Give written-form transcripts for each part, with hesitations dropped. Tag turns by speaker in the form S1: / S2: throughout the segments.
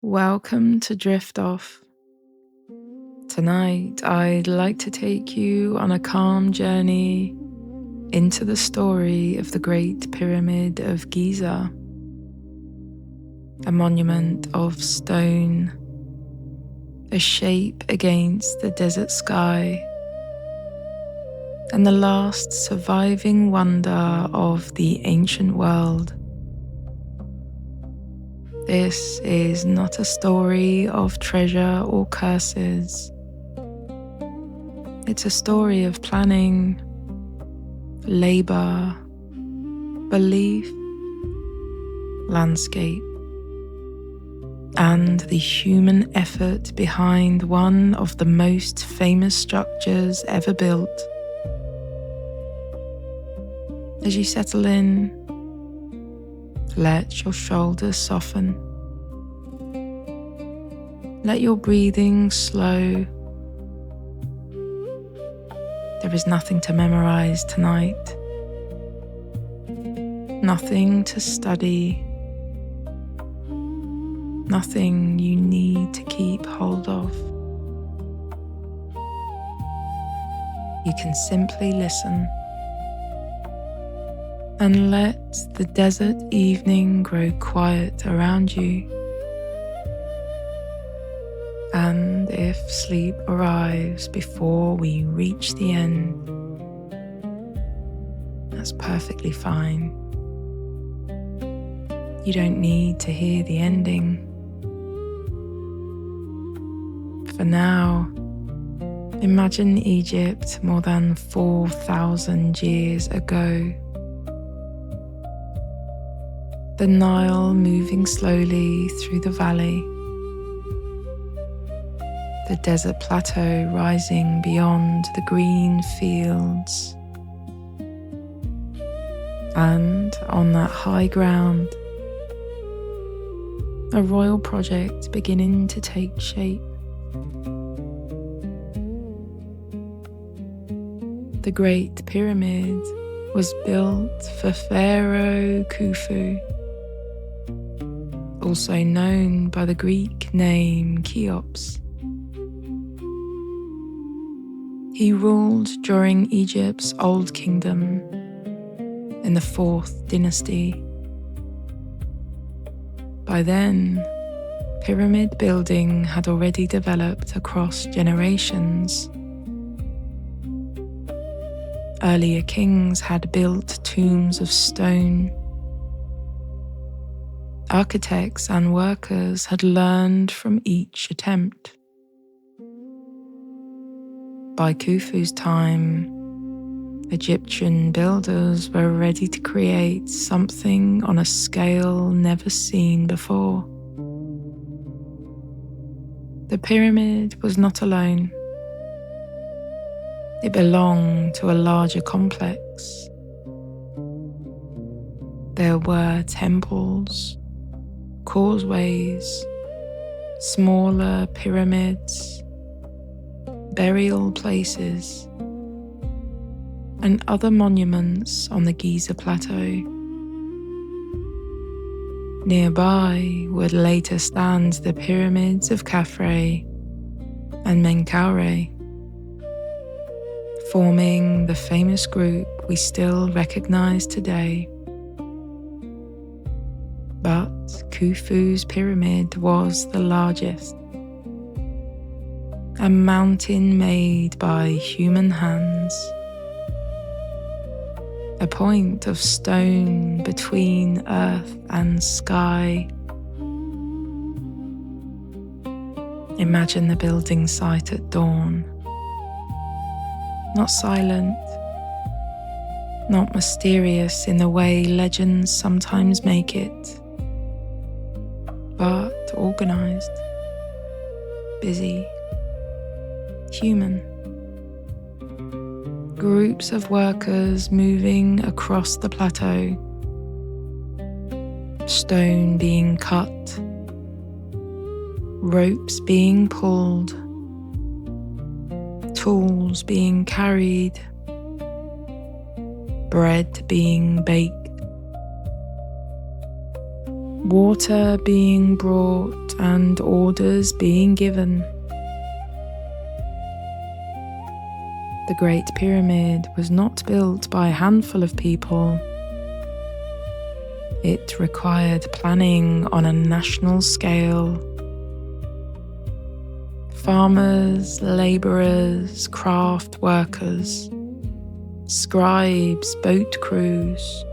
S1: Welcome to Drift Off. Tonight, I'd like to take you on a calm journey into the story of the Great Pyramid of Giza, a monument of stone, a shape against the desert sky, and the last surviving wonder of the ancient world. This is not a story of treasure or curses. It's a story of planning, labor, belief, landscape, and the human effort behind one of the most famous structures ever built. As you settle in, let your shoulders soften. Let your breathing slow. There is nothing to memorize tonight. Nothing to study. Nothing you need to keep hold of. You can simply listen and let the desert evening grow quiet around you. And if sleep arrives before we reach the end, that's perfectly fine. You don't need to hear the ending. For now, imagine Egypt more than 4,000 years ago. The Nile moving slowly through the valley, the desert plateau rising beyond the green fields, and on that high ground, a royal project beginning to take shape. The Great Pyramid was built for Pharaoh Khufu, also known by the Greek name Cheops. He ruled during Egypt's Old Kingdom in the 4th dynasty. By then, pyramid building had already developed across generations. Earlier kings had built tombs of stone. Architects and workers had learned from each attempt. By Khufu's time, Egyptian builders were ready to create something on a scale never seen before. The pyramid was not alone. It belonged to a larger complex. There were temples, causeways, smaller pyramids, burial places, and other monuments on the Giza plateau. Nearby would later stand the pyramids of Khafre and Menkaure, forming the famous group we still recognize today. But Khufu's pyramid was the largest, a mountain made by human hands, a point of stone between earth and sky. Imagine the building site at dawn, not silent, not mysterious in the way legends sometimes make it, but organized, busy, human. Groups of workers moving across the plateau, stone being cut, ropes being pulled, tools being carried, bread being baked. water being brought and orders being given. The Great Pyramid was not built by a handful of people. It required planning on a national scale. Farmers, labourers, craft workers, scribes, boat crews,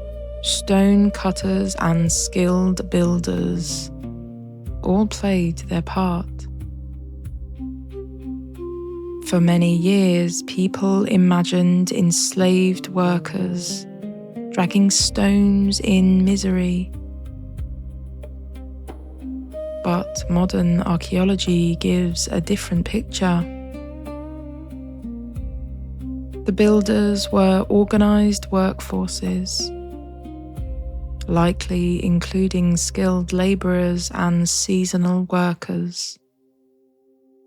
S1: stone cutters and skilled builders all played their part. For many years, people imagined enslaved workers dragging stones in misery. But modern archaeology gives a different picture. The builders were organised workforces, likely including skilled labourers and seasonal workers,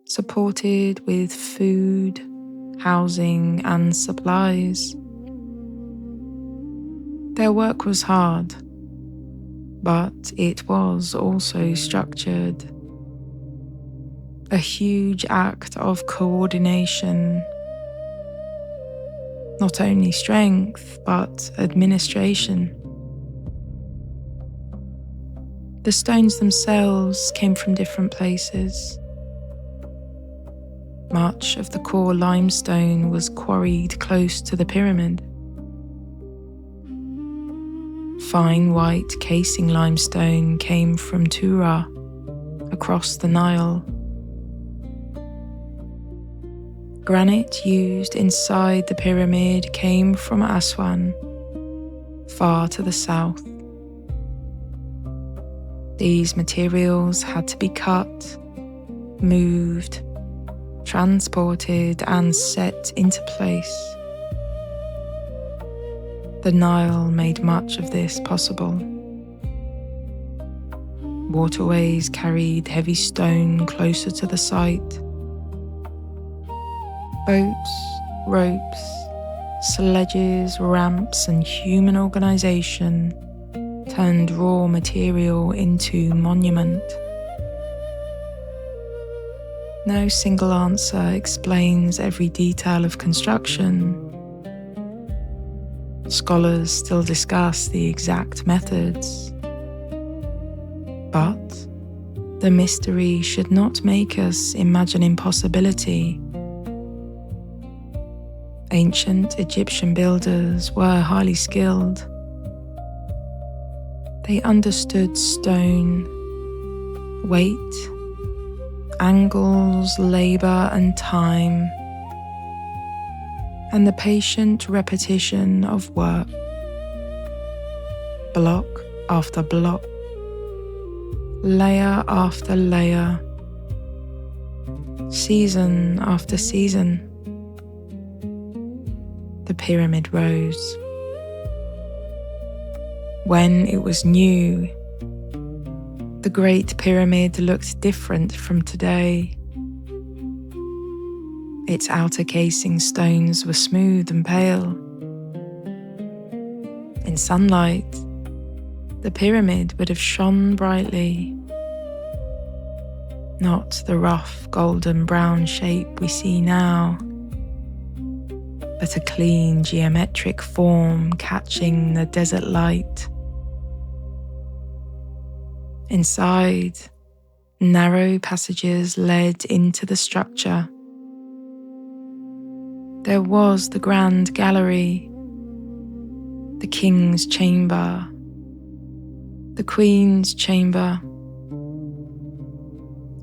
S1: supported with food, housing and supplies. Their work was hard, but it was also structured. A huge act of coordination, not only strength, but administration. The stones themselves came from different places. Much of the core limestone was quarried close to the pyramid. Fine white casing limestone came from Tura, across the Nile. Granite used inside the pyramid came from Aswan, far to the south. These materials had to be cut, moved, transported and set into place. The Nile made much of this possible. Waterways carried heavy stone closer to the site. Boats, ropes, sledges, ramps and human organisation turned raw material into monument. No single answer explains every detail of construction. Scholars still discuss the exact methods. But the mystery should not make us imagine impossibility. Ancient Egyptian builders were highly skilled. They understood stone, weight, angles, labour and time, and the patient repetition of work, block after block, layer after layer, season after season. The pyramid rose. When it was new, the Great Pyramid looked different from today. Its outer casing stones were smooth and pale. In sunlight, the pyramid would have shone brightly. Not the rough golden brown shape we see now, but a clean geometric form catching the desert light. Inside, narrow passages led into the structure. There was the grand gallery, the king's chamber, the queen's chamber,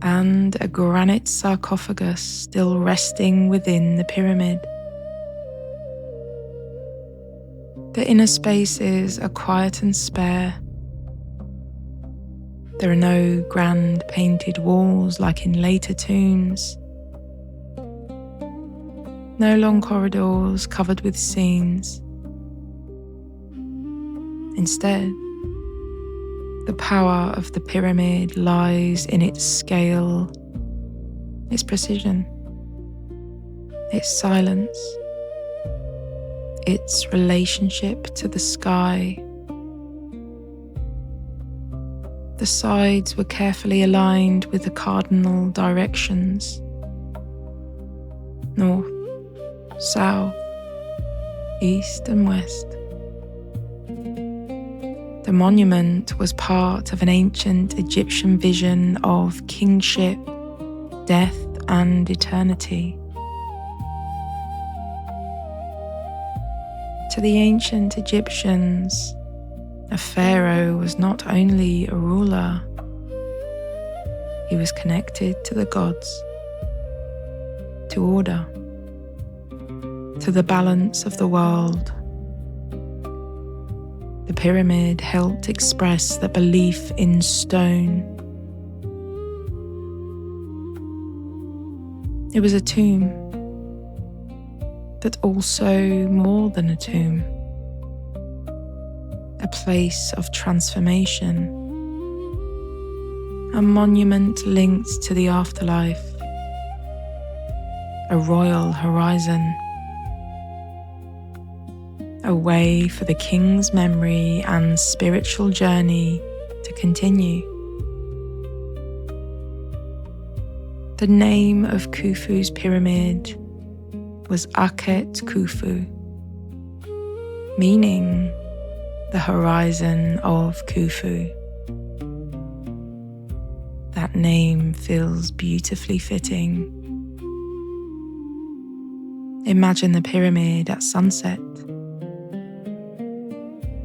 S1: and a granite sarcophagus still resting within the pyramid. The inner spaces are quiet and spare. There are no grand painted walls like in later tombs. No long corridors covered with scenes. Instead, the power of the pyramid lies in its scale, its precision, its silence, its relationship to the sky. The sides were carefully aligned with the cardinal directions: north, south, east and west. The monument was part of an ancient Egyptian vision of kingship, death, and eternity. To the ancient Egyptians, a pharaoh was not only a ruler, he was connected to the gods, to order, to the balance of the world. The pyramid helped express the belief in stone. It was a tomb, but also more than a tomb, a place of transformation, a monument linked to the afterlife, a royal horizon, a way for the king's memory and spiritual journey to continue. The name of Khufu's pyramid was Akhet Khufu, meaning the horizon of Khufu. That name feels beautifully fitting. Imagine the pyramid at sunset,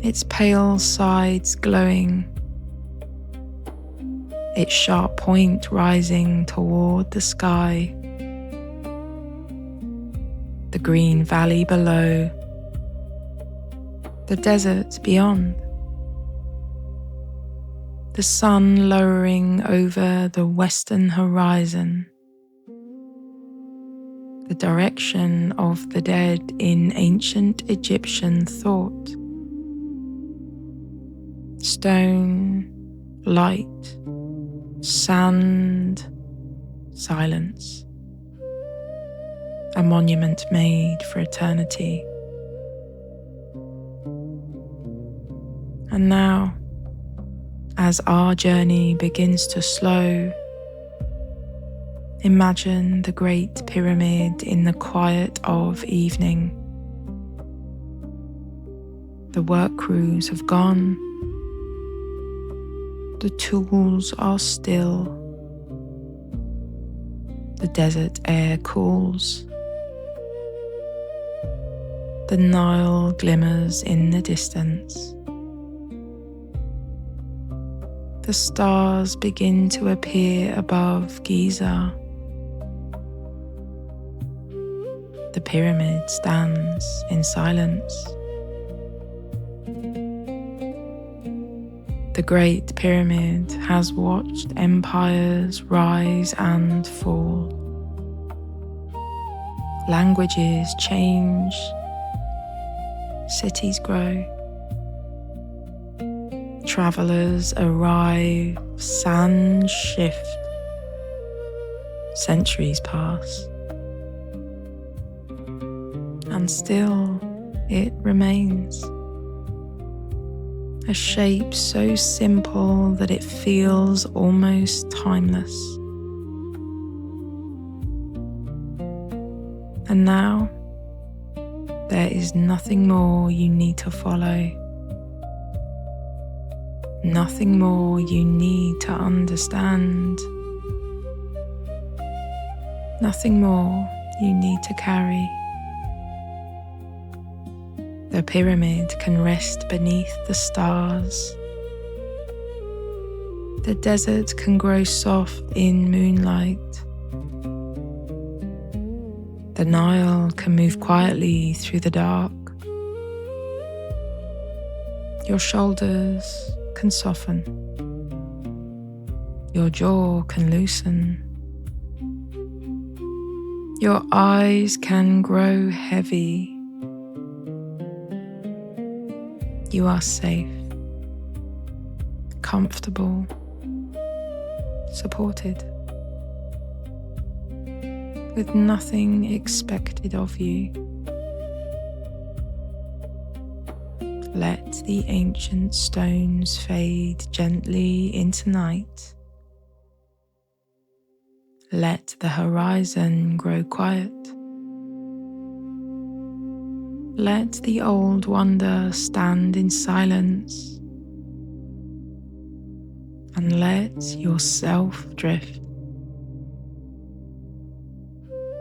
S1: its pale sides glowing, its sharp point rising toward the sky, the green valley below, the desert beyond, the sun lowering over the western horizon, the direction of the dead in ancient Egyptian thought. Stone, light, sand, silence. A monument made for eternity. And now, as our journey begins to slow, imagine the Great Pyramid in the quiet of evening. The work crews have gone. The tools are still. The desert air cools. The Nile glimmers in the distance. The stars begin to appear above Giza. The pyramid stands in silence. The Great Pyramid has watched empires rise and fall. Languages change, cities grow. Travelers arrive, sands shift, centuries pass. And still it remains. A shape so simple that it feels almost timeless. And now, there is nothing more you need to follow. Nothing more you need to understand. Nothing more you need to carry. The pyramid can rest beneath the stars. The desert can grow soft in moonlight. The Nile can move quietly through the dark. Your shoulders can soften. Your jaw can loosen. Your eyes can grow heavy. You are safe, comfortable, supported, with nothing expected of you. Let the ancient stones fade gently into night. Let the horizon grow quiet. Let the old wonder stand in silence, and let yourself drift.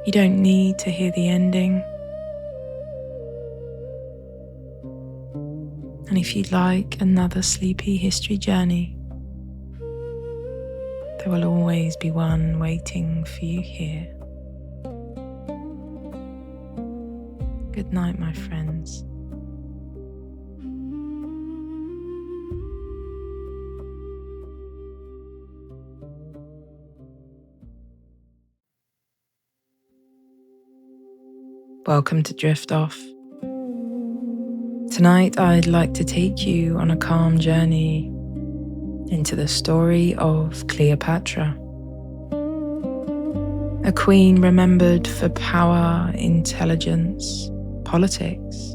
S1: You don't need to hear the ending. And if you'd like another sleepy history journey, there will always be one waiting for you here. Good night, my friends. Welcome to Drift Off. Tonight I'd like to take you on a calm journey into the story of Cleopatra, a queen remembered for power, intelligence, politics,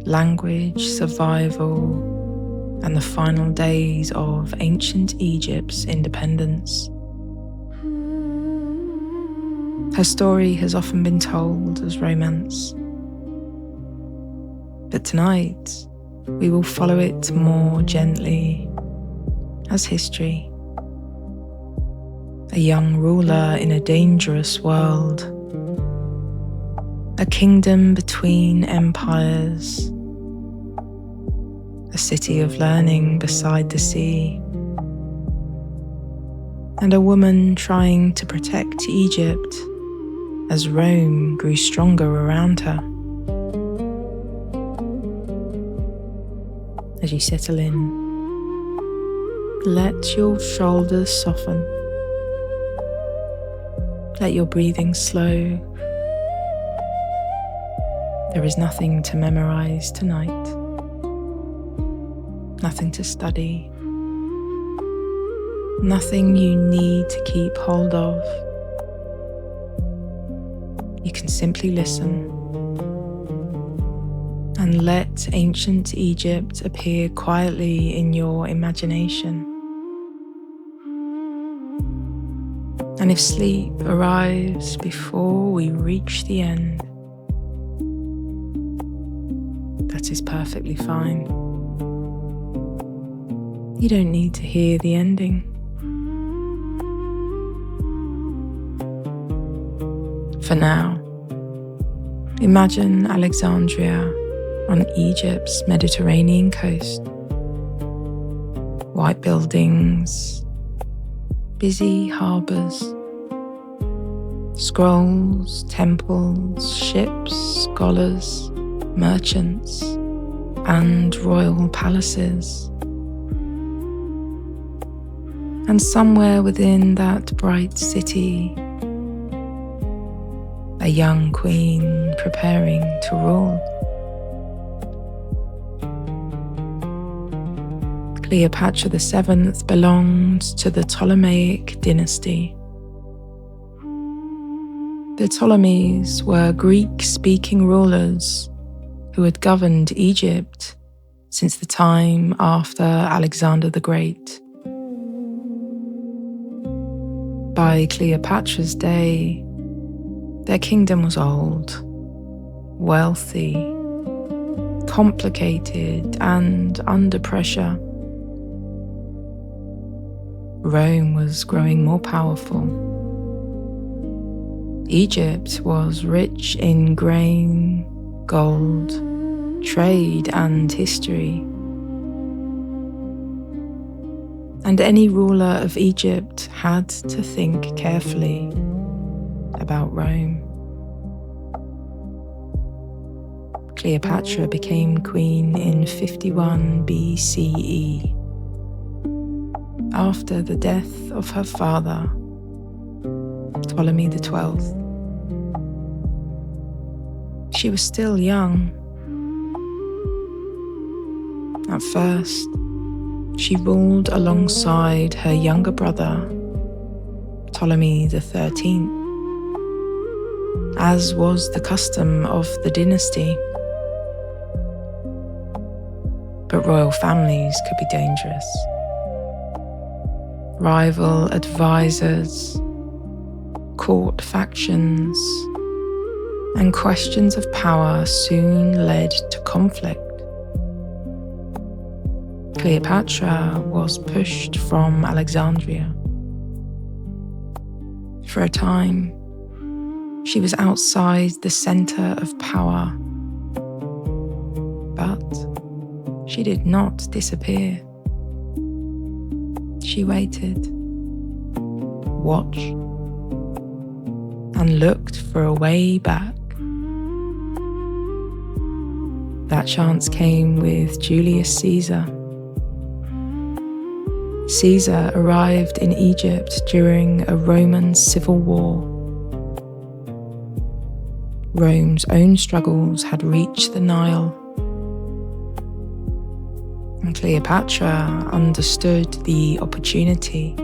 S1: language, survival, and the final days of ancient Egypt's independence. Her story has often been told as romance, but tonight we will follow it more gently as history. A young ruler in a dangerous world, a kingdom between empires, a city of learning beside the sea, and a woman trying to protect Egypt as Rome grew stronger around her. As you settle in, let your shoulders soften. Let your breathing slow. There is nothing to memorize tonight, nothing to study, nothing you need to keep hold of. You can simply listen and let ancient Egypt appear quietly in your imagination. And if sleep arrives before we reach the end, that is perfectly fine. You don't need to hear the ending. For now, imagine Alexandria on Egypt's Mediterranean coast. White buildings, busy harbours, scrolls, temples, ships, scholars, merchants, and royal palaces. And somewhere within that bright city, a young queen preparing to rule. Cleopatra VII belonged to the Ptolemaic dynasty. The Ptolemies were Greek-speaking rulers who had governed Egypt since the time after Alexander the Great. By Cleopatra's day, their kingdom was old, wealthy, complicated, and under pressure. Rome was growing more powerful. Egypt was rich in grain, gold, trade, and history. And any ruler of Egypt had to think carefully about Rome. Cleopatra became queen in 51 BCE, after the death of her father, Ptolemy XII. She was still young. At first, she ruled alongside her younger brother, Ptolemy XIII, as was the custom of the dynasty. but royal families could be dangerous. Rival advisors, court factions, and questions of power soon led to conflict. Cleopatra was pushed from Alexandria. For a time, she was outside the center of power, but she did not disappear. She waited, watched, and looked for a way back. That chance came with Julius Caesar. Caesar arrived in Egypt during a Roman civil war. Rome's own struggles had reached the Nile, and Cleopatra understood the opportunity.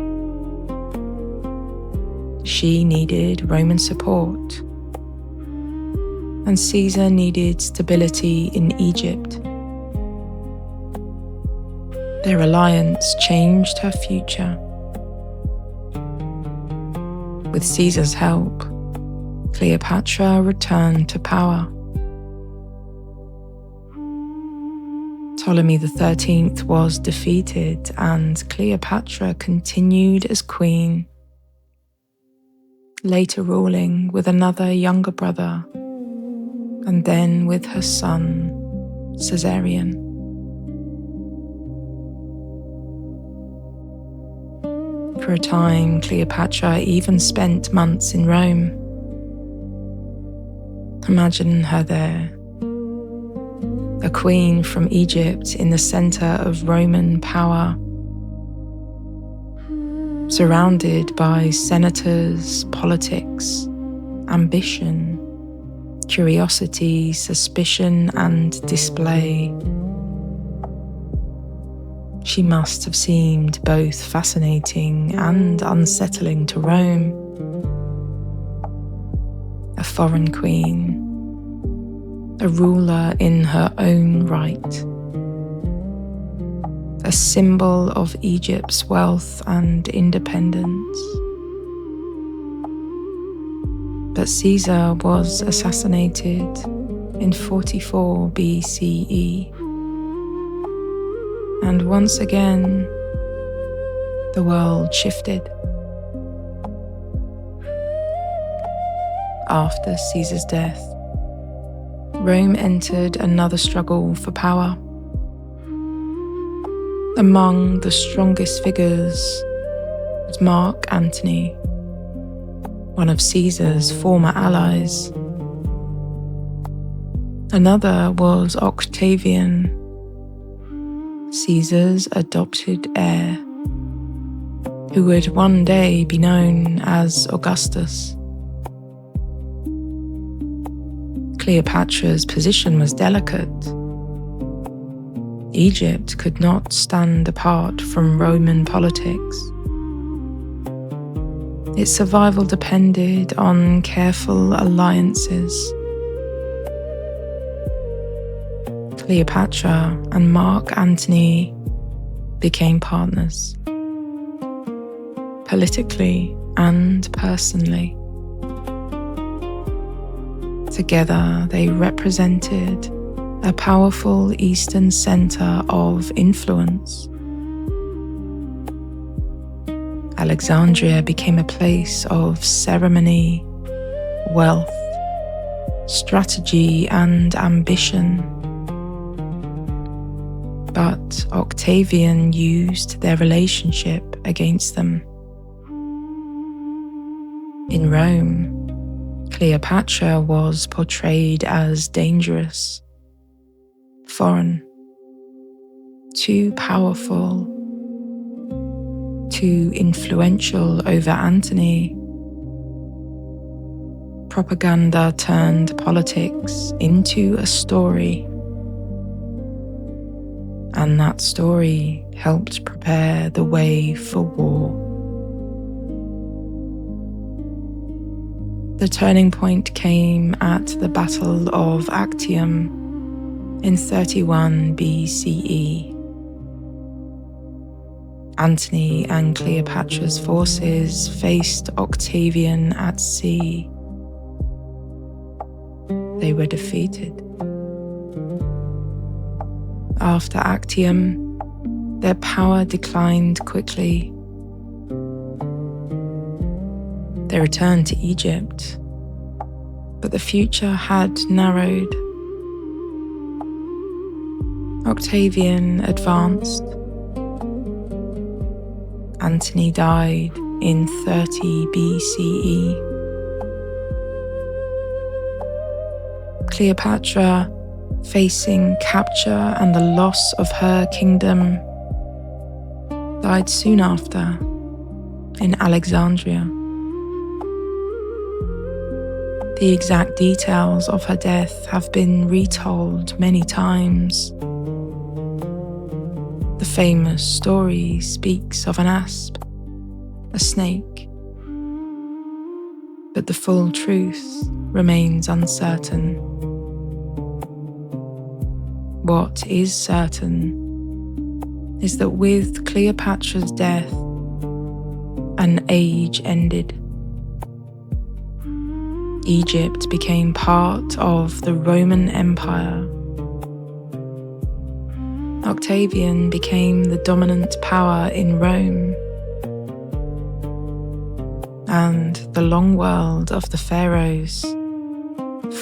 S1: She needed Roman support, and Caesar needed stability in Egypt. Their alliance changed her future. With Caesar's help, Cleopatra returned to power. Ptolemy XIII was defeated, and Cleopatra continued as queen, later ruling with another younger brother, and then with her son, Caesarion. For a time, Cleopatra even spent months in Rome. Imagine her there, a queen from Egypt in the center of Roman power, surrounded by senators, politics, ambition, curiosity, suspicion, and display. She must have seemed both fascinating and unsettling to Rome. A foreign queen, a ruler in her own right, a symbol of Egypt's wealth and independence. But Caesar was assassinated in 44 BCE. And once again, the world shifted. After Caesar's death, Rome entered another struggle for power. Among the strongest figures was Mark Antony, one of Caesar's former allies. Another was Octavian, Caesar's adopted heir, who would one day be known as Augustus. Cleopatra's position was delicate. Egypt could not stand apart from Roman politics. Its survival depended on careful alliances. Cleopatra and Mark Antony became partners, politically and personally. Together, they represented a powerful Eastern center of influence. Alexandria became a place of ceremony, wealth, strategy, and ambition. But Octavian used their relationship against them. In Rome, Cleopatra was portrayed as dangerous, foreign, too powerful, too influential over Antony. Propaganda turned politics into a story, and that story helped prepare the way for war. The turning point came at the Battle of Actium In 31 BCE, Antony and Cleopatra's forces faced Octavian at sea. They were defeated. After Actium, their power declined quickly. They returned to Egypt, but the future had narrowed. Octavian advanced. Antony died in 30 BCE. Cleopatra, facing capture and the loss of her kingdom, died soon after in Alexandria. The exact details of her death have been retold many times. The famous story speaks of an asp, a snake, but the full truth remains uncertain. What is certain is that with Cleopatra's death, an age ended. Egypt became part of the Roman Empire. Octavian became the dominant power in Rome, and the long world of the pharaohs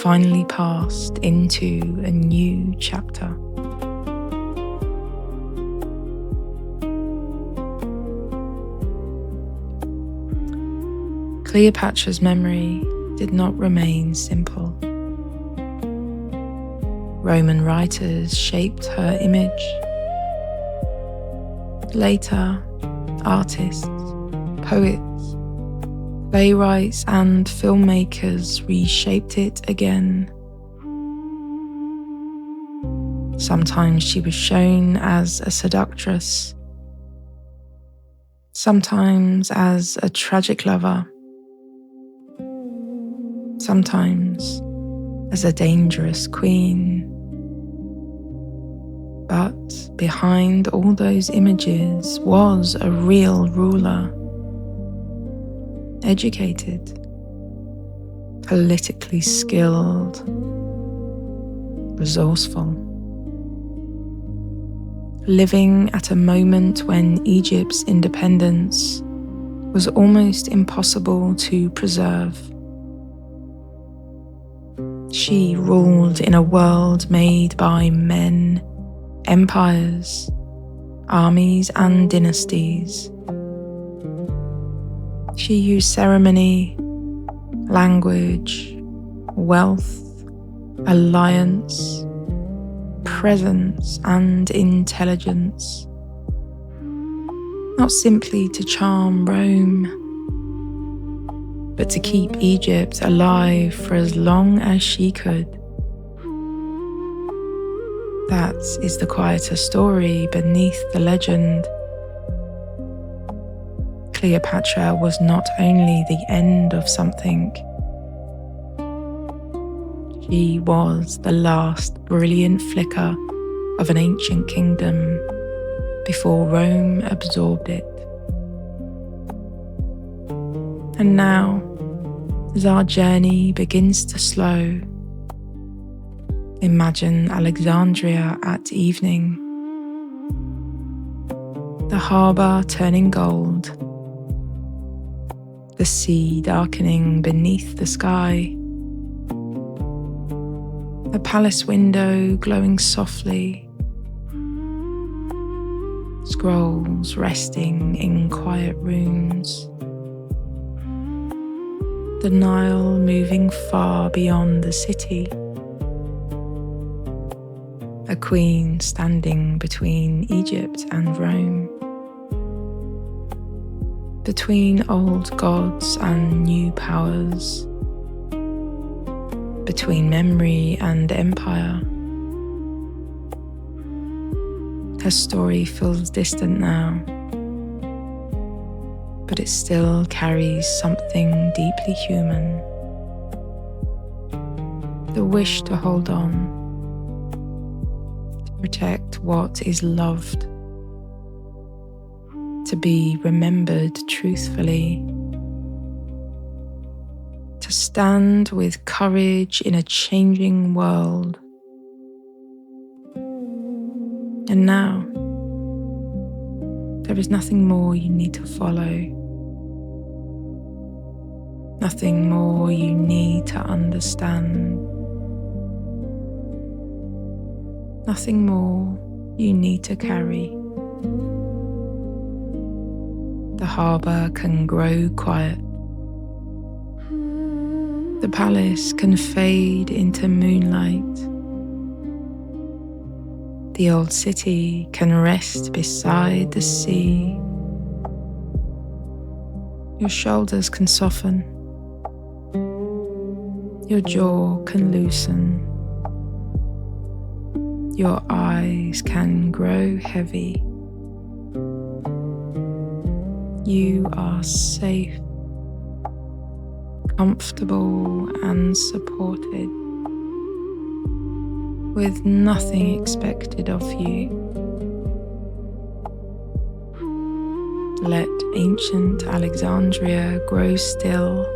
S1: finally passed into a new chapter. Cleopatra's memory did not remain simple. Roman writers shaped her image. Later, artists, poets, playwrights, and filmmakers reshaped it again. Sometimes she was shown as a seductress, sometimes as a tragic lover, sometimes as a dangerous queen. But behind all those images was a real ruler, educated, politically skilled, resourceful, living at a moment when Egypt's independence was almost impossible to preserve. She ruled in a world made by men, empires, armies, and dynasties. She used ceremony, language, wealth, alliance, presence, and intelligence, not simply to charm Rome, but to keep Egypt alive for as long as she could. That is the quieter story beneath the legend. Cleopatra was not only the end of something, she was the last brilliant flicker of an ancient kingdom before Rome absorbed it. And now, as our journey begins to slow, imagine Alexandria at evening, the harbour turning gold, the sea darkening beneath the sky, a palace window glowing softly, scrolls resting in quiet rooms, the Nile moving far beyond the city, a queen standing between Egypt and Rome, between old gods and new powers, between memory and empire. Her story feels distant now, but it still carries something deeply human. The wish to hold on, Protect what is loved, to be remembered truthfully, to stand with courage in a changing world. And now, there is nothing more you need to follow, nothing more you need to understand, nothing more you need to carry. The harbour can grow quiet. The palace can fade into moonlight. The old city can rest beside the sea. Your shoulders can soften. Your jaw can loosen. Your eyes can grow heavy. You are safe, comfortable and supported, with nothing expected of you. Let ancient Alexandria grow still.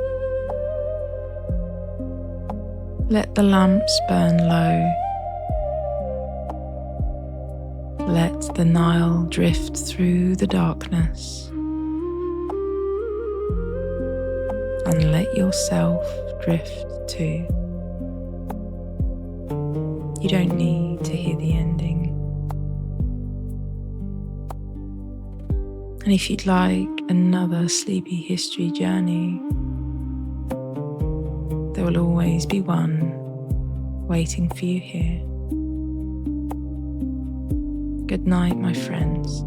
S1: Let the lamps burn low. Let the Nile drift through the darkness. And let yourself drift too. You don't need to hear the ending. And if you'd like another sleepy history journey, there will always be one waiting for you here. Good night, my friends.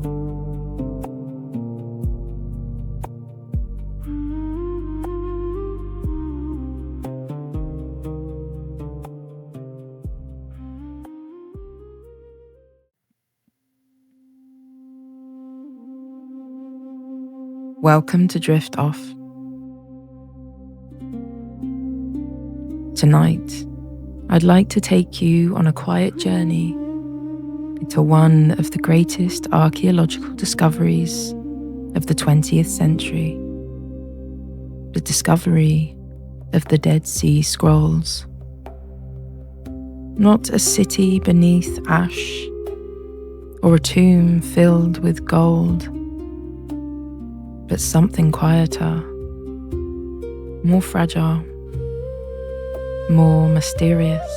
S1: Welcome to Drift Off. Tonight, I'd like to take you on a quiet journey into one of the greatest archaeological discoveries of the 20th century, the discovery of the Dead Sea Scrolls. Not a city beneath ash or a tomb filled with gold, but something quieter, more fragile, more mysterious.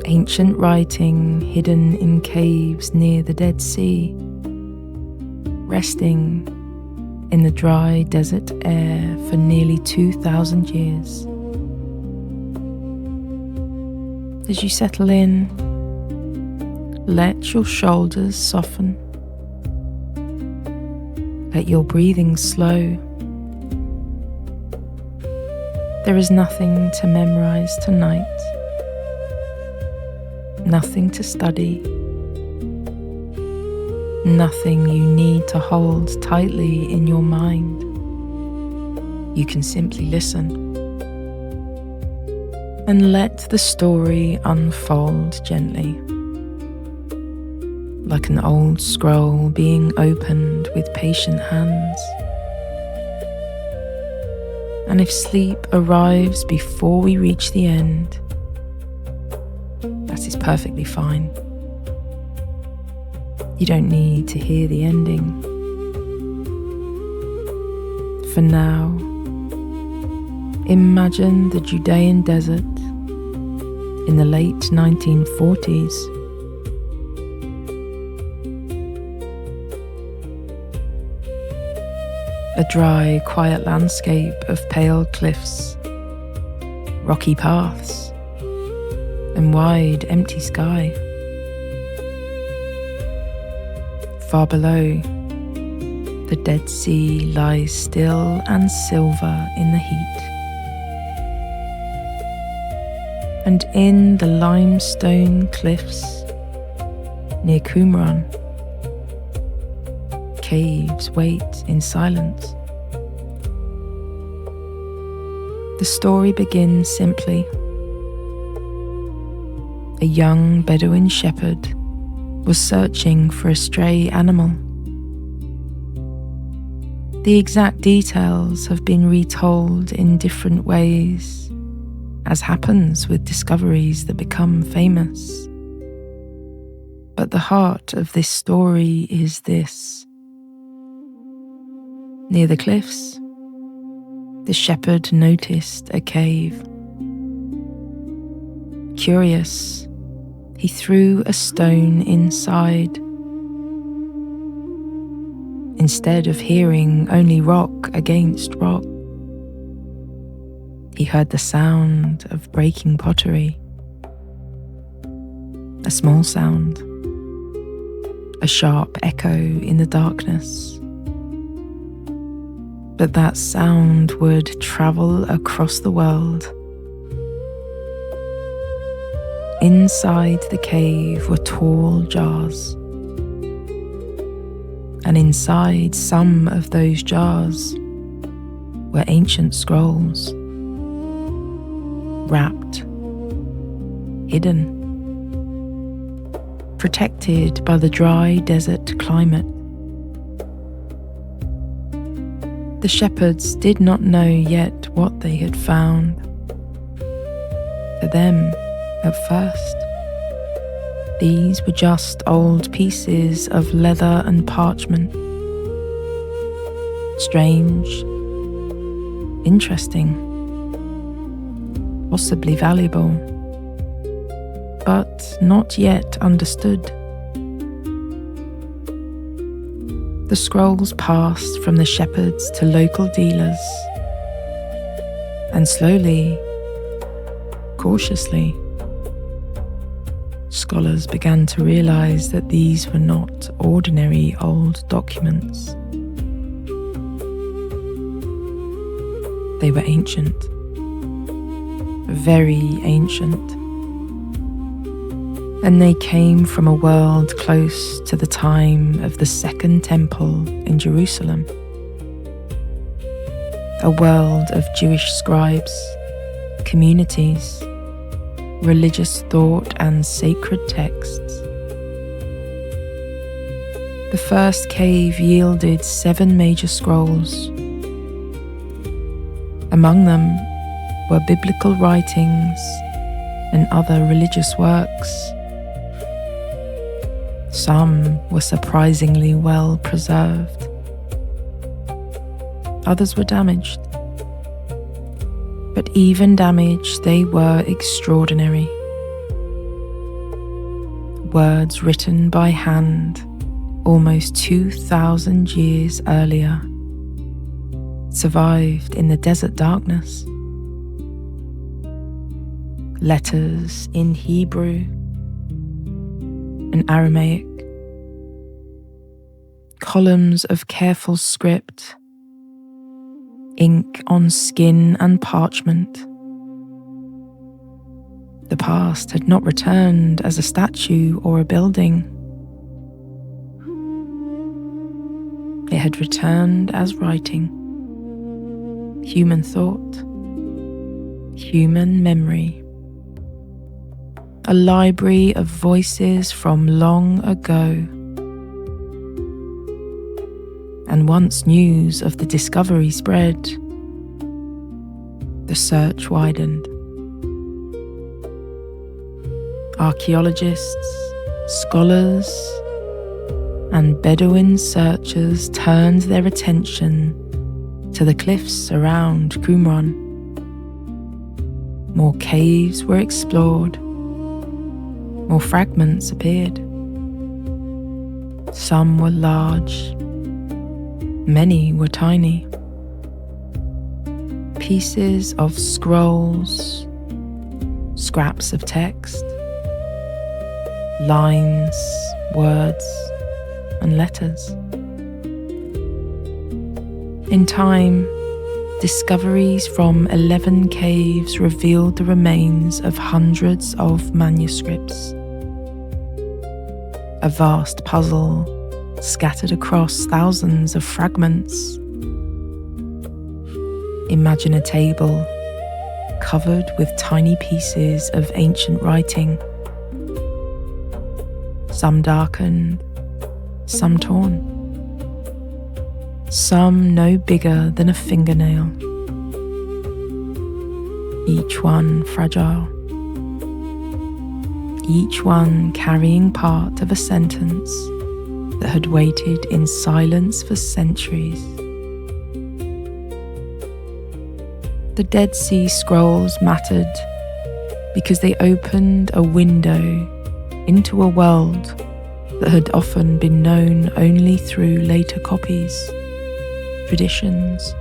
S1: Ancient writing hidden in caves near the Dead Sea, resting in the dry desert air for nearly 2,000 years. As you settle in, let your shoulders soften. Let your breathing slow. There is nothing to memorize tonight, nothing to study, nothing you need to hold tightly in your mind. You can simply listen and let the story unfold gently, like an old scroll being opened with patient hands. And if sleep arrives before we reach the end, that is perfectly fine. You don't need to hear the ending. For now, imagine the Judean desert in the late 1940s. A dry, quiet landscape of pale cliffs, rocky paths, and wide, empty sky. Far below, the Dead Sea lies still and silver in the heat. And in the limestone cliffs near Qumran, caves wait in silence. The story begins simply. a young Bedouin shepherd was searching for a stray animal. The exact details have been retold in different ways, as happens with discoveries that become famous. But the heart of this story is this. Near the cliffs, the shepherd noticed a cave. Curious, he threw a stone inside. Instead of hearing only rock against rock, he heard the sound of breaking pottery. A small sound, a sharp echo in the darkness. But that sound would travel across the world. Inside the cave were tall jars, and inside some of those jars were ancient scrolls, wrapped, hidden, protected by the dry desert climate. The shepherds did not know yet what they had found. For them, at first, these were just old pieces of leather and parchment. Strange, interesting, possibly valuable, but not yet understood. The scrolls passed from the shepherds to local dealers, and slowly, cautiously, scholars began to realize that these were not ordinary old documents. They were ancient, very ancient, and they came from a world close to the time of the Second Temple in Jerusalem, a world of Jewish scribes, communities, religious thought and sacred texts. The first cave yielded 7 major scrolls. Among them were biblical writings and other religious works. Some were surprisingly well preserved. Others were damaged. But even damaged, they were extraordinary. Words written by hand almost 2,000 years earlier survived in the desert darkness. Letters in Hebrew and Aramaic, columns of careful script, ink on skin and parchment. The past had not returned as a statue or a building. It had returned as writing, human thought, human memory, a library of voices from long ago. And once news of the discovery spread, the search widened. Archaeologists, scholars, and Bedouin searchers turned their attention to the cliffs around Qumran. More caves were explored, more fragments appeared. Some were large, many were tiny. Pieces of scrolls, scraps of text, lines, words, and letters. In time, discoveries from 11 caves revealed the remains of hundreds of manuscripts. A vast puzzle scattered across thousands of fragments. Imagine a table covered with tiny pieces of ancient writing, some darkened, some torn, some no bigger than a fingernail, each one fragile, each one carrying part of a sentence that had waited in silence for centuries. The Dead Sea Scrolls mattered because they opened a window into a world that had often been known only through later copies, traditions,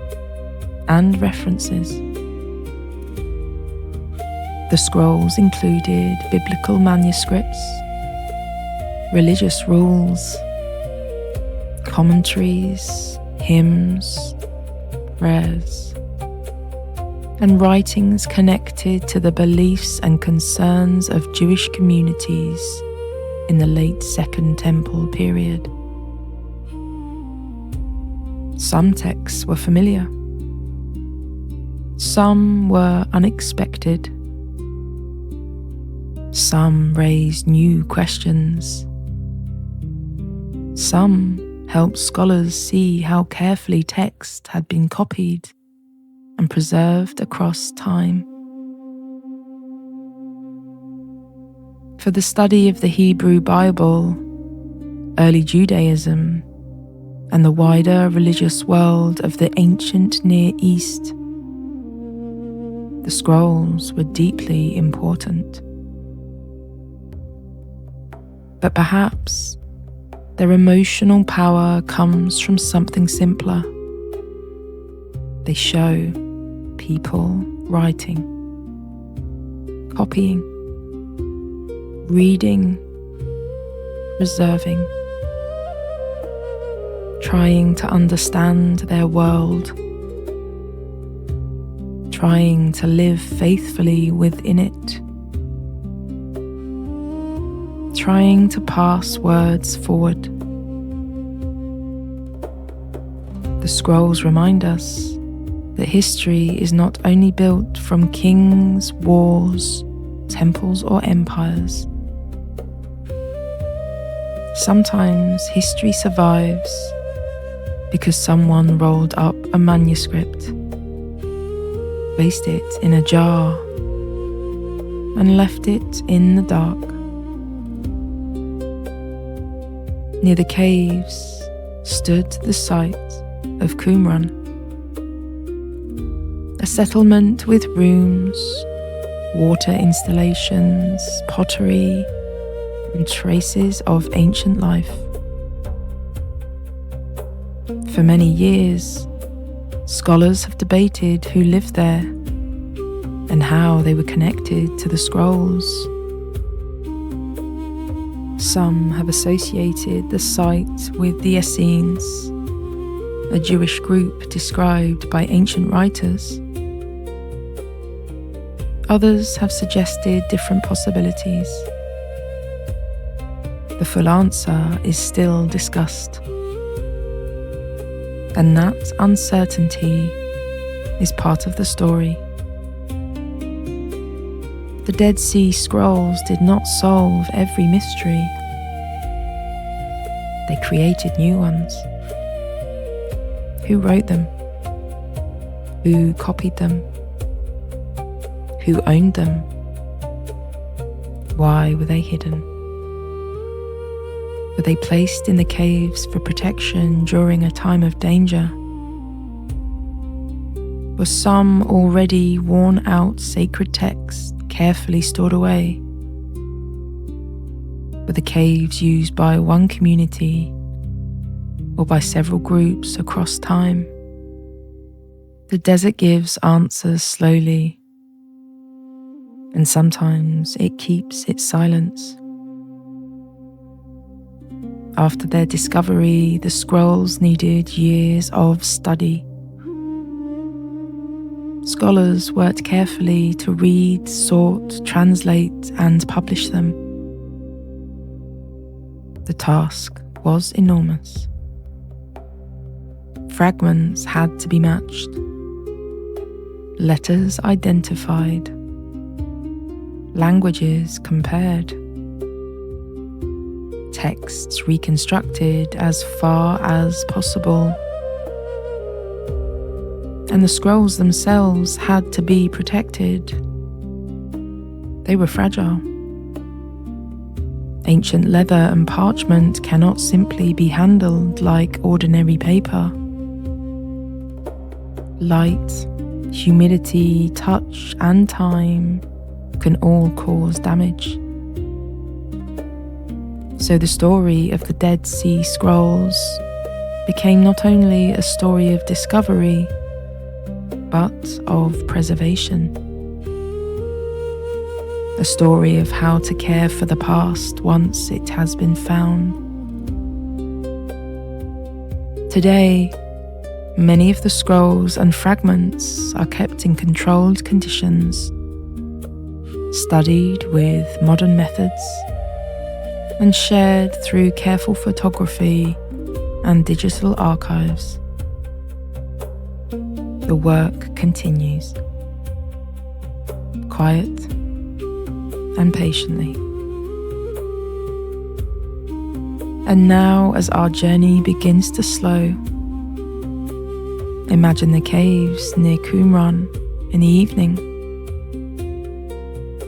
S1: and references. The scrolls included biblical manuscripts, religious rules, commentaries, hymns, prayers, and writings connected to the beliefs and concerns of Jewish communities in the late Second Temple period. Some texts were familiar. Some were unexpected. Some raised new questions. Some helped scholars see how carefully text had been copied and preserved across time. For the study of the Hebrew Bible, early Judaism, and the wider religious world of the ancient Near East, the scrolls were deeply important. But perhaps their emotional power comes from something simpler. They show people writing, copying, reading, preserving, trying to understand their world, trying to live faithfully within it, trying to pass words forward. The scrolls remind us that history is not only built from kings, wars, temples, or empires. Sometimes history survives because someone rolled up a manuscript, placed it in a jar, and left it in the dark. Near the caves stood the site of Qumran, a settlement with rooms, water installations, pottery, and traces of ancient life. For many years, scholars have debated who lived there and how they were connected to the scrolls. Some have associated the site with the Essenes, a Jewish group described by ancient writers. Others have suggested different possibilities. The full answer is still discussed, and that uncertainty is part of the story. The Dead Sea Scrolls did not solve every mystery. They created new ones. Who wrote them? Who copied them? Who owned them? Why were they hidden? Were they placed in the caves for protection during a time of danger? Were some already worn out sacred texts carefully stored away? Were the caves used by one community or by several groups across time? The desert gives answers slowly, and sometimes it keeps its silence. After their discovery, the scrolls needed years of study. Scholars worked carefully to read, sort, translate, and publish them. The task was enormous. Fragments had to be matched, letters identified, languages compared. texts reconstructed as far as possible. And the scrolls themselves had to be protected. They were fragile. Ancient leather and parchment cannot simply be handled like ordinary paper. Light, humidity, touch, and time can all cause damage. So the story of the Dead Sea Scrolls became not only a story of discovery, but of preservation. A story of how to care for the past once it has been found. Today, many of the scrolls and fragments are kept in controlled conditions, studied with modern methods, and shared through careful photography and digital archives. The work continues, quiet and patiently. And now, as our journey begins to slow, imagine the caves near Qumran in the evening,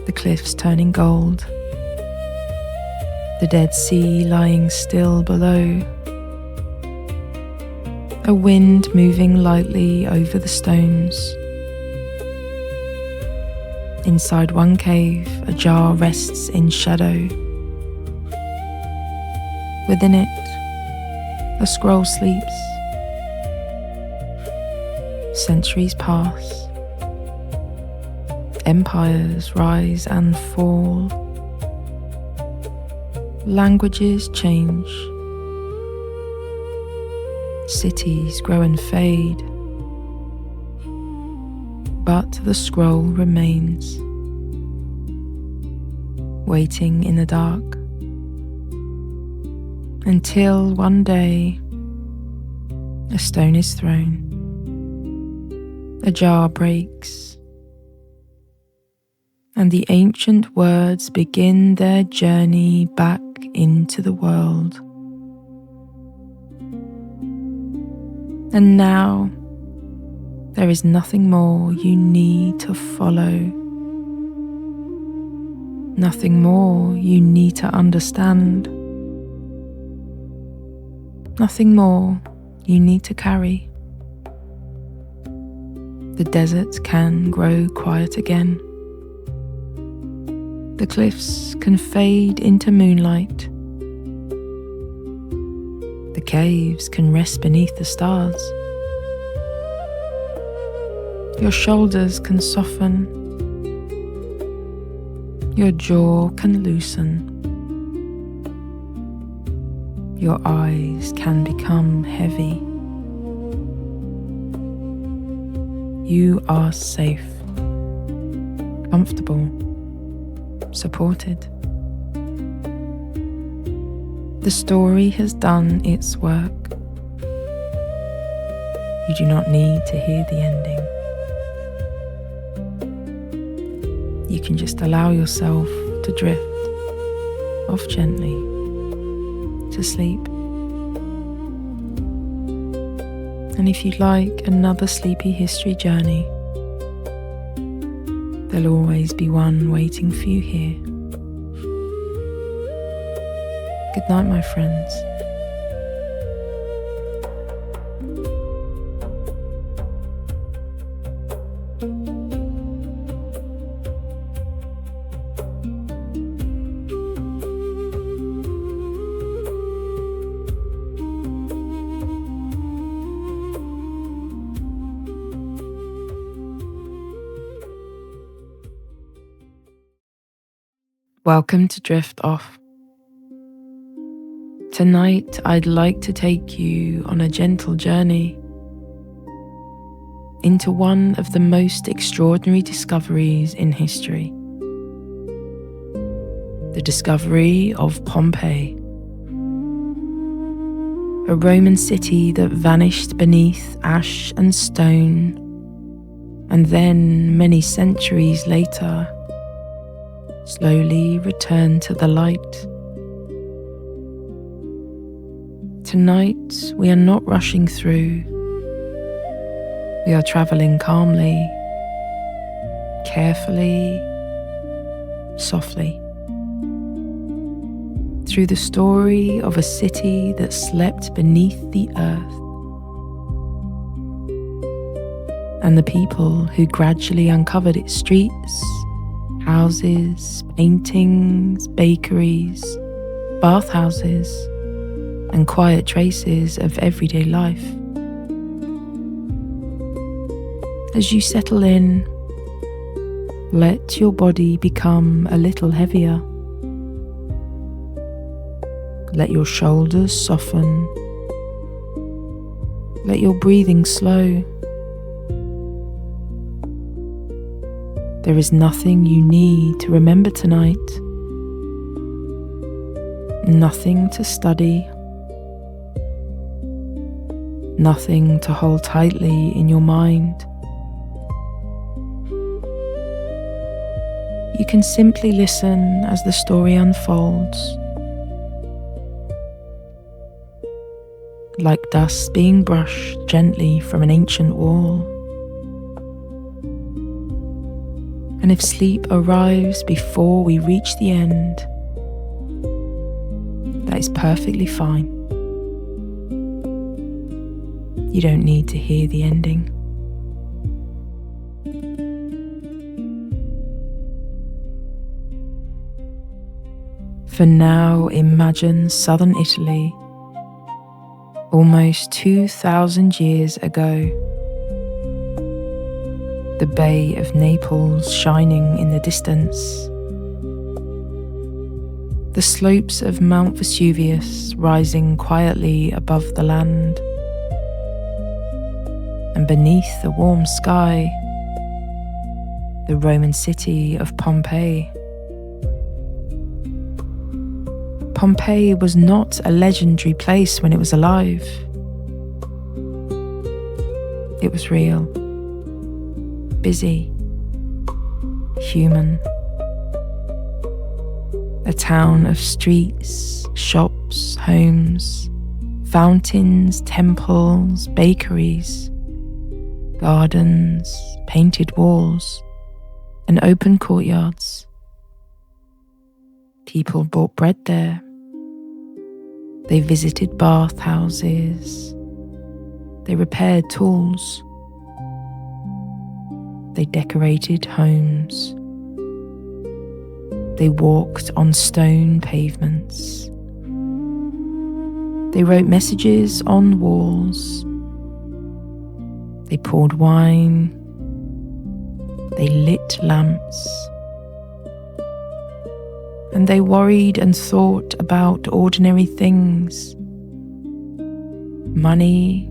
S1: the cliffs turning gold, the Dead Sea lying still below, a wind moving lightly over the stones. Inside one cave, a jar rests in shadow. Within it, a scroll sleeps. Centuries pass. Empires rise and fall. Languages change. Cities grow and fade. But the scroll remains, waiting in the dark, until one day a stone is thrown, a jar breaks, and the ancient words begin their journey back into the world. And now, there is nothing more you need to follow. Nothing more you need to understand. Nothing more you need to carry. The desert can grow quiet again. The cliffs can fade into moonlight. The caves can rest beneath the stars. Your shoulders can soften. Your jaw can loosen. Your eyes can become heavy. You are safe, comfortable, supported. The story has done its work. You do not need to hear the ending. You can just allow yourself to drift off gently to sleep. And if you'd like another sleepy history journey, there'll always be one waiting for you here. Good night, my friends. Welcome to Drift Off. Tonight, I'd like to take you on a gentle journey into one of the most extraordinary discoveries in history. The discovery of Pompeii, a Roman city that vanished beneath ash and stone, and then, many centuries later, slowly returned to the light. Tonight, we are not rushing through. We are traveling calmly, carefully, softly, through the story of a city that slept beneath the earth, and the people who gradually uncovered its streets, houses, paintings, bakeries, bathhouses, and quiet traces of everyday life. As you settle in, let your body become a little heavier. Let your shoulders soften. Let your breathing slow. There is nothing you need to remember tonight. Nothing to study. Nothing to hold tightly in your mind. You can simply listen as the story unfolds, like dust being brushed gently from an ancient wall. And if sleep arrives before we reach the end, that is perfectly fine. You don't need to hear the ending. For now, imagine southern Italy, almost 2,000 years ago. The Bay of Naples shining in the distance. The slopes of Mount Vesuvius rising quietly above the land. And beneath the warm sky, the Roman city of Pompeii. Pompeii was not a legendary place when it was alive. It was real, busy, human. A town of streets, shops, homes, fountains, temples, bakeries, gardens, painted walls, and open courtyards. People bought bread there. They visited bathhouses. They repaired tools. They decorated homes. They walked on stone pavements. They wrote messages on walls. They poured wine. They lit lamps. And they worried and thought about ordinary things. Money,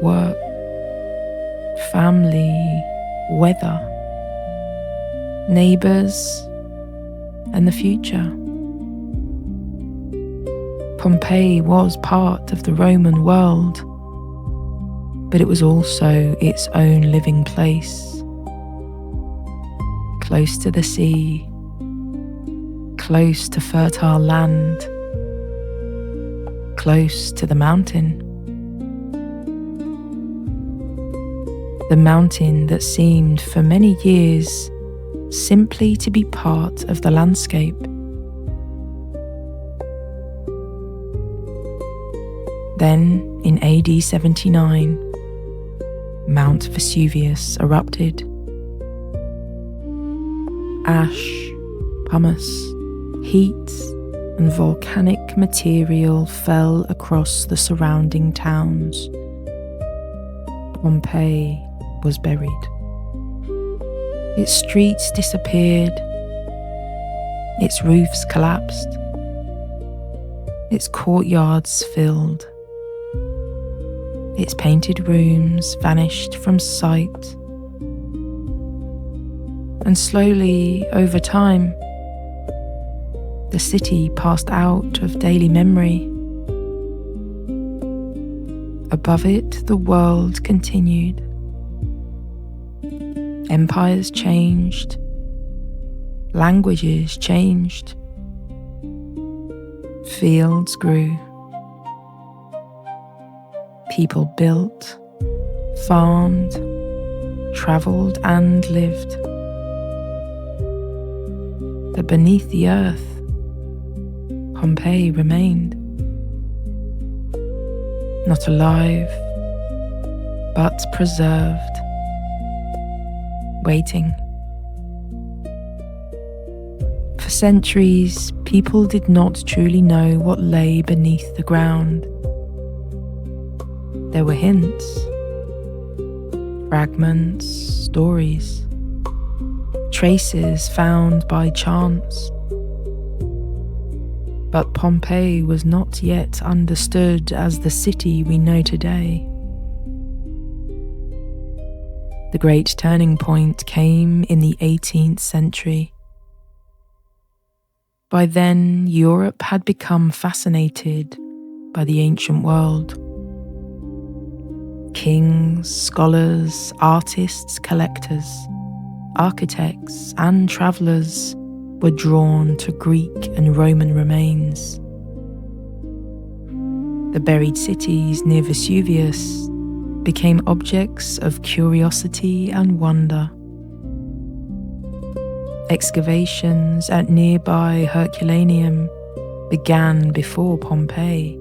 S1: work, family, weather, neighbours, and the future. Pompeii was part of the Roman world, but it was also its own living place. Close to the sea, close to fertile land, close to the mountain. The mountain that seemed for many years simply to be part of the landscape. Then, in AD 79, Mount Vesuvius erupted. Ash, pumice, heat, and volcanic material fell across the surrounding towns. Pompeii was buried. Its streets disappeared. Its roofs collapsed. Its courtyards filled. Its painted rooms vanished from sight. And slowly, over time, the city passed out of daily memory. Above it, the world continued. Empires changed. Languages changed. Fields grew. people built, farmed, travelled and lived. But beneath the earth, Pompeii remained. Not alive, but preserved, waiting. For centuries, people did not truly know what lay beneath the ground. There were hints, fragments, stories, traces found by chance. But Pompeii was not yet understood as the city we know today. The great turning point came in the 18th century. By then, Europe had become fascinated by the ancient world. Kings, scholars, artists, collectors, architects, and travellers were drawn to Greek and Roman remains. The buried cities near Vesuvius became objects of curiosity and wonder. Excavations at nearby Herculaneum began before Pompeii.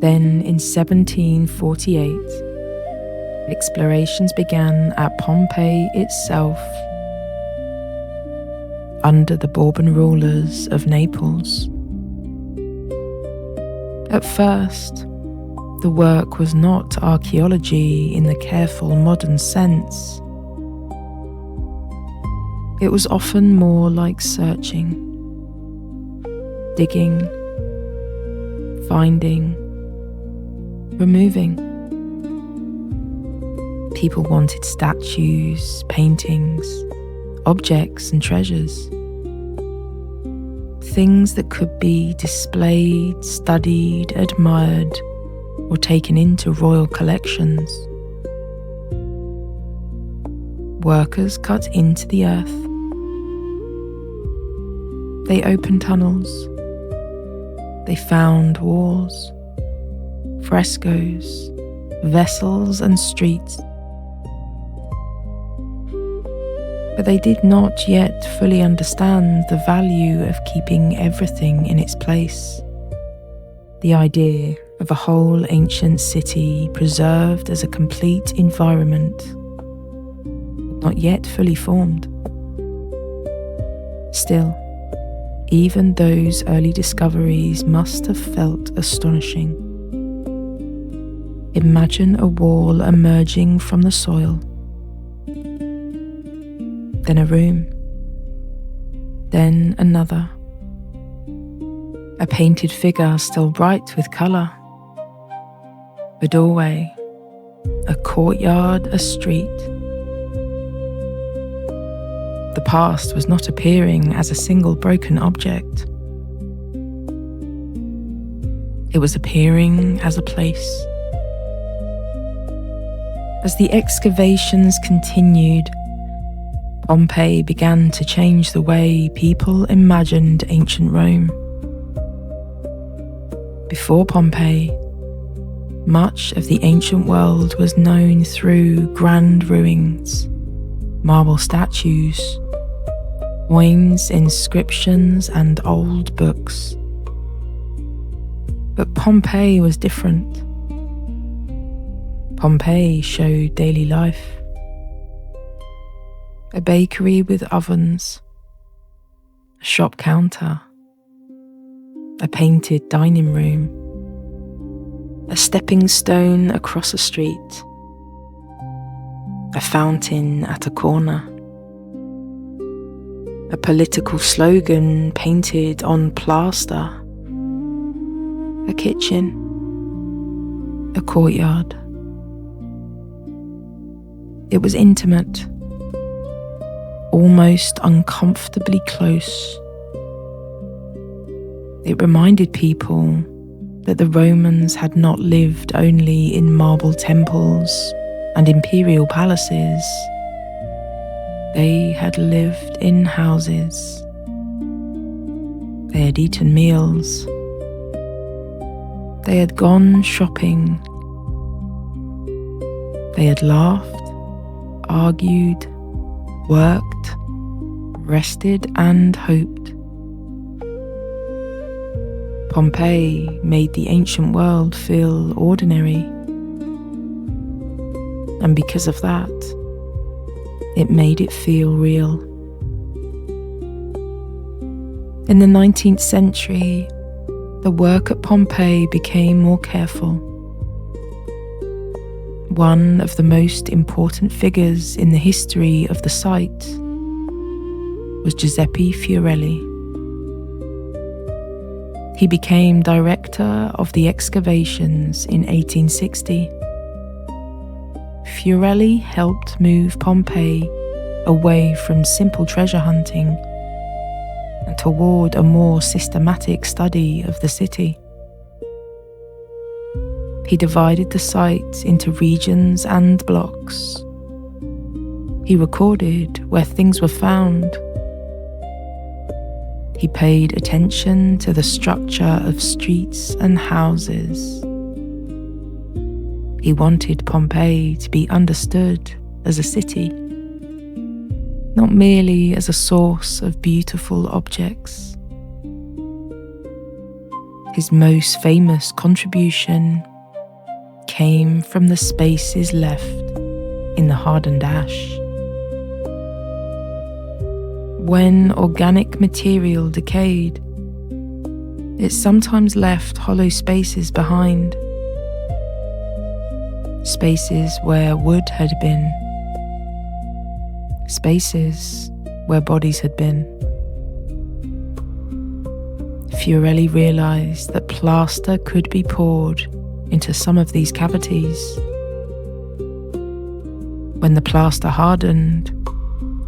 S1: Then in 1748, explorations began at Pompeii itself, under the Bourbon rulers of Naples. At first, the work was not archaeology in the careful modern sense. It was often more like searching, digging, finding, removing. People wanted statues, paintings, objects and treasures. Things that could be displayed, studied, admired, or taken into royal collections. Workers cut into the earth. They opened tunnels. They found walls, frescoes, vessels and streets. But they did not yet fully understand the value of keeping everything in its place. The idea of a whole ancient city preserved as a complete environment, not yet fully formed. Still, even those early discoveries must have felt astonishing. Imagine a wall emerging from the soil, then a room, then another. A painted figure still bright with colour. A doorway, a courtyard, a street. The past was not appearing as a single broken object. It was appearing as a place. As the excavations continued, Pompeii began to change the way people imagined ancient Rome. Before Pompeii, much of the ancient world was known through grand ruins, marble statues, coins, inscriptions, and old books. But Pompeii was different. Pompeii showed daily life. A bakery with ovens, a shop counter, a painted dining room, a stepping stone across a street, a fountain at a corner, a political slogan painted on plaster, a kitchen, a courtyard. It was intimate, almost uncomfortably close. It reminded people that the Romans had not lived only in marble temples and imperial palaces. They had lived in houses. They had eaten meals, They had gone shopping. They had laughed, argued, worked, rested and hoped. Pompeii made the ancient world feel ordinary. And because of that, it made it feel real. In the 19th century, the work at Pompeii became more careful. One of the most important figures in the history of the site was Giuseppe Fiorelli. He became director of the excavations in 1860. Fiorelli helped move Pompeii away from simple treasure hunting and toward a more systematic study of the city. He divided the site into regions and blocks. He recorded where things were found. He paid attention to the structure of streets and houses. He wanted Pompeii to be understood as a city, not merely as a source of beautiful objects. His most famous contribution came from the spaces left in the hardened ash. When organic material decayed, it sometimes left hollow spaces behind. Spaces where wood had been. Spaces where bodies had been. Fiorelli realized that plaster could be poured into some of these cavities. When the plaster hardened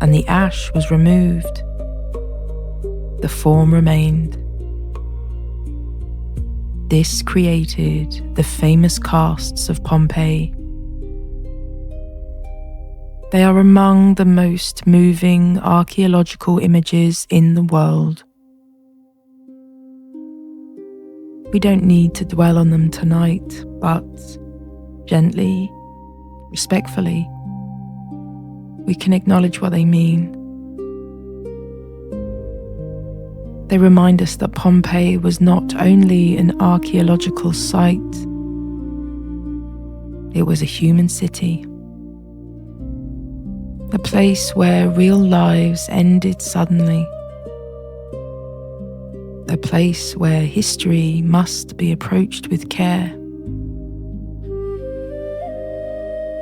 S1: and the ash was removed, the form remained. This created the famous casts of Pompeii. They are among the most moving archaeological images in the world. We don't need to dwell on them tonight, but gently, respectfully, we can acknowledge what they mean. They remind us that Pompeii was not only an archaeological site, it was a human city. A place where real lives ended suddenly. A place where history must be approached with care.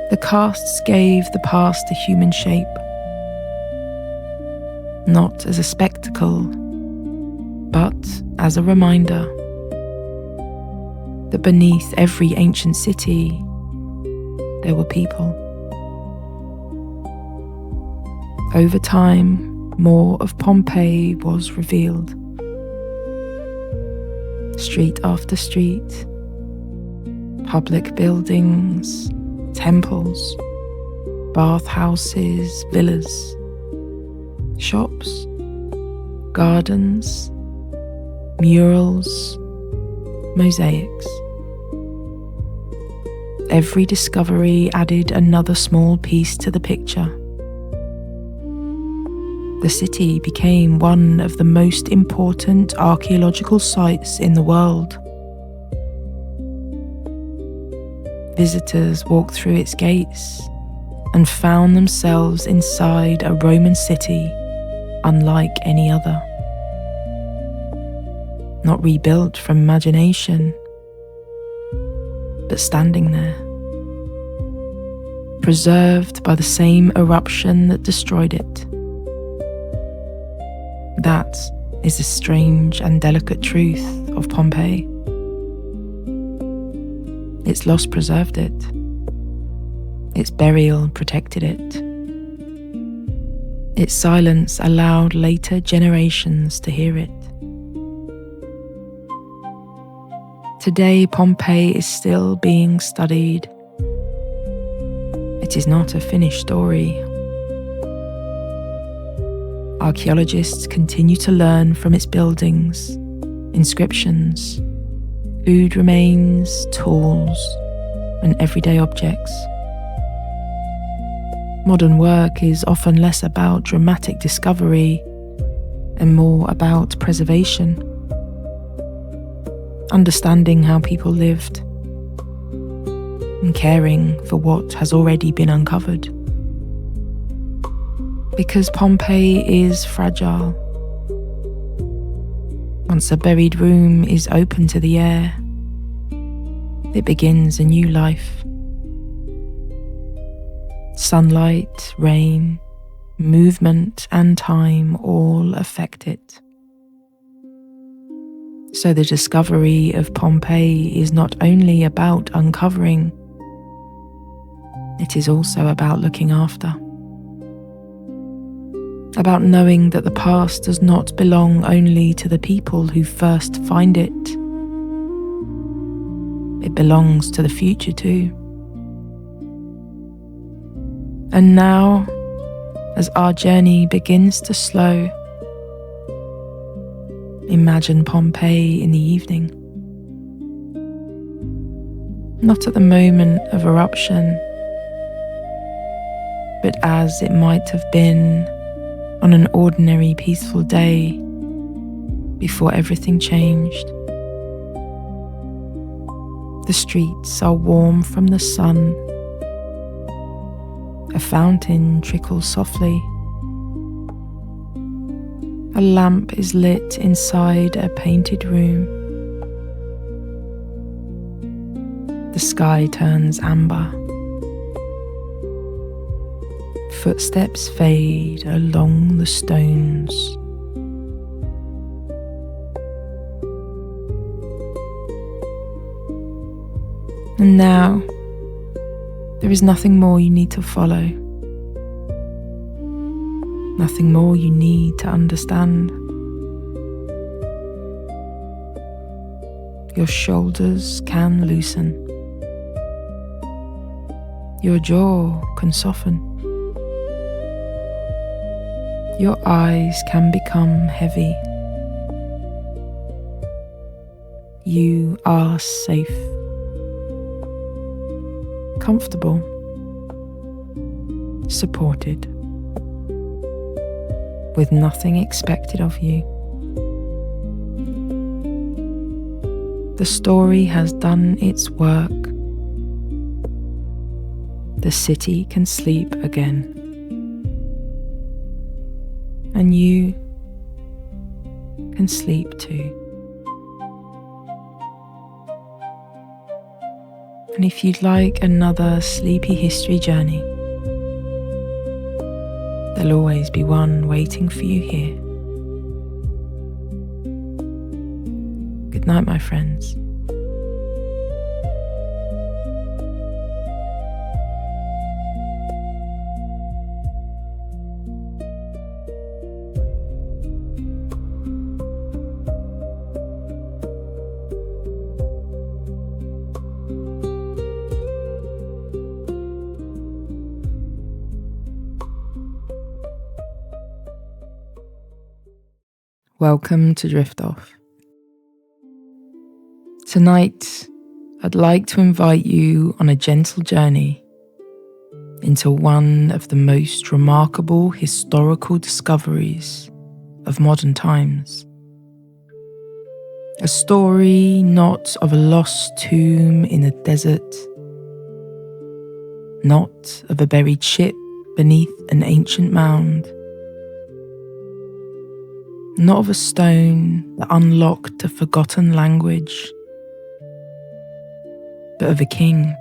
S1: The casts gave the past a human shape, not as a spectacle, but as a reminder that beneath every ancient city there were people. Over time, more of Pompeii was revealed. Street after street, public buildings, temples, bathhouses, villas, shops, gardens, murals, mosaics. Every discovery added another small piece to the picture. The city became one of the most important archaeological sites in the world. Visitors walked through its gates and found themselves inside a Roman city unlike any other. Not rebuilt from imagination, but standing there, preserved by the same eruption that destroyed it. That is the strange and delicate truth of Pompeii. Its loss preserved it. Its burial protected it. Its silence allowed later generations to hear it. Today, Pompeii is still being studied. It is not a finished story. Archaeologists continue to learn from its buildings, inscriptions, food remains, tools, and everyday objects. Modern work is often less about dramatic discovery and more about preservation, understanding how people lived, and caring for what has already been uncovered. Because Pompeii is fragile. Once a buried room is open to the air, it begins a new life. Sunlight, rain, movement, and time all affect it. So the discovery of Pompeii is not only about uncovering, it is also about looking after. About knowing that the past does not belong only to the people who first find it. It belongs to the future too. And now, as our journey begins to slow, imagine Pompeii in the evening. Not at the moment of eruption, but as it might have been on an ordinary peaceful day before everything changed. The streets are warm from the sun. A fountain trickles softly. A lamp is lit inside a painted room. The sky turns amber. Footsteps fade along the stones. And now, there is nothing more you need to follow. Nothing more you need to understand. Your shoulders can loosen. Your jaw can soften. Your eyes can become heavy. You are safe, comfortable, supported, with nothing expected of you. The story has done its work. The city can sleep again. And you can sleep too. And if you'd like another sleepy history journey, there'll always be one waiting for you here. Good night, my friends. Welcome to Drift Off. Tonight, I'd like to invite you on a gentle journey into one of the most remarkable historical discoveries of modern times. A story not of a lost tomb in a desert, not of a buried ship beneath an ancient mound, not of a stone that unlocked a forgotten language, but of a king.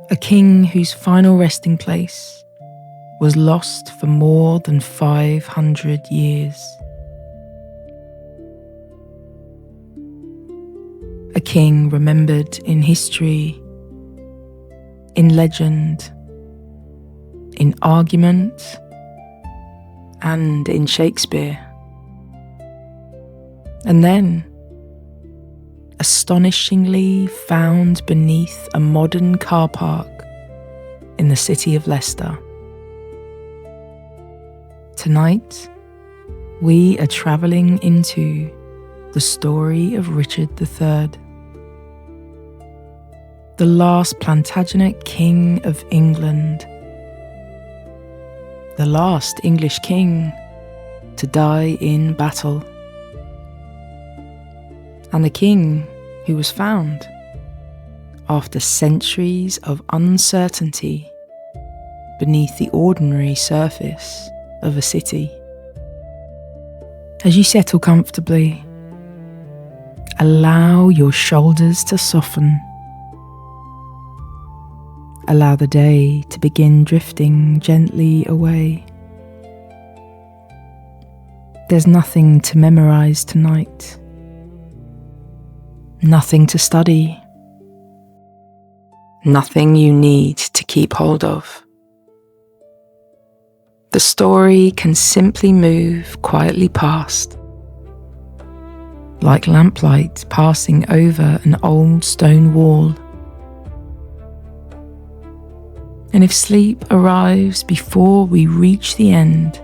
S1: A king whose final resting place was lost for more than 500 years. A king remembered in history, in legend, in argument, and in Shakespeare. And then, astonishingly found beneath a modern car park in the city of Leicester. Tonight, we are travelling into the story of Richard III, the last Plantagenet King of England, the last English king to die in battle, and the king who was found after centuries of uncertainty beneath the ordinary surface of a city. As you settle comfortably, allow your shoulders to soften. Allow the day to begin drifting gently away. There's nothing to memorize tonight, nothing to study, nothing you need to keep hold of. The story can simply move quietly past, like lamplight passing over an old stone wall. And if sleep arrives before we reach the end,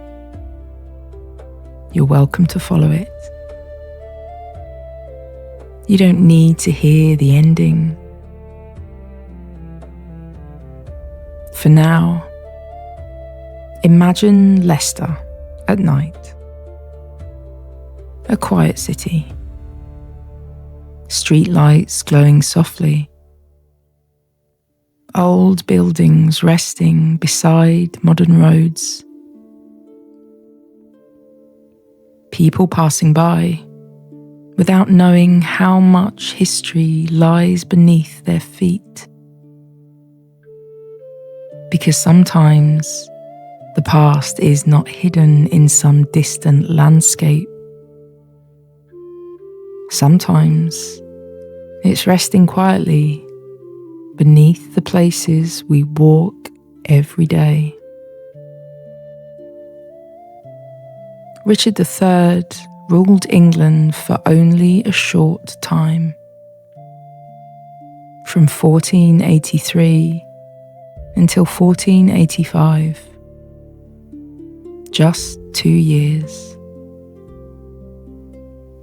S1: you're welcome to follow it. You don't need to hear the ending. For now, imagine Leicester at night. A quiet city. Street lights glowing softly. Old buildings resting beside modern roads. People passing by without knowing how much history lies beneath their feet. Because sometimes the past is not hidden in some distant landscape. Sometimes it's resting quietly beneath the places we walk every day. Richard III ruled England for only a short time. From 1483 until 1485. Just 2 years.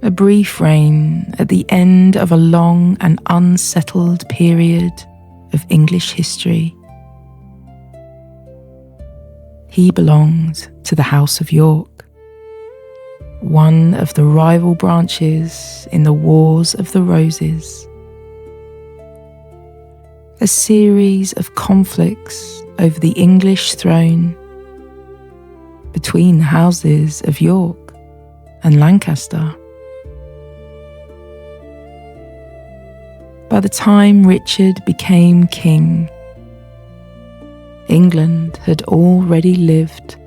S1: A brief reign at the end of a long and unsettled period of English history. He belonged to the House of York, one of the rival branches in the Wars of the Roses. A series of conflicts over the English throne between the houses of York and Lancaster. By the time Richard became king, England had already lived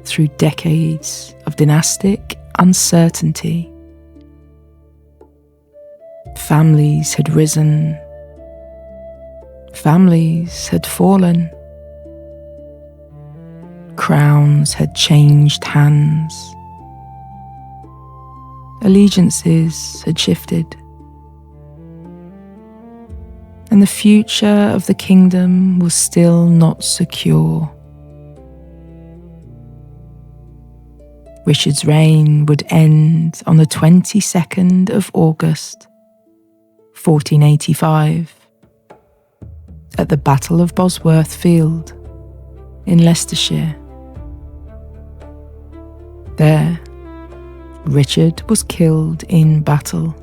S1: through decades of dynastic uncertainty. Families had risen, families had fallen, crowns had changed hands, allegiances had shifted, and the future of the kingdom was still not secure. Richard's reign would end on the 22nd of August, 1485, at the Battle of Bosworth Field in Leicestershire. There, Richard was killed in battle.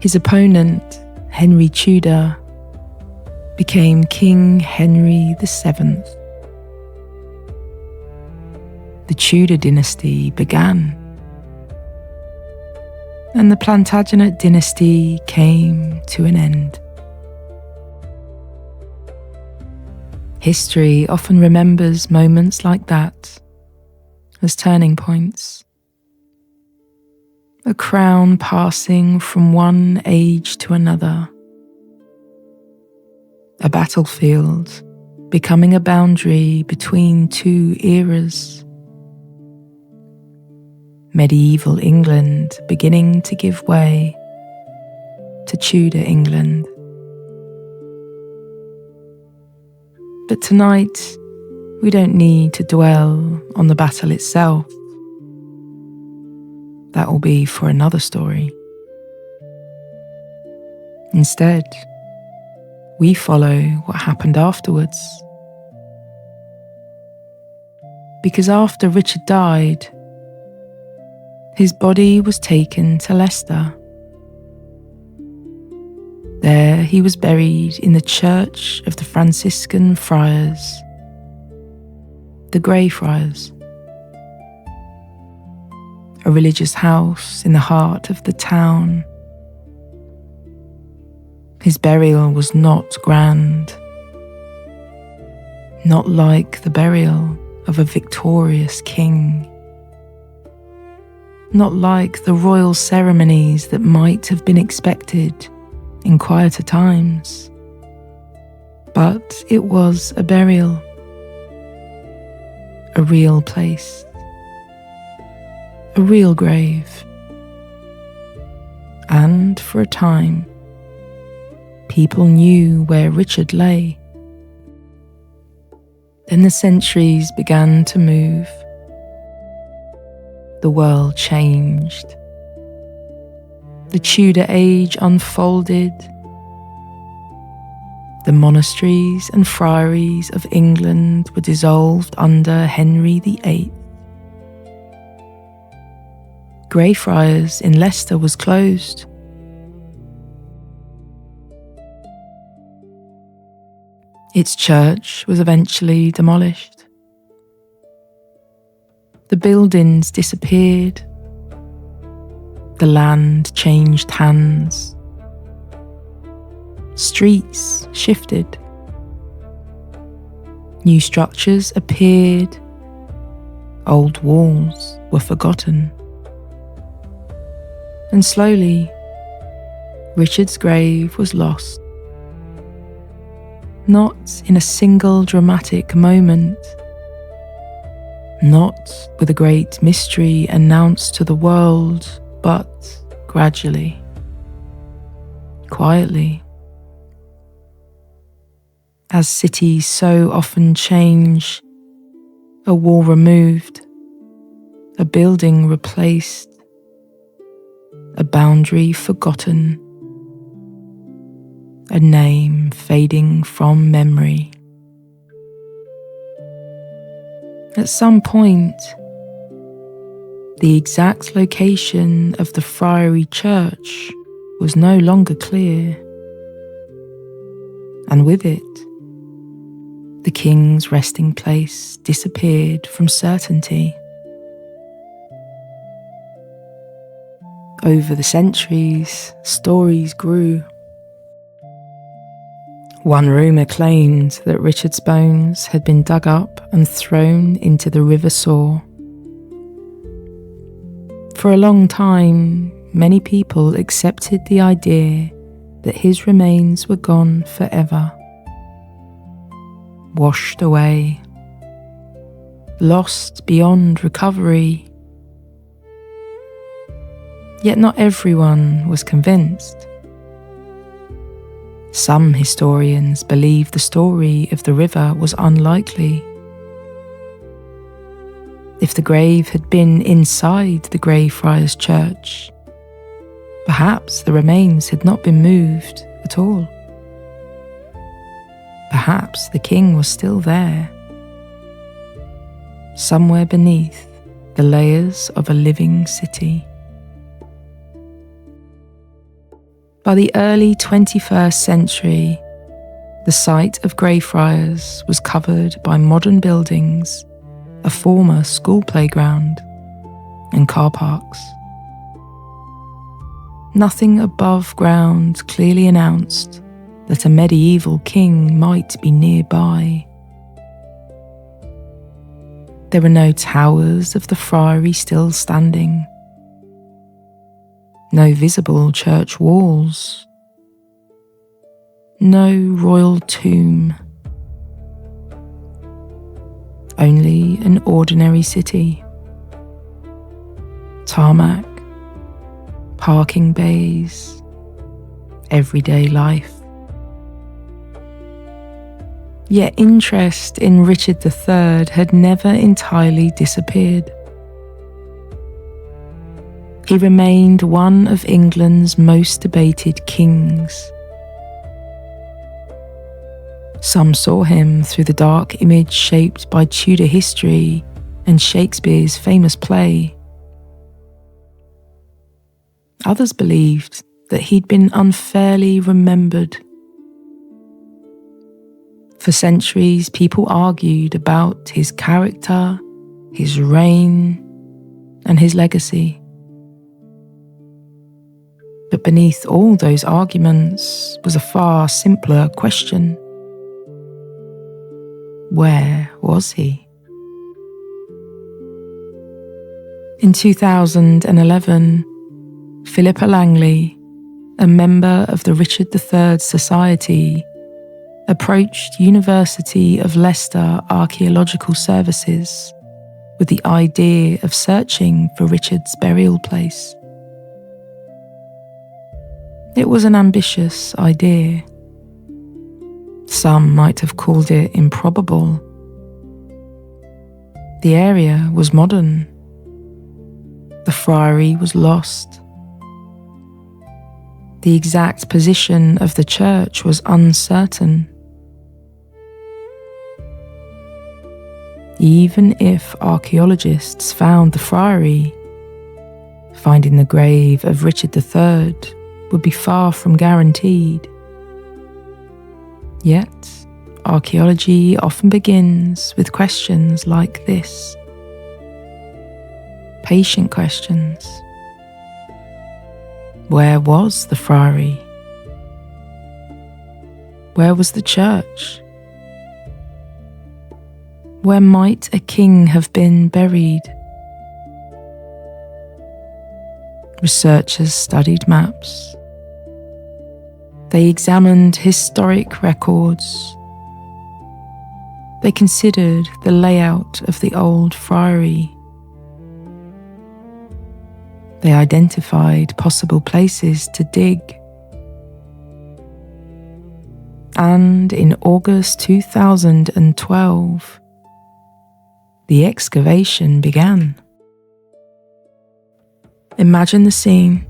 S1: His opponent, Henry Tudor, became King Henry VII. The Tudor dynasty began, and the Plantagenet dynasty came to an end. History often remembers moments like that as turning points. A crown passing from one age to another. A battlefield becoming a boundary between two eras. Medieval England beginning to give way to Tudor England. But tonight, we don't need to dwell on the battle itself. that will be for another story. Instead, we follow what happened afterwards. Because after Richard died, his body was taken to Leicester. There he was buried in the church of the Franciscan friars, the Grey Friars, a religious house in the heart of the town. His burial was not grand, not like the burial of a victorious king, not like the royal ceremonies that might have been expected in quieter times, but it was a burial, a real place, a real grave, and for a time, people knew where Richard lay. Then the centuries began to move. The world changed. The Tudor age unfolded. The monasteries and friaries of England were dissolved under Henry VIII. Grey Friars in Leicester was closed. Its church was eventually demolished. The buildings disappeared. The land changed hands. Streets shifted. New structures appeared. Old walls were forgotten. And slowly, Richard's grave was lost. Not in a single dramatic moment, not with a great mystery announced to the world, but gradually, quietly. As cities so often change, a wall removed, a building replaced, a boundary forgotten, a name fading from memory. At some point, the exact location of the friary church was no longer clear, and with it, the king's resting place disappeared from certainty. Over the centuries, stories grew. One rumour claimed that Richard's bones had been dug up and thrown into the River Soar. For a long time, many people accepted the idea that his remains were gone forever, washed away, lost beyond recovery. Yet not everyone was convinced. Some historians believe the story of the river was unlikely. If the grave had been inside the Grey Friars Church, perhaps the remains had not been moved at all. Perhaps the king was still there, somewhere beneath the layers of a living city. By the early 21st century, the site of Grey Friars was covered by modern buildings, a former school playground, and car parks. Nothing above ground clearly announced that a medieval king might be nearby. There were no towers of the friary still standing, no visible church walls, no royal tomb, only an ordinary city. Tarmac, parking bays, everyday life. Yet interest in Richard III had never entirely disappeared. He remained one of England's most debated kings. Some saw him through the dark image shaped by Tudor history and Shakespeare's famous play. Others believed that he'd been unfairly remembered. For centuries, people argued about his character, his reign, and his legacy. But beneath all those arguments was a far simpler question. Where was he? In 2011, Philippa Langley, a member of the Richard III Society, approached University of Leicester Archaeological Services with the idea of searching for Richard's burial place. It was an ambitious idea. Some might have called it improbable. The area was modern. The friary was lost. The exact position of the church was uncertain. Even if archaeologists found the friary, finding the grave of Richard III would be far from guaranteed. Yet, archaeology often begins with questions like this. Patient questions. Where was the friary? Where was the church? Where might a king have been buried? Researchers studied maps. They examined historic records. They considered the layout of the old friary. They identified possible places to dig. And in August 2012, the excavation began. Imagine the scene.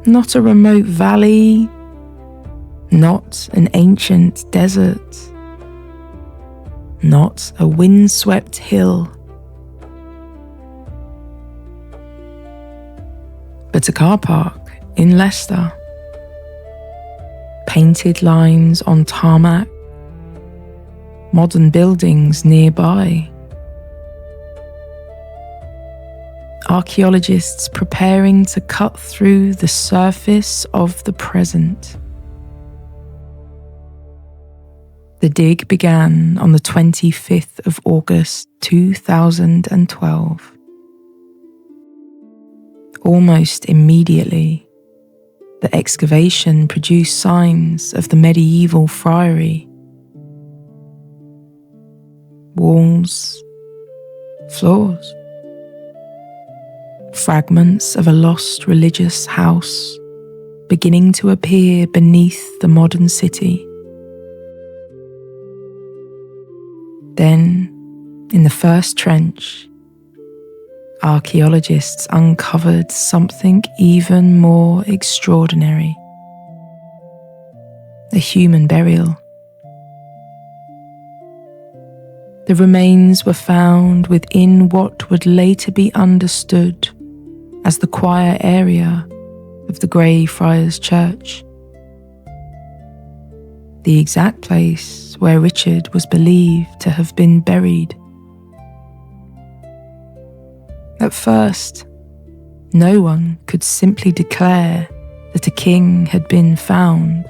S1: Not a remote valley, not an ancient desert, not a windswept hill, but a car park in Leicester. Painted lines on tarmac, modern buildings nearby. Archaeologists preparing to cut through the surface of the present. The dig began on the 25th of August 2012. Almost immediately, the excavation produced signs of the medieval friary. Walls, floors, fragments of a lost religious house beginning to appear beneath the modern city. Then, in the first trench, archaeologists uncovered something even more extraordinary. A human burial. The remains were found within what would later be understood as the choir area of the Grey Friars Church, the exact place where Richard was believed to have been buried. At first, no one could simply declare that a king had been found.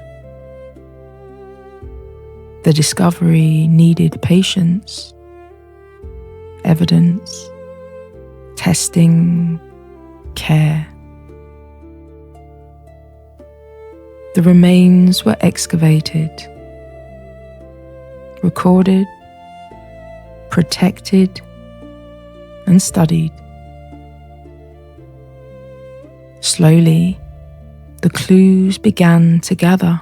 S1: The discovery needed patience, evidence, testing, care. The remains were excavated, recorded, protected, and studied. Slowly, the clues began to gather.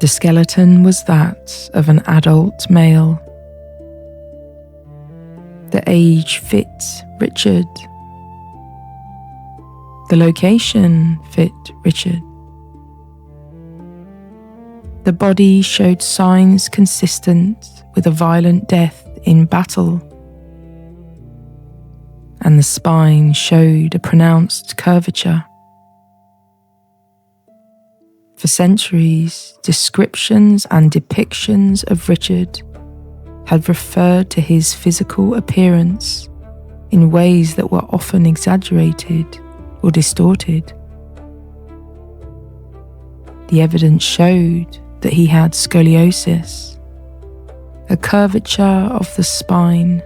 S1: The skeleton was that of an adult male. The age fit Richard. The location fit Richard. The body showed signs consistent with a violent death in battle, and the spine showed a pronounced curvature. For centuries, descriptions and depictions of Richard had referred to his physical appearance in ways that were often exaggerated or distorted. The evidence showed that he had scoliosis, a curvature of the spine,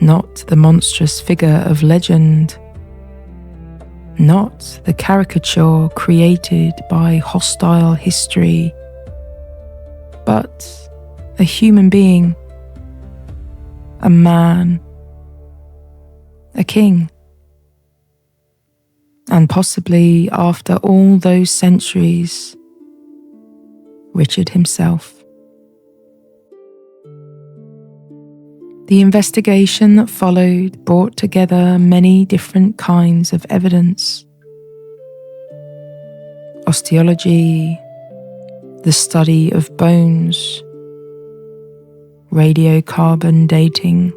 S1: not the monstrous figure of legend, not the caricature created by hostile history, but a human being, a man, a king. And possibly after all those centuries, Richard himself. The investigation that followed brought together many different kinds of evidence. Osteology, the study of bones, radiocarbon dating,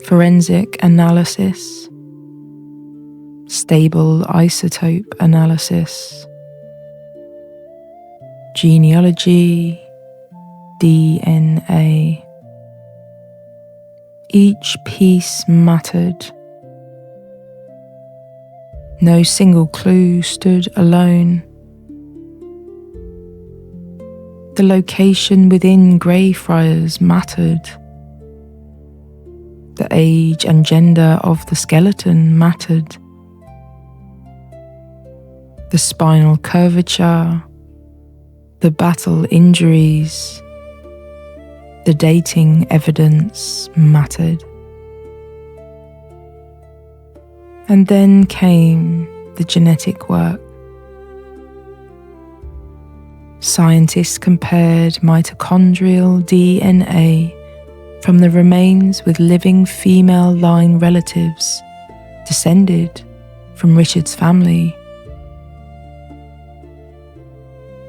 S1: forensic analysis, stable isotope analysis, genealogy, DNA. Each piece mattered. No single clue stood alone. The location within Greyfriars mattered. The age and gender of the skeleton mattered. The spinal curvature, the battle injuries, the dating evidence mattered. And then came the genetic work. Scientists compared mitochondrial DNA from the remains with living female line relatives descended from Richard's family.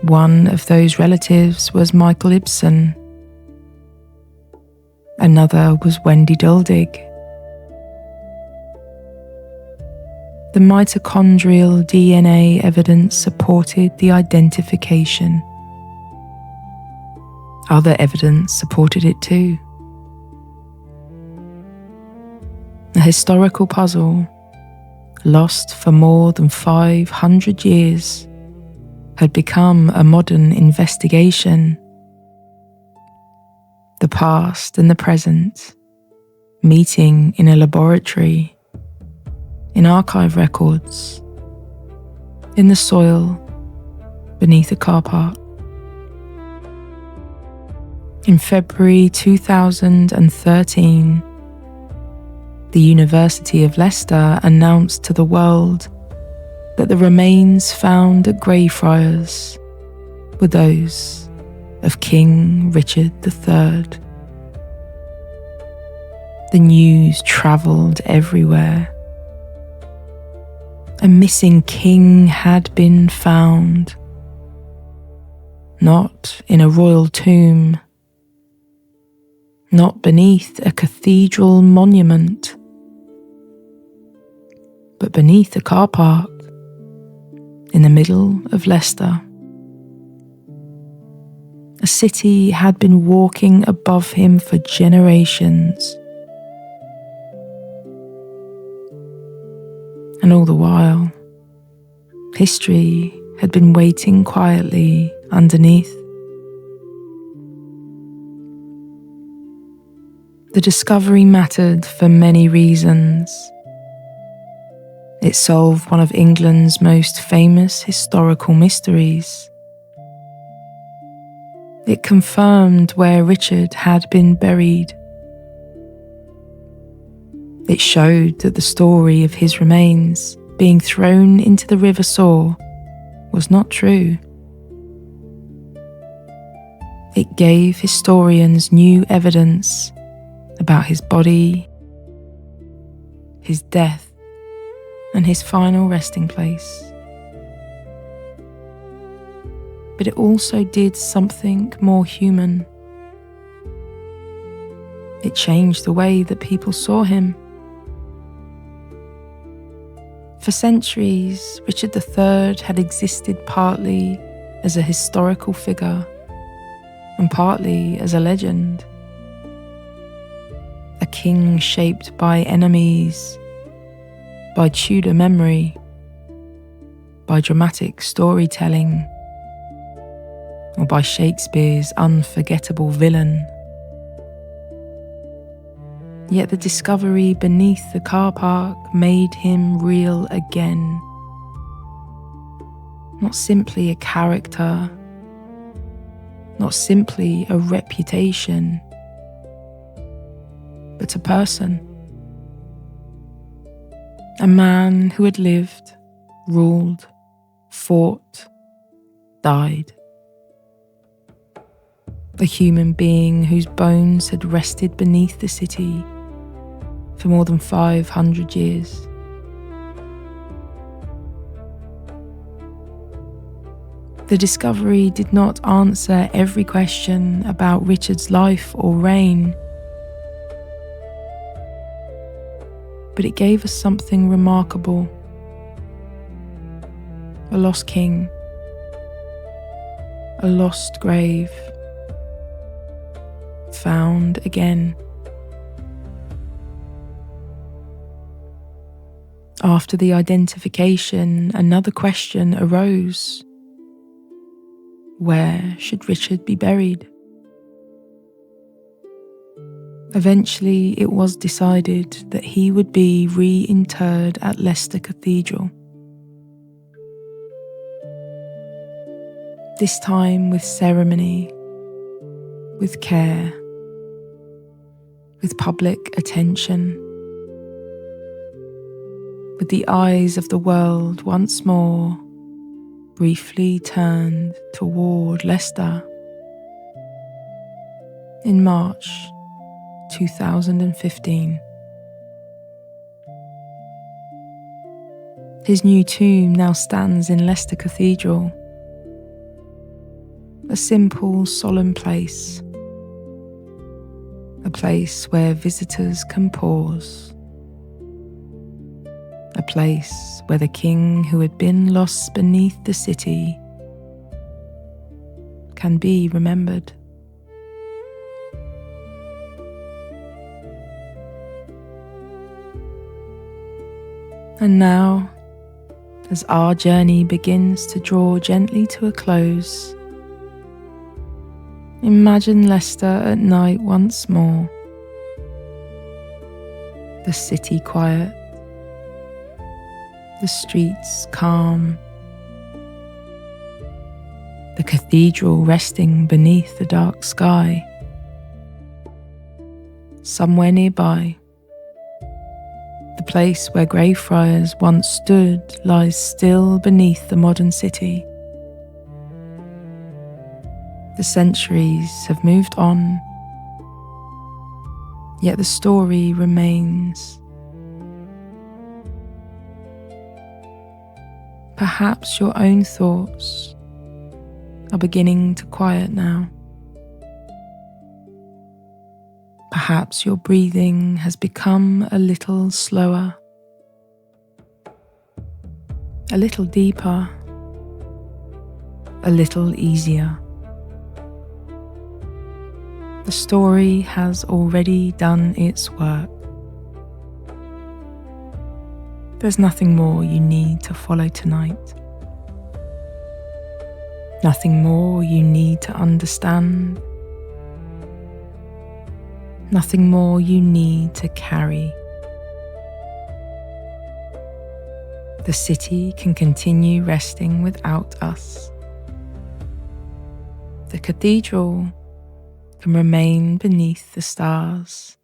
S1: One of those relatives was Michael Ibsen. Another was Wendy Duldig. The mitochondrial DNA evidence supported the identification. Other evidence supported it too. A historical puzzle, lost for more than 500 years, had become a modern investigation. The past and the present, meeting in a laboratory, in archive records, in the soil, beneath a car park. In February 2013, the University of Leicester announced to the world that the remains found at Greyfriars were those of King Richard III. The news travelled everywhere. A missing king had been found, not in a royal tomb, not beneath a cathedral monument, but beneath a car park in the middle of Leicester. A city had been walking above him for generations. And all the while, history had been waiting quietly underneath. The discovery mattered for many reasons. It solved one of England's most famous historical mysteries. It confirmed where Richard had been buried. It showed that the story of his remains being thrown into the River Soar was not true. It gave historians new evidence about his body, his death, and his final resting place. But it also did something more human. It changed the way that people saw him. For centuries, Richard III had existed partly as a historical figure and partly as a legend. A king shaped by enemies, by Tudor memory, by dramatic storytelling, or by Shakespeare's unforgettable villain. Yet the discovery beneath the car park made him real again. Not simply a character, not simply a reputation, but a person. A man who had lived, ruled, fought, died. A human being whose bones had rested beneath the city for more than 500 years. The discovery did not answer every question about Richard's life or reign, but it gave us something remarkable. A lost king, a lost grave, found again. After the identification, another question arose. Where should Richard be buried? Eventually, it was decided that he would be reinterred at Leicester Cathedral. This time with ceremony, with care, with public attention, with the eyes of the world once more briefly turned toward Leicester. In March 2015. His new tomb now stands in Leicester Cathedral, a simple, solemn place, a place where visitors can pause, a place where the king who had been lost beneath the city can be remembered. And now, as our journey begins to draw gently to a close, imagine Leicester at night once more. The city quiet, the streets calm, the cathedral resting beneath the dark sky. Somewhere nearby, the place where Greyfriars once stood lies still beneath the modern city. The centuries have moved on, yet the story remains. Perhaps your own thoughts are beginning to quiet now. Perhaps your breathing has become a little slower, a little deeper, a little easier. The story has already done its work. There's nothing more you need to follow tonight. Nothing more you need to understand. Nothing more you need to carry. The city can continue resting without us. The cathedral can remain beneath the stars.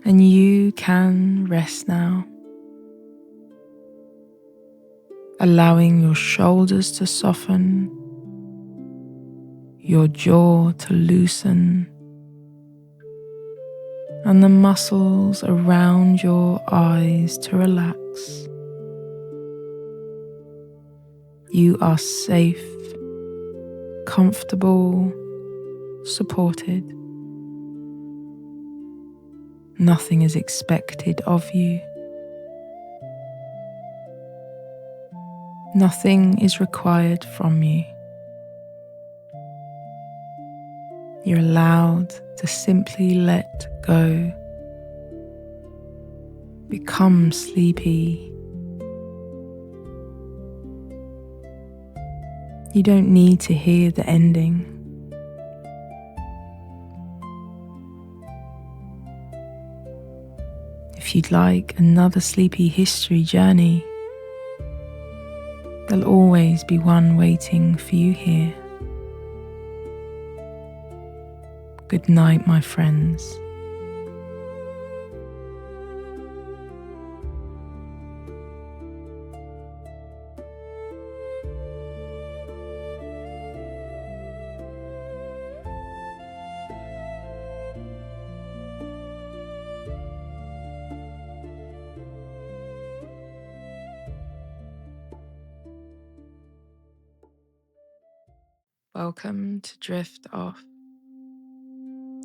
S1: And you can rest now, allowing your shoulders to soften, your jaw to loosen, and the muscles around your eyes to relax. You are safe, comfortable, supported. Nothing is expected of you. Nothing is required from you. You're allowed to simply let go, become sleepy. You don't need to hear the ending. If you'd like another sleepy history journey, there'll always be one waiting for you here. Good night, my friends. Welcome to Drift Off.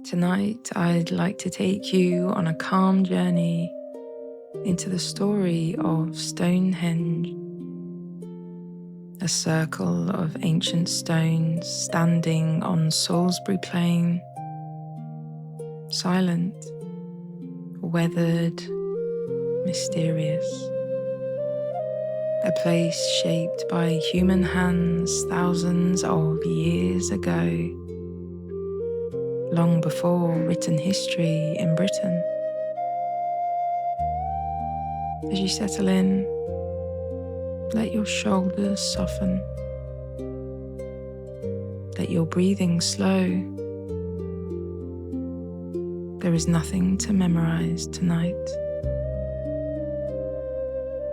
S1: Tonight, I'd like to take you on a calm journey into the story of Stonehenge, a circle of ancient stones standing on Salisbury Plain, silent, weathered, mysterious. A place shaped by human hands thousands of years ago, long before written history in Britain. As you settle in, let your shoulders soften. Let your breathing slow. There is nothing to memorize tonight.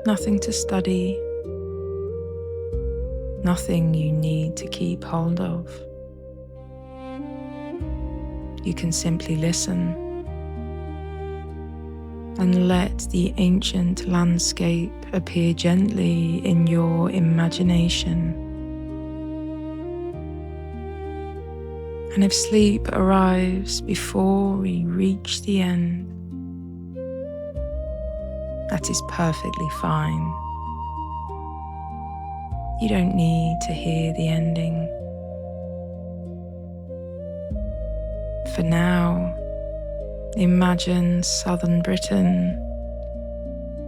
S1: Nothing to study. Nothing you need to keep hold of. You can simply listen and let the ancient landscape appear gently in your imagination. And if sleep arrives before we reach the end, that is perfectly fine. You don't need to hear the ending. For now, imagine southern Britain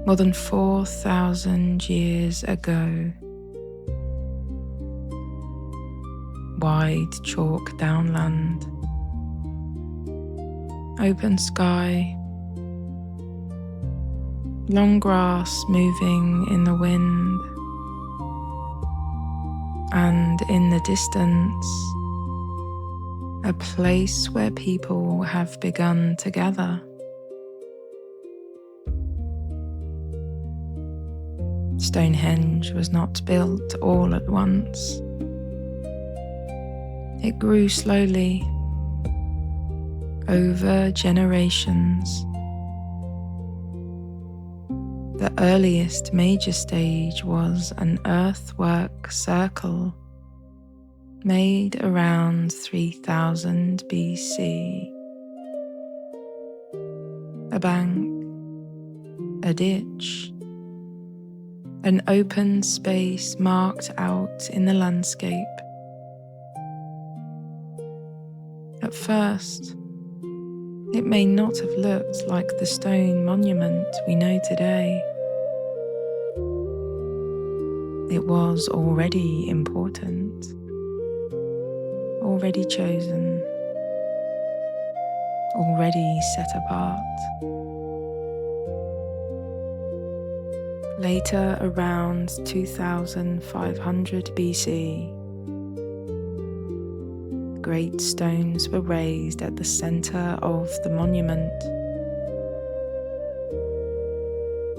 S1: more than 4,000 years ago. Wide chalk downland, open sky, long grass moving in the wind, and in the distance, a place where people have begun to gather. Stonehenge was not built all at once. It grew slowly, over generations. The earliest major stage was an earthwork circle made around 3000 BC. A bank, a ditch, an open space marked out in the landscape. At first, it may not have looked like the stone monument we know today. It was already important, already chosen, already set apart. Later, around 2500 BC, great stones were raised at the center of the monument.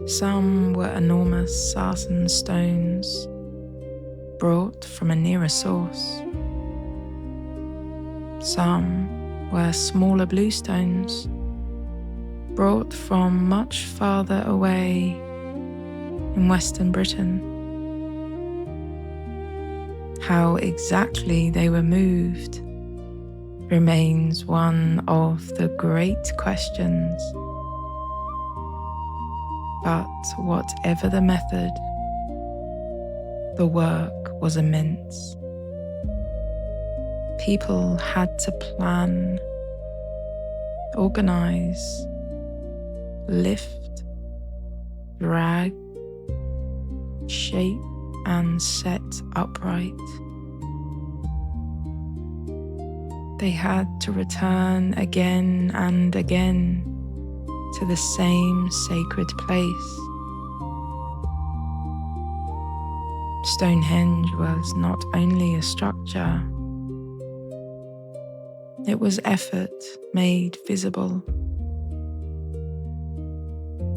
S1: Some were enormous sarsen stones brought from a nearer source. Some were smaller bluestones brought from much farther away in Western Britain. How exactly they were moved remains one of the great questions. But whatever the method, the work was immense. People had to plan, organize, lift, drag, shape, and set upright. They had to return again and again to the same sacred place. Stonehenge was not only a structure, it was effort made visible.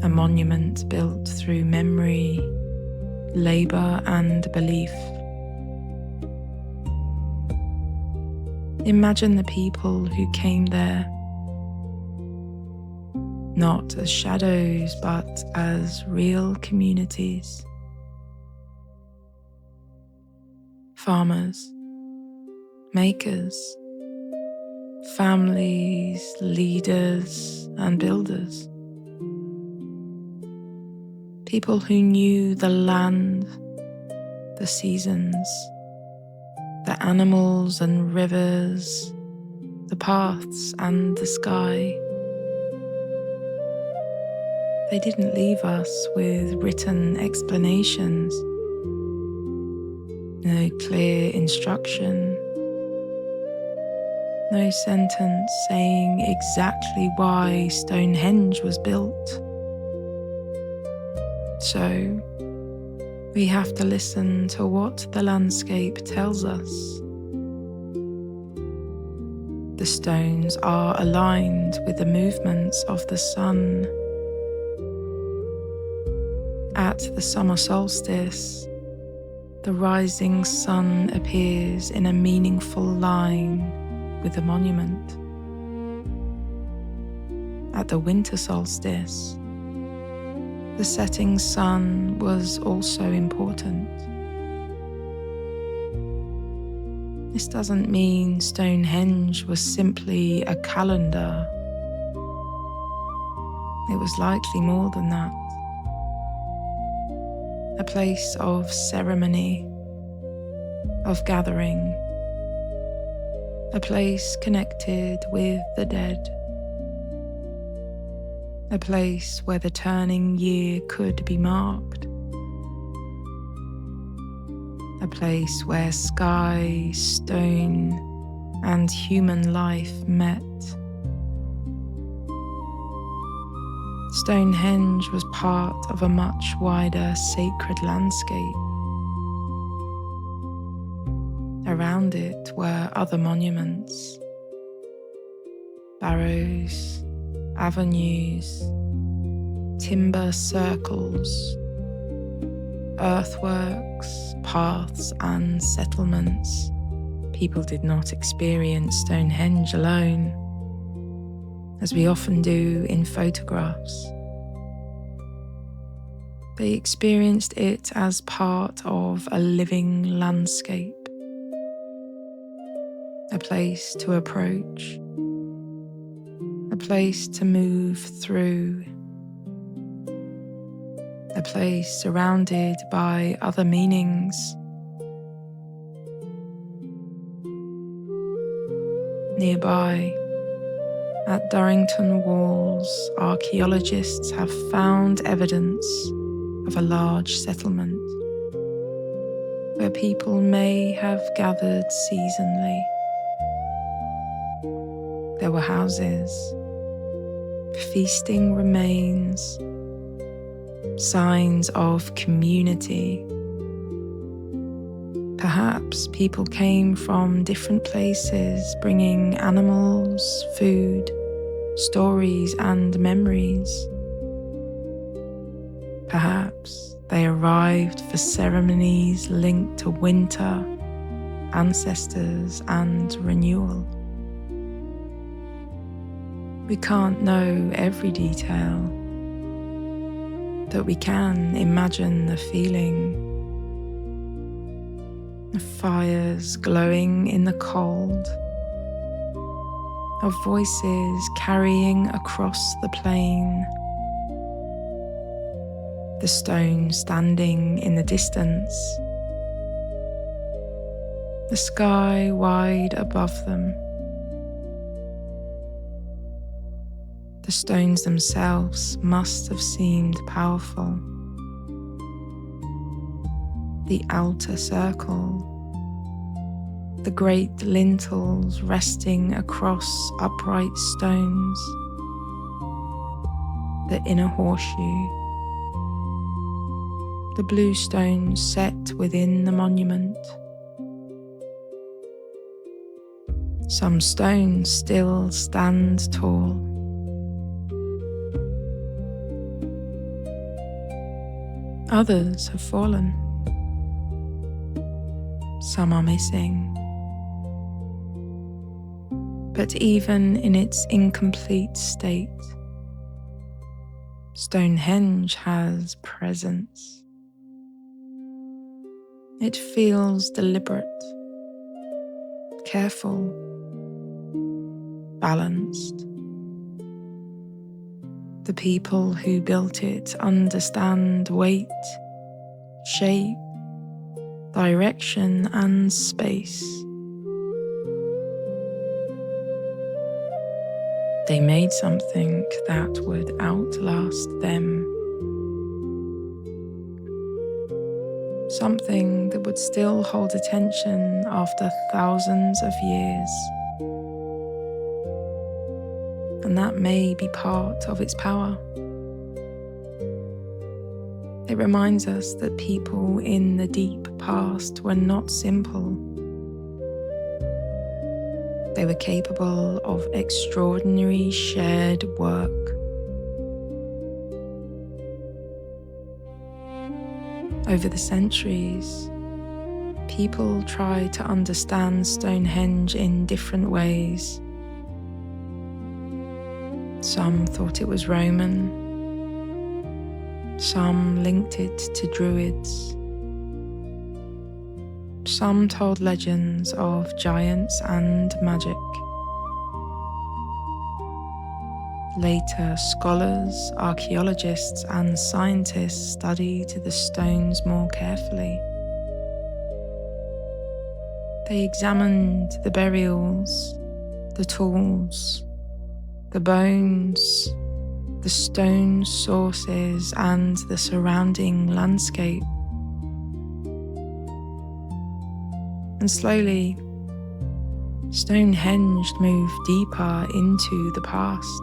S1: A monument built through memory, labor, and belief. Imagine the people who came there, not as shadows, but as real communities. Farmers, makers, families, leaders, and builders. People who knew the land, the seasons, the animals and rivers, the paths and the sky. They didn't leave us with written explanations, no clear instruction, no sentence saying exactly why Stonehenge was built. So, we have to listen to what the landscape tells us. The stones are aligned with the movements of the sun. At the summer solstice, the rising sun appears in a meaningful line with the monument. At the winter solstice, the setting sun was also important. This doesn't mean Stonehenge was simply a calendar. It was likely more than that. A place of ceremony, of gathering, a place connected with the dead. A place where the turning year could be marked. A place where sky, stone, and human life met. Stonehenge was part of a much wider sacred landscape. Around it were other monuments, barrows, avenues, timber circles, earthworks, paths, and settlements. People did not experience Stonehenge alone, as we often do in photographs. They experienced it as part of a living landscape, a place to approach, a place to move through, a place surrounded by other meanings. Nearby, at Durrington Walls, archaeologists have found evidence of a large settlement where people may have gathered seasonally. There were houses, feasting remains, signs of community. Perhaps people came from different places, bringing animals, food, stories, and memories. Perhaps they arrived for ceremonies linked to winter, ancestors, and renewal. We can't know every detail, but we can imagine the feeling. The fires glowing in the cold, of voices carrying across the plain, the stone standing in the distance, the sky wide above them. The stones themselves must have seemed powerful. The outer circle, the great lintels resting across upright stones, the inner horseshoe, the blue stones set within the monument. Some stones still stand tall. Others have fallen. Some are missing. But even in its incomplete state, Stonehenge has presence. It feels deliberate, careful, balanced. The people who built it understand weight, shape, direction, and space. They made something that would outlast them. Something that would still hold attention after thousands of years. And that may be part of its power. It reminds us that people in the deep past were not simple. They were capable of extraordinary shared work. Over the centuries, people tried to understand Stonehenge in different ways. Some thought it was Roman. Some linked it to Druids. Some told legends of giants and magic. Later, scholars, archaeologists, and scientists studied the stones more carefully. They examined the burials, the tools, the bones, the stone sources, and the surrounding landscape. And slowly, Stonehenge moved deeper into the past.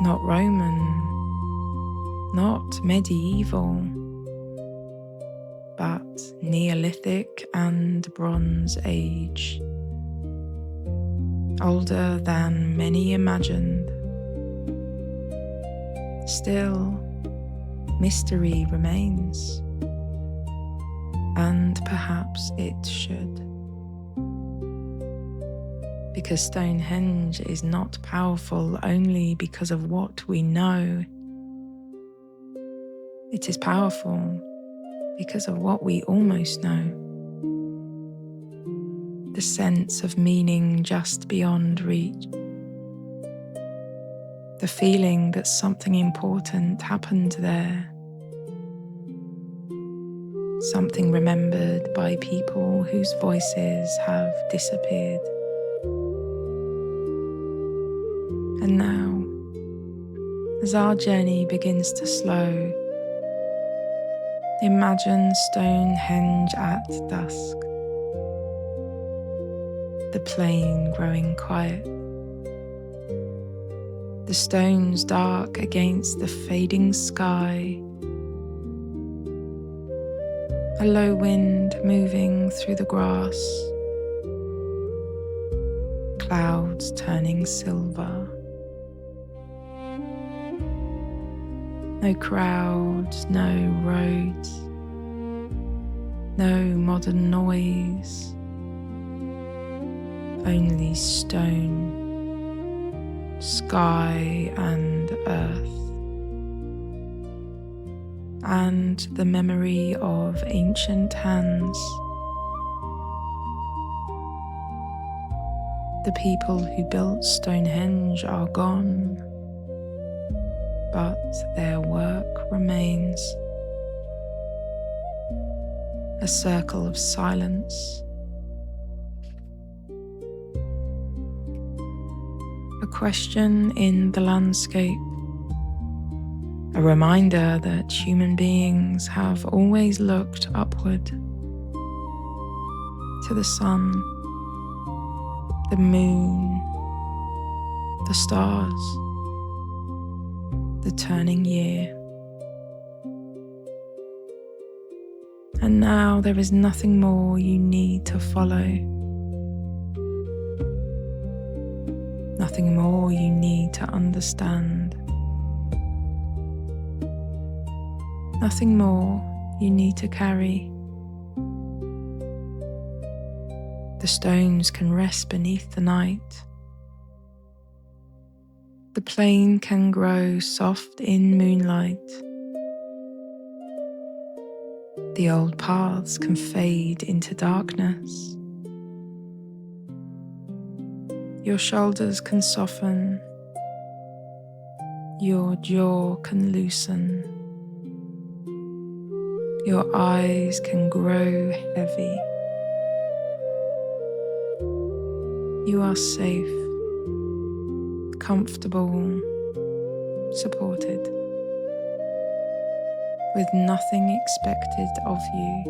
S1: Not Roman, not medieval, but Neolithic and Bronze Age. Older than many imagined. Still, mystery remains. And perhaps it should. Because Stonehenge is not powerful only because of what we know. It is powerful because of what we almost know. The sense of meaning just beyond reach. The feeling that something important happened there. Something remembered by people whose voices have disappeared. And now, as our journey begins to slow, imagine Stonehenge at dusk. The plain growing quiet. The stones dark against the fading sky. A low wind moving through the grass. Clouds turning silver. No crowds, no roads, no modern noise, only stone. sky and earth, and the memory of ancient hands. The people who built Stonehenge are gone, but their work remains. A circle of silence. A question in the landscape. A reminder that human beings have always looked upward to the sun, the moon, the stars, the turning year. And now there is nothing more you need to follow. Nothing more you need to understand. Nothing more you need to carry. The stones can rest beneath the night. The plain can grow soft in moonlight. The old paths can fade into darkness. Your shoulders can soften. Your jaw can loosen. Your eyes can grow heavy. You are safe, comfortable, supported, with nothing expected of you.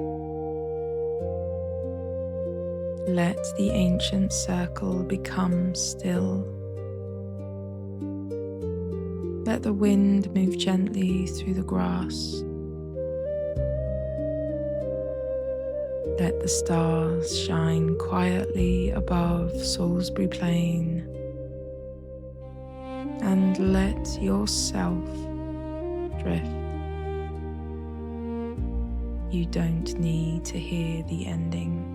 S1: Let the ancient circle become still. Let the wind move gently through the grass. Let the stars shine quietly above Salisbury Plain. And let yourself drift. You don't need to hear the ending.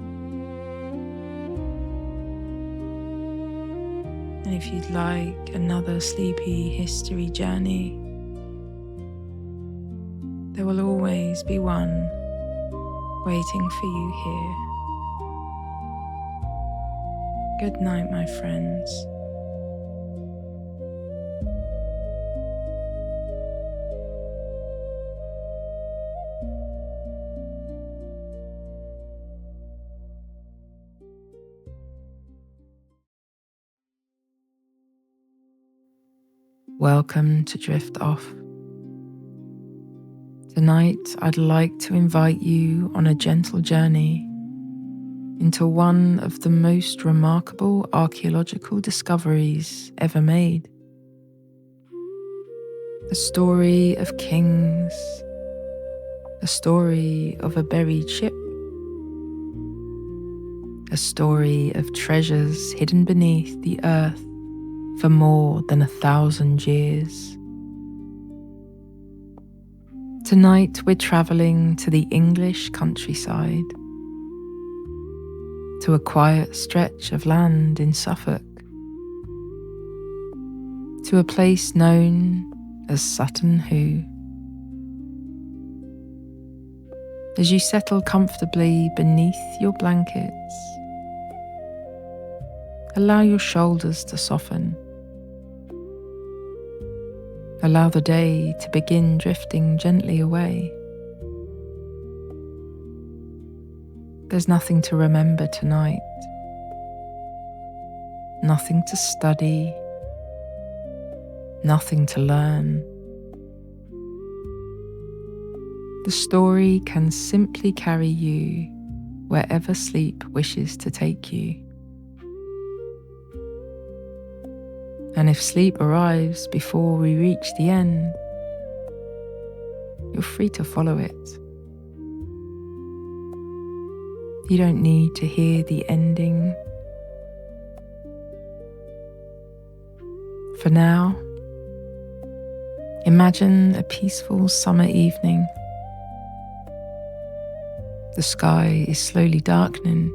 S1: And if you'd like another sleepy history journey, there will always be one waiting for you here. Good night, my friends. Welcome to Drift Off. Tonight, I'd like to invite you on a gentle journey into one of the most remarkable archaeological discoveries ever made. A story of kings, a story of a buried ship, a story of treasures hidden beneath the earth for more than 1,000 years. Tonight we're travelling to the English countryside, to a quiet stretch of land in Suffolk, to a place known as Sutton Hoo. As you settle comfortably beneath your blankets, allow your shoulders to soften. Allow the day to begin drifting gently away. There's nothing to remember tonight, nothing to study, nothing to learn. The story can simply carry you wherever sleep wishes to take you. And if sleep arrives before we reach the end, you're free to follow it. You don't need to hear the ending. For now, imagine a peaceful summer evening. The sky is slowly darkening.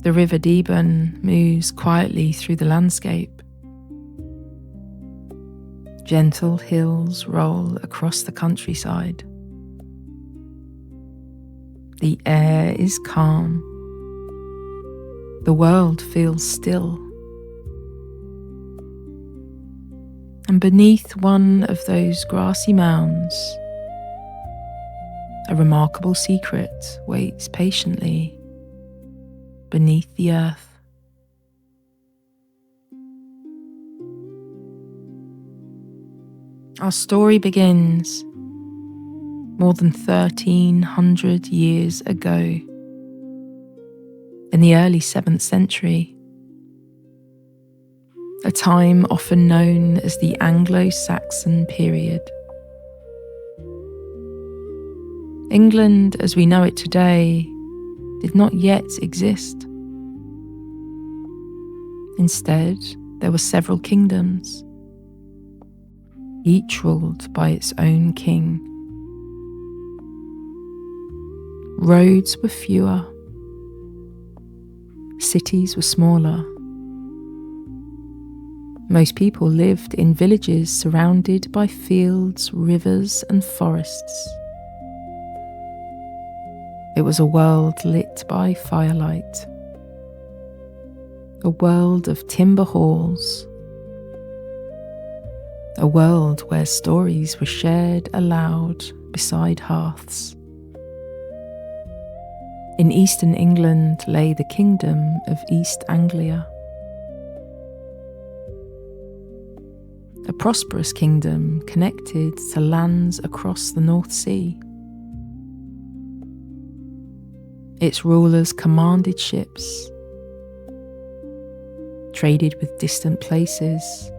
S1: The River Deben moves quietly through the landscape. Gentle hills roll across the countryside. The air is calm. The world feels still. And beneath one of those grassy mounds, a remarkable secret waits patiently beneath the earth. Our story begins more than 1,300 years ago, in the early 7th century, a time often known as the Anglo-Saxon period. England, as we know it today, did not yet exist. Instead, there were several kingdoms, each ruled by its own king. Roads were fewer, cities were smaller. Most people lived in villages surrounded by fields, rivers, and forests. It was a world lit by firelight, a world of timber halls, a world where stories were shared aloud beside hearths. In eastern England lay the kingdom of East Anglia, a prosperous kingdom connected to lands across the North Sea. Its rulers commanded ships, traded with distant places,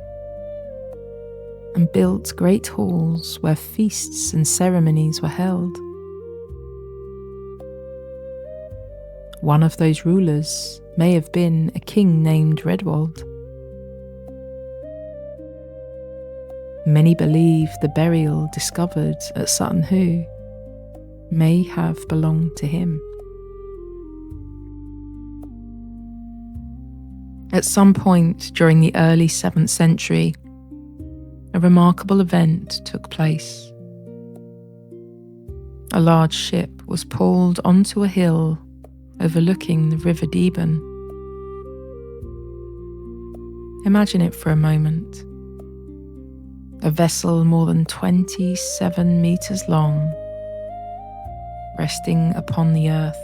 S1: and built great halls where feasts and ceremonies were held. One of those rulers may have been a king named Redwald. Many believe the burial discovered at Sutton Hoo may have belonged to him. At some point during the early 7th century, a remarkable event took place. A large ship was pulled onto a hill overlooking the River Deben. Imagine it for a moment. A vessel more than 27 meters long, resting upon the earth.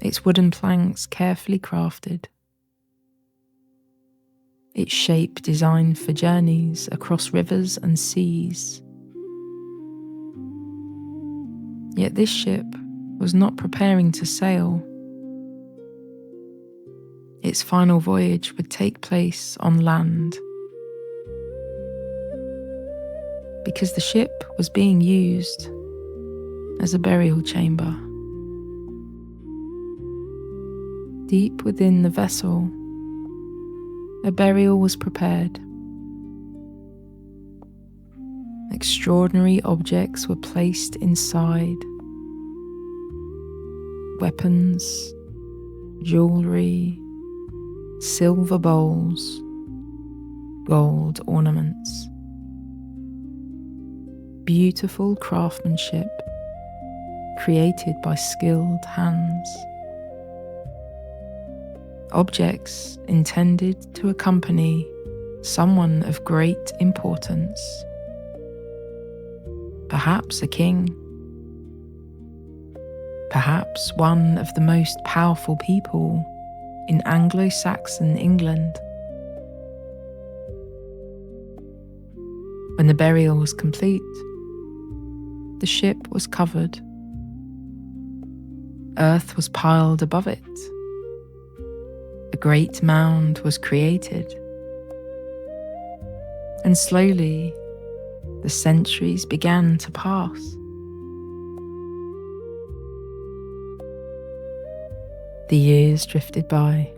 S1: Its wooden planks carefully crafted. Its shape designed for journeys across rivers and seas. Yet this ship was not preparing to sail. Its final voyage would take place on land, because the ship was being used as a burial chamber. Deep within the vessel, a burial was prepared. Extraordinary objects were placed inside. Weapons, jewellery, silver bowls, gold ornaments. Beautiful craftsmanship created by skilled hands. Objects intended to accompany someone of great importance. Perhaps a king. Perhaps one of the most powerful people in Anglo-Saxon England. When the burial was complete, the ship was covered. Earth was piled above it. A great mound was created. And slowly, the centuries began to pass. The years drifted by,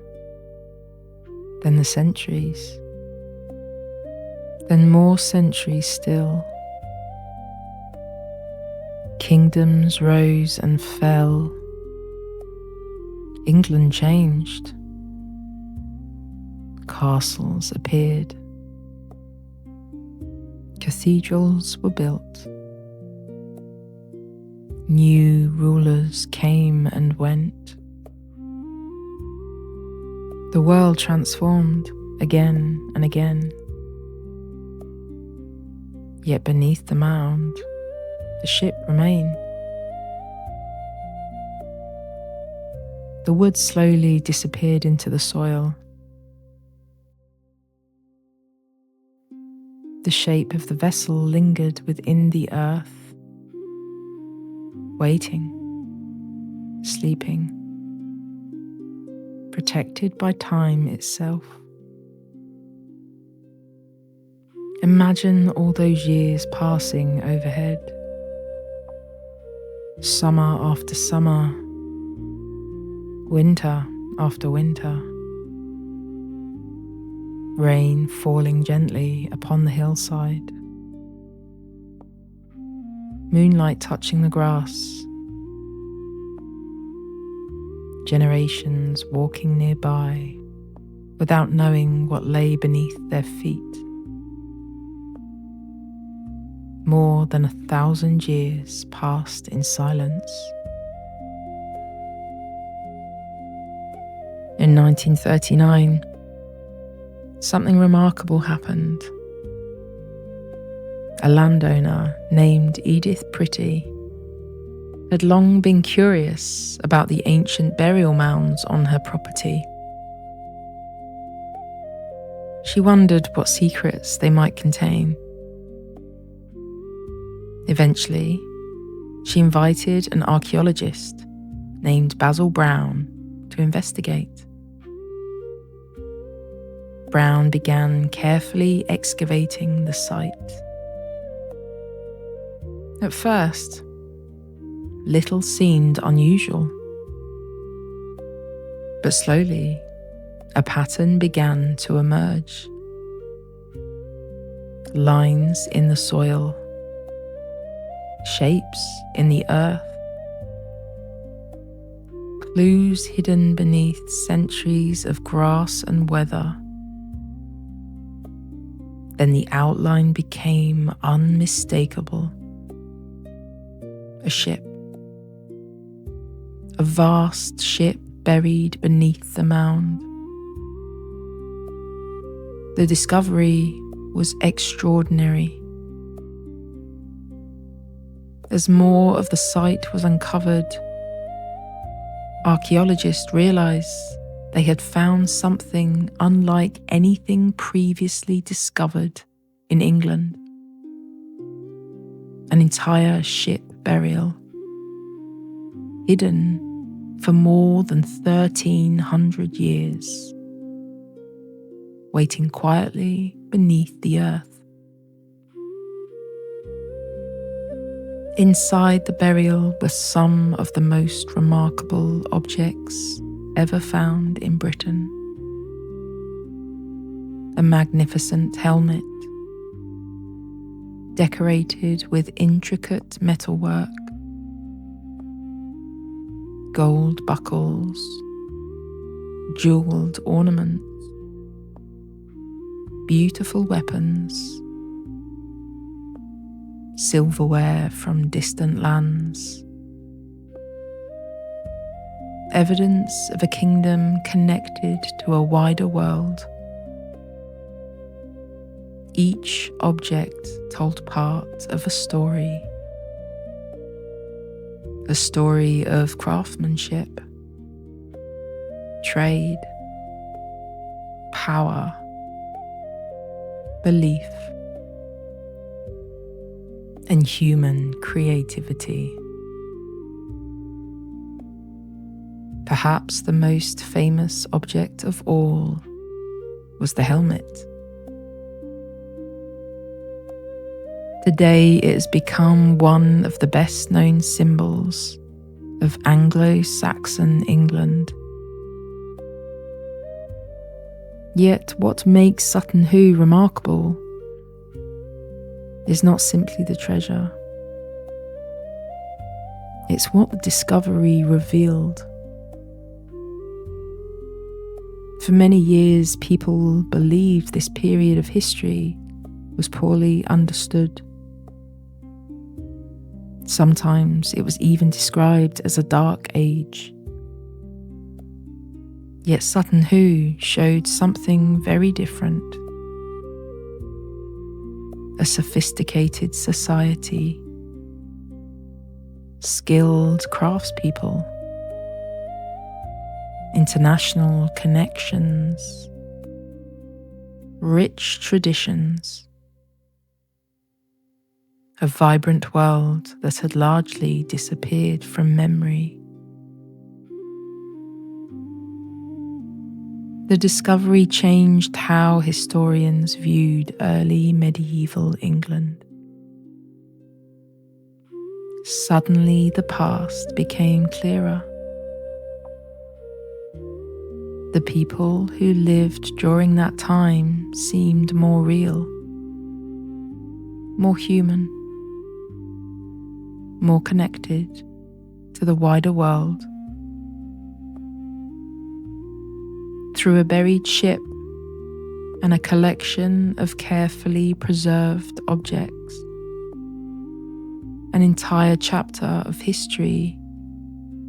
S1: then the centuries, then more centuries still. Kingdoms rose and fell, England changed. Castles appeared. Cathedrals were built. New rulers came and went. The world transformed again and again. Yet beneath the mound, the ship remained. The wood slowly disappeared into the soil. The shape of the vessel lingered within the earth, waiting, sleeping, protected by time itself. Imagine all those years passing overhead, summer after summer, winter after winter, rain falling gently upon the hillside, moonlight touching the grass, generations walking nearby without knowing what lay beneath their feet. More than 1,000 years passed in silence. In 1939, something remarkable happened. A landowner named Edith Pretty had long been curious about the ancient burial mounds on her property. She wondered what secrets they might contain. Eventually, she invited an archaeologist named Basil Brown to investigate. Brown began carefully excavating the site. At first, little seemed unusual, but slowly a pattern began to emerge. Lines in the soil, shapes in the earth, clues hidden beneath centuries of grass and weather. Then the outline became unmistakable. A ship. A vast ship buried beneath the mound. The discovery was extraordinary. As more of the site was uncovered, archaeologists realized they had found something unlike anything previously discovered in England. An entire ship burial, hidden for more than 1,300 years, waiting quietly beneath the earth. Inside the burial were some of the most remarkable objects ever found in Britain. A magnificent helmet, decorated with intricate metalwork, gold buckles, jeweled ornaments, beautiful weapons, silverware from distant lands, evidence of a kingdom connected to a wider world. Each object told part of a story of craftsmanship, trade, power, belief, and human creativity. Perhaps the most famous object of all was the helmet. Today it has become one of the best-known symbols of Anglo-Saxon England. Yet what makes Sutton Hoo remarkable is not simply the treasure. It's what the discovery revealed. For many years, people believed this period of history was poorly understood. Sometimes it was even described as a dark age. Yet Sutton Hoo showed something very different. A sophisticated society, skilled craftspeople, international connections, rich traditions, a vibrant world that had largely disappeared from memory. The discovery changed how historians viewed early medieval England. Suddenly, the past became clearer. The people who lived during that time seemed more real, more human, more connected to the wider world. Through a buried ship and a collection of carefully preserved objects, an entire chapter of history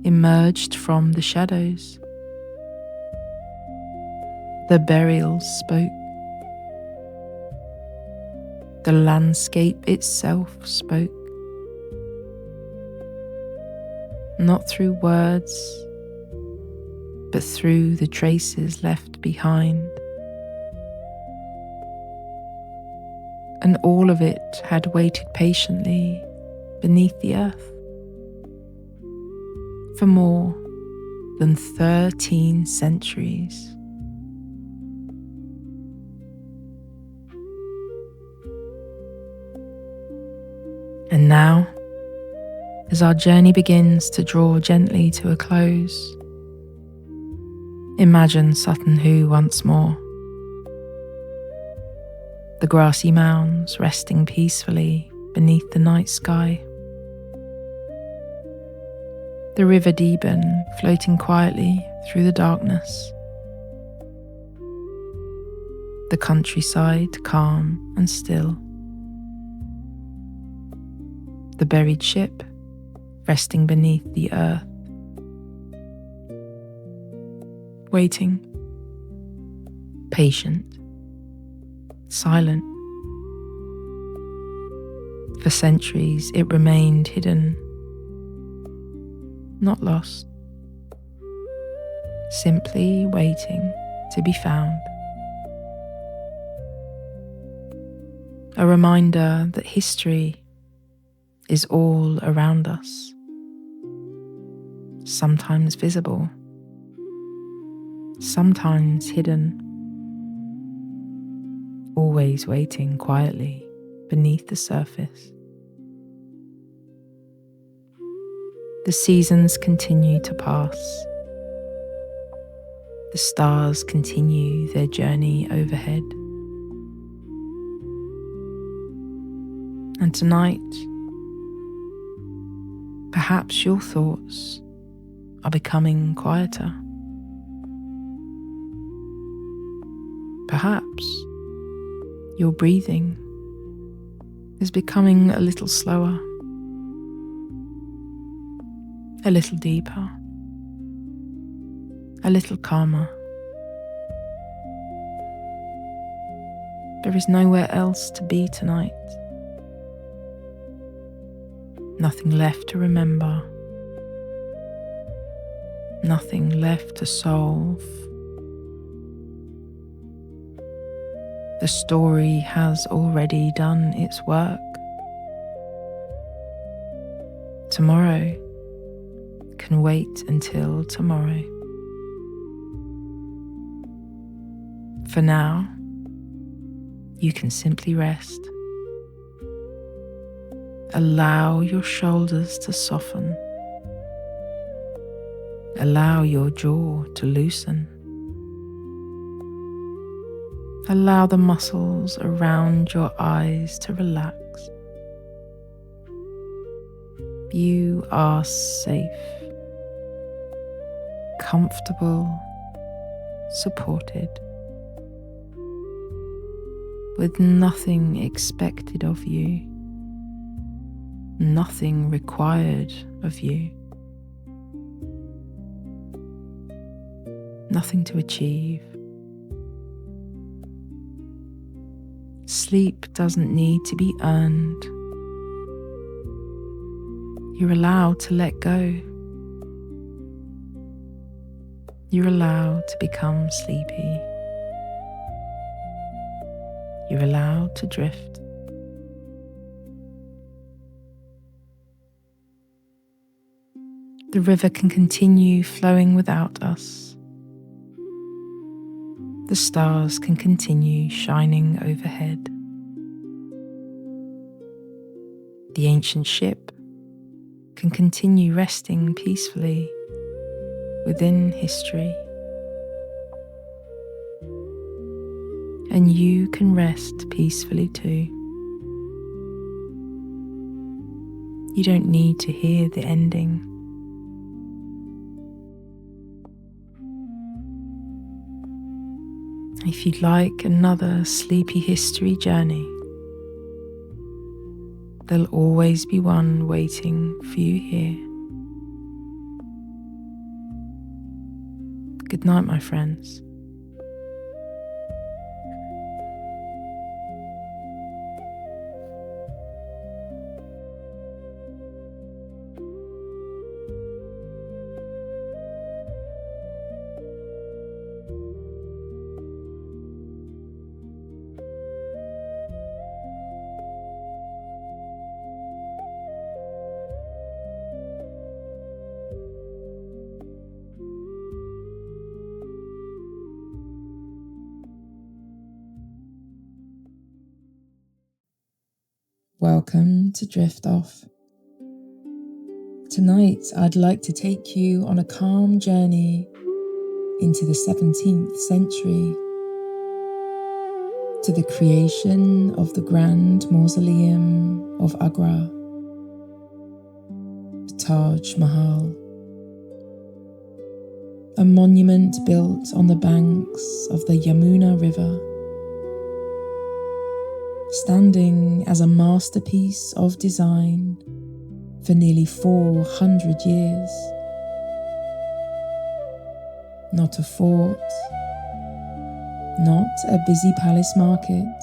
S1: emerged from the shadows. The burials spoke. The landscape itself spoke. Not through words, but through the traces left behind. And all of it had waited patiently beneath the earth for more than 13 centuries. And now, as our journey begins to draw gently to a close, imagine Sutton Hoo once more. The grassy mounds resting peacefully beneath the night sky. The River Deben floating quietly through the darkness. The countryside calm and still. The buried ship resting beneath the earth. Waiting, patient, silent. For centuries it remained hidden, not lost, simply waiting to be found. A reminder that history is all around us, sometimes visible, sometimes hidden, always waiting quietly beneath the surface. The seasons continue to pass. The stars continue their journey overhead. And tonight, perhaps your thoughts are becoming quieter. Perhaps your breathing is becoming a little slower, a little deeper, a little calmer. There is nowhere else to be tonight. Nothing left to remember. Nothing left to solve. The story has already done its work. Tomorrow can wait until tomorrow. For now, you can simply rest. Allow your shoulders to soften. Allow your jaw to loosen. Allow the muscles around your eyes to relax. You are safe, comfortable, supported, with nothing expected of you, nothing required of you, nothing to achieve. Sleep doesn't need to be earned. You're allowed to let go. You're allowed to become sleepy. You're allowed to drift. The river can continue flowing without us. The stars can continue shining overhead. The ancient ship can continue resting peacefully within history. And you can rest peacefully too. You don't need to hear the ending. If you'd like another sleepy history journey, there'll always be one waiting for you here. Good night, my friends. Welcome to Drift Off. Tonight I'd like to take you on a calm journey into the 17th century, to the creation of the Grand Mausoleum of Agra, the Taj Mahal, a monument built on the banks of the Yamuna River, standing as a masterpiece of design for nearly 400 years. Not a fort, not a busy palace market,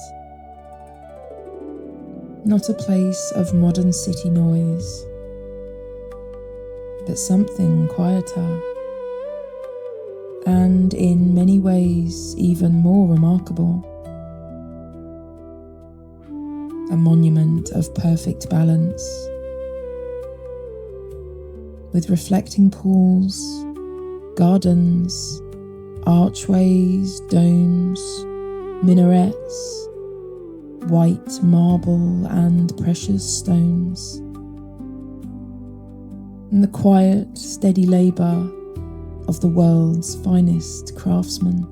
S1: not a place of modern city noise, but something quieter, and in many ways even more remarkable. A monument of perfect balance, with reflecting pools, gardens, archways, domes, minarets, white marble and precious stones, and the quiet, steady labour of the world's finest craftsmen.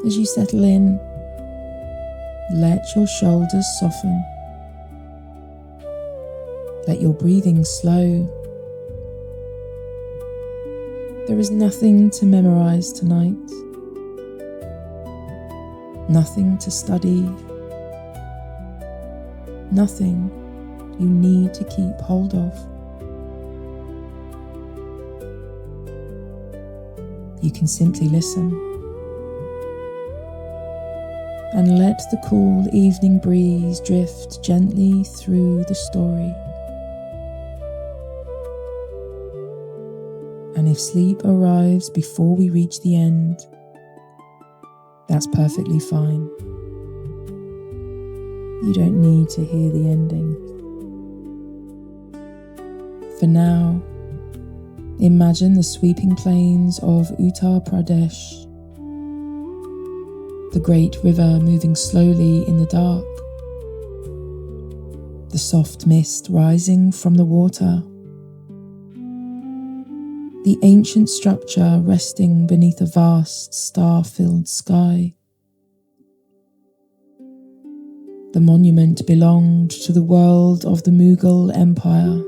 S1: As you settle in, let your shoulders soften. Let your breathing slow. There is nothing to memorize tonight. Nothing to study. Nothing you need to keep hold of. You can simply listen. And let the cool evening breeze drift gently through the story. And if sleep arrives before we reach the end, that's perfectly fine. You don't need to hear the ending. For now, imagine the sweeping plains of Uttar Pradesh, the great river moving slowly in the dark, the soft mist rising from the water, the ancient structure resting beneath a vast star-filled sky. The monument belonged to the world of the Mughal Empire.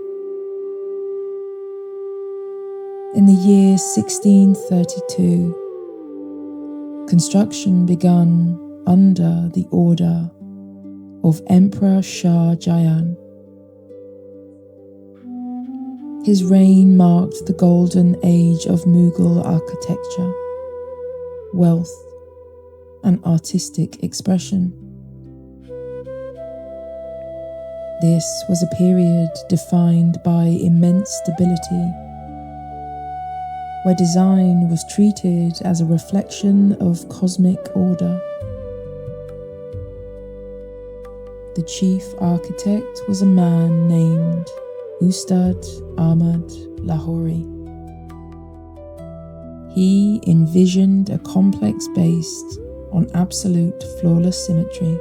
S1: In the year 1632, construction begun under the order of Emperor Shah Jahan. His reign marked the golden age of Mughal architecture, wealth, and artistic expression. This was a period defined by immense stability, where design was treated as a reflection of cosmic order. The chief architect was a man named Ustad Ahmad Lahori. He envisioned a complex based on absolute flawless symmetry,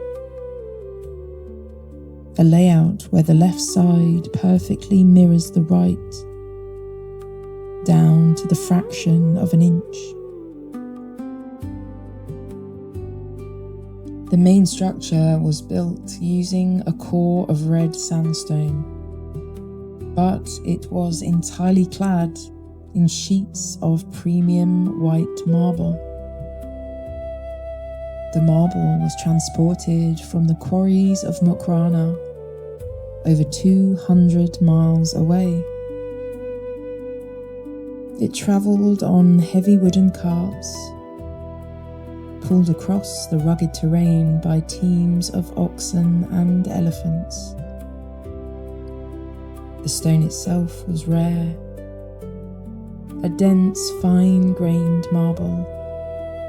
S1: a layout where the left side perfectly mirrors the right, down to the fraction of an inch. The main structure was built using a core of red sandstone, but it was entirely clad in sheets of premium white marble. The marble was transported from the quarries of Mokrana, over 200 miles away. It travelled on heavy wooden carts, pulled across the rugged terrain by teams of oxen and elephants. The stone itself was rare, a dense, fine-grained marble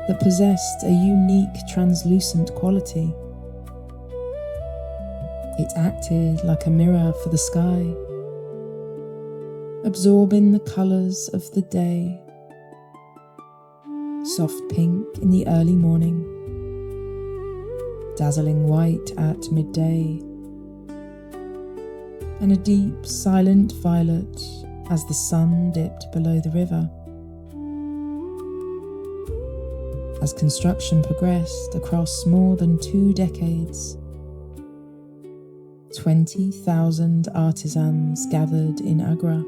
S1: that possessed a unique translucent quality. It acted like a mirror for the sky, absorbing the colours of the day. Soft pink in the early morning, dazzling white at midday, and a deep, silent violet as the sun dipped below the river. As construction progressed across more than 2 decades, 20,000 artisans gathered in Agra.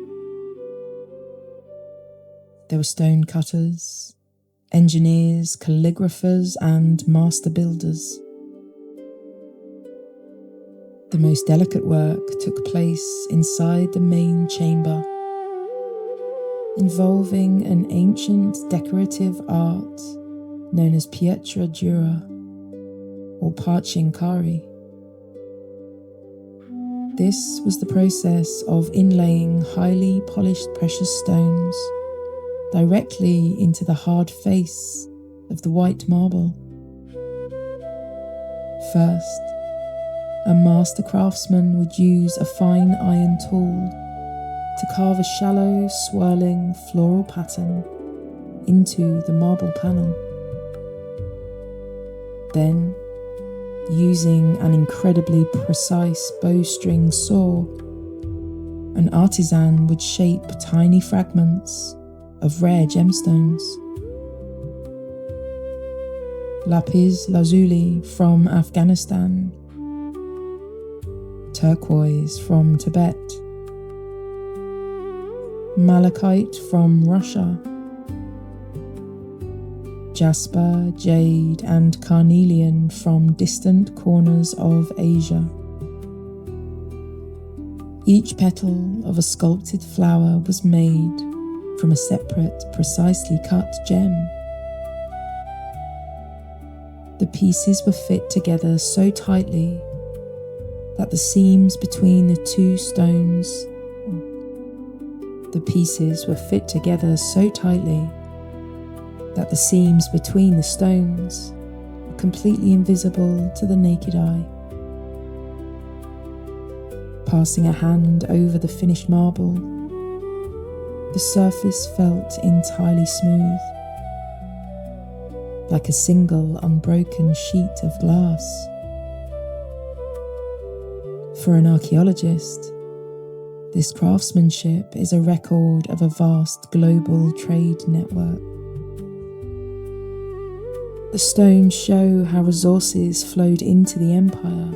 S1: There were stone cutters, engineers, calligraphers, and master builders. The most delicate work took place inside the main chamber, involving an ancient decorative art known as pietra dura or parchinkari. This was the process of inlaying highly polished precious stones directly into the hard face of the white marble. First, a master craftsman would use a fine iron tool to carve a shallow, swirling floral pattern into the marble panel. Then, using an incredibly precise bowstring saw, an artisan would shape tiny fragments of rare gemstones. Lapis lazuli from Afghanistan, turquoise from Tibet, malachite from Russia, jasper, jade, and carnelian from distant corners of Asia. Each petal of a sculpted flower was made from a separate, precisely cut gem. The pieces were fit together so tightly that the seams between the two stones were completely invisible to the naked eye. Passing a hand over the finished marble, the surface felt entirely smooth, like a single unbroken sheet of glass. For an archaeologist, this craftsmanship is a record of a vast global trade network. The stones show how resources flowed into the empire.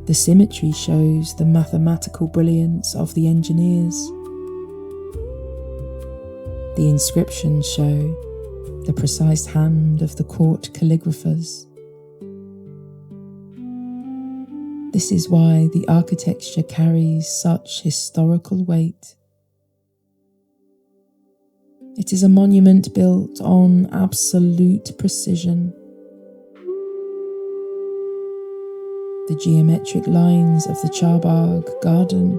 S1: The symmetry shows the mathematical brilliance of the engineers, The inscriptions show the precise hand of the court calligraphers. This is why the architecture carries such historical weight. It is a monument built on absolute precision. The geometric lines of the Charbagh garden,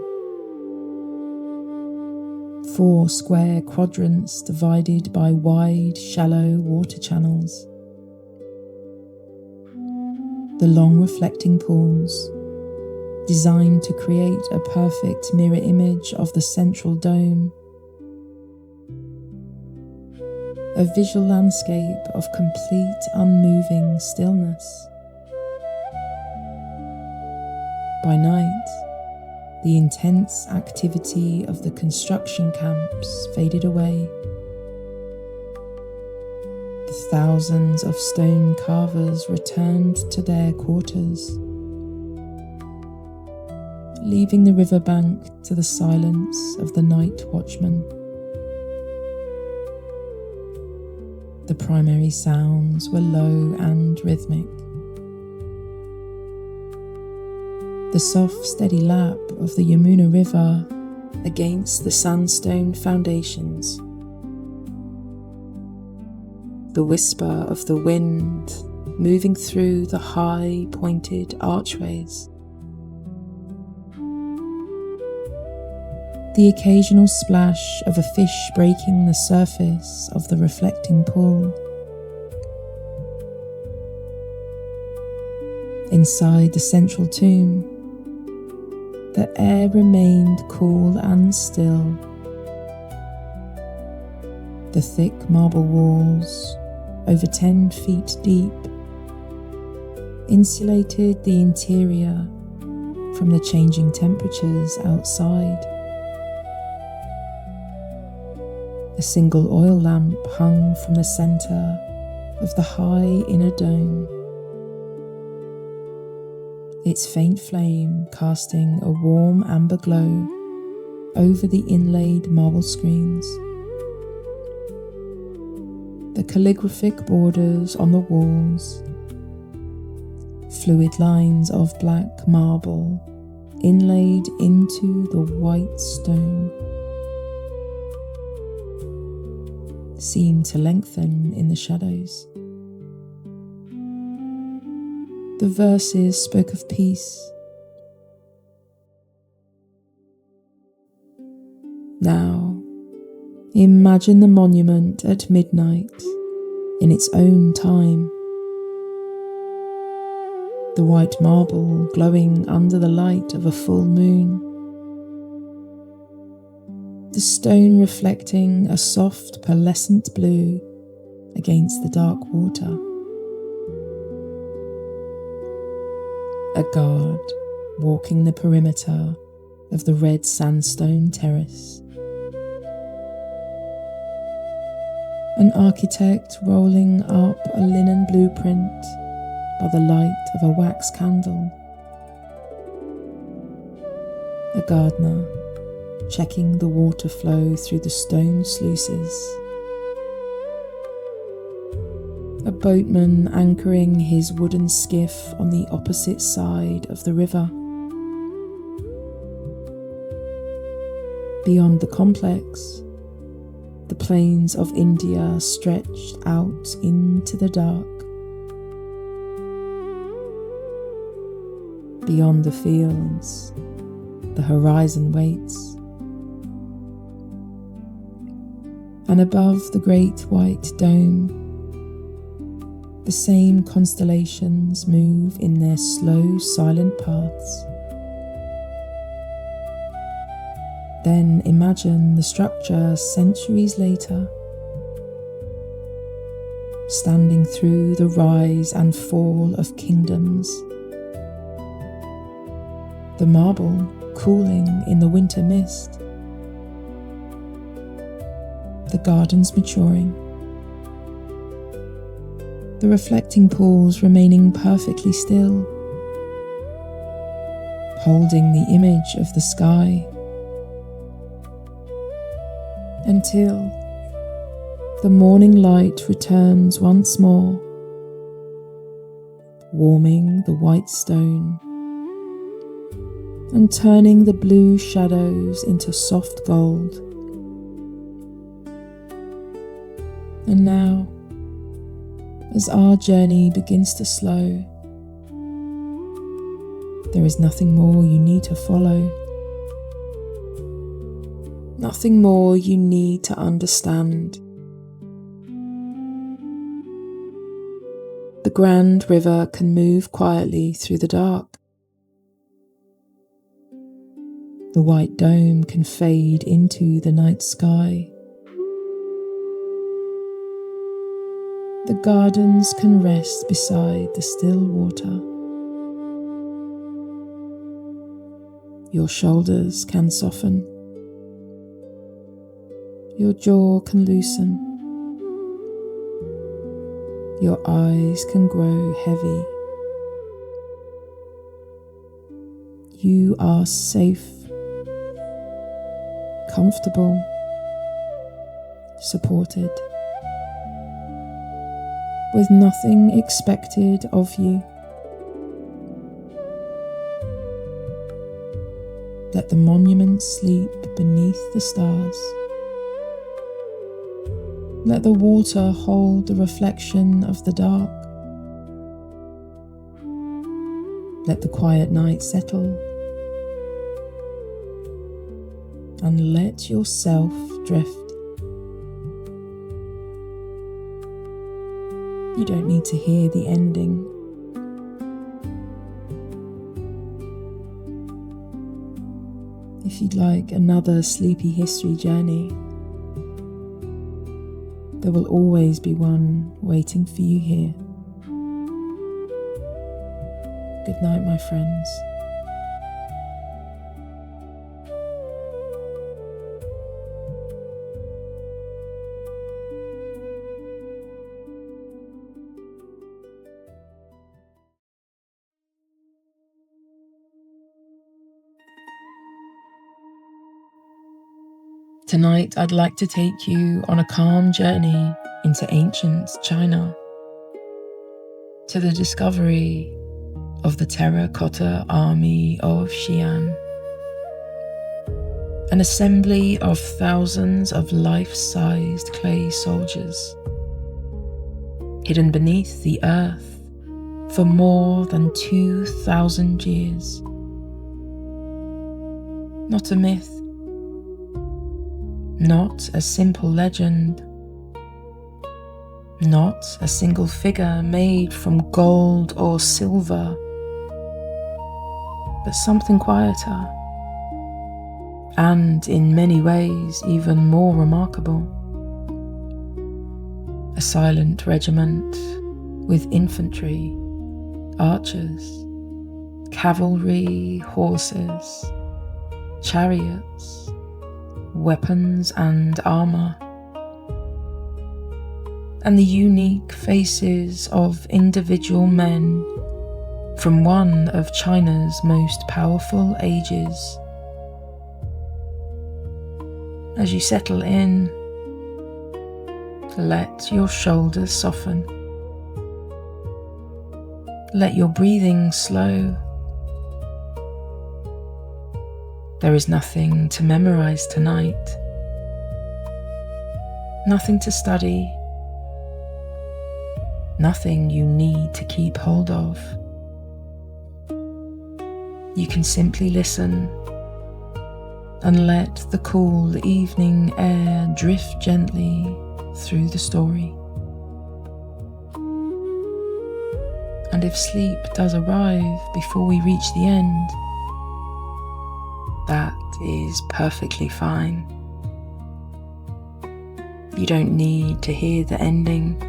S1: 4 square quadrants divided by wide, shallow water channels. The long reflecting pools, designed to create a perfect mirror image of the central dome. A visual landscape of complete unmoving stillness. By night, the intense activity of the construction camps faded away. The thousands of stone carvers returned to their quarters, leaving the riverbank to the silence of the night watchman. The primary sounds were low and rhythmic. The soft, steady lap of the Yamuna River against the sandstone foundations. The whisper of the wind moving through the high, pointed archways. The occasional splash of a fish breaking the surface of the reflecting pool. Inside the central tomb, the air remained cool and still. The thick marble walls, over 10 feet deep, insulated the interior from the changing temperatures outside. A single oil lamp hung from the centre of the high inner dome, its faint flame casting a warm amber glow over the inlaid marble screens. The calligraphic borders on the walls, fluid lines of black marble inlaid into the white stone, seemed to lengthen in the shadows. The verses spoke of peace. Now, imagine the monument at midnight in its own time. The white marble glowing under the light of a full moon. The stone reflecting a soft pearlescent blue against the dark water. A guard walking the perimeter of the red sandstone terrace. An architect rolling up a linen blueprint by the light of a wax candle. A gardener checking the water flow through the stone sluices. A boatman anchoring his wooden skiff on the opposite side of the river. Beyond the complex, the plains of India stretched out into the dark. Beyond the fields, the horizon waits. And above the great white dome, the same constellations move in their slow, silent paths. Then imagine the structure centuries later, standing through the rise and fall of kingdoms. The marble cooling in the winter mist. The gardens maturing. The reflecting pools remaining perfectly still, holding the image of the sky, until The morning light returns once more, warming the white stone and turning the blue shadows into soft gold. And now, as our journey begins to slow, there is nothing more you need to follow, nothing more you need to understand. The grand river can move quietly through the dark. The white dome can fade into the night sky. The gardens can rest beside the still water. Your shoulders can soften. Your jaw can loosen. Your eyes can grow heavy. You are safe, comfortable, supported, with nothing expected of you. Let the monuments sleep beneath the stars. Let the water hold the reflection of the dark. Let the quiet night settle. And let yourself drift. You don't need to hear the ending. If you'd like another sleepy history journey, there will always be one waiting for you here. Good night, my friends. Tonight, I'd like to take you on a calm journey into ancient China, to the discovery of the Terracotta Army of Xi'an, an assembly of thousands of life-sized clay soldiers, hidden beneath the earth for more than 2,000 years. Not a myth, not a simple legend, not a single figure made from gold or silver, but something quieter, and in many ways even more remarkable. A silent regiment with infantry, archers, cavalry, horses, chariots, weapons and armour, and the unique faces of individual men from one of China's most powerful ages. As you settle in, let your shoulders soften. Let your breathing slow. There is nothing to memorize tonight, nothing to study, nothing you need to keep hold of. You can simply listen and let the cool evening air drift gently through the story. And if sleep does arrive before we reach the end, that is perfectly fine. You don't need to hear the ending.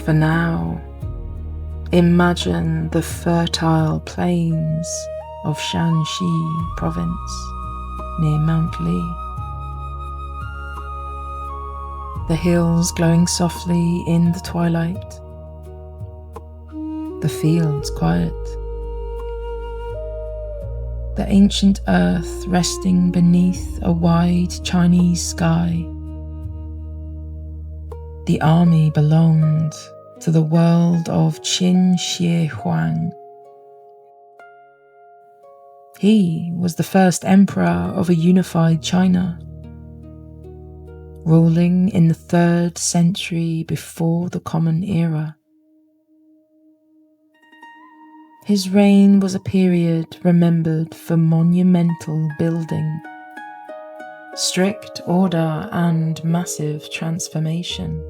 S1: For now, imagine the fertile plains of Shanxi province near Mount Li. The hills glowing softly in the twilight. The fields quiet. the ancient earth resting beneath a wide Chinese sky. The army belonged to the world of Qin Shi Huang. He was the first emperor of a unified China, ruling in the 3rd century before the Common Era. His reign was a period remembered for monumental building, strict order, and massive transformation.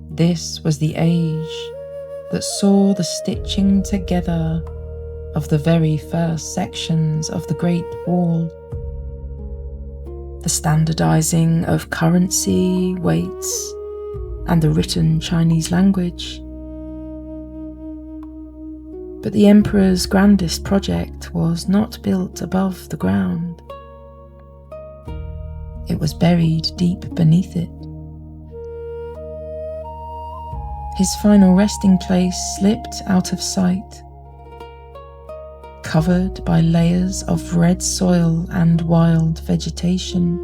S1: This was the age that saw the stitching together of the very first sections of the Great Wall, the standardizing of currency, weights, and the written Chinese language. But the emperor's grandest project was not built above the ground. It was buried deep beneath it. His final resting place slipped out of sight, covered by layers of red soil and wild vegetation.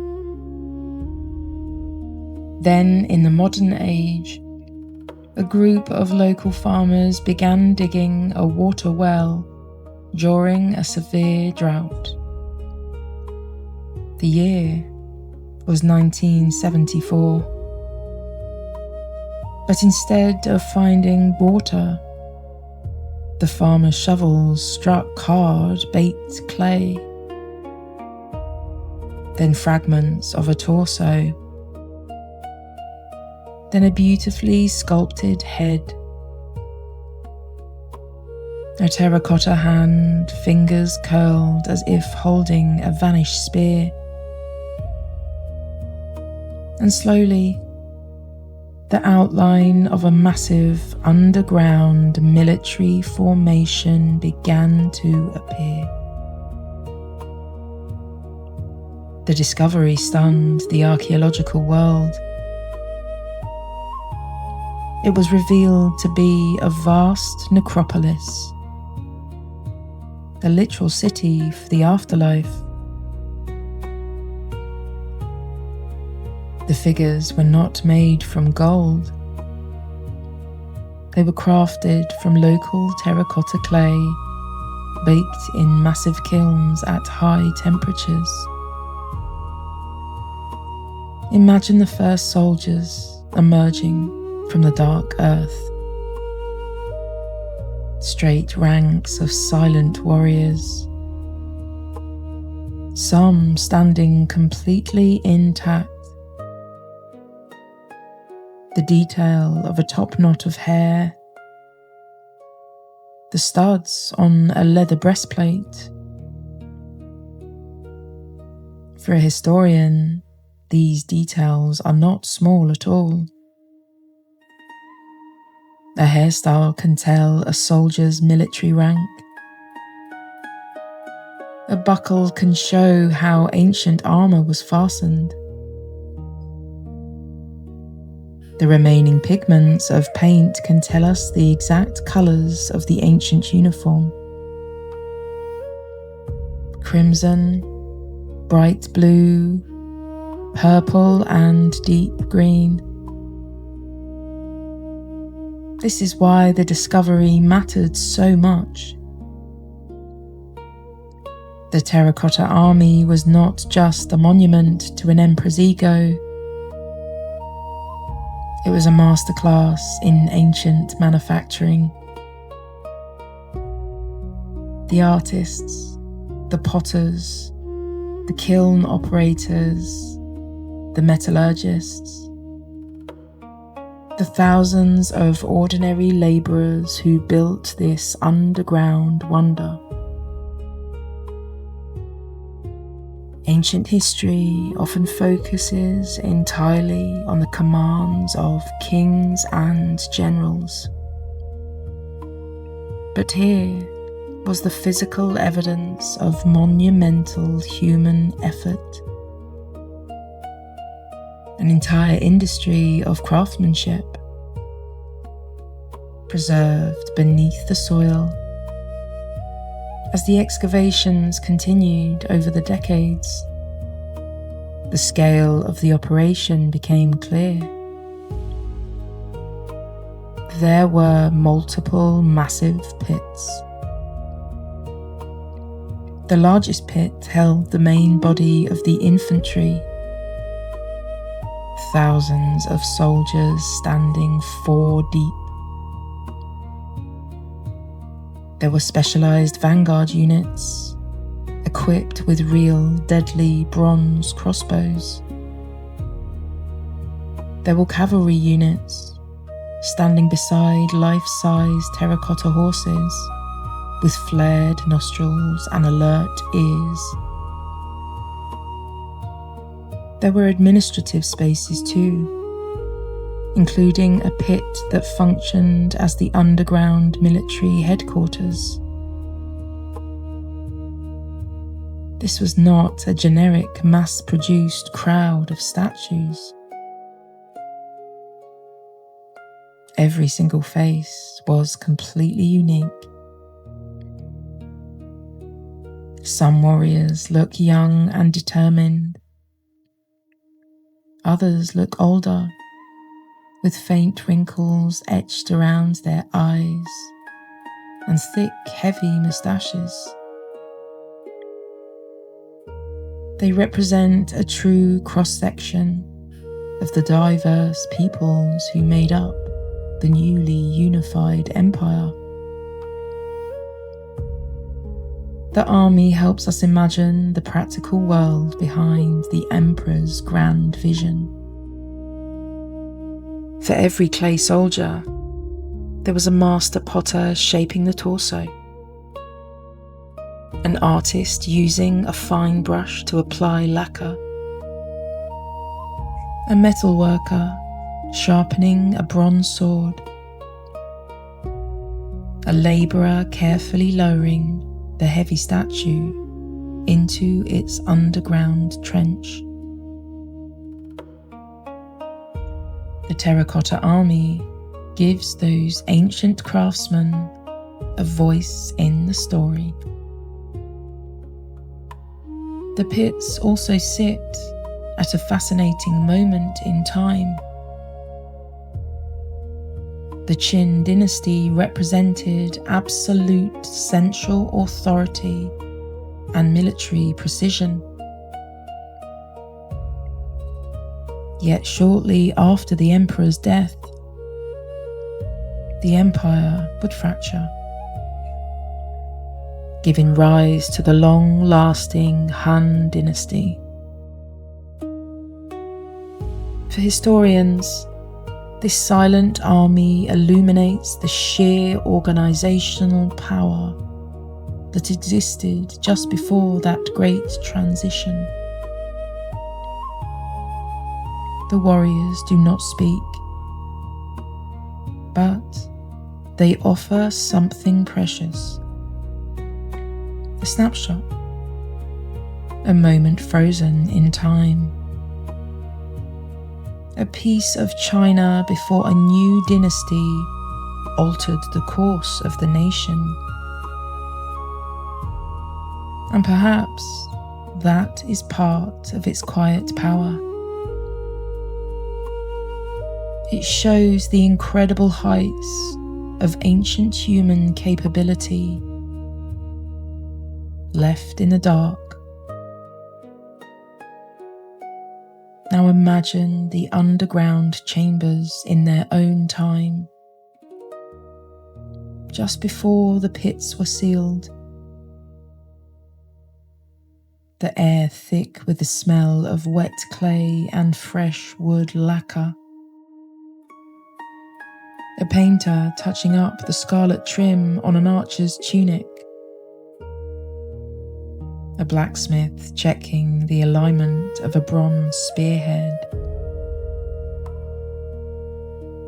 S1: Then, in the modern age, a group of local farmers began digging a water well during a severe drought. The year was 1974. But instead of finding water, the farmer's shovels struck hard baked clay, then fragments of a torso, then a beautifully sculpted head, a terracotta hand, fingers curled as if holding a vanished spear. And slowly, the outline of a massive underground military formation began to appear. The discovery stunned the archaeological world. It was revealed to be a vast necropolis, a literal city for the afterlife. The figures were not made from gold. They were crafted from local terracotta clay, baked in massive kilns at high temperatures. Imagine the first soldiers emerging from the dark earth. Straight ranks of silent warriors, some standing completely intact. The detail of a top knot of hair, the studs on a leather breastplate. For a historian, these details are not small at all. A hairstyle can tell a soldier's military rank. A buckle can show how ancient armour was fastened. The remaining pigments of paint can tell us the exact colours of the ancient uniform. Crimson, bright blue, purple and deep green. This is why the discovery mattered so much. The Terracotta Army was not just a monument to an emperor's ego. It was a masterclass in ancient manufacturing. The artists, the potters, the kiln operators, the metallurgists, the thousands of ordinary labourers who built this underground wonder. Ancient history often focuses entirely on the commands of kings and generals. But here was the physical evidence of monumental human effort. An entire industry of craftsmanship, preserved beneath the soil, As the excavations continued over the decades, the scale of the operation became clear. There were multiple massive pits. The largest pit held the main body of the infantry, thousands of soldiers standing 4 deep. There were specialized vanguard units, equipped with real deadly bronze crossbows. There were cavalry units, standing beside life-size terracotta horses, with flared nostrils and alert ears. There were administrative spaces too, including a pit that functioned as the underground military headquarters. This was not a generic, mass-produced crowd of statues. Every single face was completely unique. Some warriors look young and determined. Others look older, with faint wrinkles etched around their eyes and thick, heavy moustaches. They represent a true cross-section of the diverse peoples who made up the newly unified empire. The army helps us imagine the practical world behind the emperor's grand vision. For every clay soldier, there was a master potter shaping the torso, an artist using a fine brush to apply lacquer, a metal worker sharpening a bronze sword, a labourer carefully lowering the heavy statue into its underground trench. The Terracotta Army gives those ancient craftsmen a voice in the story. The pits also sit at a fascinating moment in time. The Qin dynasty represented absolute central authority and military precision. Yet shortly after the emperor's death, the empire would fracture, giving rise to the long-lasting Han dynasty. For historians, this silent army illuminates the sheer organizational power that existed just before that great transition. The warriors do not speak, but they offer something precious. A snapshot, a moment frozen in time. A piece of China before a new dynasty altered the course of the nation. And perhaps that is part of its quiet power. It shows the incredible heights of ancient human capability left in the dark. Now imagine the underground chambers in their own time, just before the pits were sealed. The air thick with the smell of wet clay and fresh wood lacquer. A painter touching up the scarlet trim on an archer's tunic. A blacksmith checking the alignment of a bronze spearhead.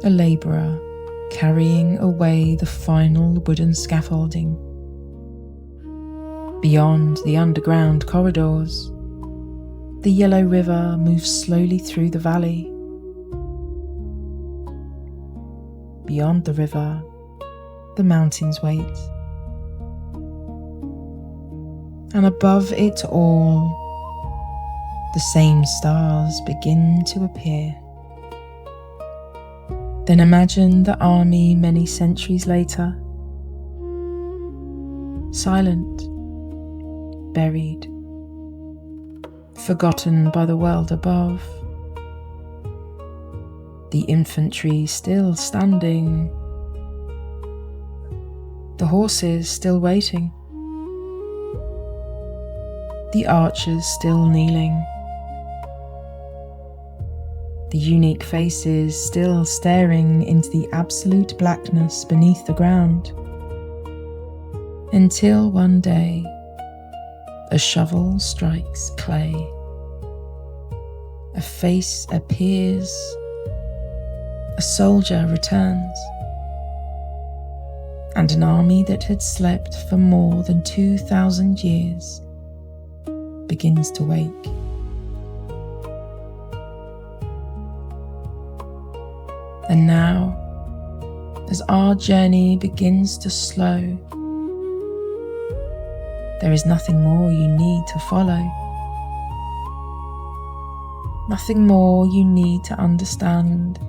S1: A labourer carrying away the final wooden scaffolding. Beyond the underground corridors, the yellow river moves slowly through the valley. Beyond the river, the mountains wait. And above it all, the same stars begin to appear. Then imagine the army many centuries later, silent, buried, forgotten by the world above. The infantry still standing, the horses still waiting, the archers still kneeling, the unique faces still staring into the absolute blackness beneath the ground, until one day a shovel strikes clay, a face appears, a soldier returns, and an army that had slept for more than 2,000 years begins to wake. And now, as our journey begins to slow, there is nothing more you need to follow, nothing more you need to understand,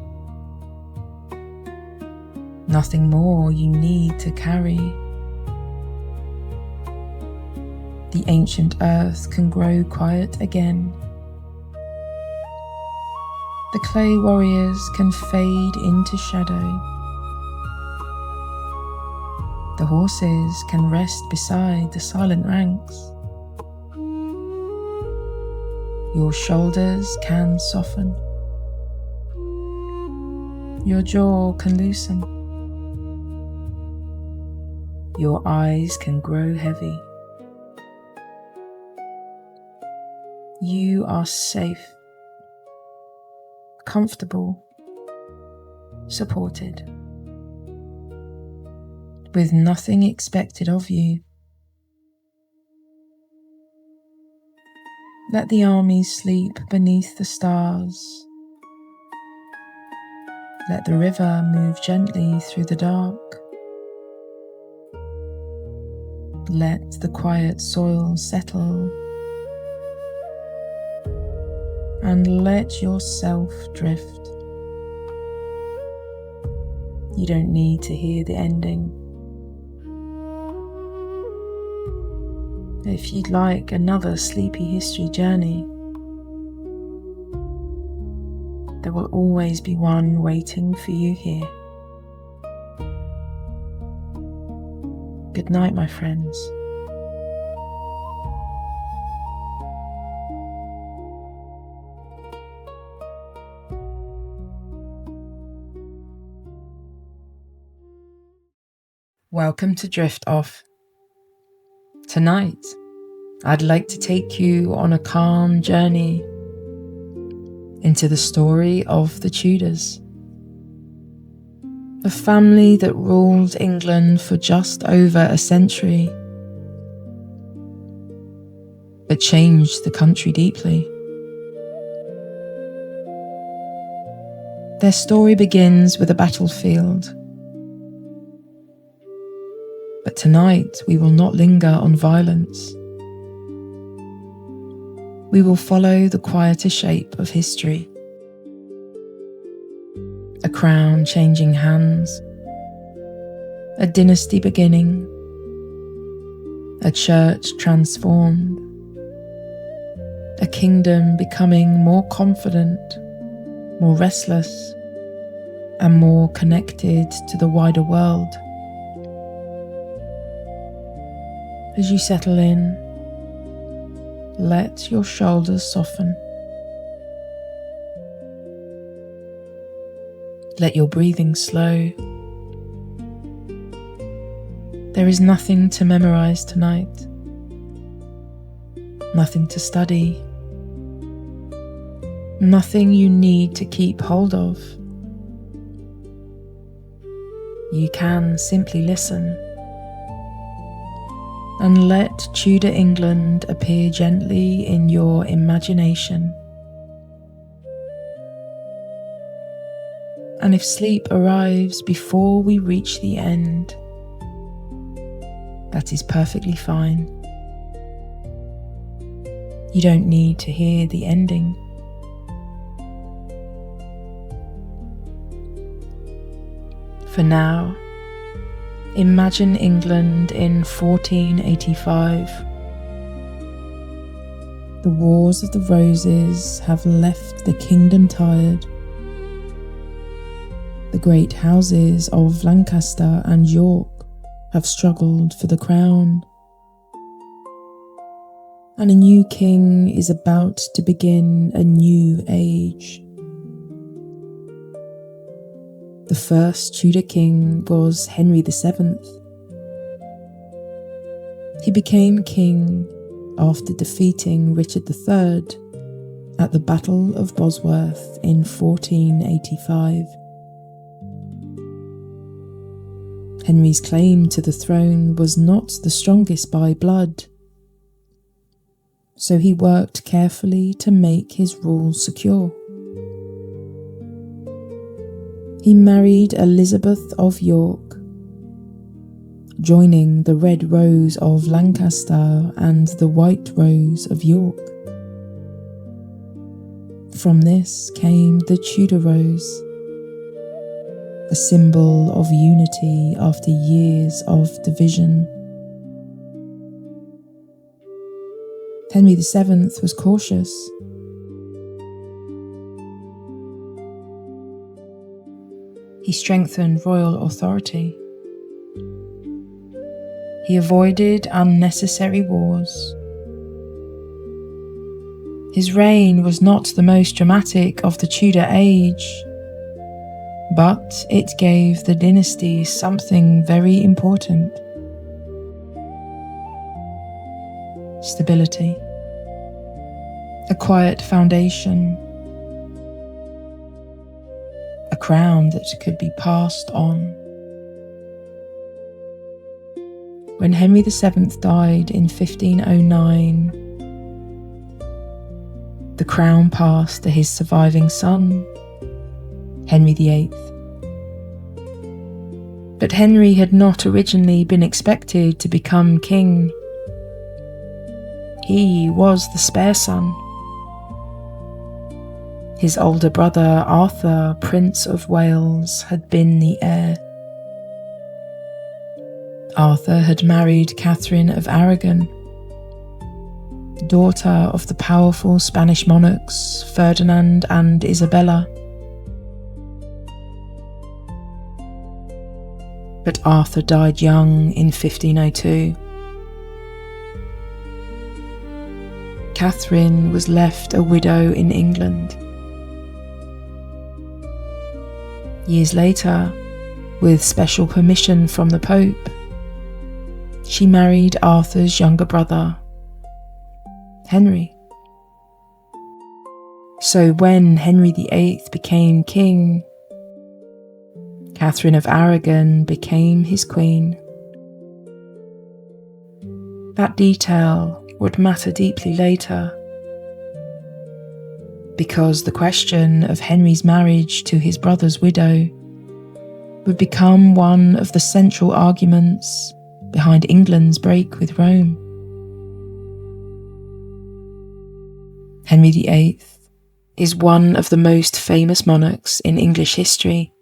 S1: nothing more you need to carry. The ancient earth can grow quiet again. The clay warriors can fade into shadow. The horses can rest beside the silent ranks. Your shoulders can soften. Your jaw can loosen. Your eyes can grow heavy. You are safe, comfortable, supported, with nothing expected of you. Let the army sleep beneath the stars. Let the river move gently through the dark. Let the quiet soil settle, and let yourself drift. You don't need to hear the ending. If you'd like another sleepy history journey, there will always be one waiting for you here. Good night, my friends. Welcome to Drift Off. Tonight, I'd like to take you on a calm journey into the story of the Tudors, a family that ruled England for just over a century, but changed the country deeply. Their story begins with a battlefield, but tonight we will not linger on violence. We will follow the quieter shape of history. A crown changing hands, a dynasty beginning, a church transformed, a kingdom becoming more confident, more restless, and more connected to the wider world. As you settle in, let your shoulders soften. Let your breathing slow. There is nothing to memorize tonight, nothing to study, nothing you need to keep hold of. You can simply listen and let Tudor England appear gently in your imagination. And if sleep arrives before we reach the end, that is perfectly fine. You don't need to hear the ending. For now, imagine England in 1485. The Wars of the Roses have left the kingdom tired. The great houses of Lancaster and York have struggled for the crown. And a new king is about to begin a new age. The first Tudor king was Henry VII. He became king after defeating Richard III at the Battle of Bosworth in 1485. Henry's claim to the throne was not the strongest by blood, so he worked carefully to make his rule secure. He married Elizabeth of York, joining the Red Rose of Lancaster and the White Rose of York. From this came the Tudor Rose, a symbol of unity after years of division. Henry VII was cautious. He strengthened royal authority. He avoided unnecessary wars. His reign was not the most dramatic of the Tudor age, but it gave the dynasty something very important: stability, a quiet foundation, a crown that could be passed on. When Henry VII died in 1509, the crown passed to his surviving son, Henry VIII. But Henry had not originally been expected to become king. He was the spare son. His older brother Arthur, Prince of Wales, had been the heir. Arthur had married Catherine of Aragon, daughter of the powerful Spanish monarchs Ferdinand and Isabella. But Arthur died young in 1502. Catherine was left a widow in England. Years later, with special permission from the Pope, she married Arthur's younger brother, Henry. So when Henry VIII became king, Catherine of Aragon became his queen. That detail would matter deeply later, because the question of Henry's marriage to his brother's widow would become one of the central arguments behind England's break with Rome. Henry VIII is one of the most famous monarchs in English history.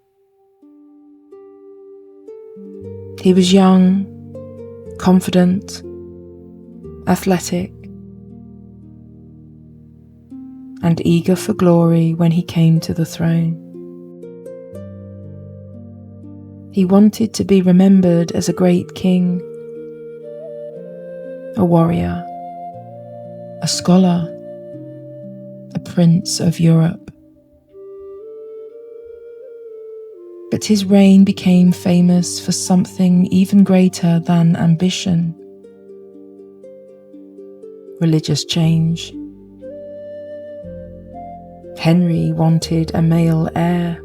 S1: He was young, confident, athletic, and eager for glory when he came to the throne. He wanted to be remembered as a great king, a warrior, a scholar, a prince of Europe. But his reign became famous for something even greater than ambition: religious change. Henry wanted a male heir,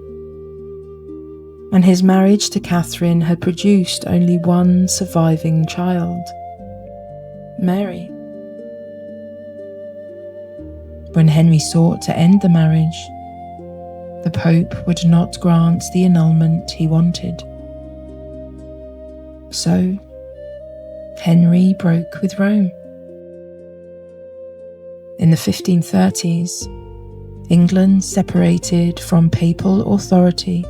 S1: and his marriage to Catherine had produced only one surviving child, Mary. When Henry sought to end the marriage, the Pope would not grant the annulment he wanted. So, Henry broke with Rome. In the 1530s, England separated from papal authority,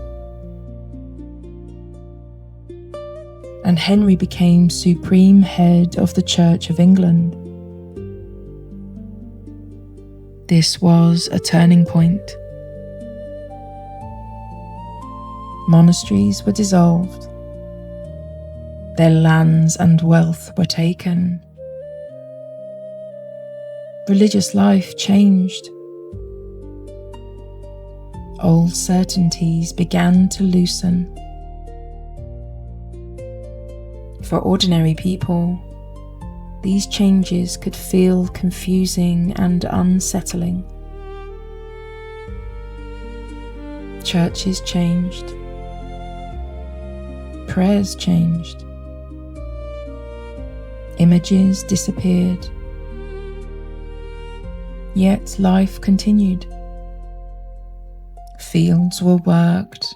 S1: and Henry became supreme head of the Church of England. This was a turning point. Monasteries were dissolved. Their lands and wealth were taken. Religious life changed. Old certainties began to loosen. For ordinary people, these changes could feel confusing and unsettling. Churches changed. Prayers changed. Images disappeared. Yet life continued. Fields were worked.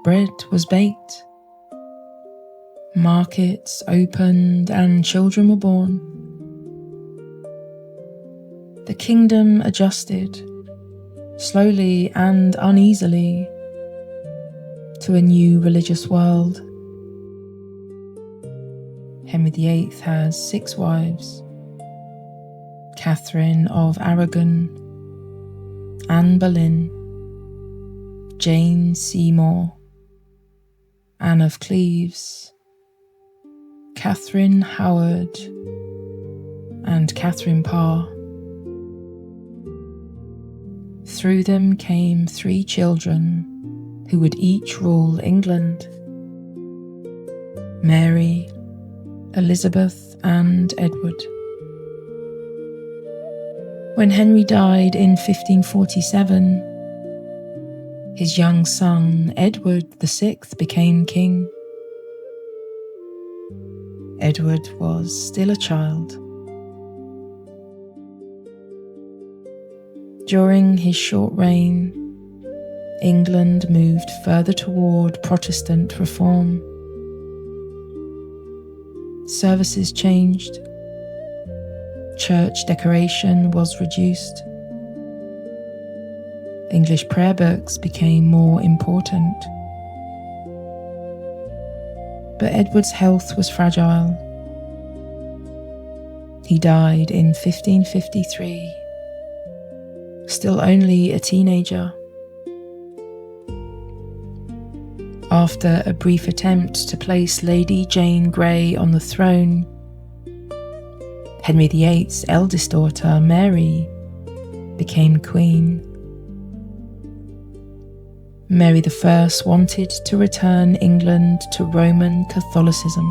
S1: Bread was baked. Markets opened and children were born. The kingdom adjusted, slowly and uneasily, to a new religious world. Henry VIII has 6 wives: Catherine of Aragon, Anne Boleyn, Jane Seymour, Anne of Cleves, Catherine Howard, and Catherine Parr. Through them came 3 children who would each rule England: Mary, Elizabeth, and Edward. When Henry died in 1547, his young son Edward VI became king. Edward was still a child. During his short reign, England moved further toward Protestant reform. Services changed. Church decoration was reduced. English prayer books became more important. But Edward's health was fragile. He died in 1553, still only a teenager. After a brief attempt to place Lady Jane Grey on the throne, Henry VIII's eldest daughter, Mary, became queen. Mary I wanted to return England to Roman Catholicism.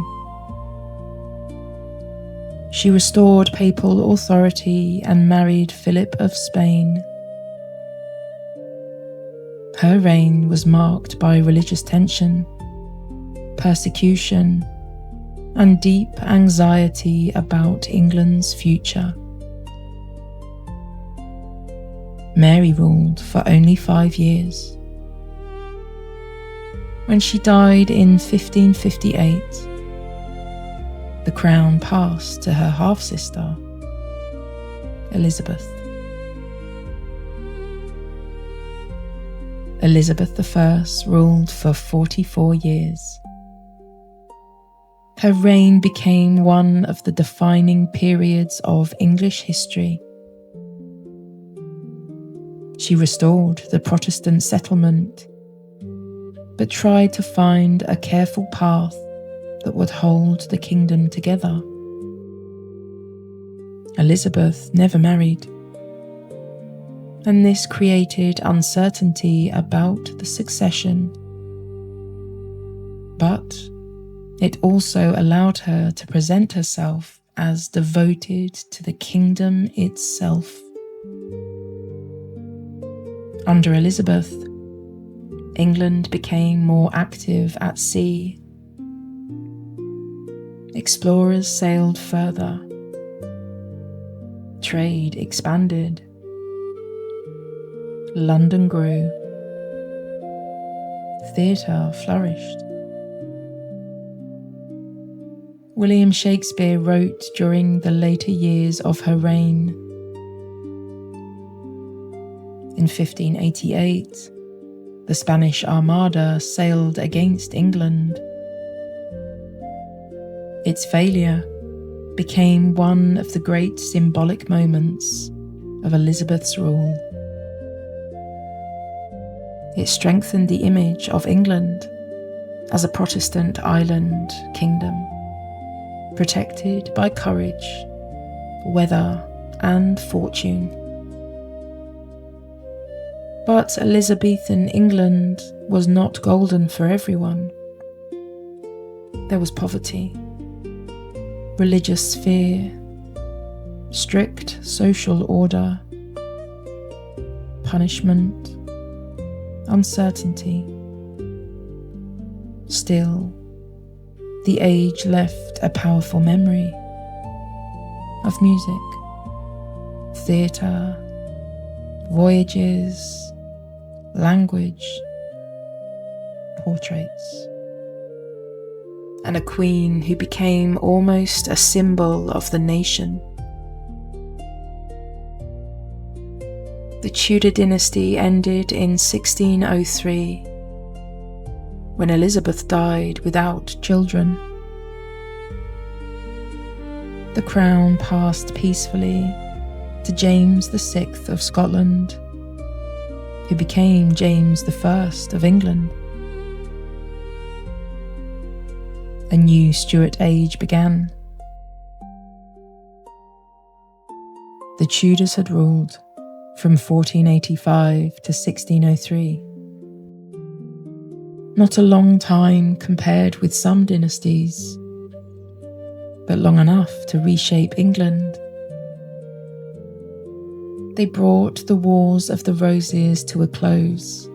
S1: She restored papal authority and married Philip of Spain. Her reign was marked by religious tension, persecution, and deep anxiety about England's future. Mary ruled for only 5 years. When she died in 1558, the crown passed to her half-sister, Elizabeth. Elizabeth I ruled for 44 years. Her reign became one of the defining periods of English history. She restored the Protestant settlement, but tried to find a careful path that would hold the kingdom together. Elizabeth never married, and this created uncertainty about the succession. But it also allowed her to present herself as devoted to the kingdom itself. Under Elizabeth, England became more active at sea. Explorers sailed further. Trade expanded. London grew. Theatre flourished. William Shakespeare wrote during the later years of her reign, In 1588, the Spanish Armada sailed against England. Its failure became one of the great symbolic moments of Elizabeth's rule. It strengthened the image of England as a Protestant island kingdom, protected by courage, weather, and fortune. But Elizabethan England was not golden for everyone. There was poverty, religious fear, strict social order, punishment, uncertainty. Still, the age left a powerful memory of music, theatre, voyages, language, portraits, and a queen who became almost a symbol of the nation. The Tudor dynasty ended in 1603, when Elizabeth died without children. The crown passed peacefully to James VI of Scotland, who became James I of England. A new Stuart age began. The Tudors had ruled from 1485 to 1603. Not a long time compared with some dynasties, but long enough to reshape England. They brought the Wars of the Roses to a close.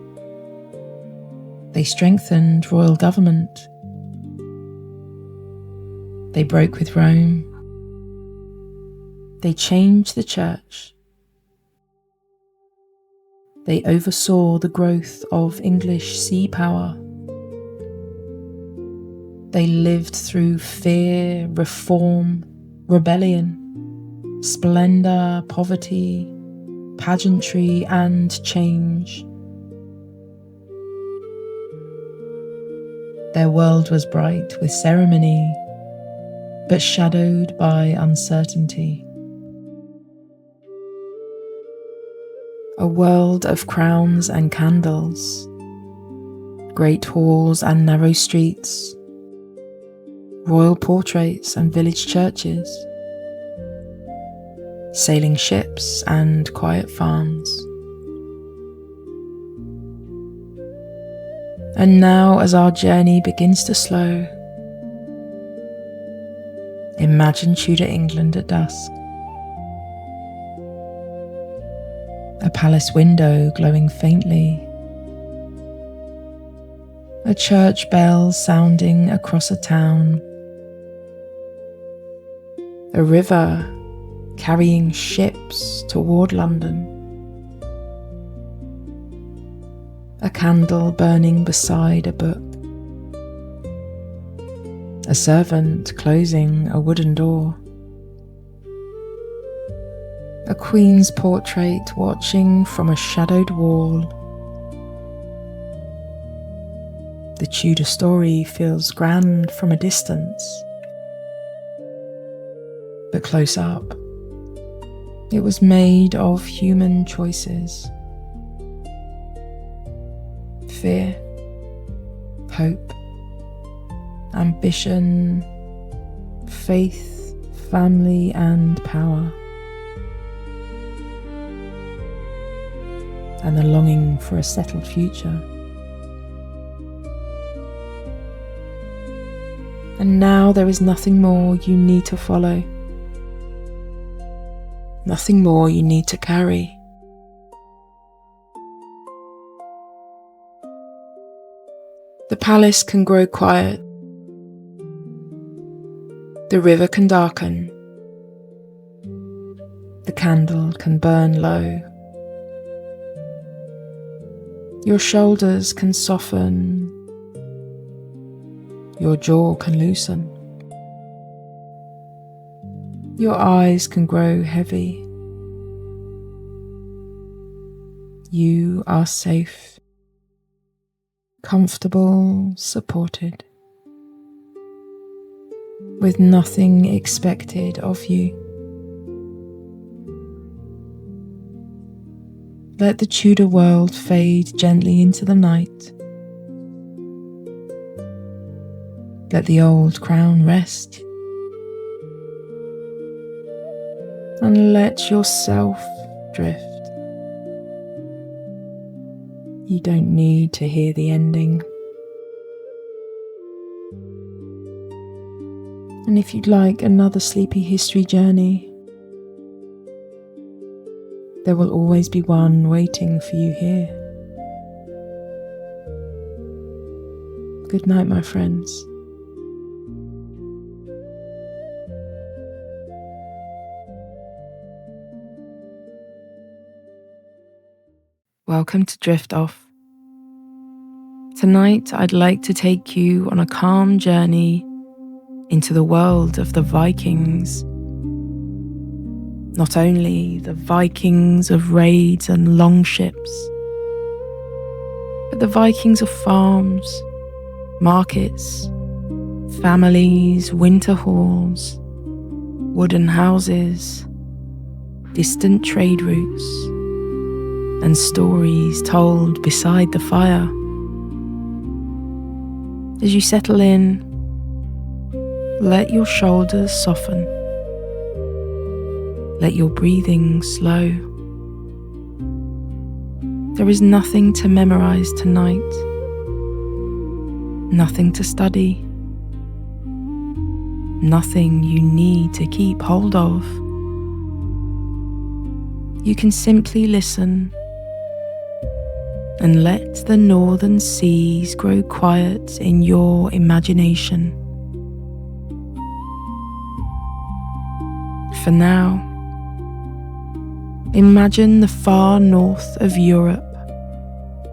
S1: They strengthened royal government. They broke with Rome. They changed the church. They oversaw the growth of English sea power. They lived through fear, reform, rebellion, splendour, poverty, pageantry, and change. Their world was bright with ceremony, but shadowed by uncertainty. A world of crowns and candles, great halls and narrow streets, royal portraits and village churches, sailing ships and quiet farms. And now, as our journey begins to slow, imagine Tudor England at dusk. A palace window glowing faintly, a church bell sounding across a town, a river carrying ships toward London, a candle burning beside a book, a servant closing a wooden door, a queen's portrait watching from a shadowed wall. The Tudor story feels grand from a distance, but close up, it was made of human choices. Fear, hope, ambition, faith, family, and power. And the longing for a settled future. And now there is nothing more you need to follow. Nothing more you need to carry. The palace can grow quiet. The river can darken. The candle can burn low. Your shoulders can soften. Your jaw can loosen. Your eyes can grow heavy. You are safe, comfortable, supported, with nothing expected of you. Let the Tudor world fade gently into the night. Let the old crown rest. And let yourself drift. You don't need to hear the ending. And if you'd like another sleepy history journey, there will always be one waiting for you here. Good night, my friends. Welcome to Drift Off. Tonight, I'd like to take you on a calm journey into the world of the Vikings. Not only the Vikings of raids and longships, but the Vikings of farms, markets, families, winter halls, wooden houses, distant trade routes, and stories told beside the fire. As you settle in, let your shoulders soften. Let your breathing slow. There is nothing to memorize tonight, nothing to study, nothing you need to keep hold of. You can simply listen and let the northern seas grow quiet in your imagination. For now, imagine the far north of Europe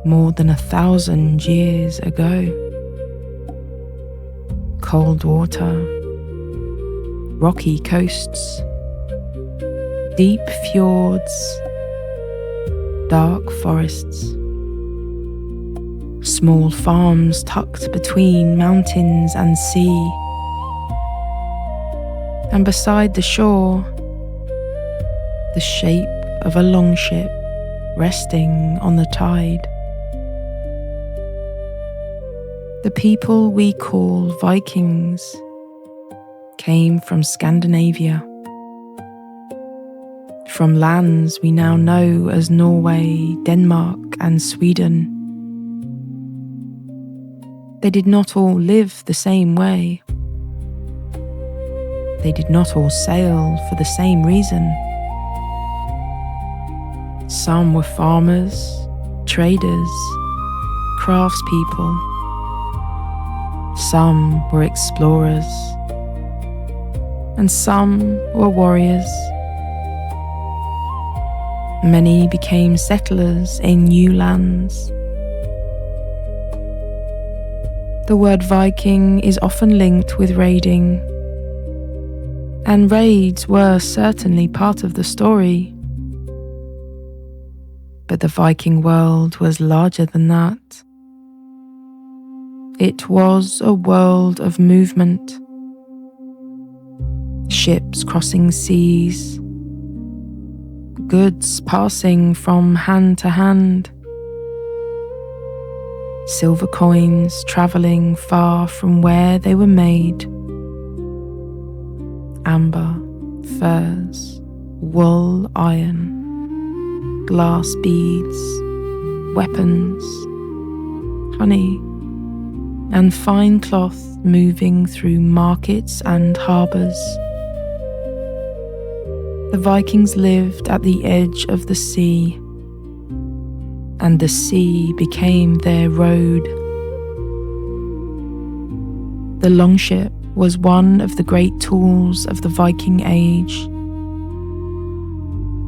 S1: more than 1,000 years ago. Cold water, rocky coasts, deep fjords, dark forests, small farms tucked between mountains and sea. And beside the shore, the shape of a longship resting on the tide. The people we call Vikings came from Scandinavia, from lands we now know as Norway, Denmark, and Sweden. They did not all live the same way. They did not all sail for the same reason. Some were farmers, traders, craftspeople. Some were explorers. And some were warriors. Many became settlers in new lands. The word Viking is often linked with raiding, and raids were certainly part of the story. But the Viking world was larger than that. It was a world of movement. Ships crossing seas, goods passing from hand to hand, silver coins travelling far from where they were made, amber, furs, wool, iron, glass beads, weapons, honey, and fine cloth moving through markets and harbours. The Vikings lived at the edge of the sea, and the sea became their road. The longship was one of the great tools of the Viking Age,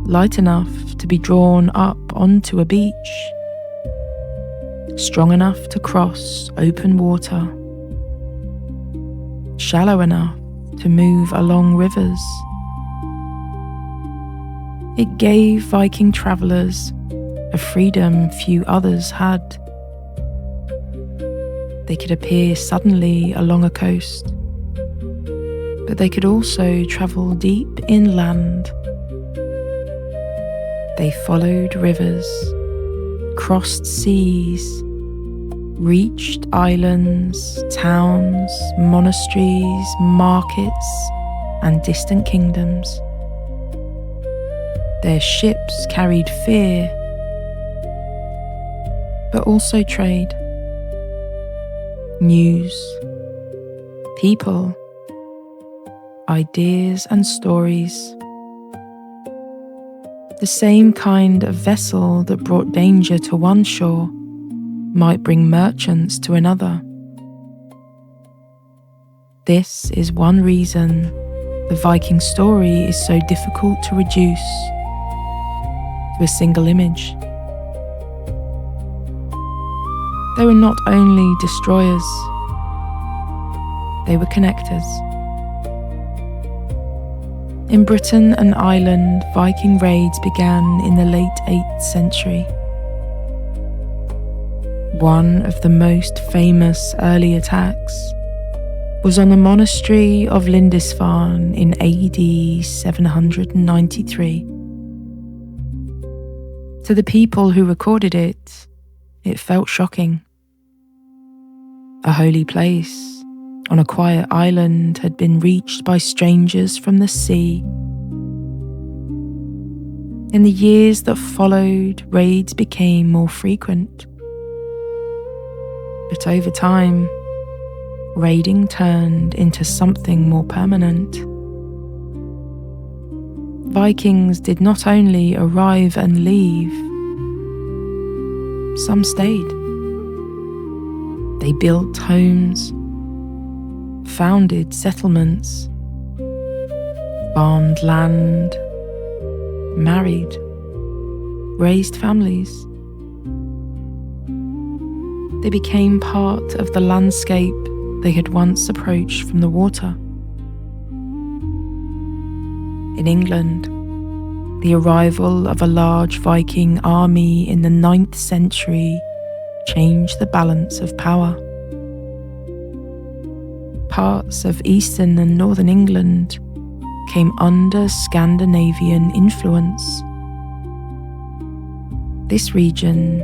S1: light enough to be drawn up onto a beach, strong enough to cross open water, shallow enough to move along rivers. It gave Viking travellers a freedom few others had. They could appear suddenly along a coast, but they could also travel deep inland. They followed rivers, crossed seas, reached islands, towns, monasteries, markets, and distant kingdoms. Their ships carried fear, but also trade, news, people, ideas, and stories. The same kind of vessel that brought danger to one shore might bring merchants to another. This is one reason the Viking story is so difficult to reduce to a single image. They were not only destroyers, they were connectors. In Britain and Ireland, Viking raids began in the late 8th century. One of the most famous early attacks was on the monastery of Lindisfarne in AD 793. To the people who recorded it, it felt shocking. A holy place on a quiet island had been reached by strangers from the sea. In the years that followed, raids became more frequent. But over time, raiding turned into something more permanent. Vikings did not only arrive and leave, some stayed. They built homes, founded settlements, farmed land, married, raised families. They became part of the landscape they had once approached from the water. In England, the arrival of a large Viking army in the 9th century changed the balance of power. Parts of eastern and northern England came under Scandinavian influence. This region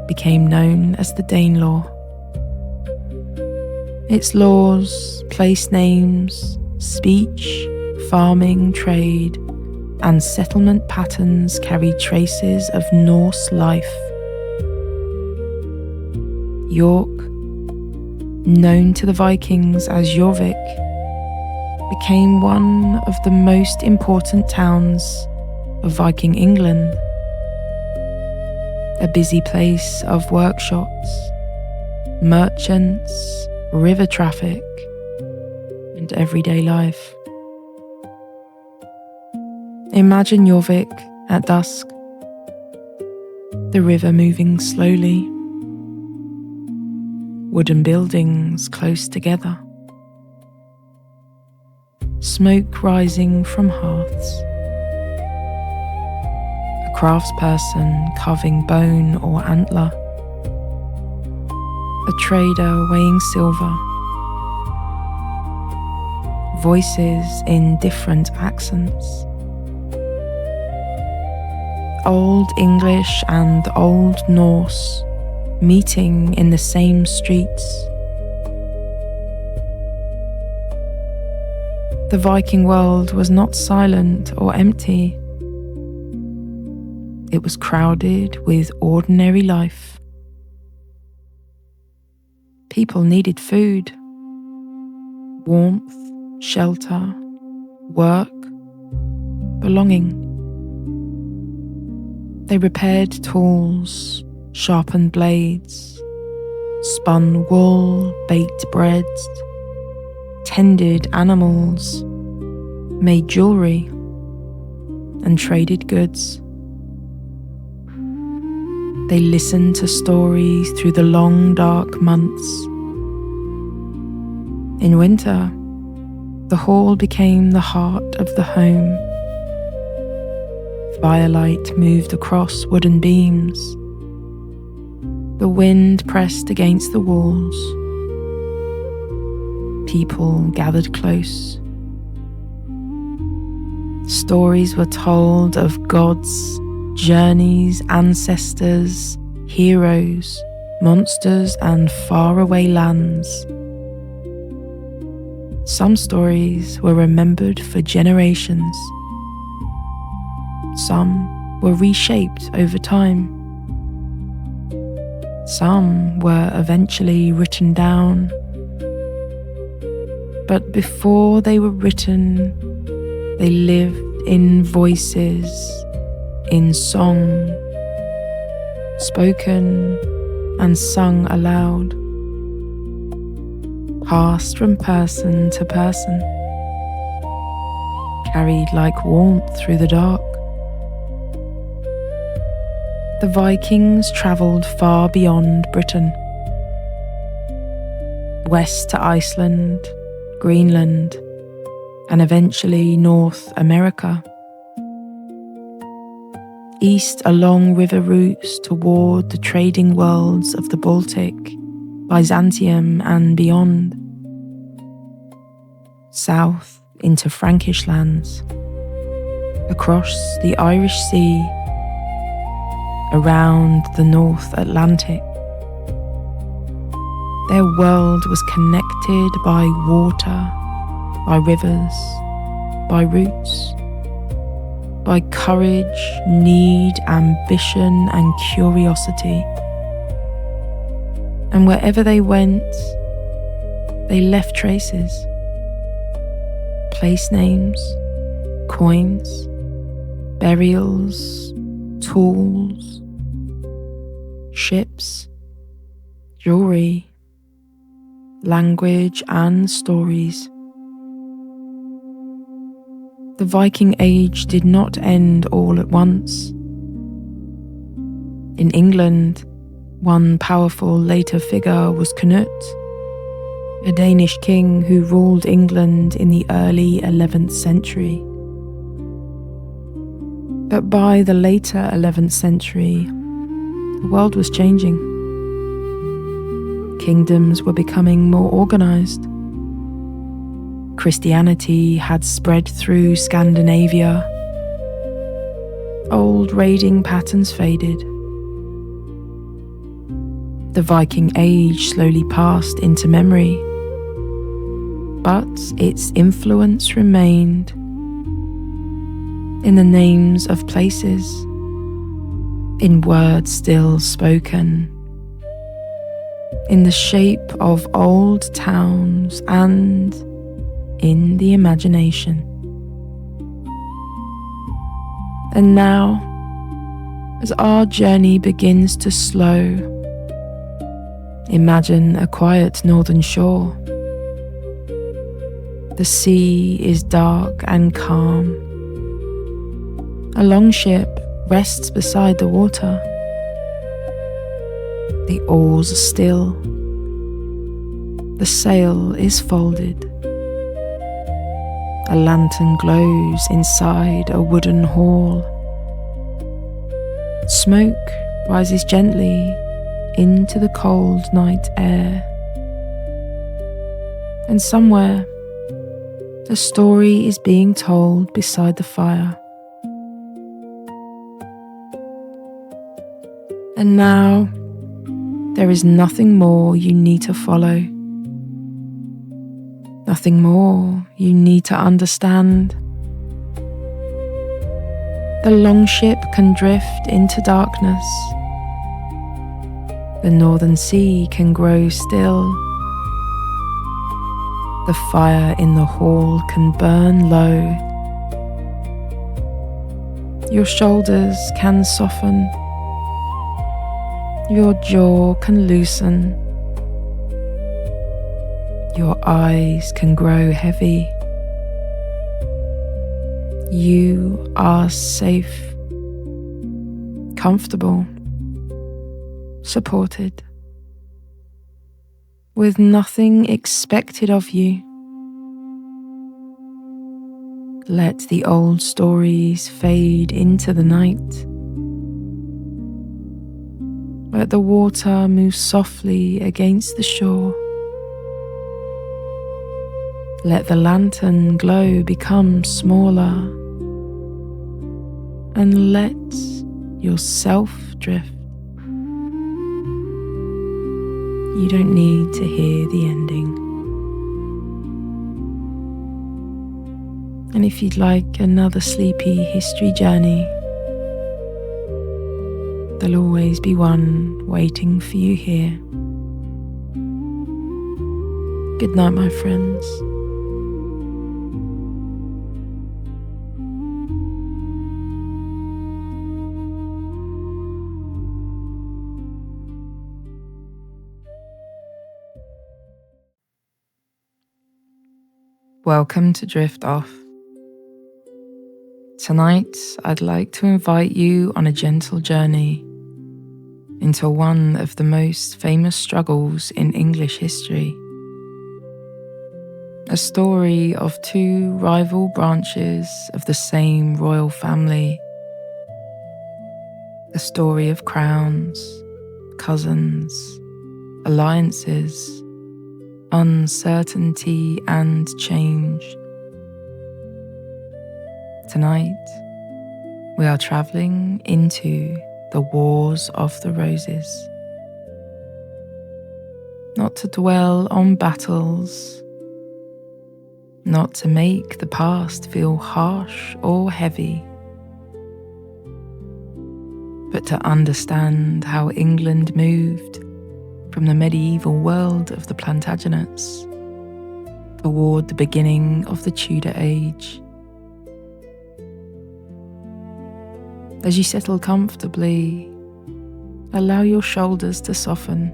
S1: became known as the Danelaw. Its laws, place names, speech, farming, trade, and settlement patterns carried traces of Norse life. York, known to the Vikings as Jorvik, became one of the most important towns of Viking England. A busy place of workshops, merchants, river traffic, and everyday life. Imagine Jorvik at dusk, the river moving slowly, wooden buildings close together, smoke rising from hearths, a craftsperson carving bone or antler, a trader weighing silver, voices in different accents, Old English and Old Norse meeting in the same streets. The Viking world was not silent or empty. It was crowded with ordinary life. People needed food, warmth, shelter, work, belonging. They repaired tools, sharpened blades, spun wool, baked breads, tended animals, made jewelry, and traded goods. They listened to stories through the long, dark months. In winter, the hall became the heart of the home. Firelight moved across wooden beams. The wind pressed against the walls. People gathered close. Stories were told of gods, journeys, ancestors, heroes, monsters, and faraway lands. Some stories were remembered for generations. Some were reshaped over time. Some were eventually written down. But before they were written, they lived in voices, in song, spoken and sung aloud, passed from person to person, carried like warmth through the dark. The Vikings travelled far beyond Britain, west to Iceland, Greenland, and eventually North America. East along river routes toward the trading worlds of the Baltic, Byzantium and beyond. South into Frankish lands, across the Irish Sea, around the North Atlantic. Their world was connected by water, by rivers, by roots, by courage, need, ambition, and curiosity. And wherever they went, they left traces. Place names, coins, burials, tools, ships, jewelry, language, and stories. The Viking Age did not end all at once. In England, one powerful later figure was Canute, a Danish king who ruled England in the early 11th century. But by the later 11th century, the world was changing. Kingdoms were becoming more organized. Christianity had spread through Scandinavia. Old raiding patterns faded. The Viking Age slowly passed into memory, but its influence remained in the names of places, in words still spoken, in the shape of old towns, and in the imagination. And now, as our journey begins to slow, imagine a quiet northern shore. The sea is dark and calm. A longship rests beside the water. The oars are still. The sail is folded. A lantern glows inside a wooden hall. Smoke rises gently into the cold night air. And somewhere, a story is being told beside the fire. And now, there is nothing more you need to follow. Nothing more you need to understand. The longship can drift into darkness. The northern sea can grow still. The fire in the hall can burn low. Your shoulders can soften. Your jaw can loosen. Your eyes can grow heavy. You are safe, comfortable, supported, with nothing expected of you. Let the old stories fade into the night. Let the water move softly against the shore. Let the lantern glow become smaller, and let yourself drift. You don't need to hear the ending. And if you'd like another sleepy history journey, there'll always be one waiting for you here. Good night, my friends. Welcome to Drift Off. Tonight, I'd like to invite you on a gentle journey into one of the most famous struggles in English history. A story of two rival branches of the same royal family. A story of crowns, cousins, alliances, uncertainty and change. Tonight, we are travelling into the Wars of the Roses. Not to dwell on battles, not to make the past feel harsh or heavy, but to understand how England moved from the medieval world of the Plantagenets toward the beginning of the Tudor Age. As you settle comfortably, allow your shoulders to soften.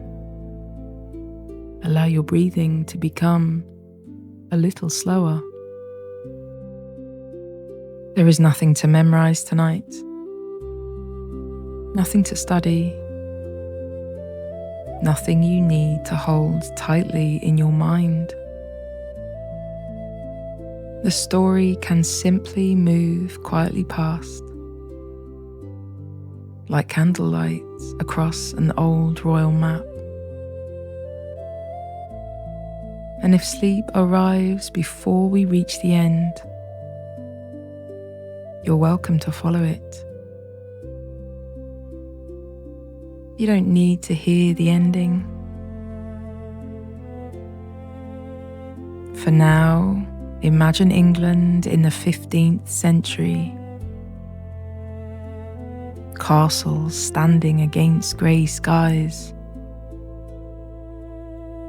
S1: Allow your breathing to become a little slower. There is nothing to memorize tonight, nothing to study, nothing you need to hold tightly in your mind. The story can simply move quietly past, like candlelight across an old royal map. And if sleep arrives before we reach the end, you're welcome to follow it. You don't need to hear the ending. For now, imagine England in the 15th century. Castles standing against grey skies.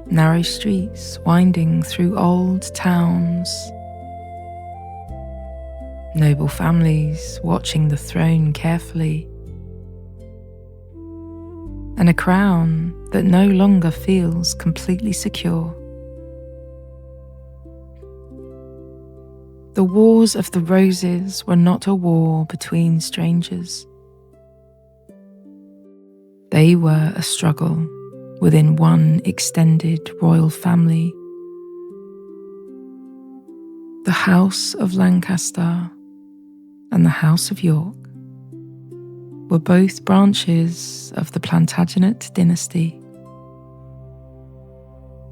S1: Narrow streets winding through old towns. Noble families watching the throne carefully. And a crown that no longer feels completely secure. The Wars of the Roses were not a war between strangers. They were a struggle within one extended royal family. The House of Lancaster and the House of York were both branches of the Plantagenet dynasty.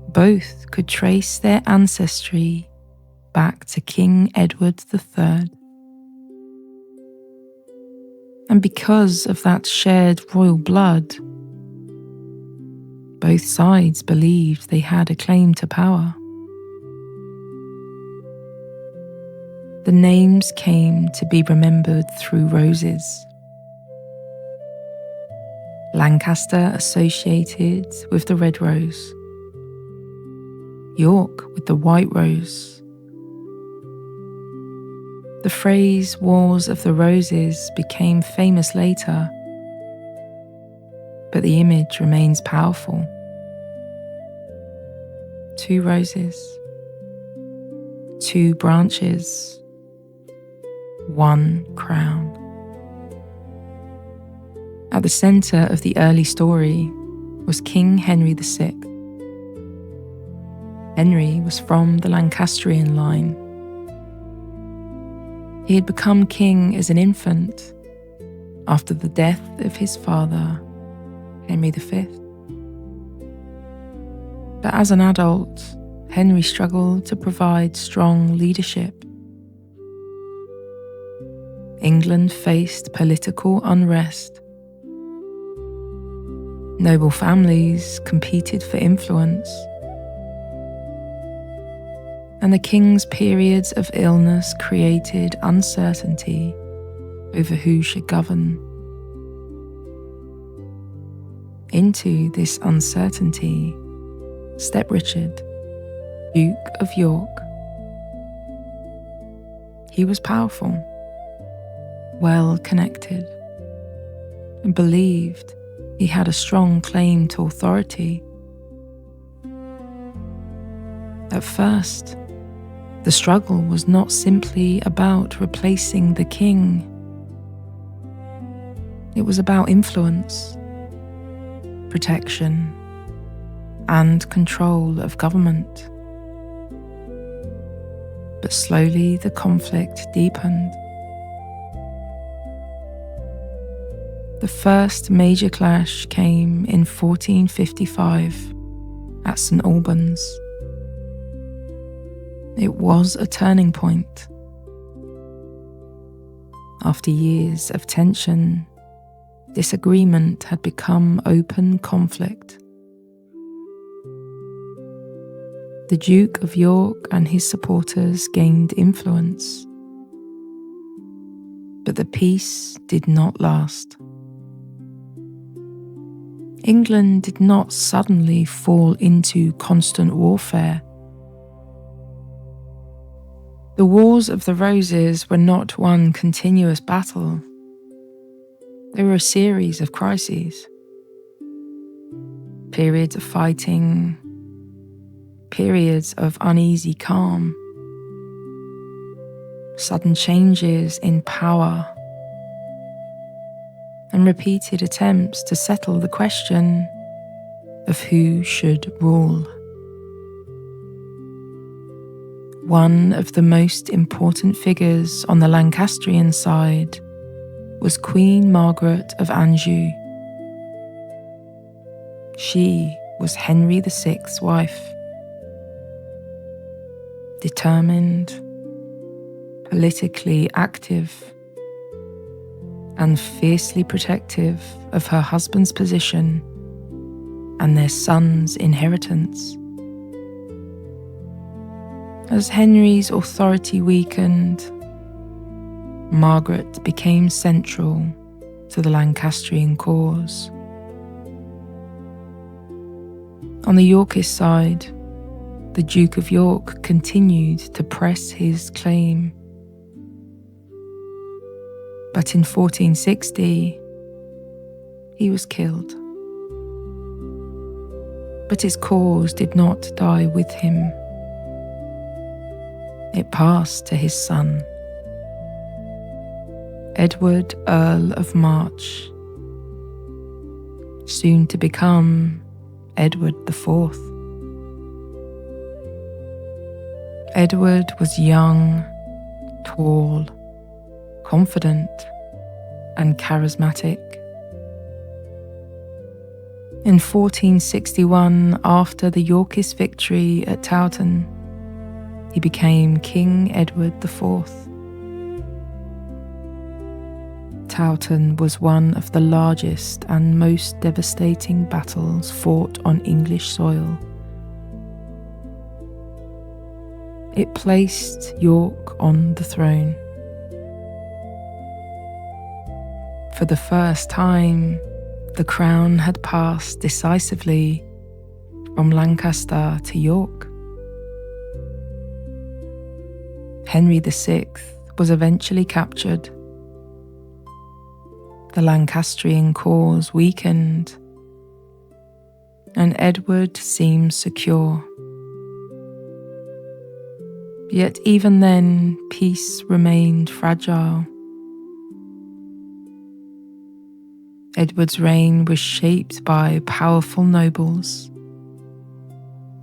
S1: Both could trace their ancestry back to King Edward III. And because of that shared royal blood, both sides believed they had a claim to power. The names came to be remembered through roses. Lancaster associated with the red rose, York with the white rose. The phrase Wars of the Roses became famous later, but the image remains powerful. Two roses, two branches, one crown. At the centre of the early story was King Henry VI. Henry was from the Lancastrian line. He had become king as an infant after the death of his father, Henry V. But as an adult, Henry struggled to provide strong leadership. England faced political unrest. Noble families competed for influence, and the king's periods of illness created uncertainty over who should govern. Into this uncertainty stepped Richard, Duke of York. He was powerful, well connected, and believed he had a strong claim to authority. At first, the struggle was not simply about replacing the king. It was about influence, protection, and control of government. But slowly the conflict deepened. The first major clash came in 1455 at St. Albans. It was a turning point. After years of tension, disagreement had become open conflict. The Duke of York and his supporters gained influence, but the peace did not last. England did not suddenly fall into constant warfare. The Wars of the Roses were not one continuous battle. They were a series of crises. Periods of fighting, periods of uneasy calm, sudden changes in power, and repeated attempts to settle the question of who should rule. One of the most important figures on the Lancastrian side was Queen Margaret of Anjou. She was Henry VI's wife. Determined, politically active, and fiercely protective of her husband's position and their son's inheritance. As Henry's authority weakened, Margaret became central to the Lancastrian cause. On the Yorkist side, the Duke of York continued to press his claim. But in 1460, he was killed. But his cause did not die with him. It passed to his son, Edward, Earl of March, soon to become Edward IV. Edward was young, tall, confident, and charismatic. In 1461, after the Yorkist victory at Towton, he became King Edward IV. Towton was one of the largest and most devastating battles fought on English soil. It placed York on the throne. For the first time, the crown had passed decisively from Lancaster to York. Henry VI was eventually captured. The Lancastrian cause weakened, and Edward seemed secure. Yet even then, peace remained fragile. Edward's reign was shaped by powerful nobles,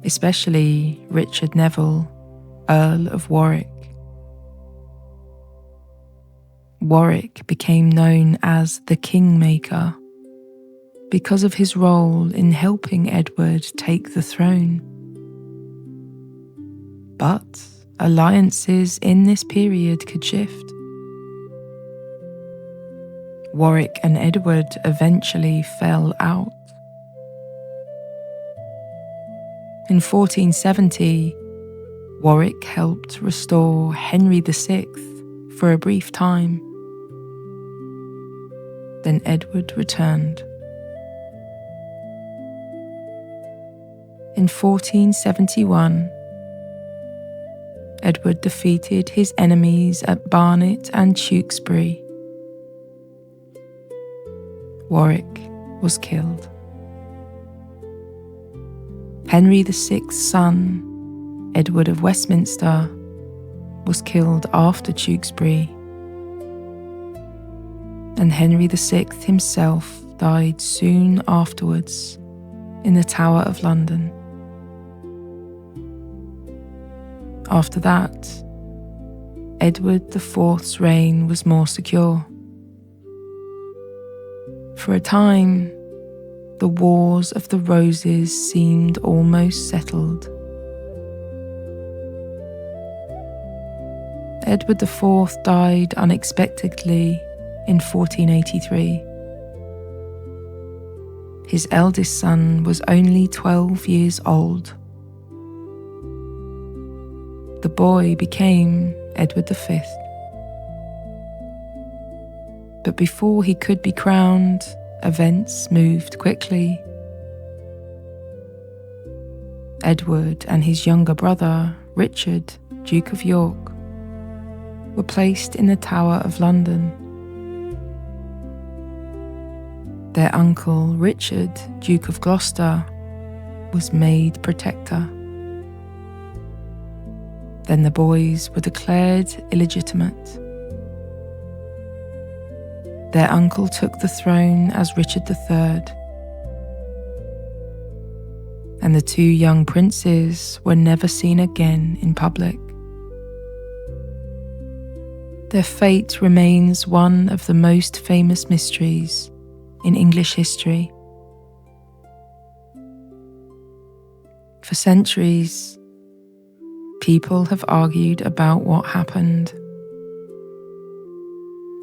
S1: especially Richard Neville, Earl of Warwick. Warwick became known as the Kingmaker because of his role in helping Edward take the throne. But alliances in this period could shift. Warwick and Edward eventually fell out. In 1470, Warwick helped restore Henry VI for a brief time. Then Edward returned. In 1471, Edward defeated his enemies at Barnet and Tewkesbury. Warwick was killed. Henry VI's son, Edward of Westminster, was killed after Tewkesbury, and Henry VI himself died soon afterwards in the Tower of London. After that, Edward IV's reign was more secure. For a time, the Wars of the Roses seemed almost settled. Edward IV died unexpectedly in 1483. His eldest son was only 12 years old. The boy became Edward V. But before he could be crowned, events moved quickly. Edward and his younger brother, Richard, Duke of York, were placed in the Tower of London. Their uncle, Richard, Duke of Gloucester, was made protector. Then the boys were declared illegitimate. Their uncle took the throne as Richard III, and the two young princes were never seen again in public. Their fate remains one of the most famous mysteries in English history. For centuries, people have argued about what happened.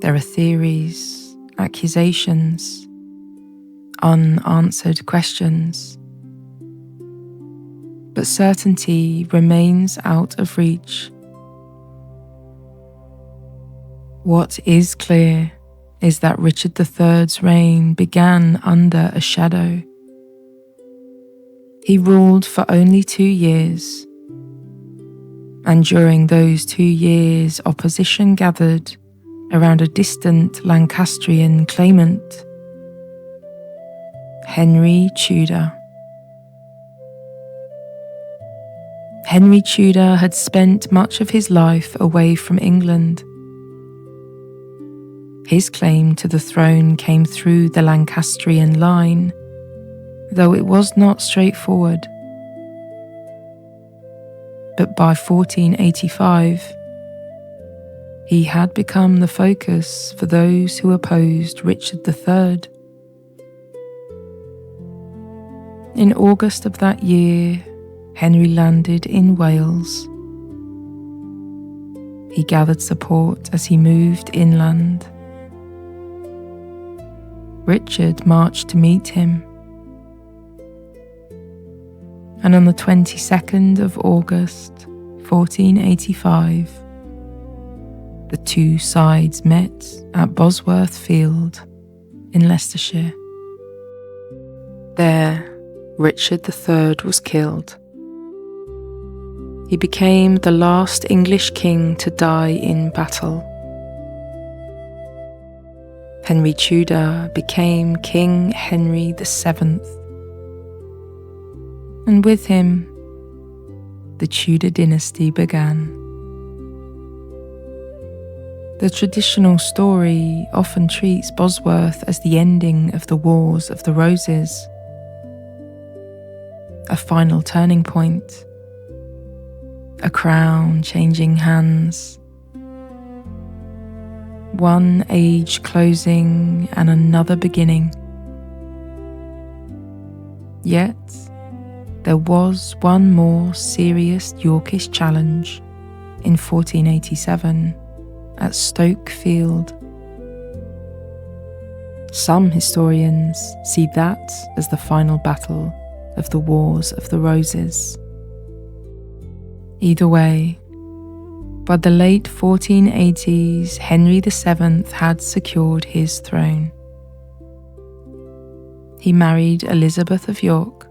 S1: There are theories, accusations, unanswered questions. But certainty remains out of reach. What is clear is that Richard III's reign began under a shadow. He ruled for only 2 years, and during those 2 years, opposition gathered around a distant Lancastrian claimant, Henry Tudor. Henry Tudor had spent much of his life away from England. His claim to the throne came through the Lancastrian line, though it was not straightforward. But by 1485, he had become the focus for those who opposed Richard III. In August of that year, Henry landed in Wales. He gathered support as he moved inland. Richard marched to meet him, and on the 22nd of August, 1485, the two sides met at Bosworth Field in Leicestershire. There, Richard III was killed. He became the last English king to die in battle. Henry Tudor became King Henry VII, and with him, the Tudor dynasty began. The traditional story often treats Bosworth as the ending of the Wars of the Roses, a final turning point, a crown changing hands. one age closing and another beginning. Yet, there was one more serious Yorkish challenge in 1487 at Stoke Field. Some historians see that as the final battle of the Wars of the Roses. Either way, by the late 1480s, Henry VII had secured his throne. He married Elizabeth of York,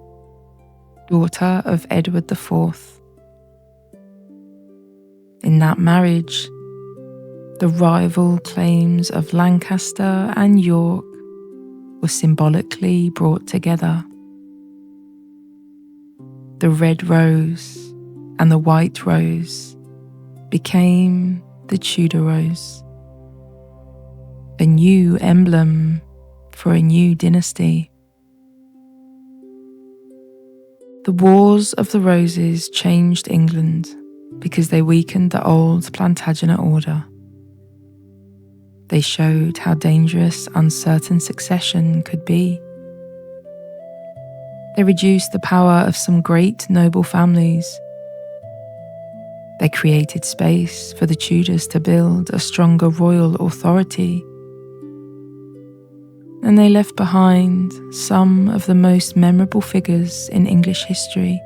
S1: daughter of Edward IV. In that marriage, the rival claims of Lancaster and York were symbolically brought together. The red rose and the white rose became the Tudor rose, a new emblem for a new dynasty. The Wars of the Roses changed England because they weakened the old Plantagenet order. They showed how dangerous uncertain succession could be. They reduced the power of some great noble families. They created space for the Tudors to build a stronger royal authority. And they left behind some of the most memorable figures in English history.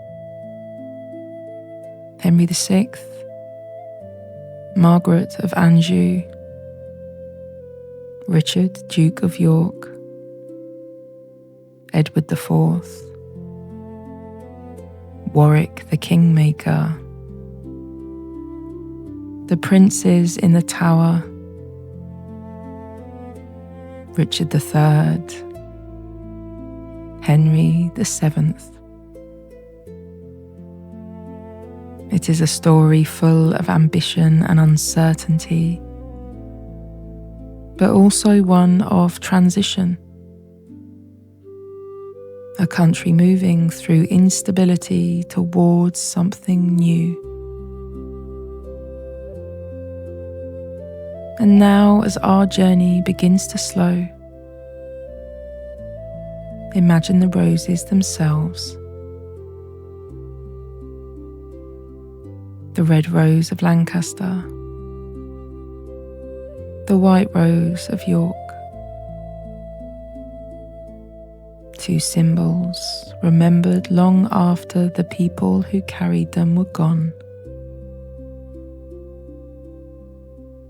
S1: Henry VI, Margaret of Anjou, Richard, Duke of York, Edward IV, Warwick the Kingmaker, the princes in the Tower, Richard III, Henry VII. It is a story full of ambition and uncertainty, but also one of transition. A country moving through instability towards something new. And now, as our journey begins to slow, imagine the roses themselves. The red rose of Lancaster, the white rose of York. Two symbols remembered long after the people who carried them were gone.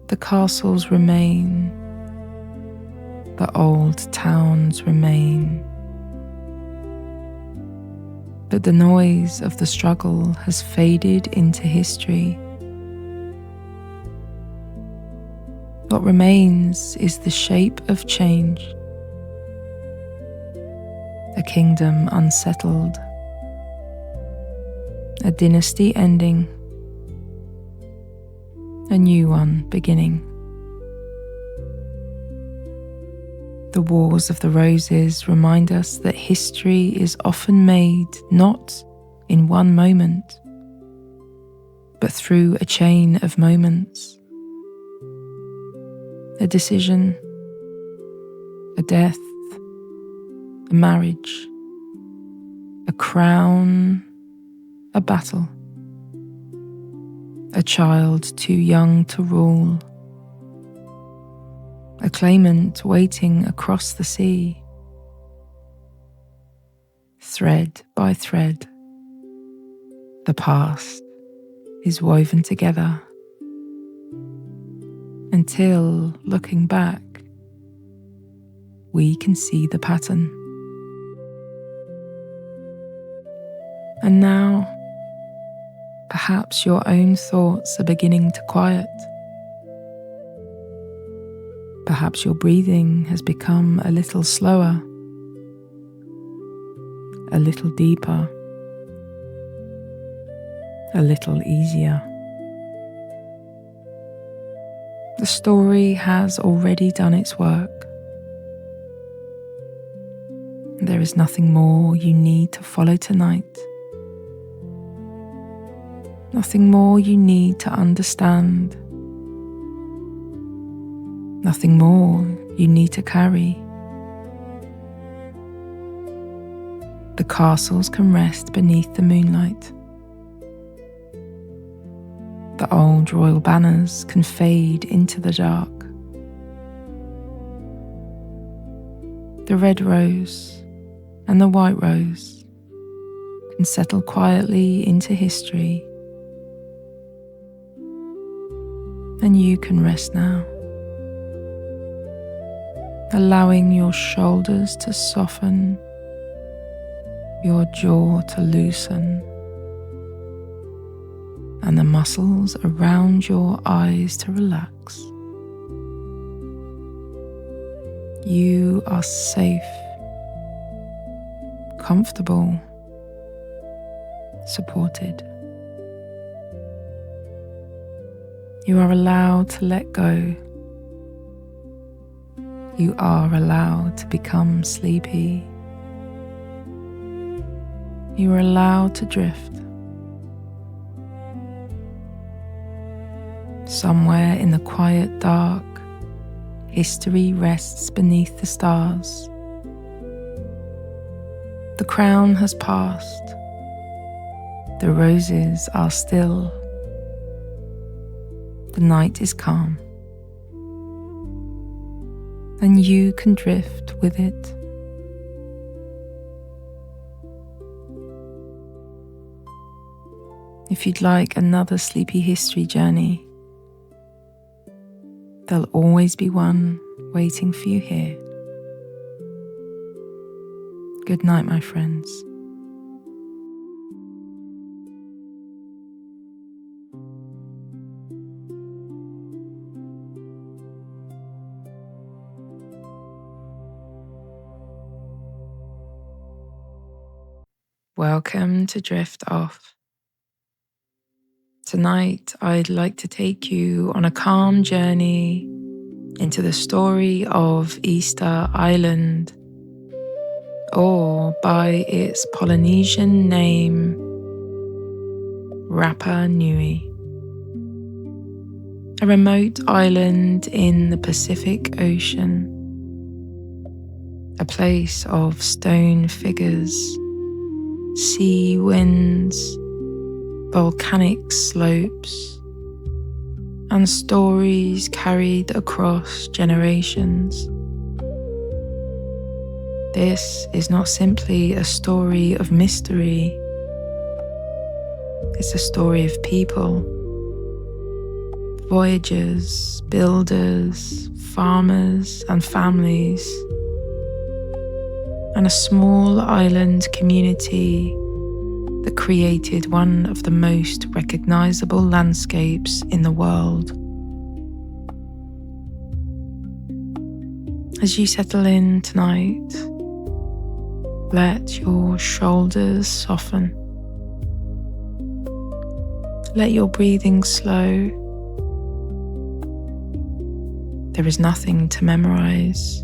S1: The castles remain, the old towns remain, but the noise of the struggle has faded into history. What remains is the shape of change, a kingdom unsettled, a dynasty ending, a new one beginning. The Wars of the Roses remind us that history is often made not in one moment, but through a chain of moments. A decision, a death, a marriage, a crown, a battle, a child too young to rule, a claimant waiting across the sea. Thread by thread, the past is woven together until, looking back, we can see the pattern. And now, perhaps your own thoughts are beginning to quiet. Perhaps your breathing has become a little slower, a little deeper, a little easier. The story has already done its work. There is nothing more you need to follow tonight. Nothing more you need to understand. Nothing more you need to carry. The castles can rest beneath the moonlight. The old royal banners can fade into the dark. The red rose and the white rose can settle quietly into history, and you can rest now, allowing your shoulders to soften, your jaw to loosen, and the muscles around your eyes to relax. You are safe, comfortable, supported. You are allowed to let go. You are allowed to become sleepy. You are allowed to drift. Somewhere in the quiet dark, history rests beneath the stars. The crown has passed. The roses are still. The night is calm. And you can drift with it. If you'd like another sleepy history journey, there'll always be one waiting for you here. Good night, my friends. Welcome to Drift Off. Tonight, I'd like to take you on a calm journey into the story of Easter Island, or by its Polynesian name, Rapa Nui, a remote island in the Pacific Ocean, a place of stone figures, sea winds, volcanic slopes, and stories carried across generations. This is not simply a story of mystery. It's a story of people, voyagers, builders, farmers, and families, and a small island community that created one of the most recognizable landscapes in the world. As you settle in tonight, let your shoulders soften. Let your breathing slow. There is nothing to memorize,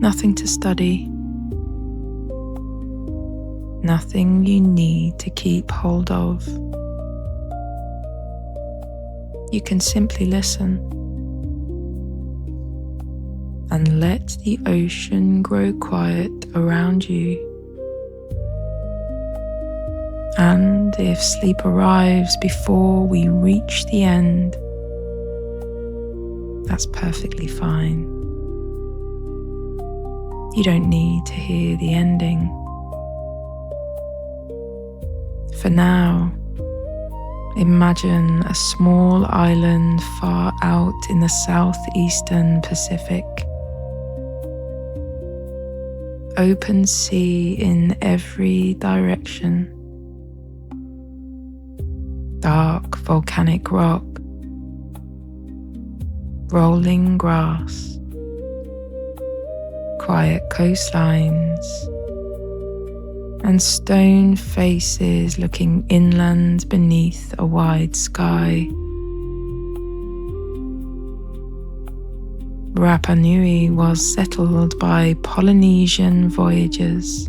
S1: nothing to study, nothing you need to keep hold of. You can simply listen and let the ocean grow quiet around you. And if sleep arrives before we reach the end, that's perfectly fine. You don't need to hear the ending. For now, imagine a small island far out in the southeastern Pacific. Open sea in every direction. Dark volcanic rock. Rolling grass. Quiet coastlines. And stone faces looking inland beneath a wide sky. Rapa Nui was settled by Polynesian voyagers.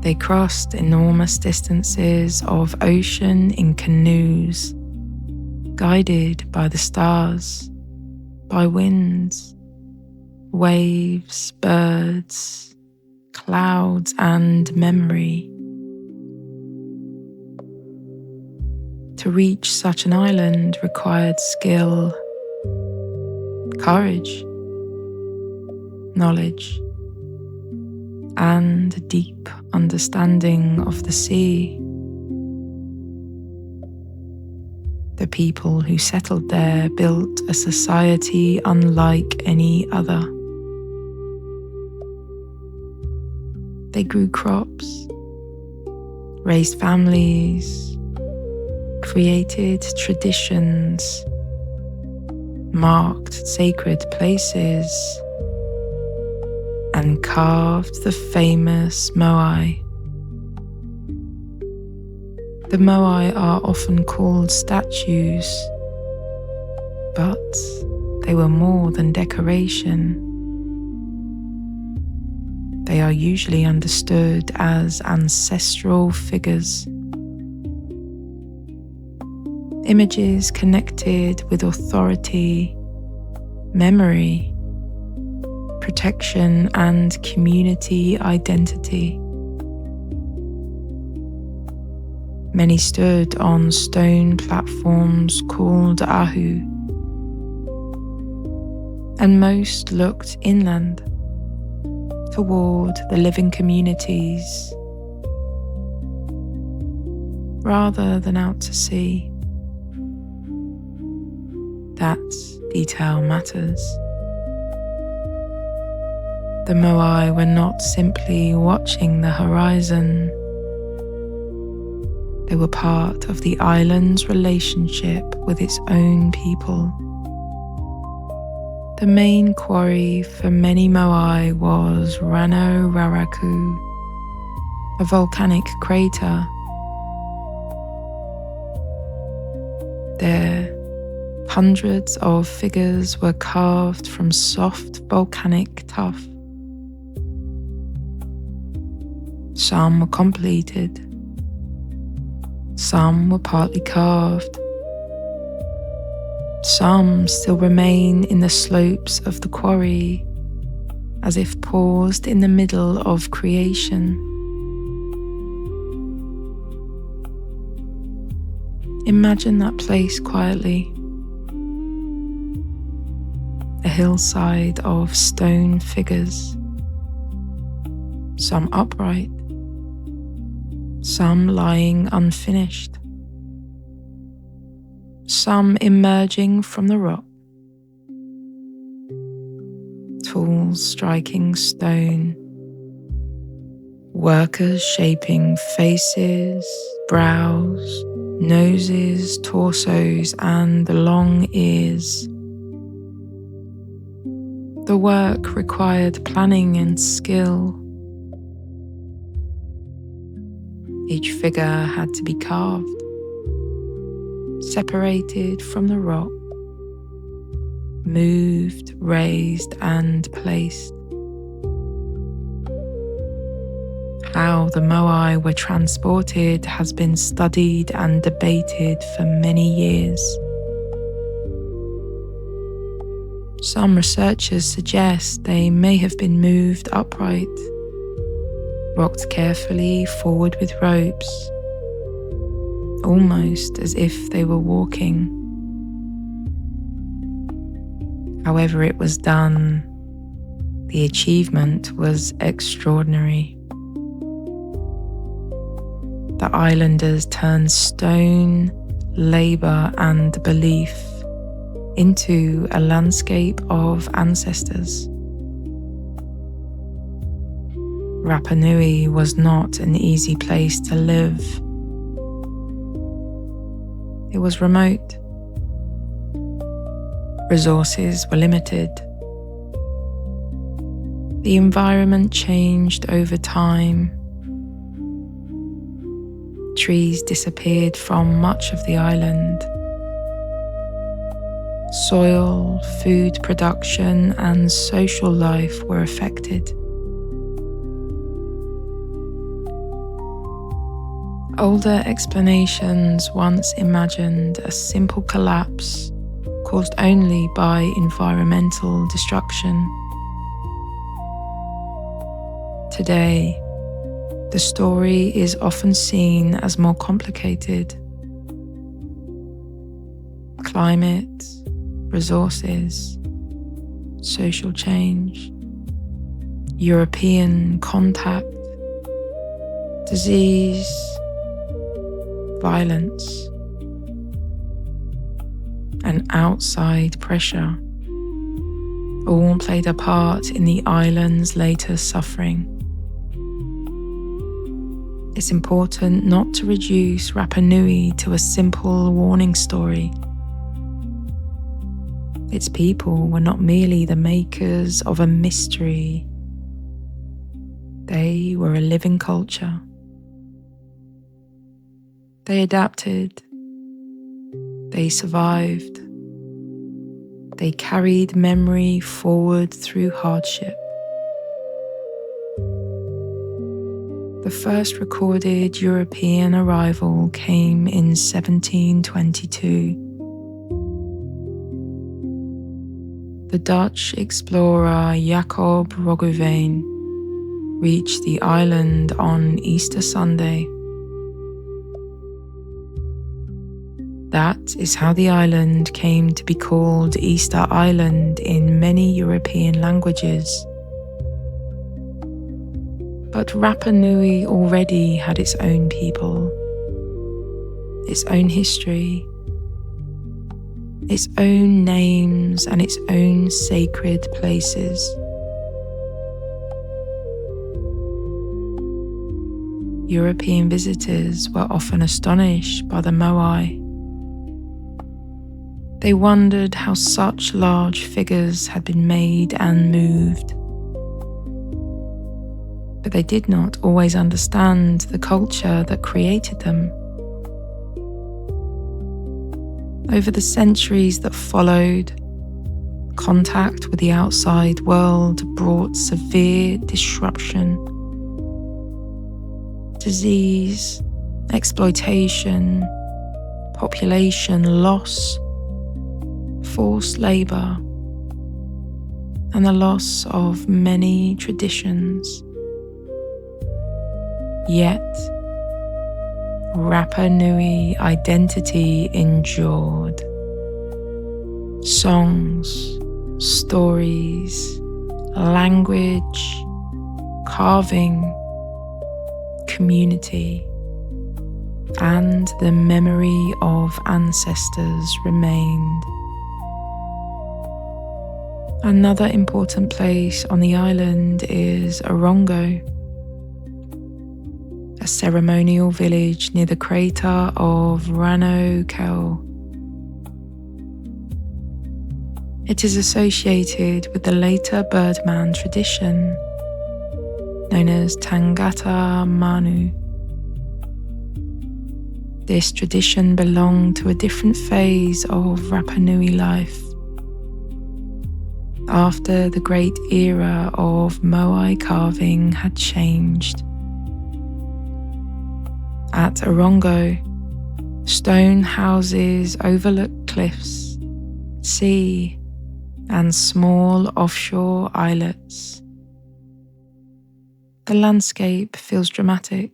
S1: They crossed enormous distances of ocean in canoes, guided by the stars, by winds, waves, birds, clouds, and memory. To reach such an island required skill, courage, knowledge, and a deep understanding of the sea. The people who settled there built a society unlike any other. They grew crops, raised families, created traditions, marked sacred places, and carved the famous moai. The moai are often called statues, but they were more than decoration. They are usually understood as ancestral figures, images connected with authority, memory, protection, and community identity. Many stood on stone platforms called ahu, and most looked inland toward the living communities rather than out to sea. That detail matters. The moai were not simply watching the horizon. They were part of the island's relationship with its own people. The main quarry for many moai was Rano Raraku, a volcanic crater. There, hundreds of figures were carved from soft volcanic tuff. Some were completed. Some were partly carved. Some still remain in the slopes of the quarry, as if paused in the middle of creation. Imagine that place quietly. A hillside of stone figures, some upright, some lying unfinished, some emerging from the rock, tools striking stone, workers shaping faces, brows, noses, torsos, and long ears. The work required planning and skill. Each figure had to be carved, separated from the rock, moved, raised, and placed. How the moai were transported has been studied and debated for many years. Some researchers suggest they may have been moved upright, rocked carefully forward with ropes, almost as if they were walking. However it was done, the achievement was extraordinary. The islanders turned stone, labour, and belief into a landscape of ancestors. Rapa Nui was not an easy place to live. It was remote. Resources were limited. The environment changed over time. Trees disappeared from much of the island. Soil, food production, and social life were affected. Older explanations once imagined a simple collapse caused only by environmental destruction. Today, the story is often seen as more complicated. Climate, resources, social change, European contact, disease, violence, and outside pressure all played a part in the island's later suffering. It's important not to reduce Rapa Nui to a simple warning story. Its people were not merely the makers of a mystery. They were a living culture. They adapted. They survived. They carried memory forward through hardship. The first recorded European arrival came in 1722. The Dutch explorer Jacob Roggeveen reached the island on Easter Sunday. That is how the island came to be called Easter Island in many European languages. But Rapa Nui already had its own people, its own history, its own names and its own sacred places. European visitors were often astonished by the moai. They wondered how such large figures had been made and moved. But they did not always understand the culture that created them. Over the centuries that followed, contact with the outside world brought severe disruption. Disease, exploitation, population loss, forced labour, and the loss of many traditions. Yet, Rapa Nui identity endured. Songs, stories, language, carving, community, and the memory of ancestors remained. Another important place on the island is Orongo, a ceremonial village near the crater of Rano Keo. It is associated with the later Birdman tradition, known as Tangata Manu. This tradition belonged to a different phase of Rapa Nui life. After the great era of moai carving had changed. At Orongo, stone houses overlook cliffs, sea, and small offshore islets. The landscape feels dramatic.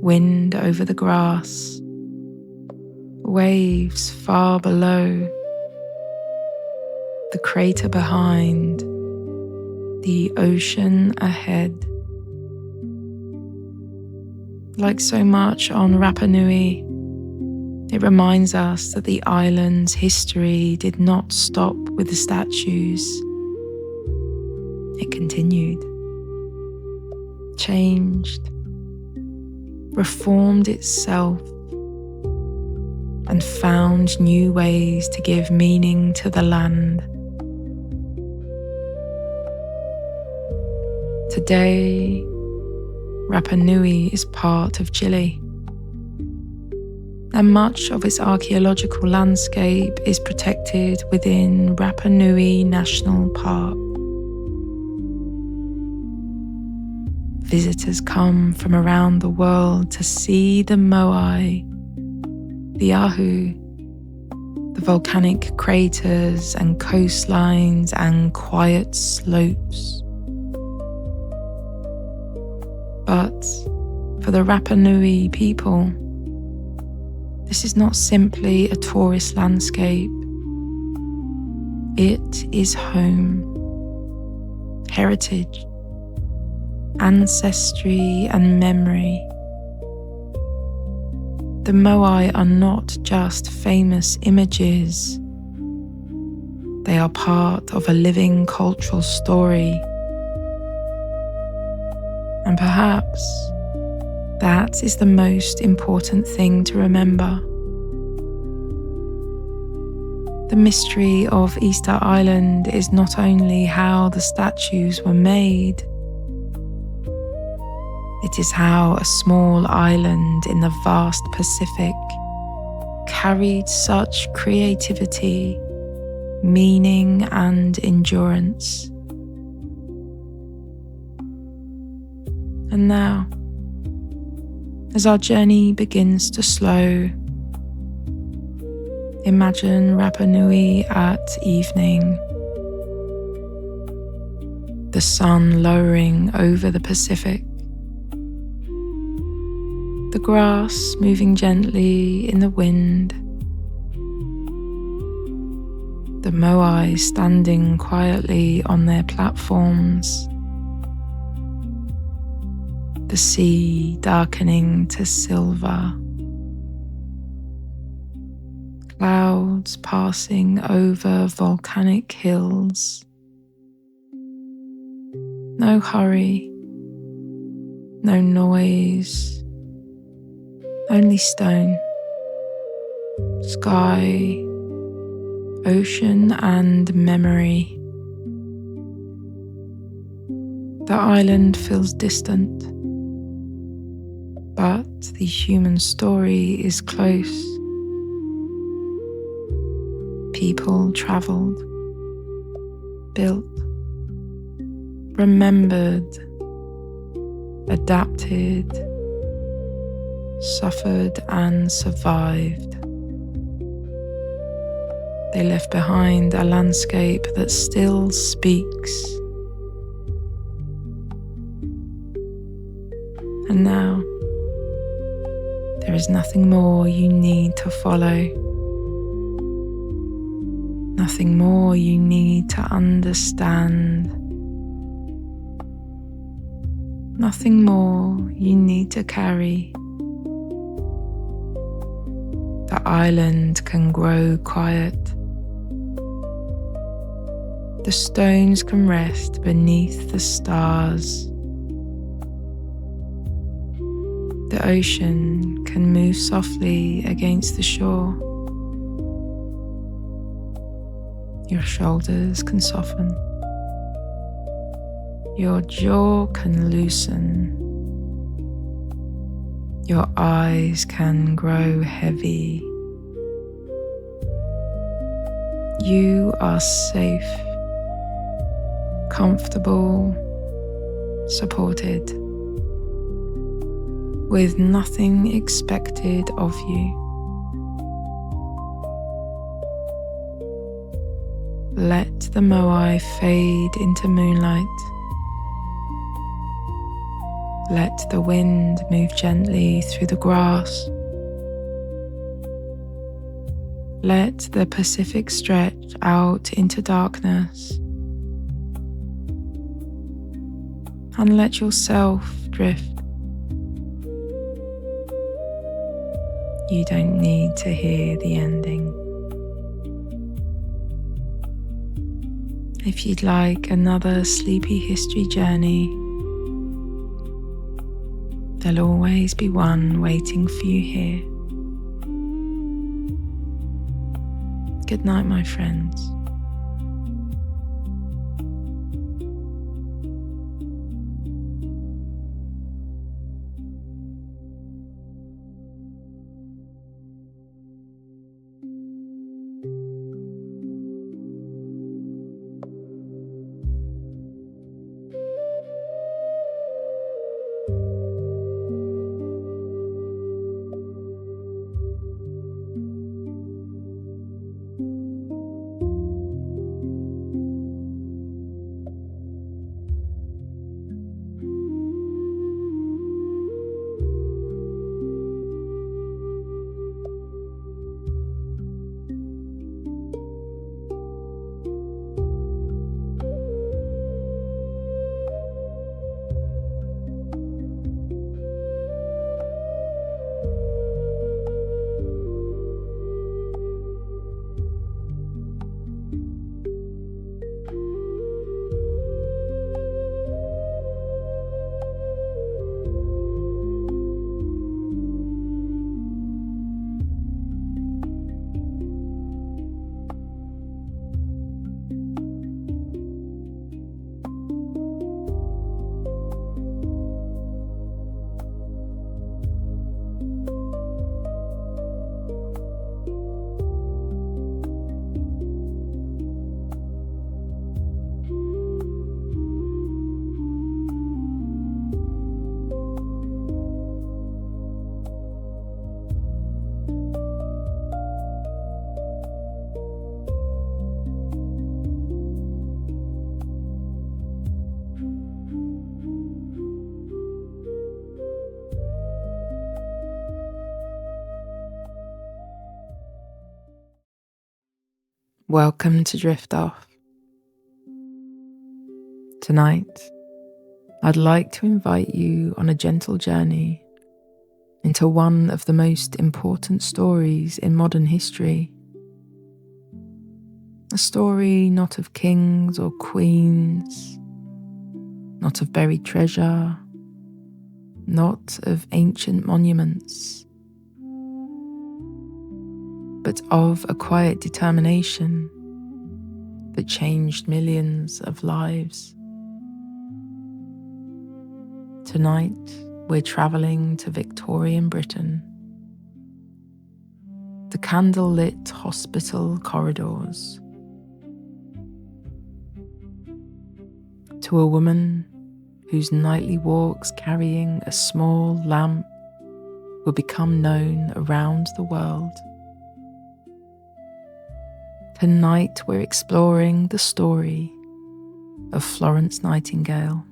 S1: Wind over the grass, waves far below, the crater behind, the ocean ahead. Like so much on Rapa Nui, it reminds us that the island's history did not stop with the statues. It continued, changed, reformed itself, and found new ways to give meaning to the land. Today, Rapa Nui is part of Chile, and much of its archaeological landscape is protected within Rapa Nui National Park. Visitors come from around the world to see the Moai, the Ahu, the volcanic craters and coastlines and quiet slopes. But for the Rapa Nui people, this is not simply a tourist landscape. It is home, heritage, ancestry and memory. The Moai are not just famous images. They are part of a living cultural story. And perhaps that is the most important thing to remember. The mystery of Easter Island is not only how the statues were made, it is how a small island in the vast Pacific carried such creativity, meaning, and endurance. And now, as our journey begins to slow, imagine Rapa Nui at evening, the sun lowering over the Pacific, the grass moving gently in the wind, the Moai standing quietly on their platforms, the sea darkening to silver, clouds passing over volcanic hills. No hurry, no noise, only stone, sky, ocean and memory. The island feels distant, but the human story is close. People travelled, built, remembered, adapted, suffered and survived. They left behind a landscape that still speaks. And now, there is nothing more you need to follow. Nothing more you need to understand. Nothing more you need to carry. The island can grow quiet. The stones can rest beneath the stars. The ocean can move softly against the shore. Your shoulders can soften. Your jaw can loosen. Your eyes can grow heavy. You are safe, comfortable, supported, with nothing expected of you. Let the Moai fade into moonlight. Let the wind move gently through the grass. Let the Pacific stretch out into darkness. And let yourself drift. You don't need to hear the ending. If you'd like another sleepy history journey, there'll always be one waiting for you here. Good night, my friends. Welcome to Drift Off. Tonight, I'd like to invite you on a gentle journey into one of the most important stories in modern history. A story not of kings or queens, not of buried treasure, not of ancient monuments, but of a quiet determination that changed millions of lives. Tonight, we're travelling to Victorian Britain, the candle-lit hospital corridors, to a woman whose nightly walks carrying a small lamp will become known around the world. Tonight we're exploring the story of Florence Nightingale.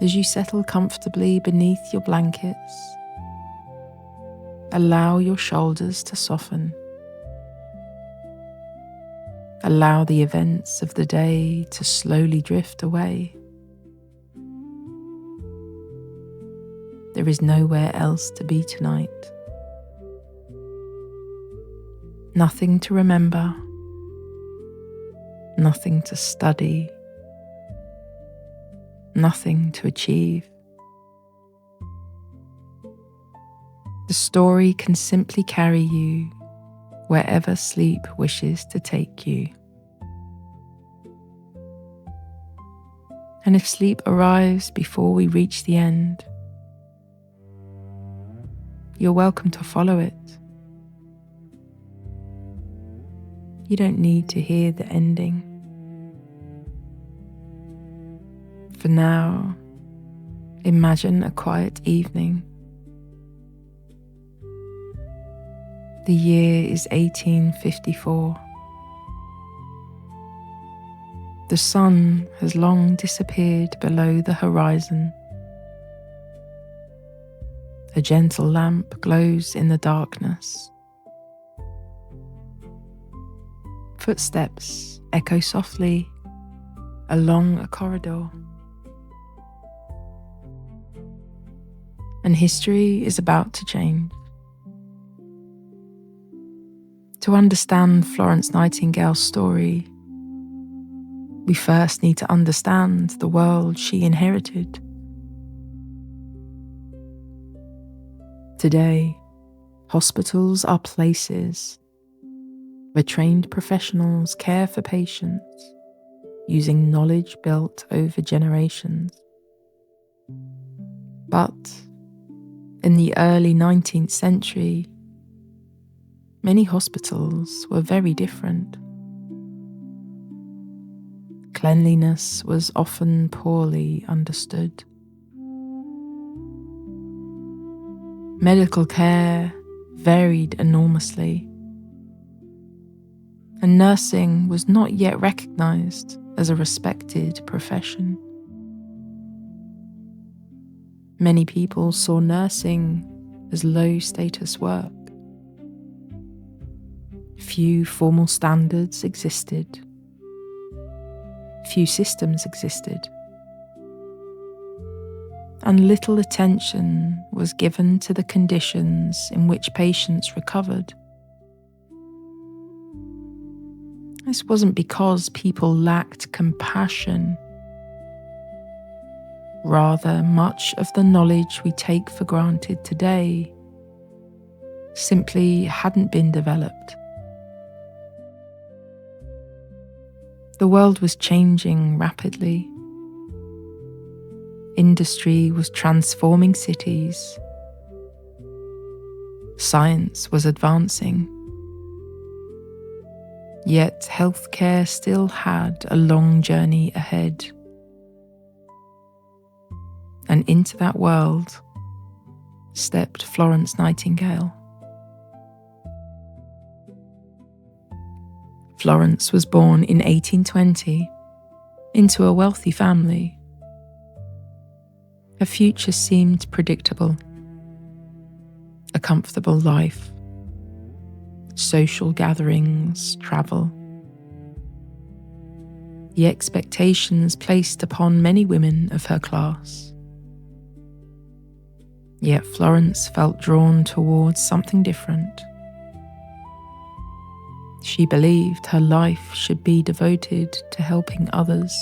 S1: As you settle comfortably beneath your blankets, allow your shoulders to soften. Allow the events of the day to slowly drift away. There is nowhere else to be tonight. Nothing to remember, nothing to study, nothing to achieve. The story can simply carry you wherever sleep wishes to take you. And if sleep arrives before we reach the end, you're welcome to follow it. You don't need to hear the ending. For now, imagine a quiet evening. The year is 1854. The sun has long disappeared below the horizon. A gentle lamp glows in the darkness. Footsteps echo softly along a corridor. And history is about to change. To understand Florence Nightingale's story, we first need to understand the world she inherited. Today, hospitals are places where trained professionals care for patients using knowledge built over generations. But in the early 19th century, many hospitals were very different. Cleanliness was often poorly understood. Medical care varied enormously, and nursing was not yet recognized as a respected profession. Many people saw nursing as low-status work. Few formal standards existed. Few systems existed. And little attention was given to the conditions in which patients recovered. This wasn't because people lacked compassion. Rather, much of the knowledge we take for granted today simply hadn't been developed. The world was changing rapidly. Industry was transforming cities. Science was advancing. Yet healthcare still had a long journey ahead. And into that world stepped Florence Nightingale. Florence was born in 1820 into a wealthy family. Her future seemed predictable. A comfortable life, social gatherings, travel. The expectations placed upon many women of her class. Yet Florence felt drawn towards something different. She believed her life should be devoted to helping others.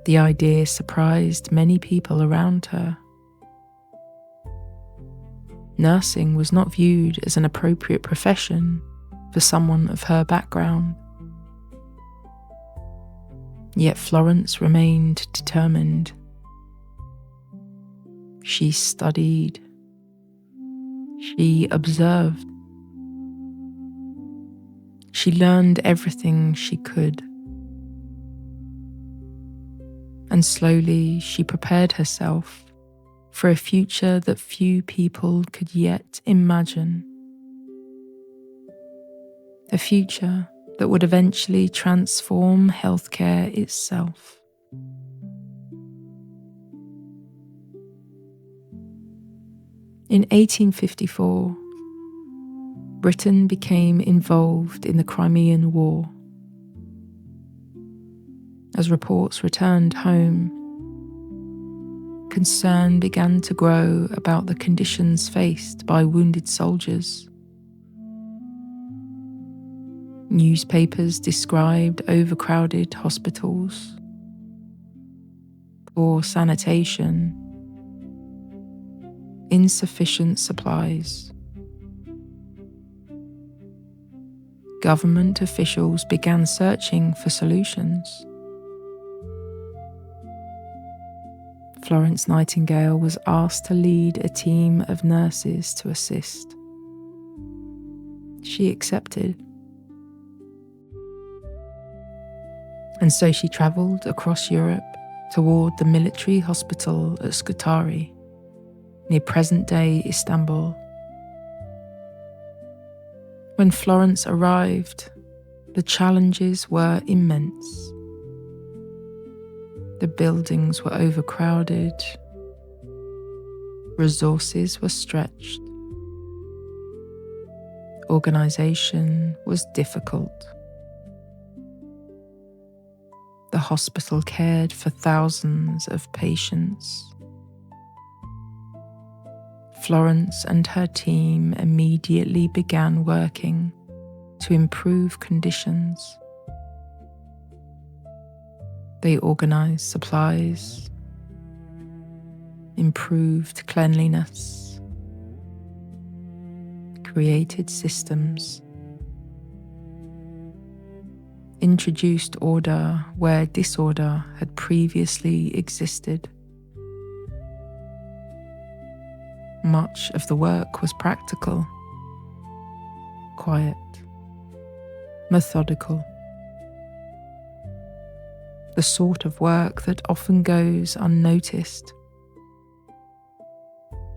S1: The idea surprised many people around her. Nursing was not viewed as an appropriate profession for someone of her background. Yet Florence remained determined. She studied. She observed. She learned everything she could. And slowly she prepared herself for a future that few people could yet imagine. A future that would eventually transform healthcare itself. In 1854, Britain became involved in the Crimean War. As reports returned home, concern began to grow about the conditions faced by wounded soldiers. Newspapers described overcrowded hospitals, poor sanitation, insufficient supplies. Government officials began searching for solutions. Florence Nightingale was asked to lead a team of nurses to assist. She accepted. And so she travelled across Europe toward the military hospital at Scutari, near present-day Istanbul. When Florence arrived, the challenges were immense. The buildings were overcrowded, resources were stretched, organisation was difficult. The hospital cared for thousands of patients. Florence and her team immediately began working to improve conditions. They organised supplies, improved cleanliness, created systems, introduced order where disorder had previously existed. Much of the work was practical, quiet, methodical. The sort of work that often goes unnoticed.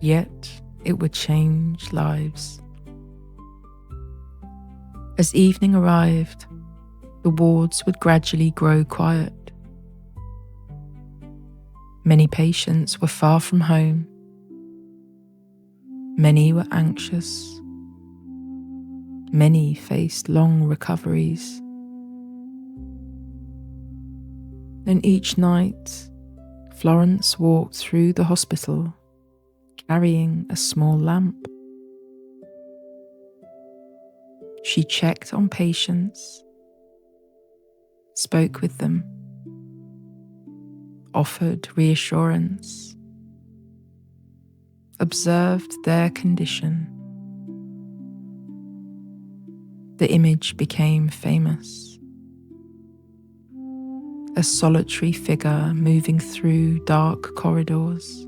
S1: Yet it would change lives. As evening arrived, the wards would gradually grow quiet. Many patients were far from home. Many were anxious. Many faced long recoveries. And each night, Florence walked through the hospital, carrying a small lamp. She checked on patients, spoke with them, offered reassurance, observed their condition. The image became famous. A solitary figure moving through dark corridors.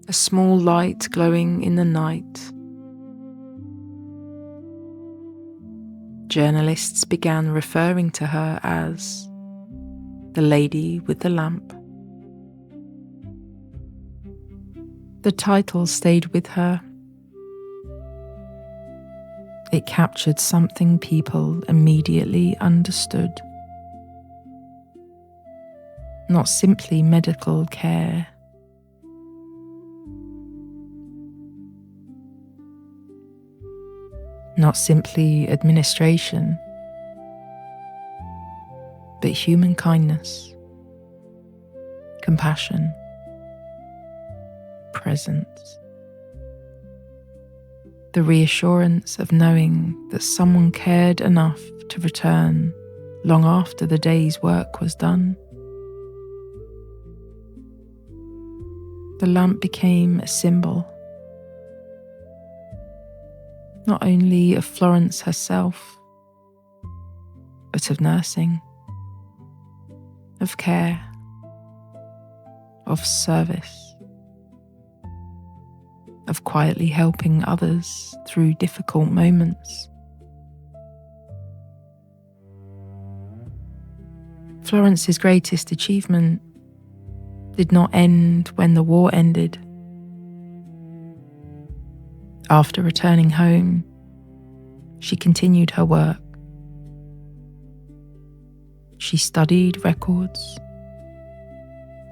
S1: A small light glowing in the night. Journalists began referring to her as the lady with the lamp. The title stayed with her. It captured something people immediately understood. Not simply medical care, not simply administration, but human kindness, compassion, presence. The reassurance of knowing that someone cared enough to return long after the day's work was done. The lamp became a symbol, not only of Florence herself, but of nursing, of care, of service, of quietly helping others through difficult moments. Florence's greatest achievement did not end when the war ended. After returning home, she continued her work. She studied records,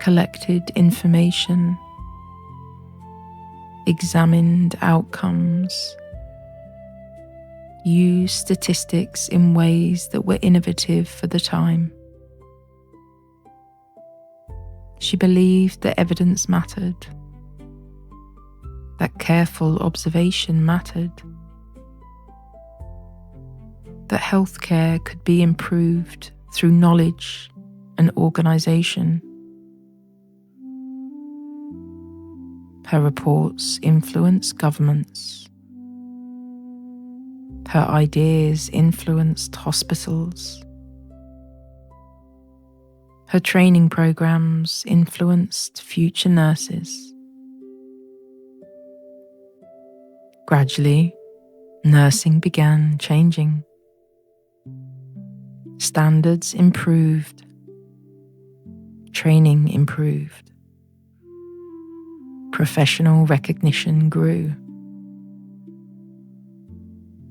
S1: collected information, examined outcomes, used statistics in ways that were innovative for the time. She believed that evidence mattered, that careful observation mattered, that healthcare could be improved through knowledge and organisation. Her reports influenced governments. Her ideas influenced hospitals. Her training programs influenced future nurses. Gradually, nursing began changing. Standards improved. Training improved. Professional recognition grew.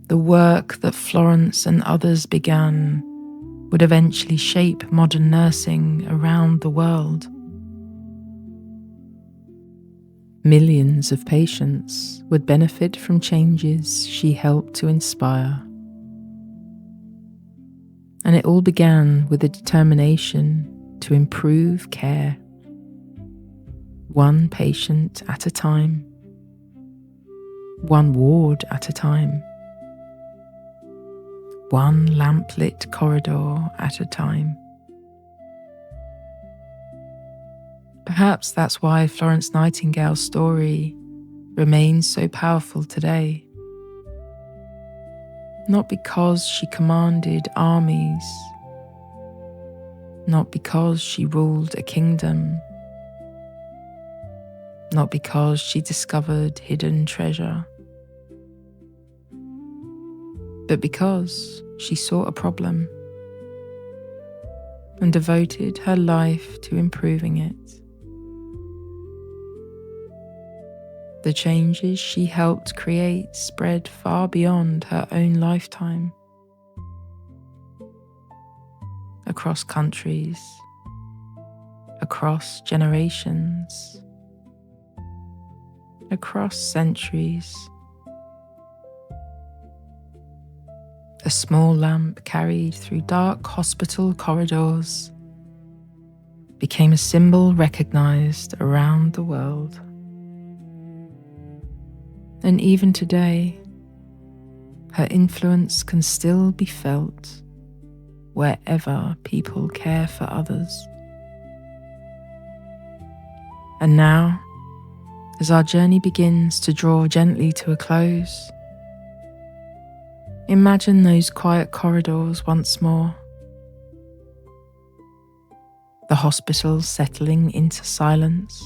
S1: The work that Florence and others began would eventually shape modern nursing around the world. Millions of patients would benefit from changes she helped to inspire. And it all began with a determination to improve care, one patient at a time, one ward at a time, one lamplit corridor at a time. Perhaps that's why Florence Nightingale's story remains so powerful today. Not because she commanded armies, not because she ruled a kingdom, not because she discovered hidden treasure, but because she saw a problem and devoted her life to improving it. The changes she helped create spread far beyond her own lifetime, across countries, across generations, across centuries. A small lamp carried through dark hospital corridors became a symbol recognized around the world. And even today, her influence can still be felt wherever people care for others. And now, as our journey begins to draw gently to a close, imagine those quiet corridors once more. The hospital settling into silence.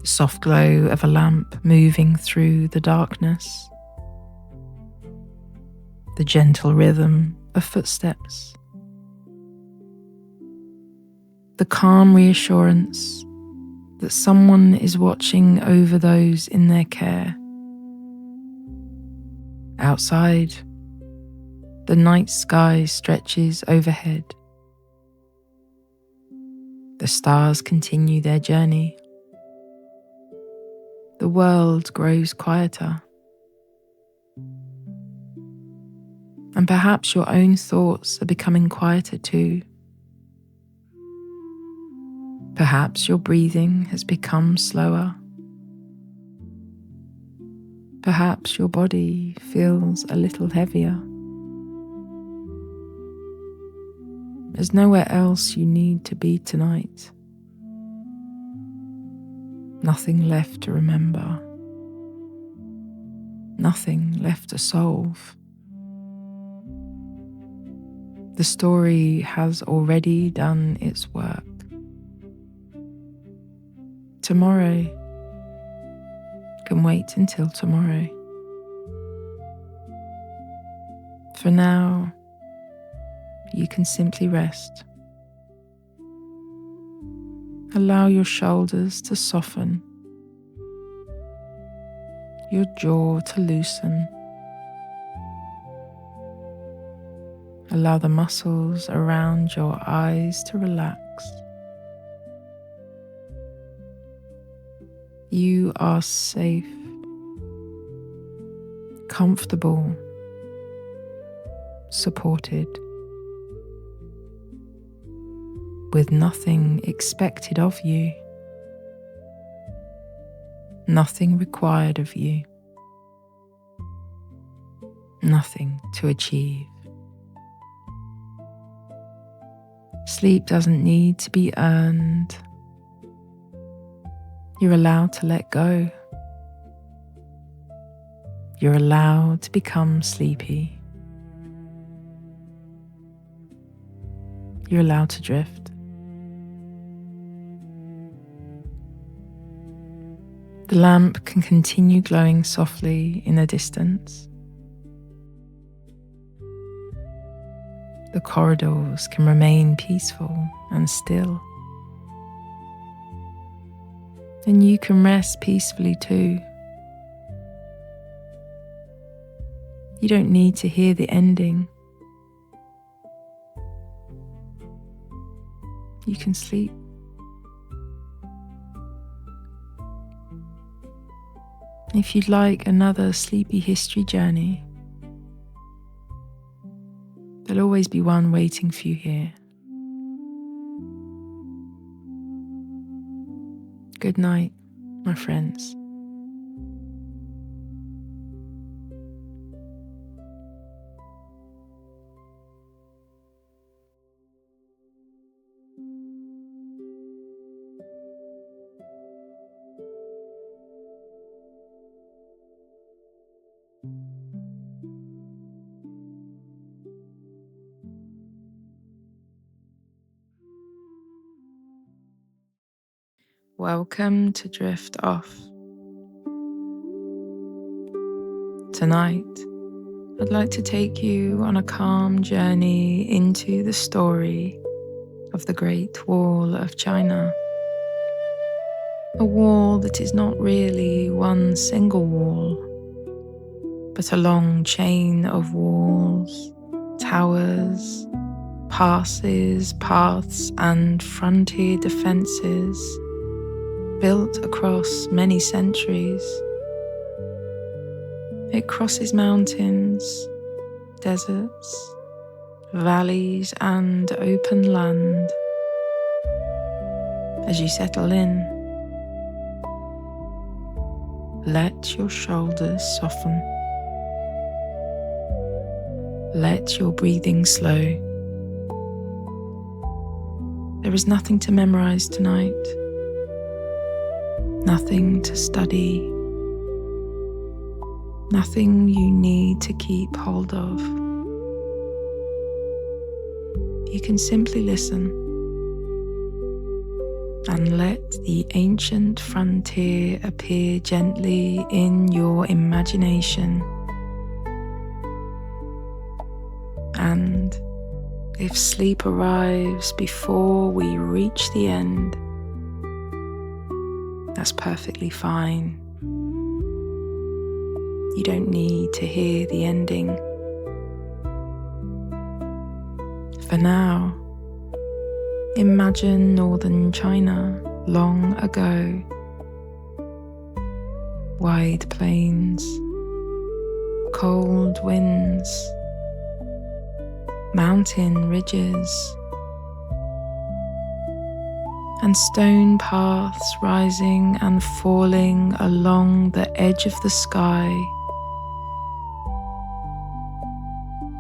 S1: The soft glow of a lamp moving through the darkness. The gentle rhythm of footsteps. The calm reassurance that someone is watching over those in their care. Outside, the night sky stretches overhead. The stars continue their journey. The world grows quieter. And perhaps your own thoughts are becoming quieter too. Perhaps your breathing has become slower. Perhaps your body feels a little heavier. There's nowhere else you need to be tonight. Nothing left to remember. Nothing left to solve. The story has already done its work. Tomorrow can wait until tomorrow. For now, you can simply rest. Allow your shoulders to soften, your jaw to loosen. Allow the muscles around your eyes to relax. You are safe, comfortable, supported, with nothing expected of you, nothing required of you, nothing to achieve. Sleep doesn't need to be earned. You're allowed to let go. You're allowed to become sleepy. You're allowed to drift. The lamp can continue glowing softly in the distance. The corridors can remain peaceful and still. And you can rest peacefully too. You don't need to hear the ending. You can sleep. If you'd like another sleepy history journey, there'll always be one waiting for you here. Good night, my friends. Welcome to Drift Off. Tonight, I'd like to take you on a calm journey into the story of the Great Wall of China. A wall that is not really one single wall, but a long chain of walls, towers, passes, paths, and frontier defences built across many centuries. It crosses mountains, deserts, valleys, and open land. As you settle in, let your shoulders soften. Let your breathing slow. There is nothing to memorize tonight. Nothing to study, nothing you need to keep hold of. You can simply listen and let the ancient frontier appear gently in your imagination. And if sleep arrives before we reach the end, that's perfectly fine. You don't need to hear the ending. For now, imagine northern China long ago. Wide plains, cold winds, mountain ridges, and stone paths rising and falling along the edge of the sky.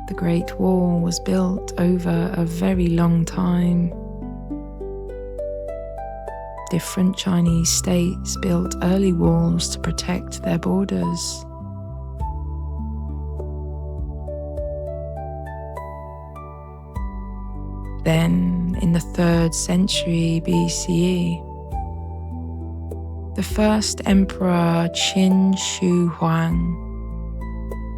S1: The Great Wall was built over a very long time. Different Chinese states built early walls to protect their borders. Then, in the 3rd century BCE, the first emperor Qin Shi Huang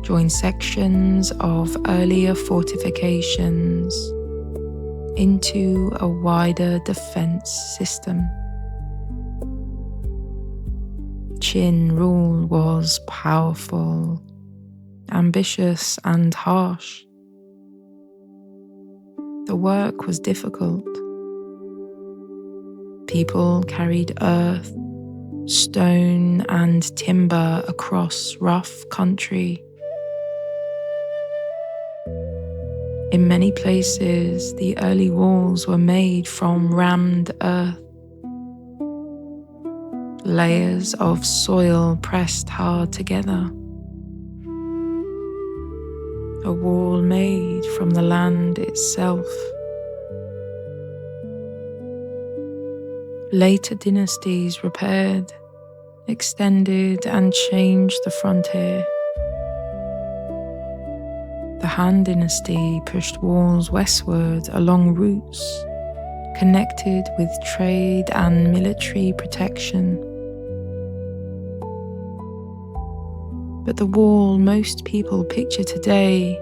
S1: joined sections of earlier fortifications into a wider defense system. Qin rule was powerful, ambitious, and harsh. The work was difficult. People carried earth, stone, and timber across rough country. In many places, the early walls were made from rammed earth. Layers of soil pressed hard together. A wall made from the land itself. Later dynasties repaired, extended, and changed the frontier. The Han Dynasty pushed walls westward along routes connected with trade and military protection. But the wall most people picture today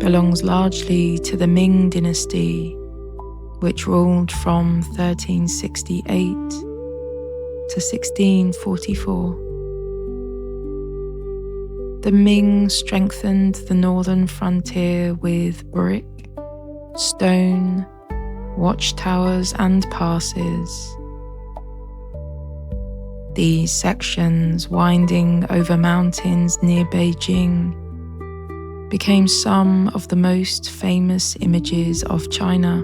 S1: belongs largely to the Ming Dynasty, which ruled from 1368 to 1644. The Ming strengthened the northern frontier with brick, stone, watchtowers, and passes. These sections, winding over mountains near Beijing, became some of the most famous images of China.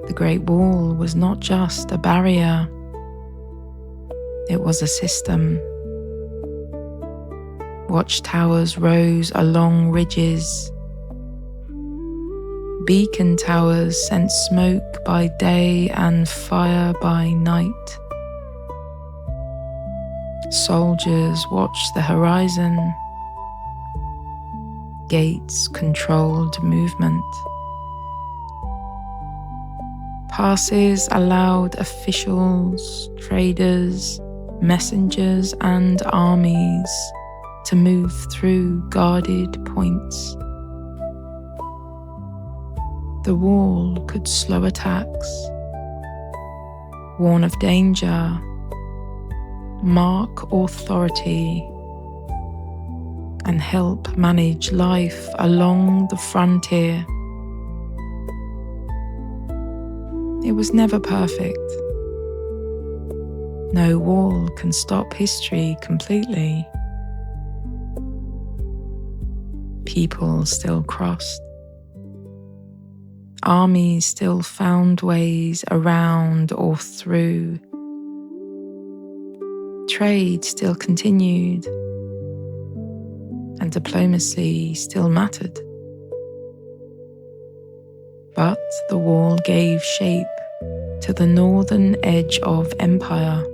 S1: The Great Wall was not just a barrier, it was a system. Watchtowers rose along ridges. Beacon towers sent smoke by day and fire by night. Soldiers watched the horizon. Gates controlled movement. Passes allowed officials, traders, messengers, and armies to move through guarded points. The wall could slow attacks, warn of danger, mark authority, and help manage life along the frontier. It was never perfect. No wall can stop history completely. People still crossed. Armies still found ways around or through. Trade still continued, and diplomacy still mattered. But the wall gave shape to the northern edge of empire.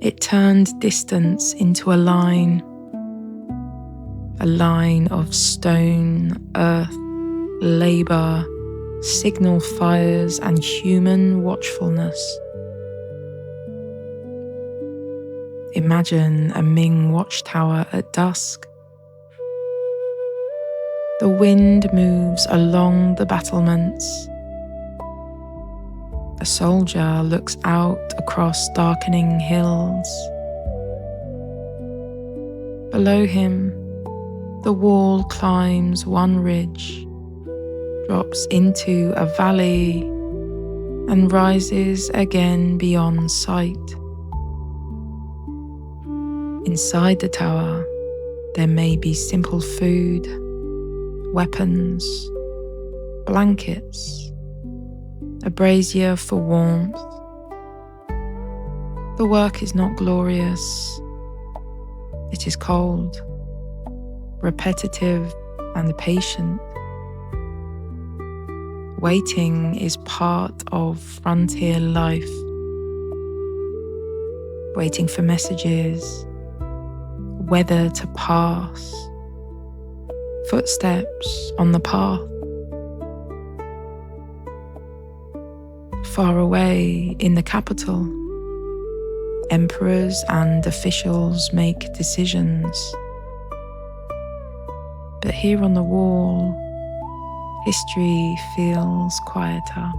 S1: It turned distance into a line of stone, earth, labour, signal fires, and human watchfulness. Imagine a Ming watchtower at dusk. The wind moves along the battlements. A soldier looks out across darkening hills. Below him, the wall climbs one ridge, drops into a valley, and rises again beyond sight. Inside the tower, There may be simple food, weapons, blankets, a brazier for warmth. The work is not glorious. It is cold, repetitive, and patient. Waiting is part of frontier life. Waiting for messages, weather to pass, footsteps on the path. Far away in the capital, emperors and officials make decisions. But here on the wall, history feels quieter.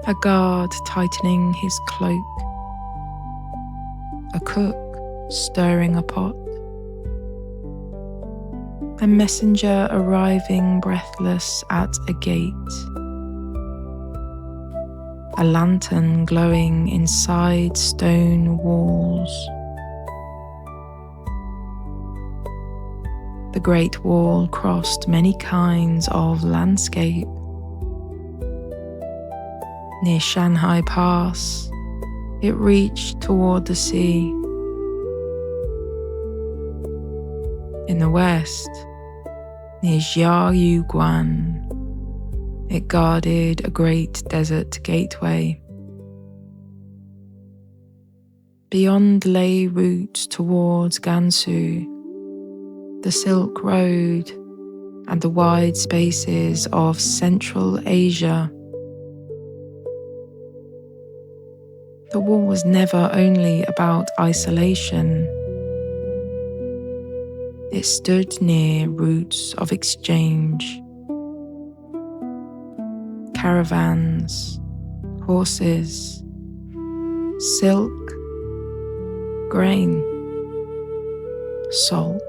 S1: A guard tightening his cloak, a cook stirring a pot, a messenger arriving breathless at a gate, a lantern glowing inside stone walls. The Great Wall crossed many kinds of landscape. Near Shanghai Pass, it reached toward the sea. In the west, near Jiayuguan, it guarded a great desert gateway. Beyond lay routes towards Gansu, the Silk Road, and the wide spaces of Central Asia. The wall was never only about isolation. It stood near routes of exchange. Caravans, horses, silk, grain, salt,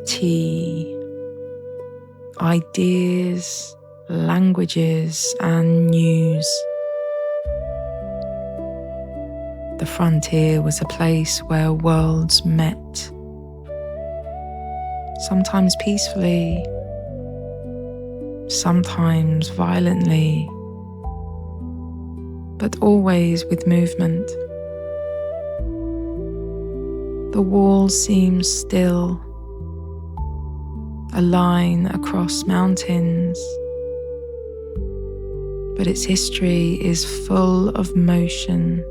S1: tea, ideas, languages, and news. The frontier was a place where worlds met, sometimes peacefully, sometimes violently, but always with movement. The wall seems still, a line across mountains, but its history is full of motion.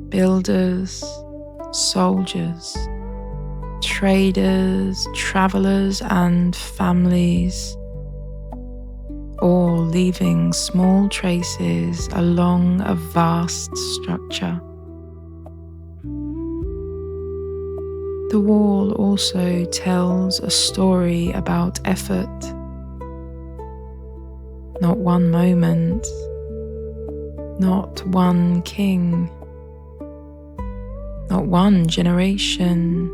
S1: Builders, soldiers, traders, travelers, and families, all leaving small traces along a vast structure. The wall also tells a story about effort. Not one moment, not one king, not one generation,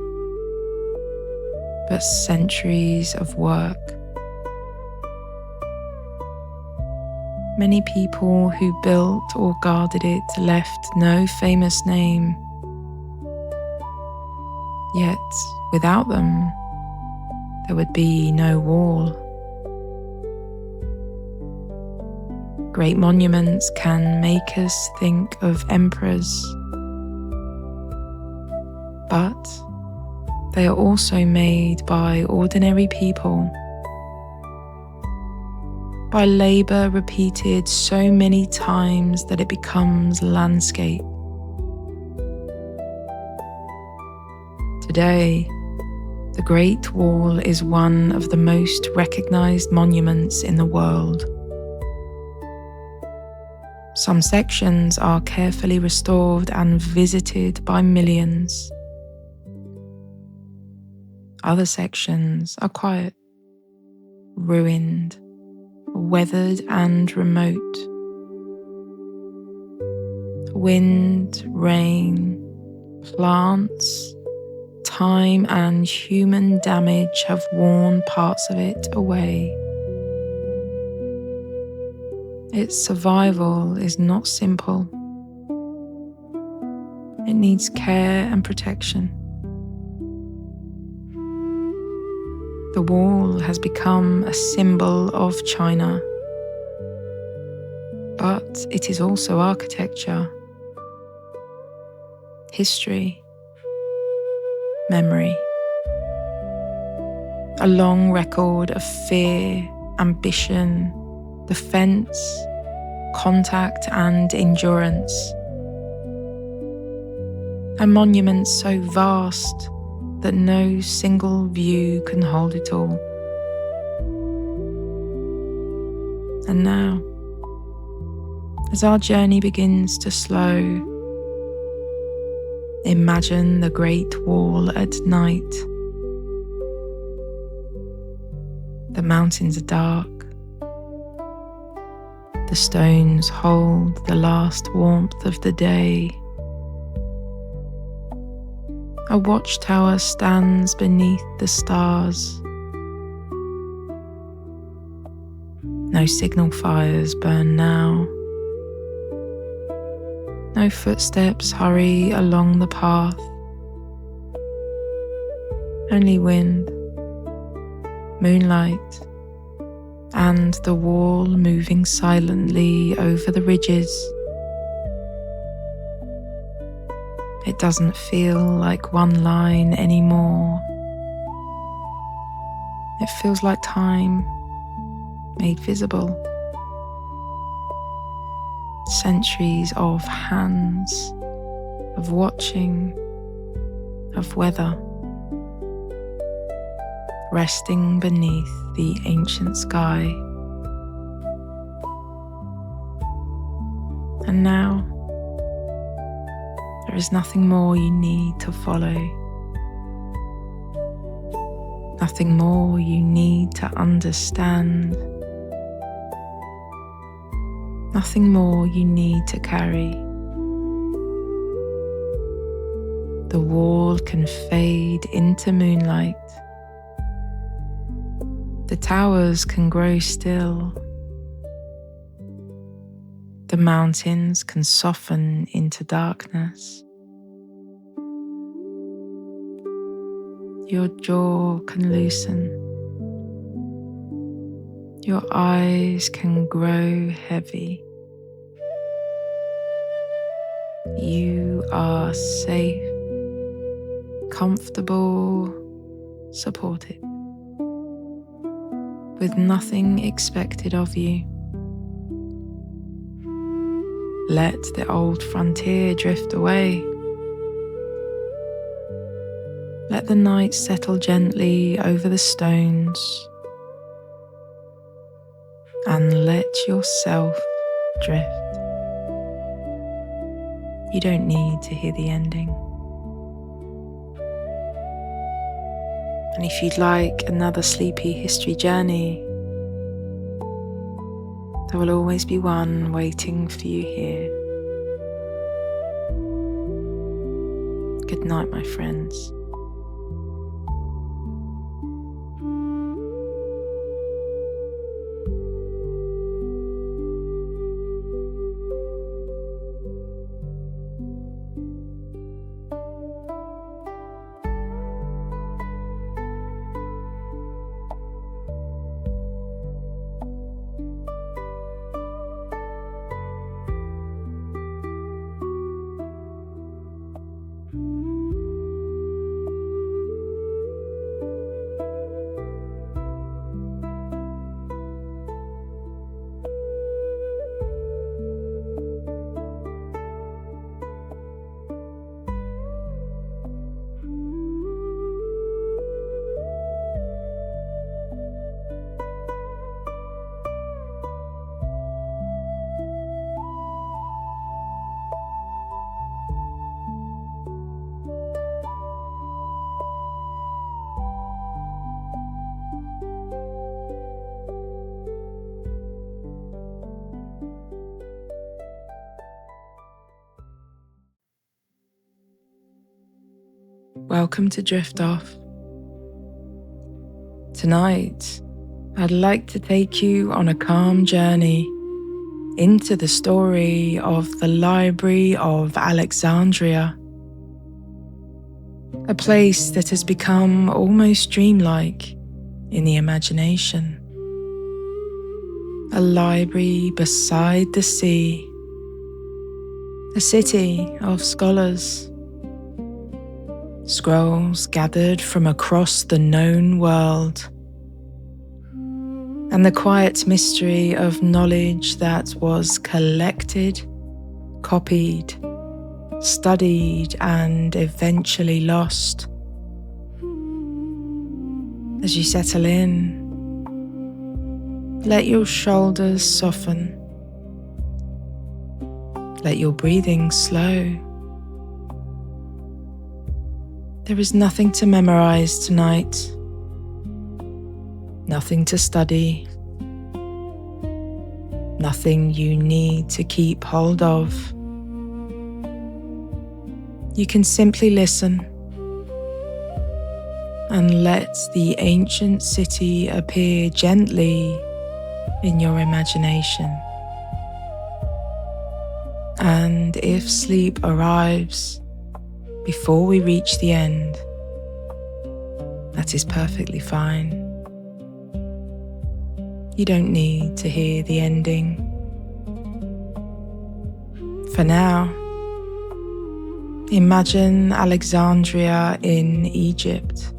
S1: but centuries of work. Many people who built or guarded it left no famous name. Yet, without them, there would be no wall. Great monuments can make us think of emperors, but they are also made by ordinary people, by labor repeated so many times that it becomes landscape. Today, the Great Wall is one of the most recognized monuments in the world. Some sections are carefully restored and visited by millions. Other sections are quiet, ruined, weathered, and remote. Wind, rain, plants, time, and human damage have worn parts of it away. Its survival is not simple. It needs care and protection. The wall has become a symbol of China, but it is also architecture, history, memory. A long record of fear, ambition, defense, contact and endurance. A monument so vast that no single view can hold it all. And now, as our journey begins to slow, imagine the Great Wall at night. The mountains are dark. The stones hold the last warmth of the day. A watchtower stands beneath the stars. No signal fires burn now. No footsteps hurry along the path. Only wind, moonlight, and the wall moving silently over the ridges. It doesn't feel like one line anymore. It feels like time made visible. Centuries of hands, of watching, of weather, resting beneath the ancient sky. And now, there is nothing more you need to follow. Nothing more you need to understand. Nothing more you need to carry. The wall can fade into moonlight. The towers can grow still. The mountains can soften into darkness. Your jaw can loosen. Your eyes can grow heavy. You are safe, comfortable, supported, with nothing expected of you. Let the old frontier drift away. Let the night settle gently over the stones, and let yourself drift. You don't need to hear the ending. And if you'd like another sleepy history journey, there will always be one waiting for you here. Good night, my friends. Welcome to Drift Off. Tonight, I'd like to take you on a calm journey into the story of the Library of Alexandria a place that has become almost dreamlike in the imagination. A library beside the sea, a city of scholars, scrolls gathered from across the known world, and the quiet mystery of knowledge that was collected, copied, studied, and eventually lost. As you settle in, let your shoulders soften. Let your breathing slow. There is nothing to memorize tonight, nothing to study, nothing you need to keep hold of. You can simply listen and let the ancient city appear gently in your imagination. And if sleep arrives before we reach the end, that is perfectly fine. You don't need to hear the ending. For now, imagine Alexandria in Egypt,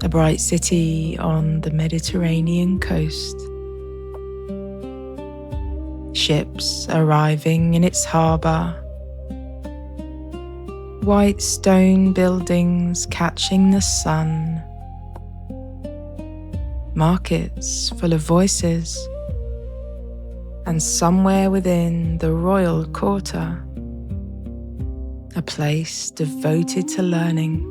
S1: a bright city on the Mediterranean coast. Ships arriving in its harbour, white stone buildings catching the sun, markets full of voices, and somewhere within the royal quarter, a place devoted to learning.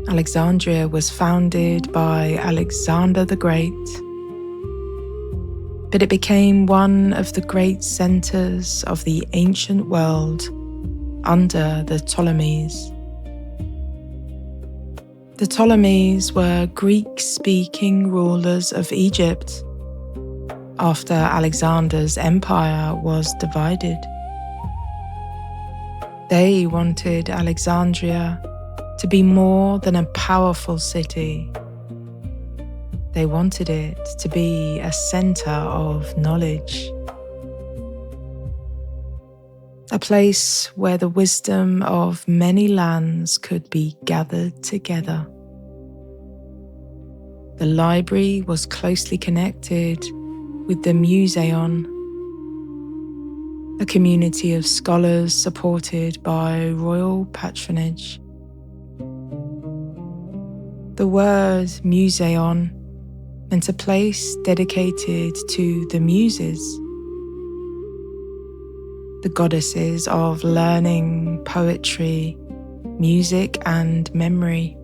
S1: Alexandria was founded by Alexander the Great, but it became one of the great centres of the ancient world under the Ptolemies. The Ptolemies were Greek-speaking rulers of Egypt after Alexander's empire was divided. They wanted Alexandria to be more than a powerful city. They wanted it to be a centre of knowledge, a place where the wisdom of many lands could be gathered together. The library was closely connected with the Museion, a community of scholars supported by royal patronage. The word Museion meant a place dedicated to the Muses, the goddesses of learning, poetry, music, and memory.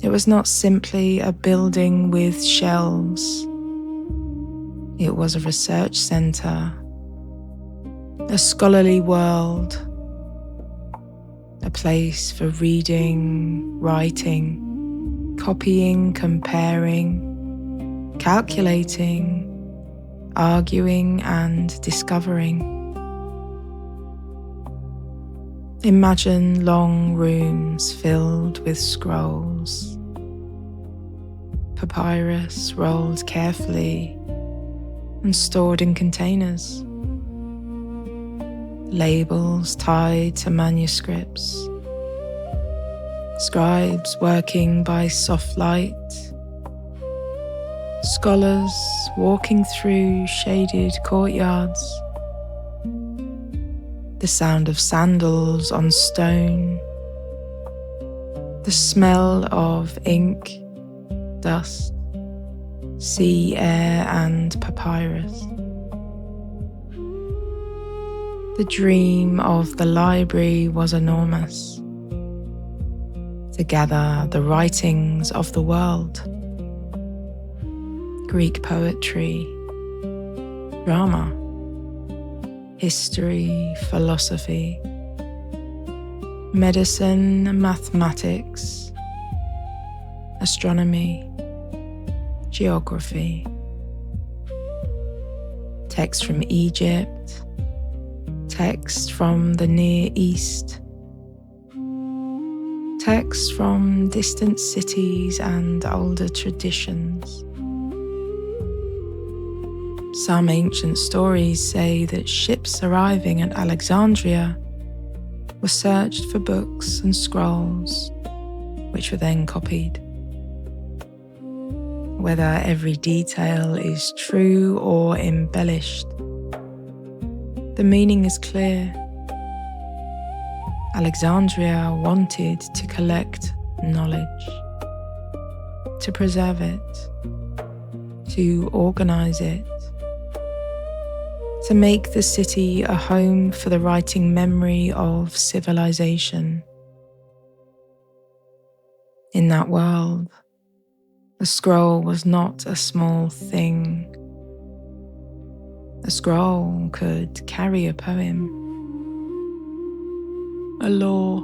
S1: It was not simply a building with shelves. It was a research centre, a scholarly world, a place for reading, writing, copying, comparing, calculating, arguing, and discovering. Imagine long rooms filled with scrolls, papyrus rolled carefully and stored in containers, labels tied to manuscripts, scribes working by soft light, scholars walking through shaded courtyards, the sound of sandals on stone, the smell of ink, dust, sea air, and papyrus. The dream of the library was enormous: to gather the writings of the world, Greek poetry, drama, history, philosophy, medicine, mathematics, astronomy, geography, texts from Egypt, text from the Near East, texts from distant cities and older traditions. Some ancient stories say that ships arriving at Alexandria were searched for books and scrolls, which were then copied. Whether every detail is true or embellished, the meaning is clear. Alexandria wanted to collect knowledge, to preserve it, to organize it, to make the city a home for the writing memory of civilization. In that world, the scroll was not a small thing. A scroll could carry a poem, a law,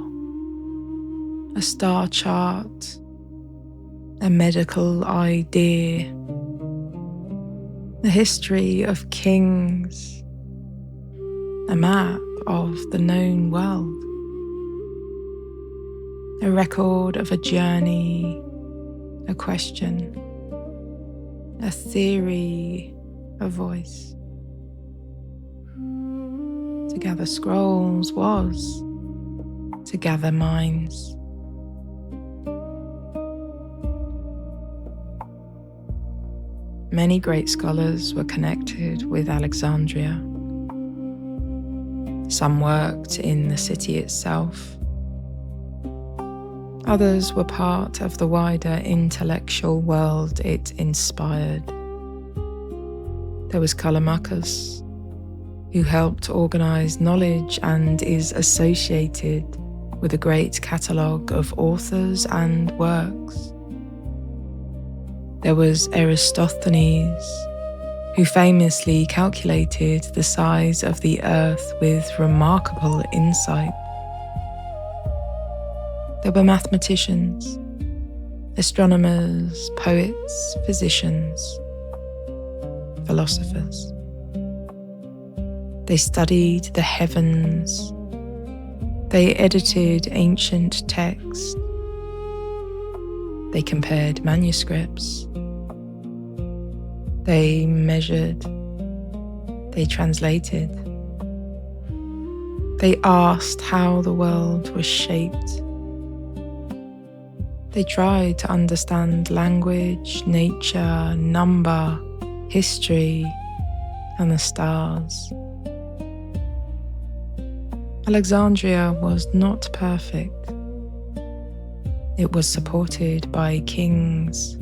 S1: a star chart, a medical idea, the history of kings, a map of the known world, a record of a journey, a question, a theory, a voice. To gather scrolls was to gather minds. Many great scholars were connected with Alexandria. Some worked in the city itself. Others were part of the wider intellectual world it inspired. There was Callimachus, who helped organize knowledge and is associated with a great catalogue of authors and works. There was Eratosthenes, who famously calculated the size of the earth with remarkable insight. There were mathematicians, astronomers, poets, physicians, philosophers. They studied the heavens. They edited ancient texts. They compared manuscripts. They measured. They translated. They asked how the world was shaped. They tried to understand language, nature, number, history, and the stars. Alexandria was not perfect. It was supported by kings.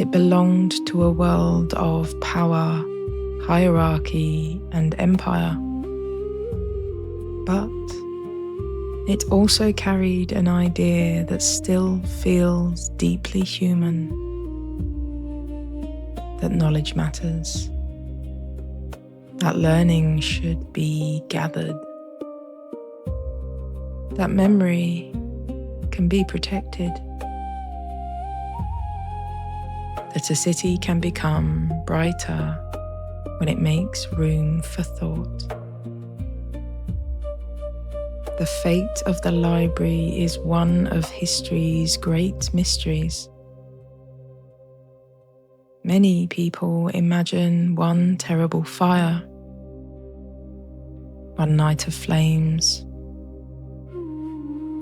S1: It belonged to a world of power, hierarchy, and empire. But it also carried an idea that still feels deeply human, that knowledge matters, that learning should be gathered, that memory can be protected, that a city can become brighter when it makes room for thought. The fate of the library is one of history's great mysteries. Many people imagine one terrible fire, one night of flames,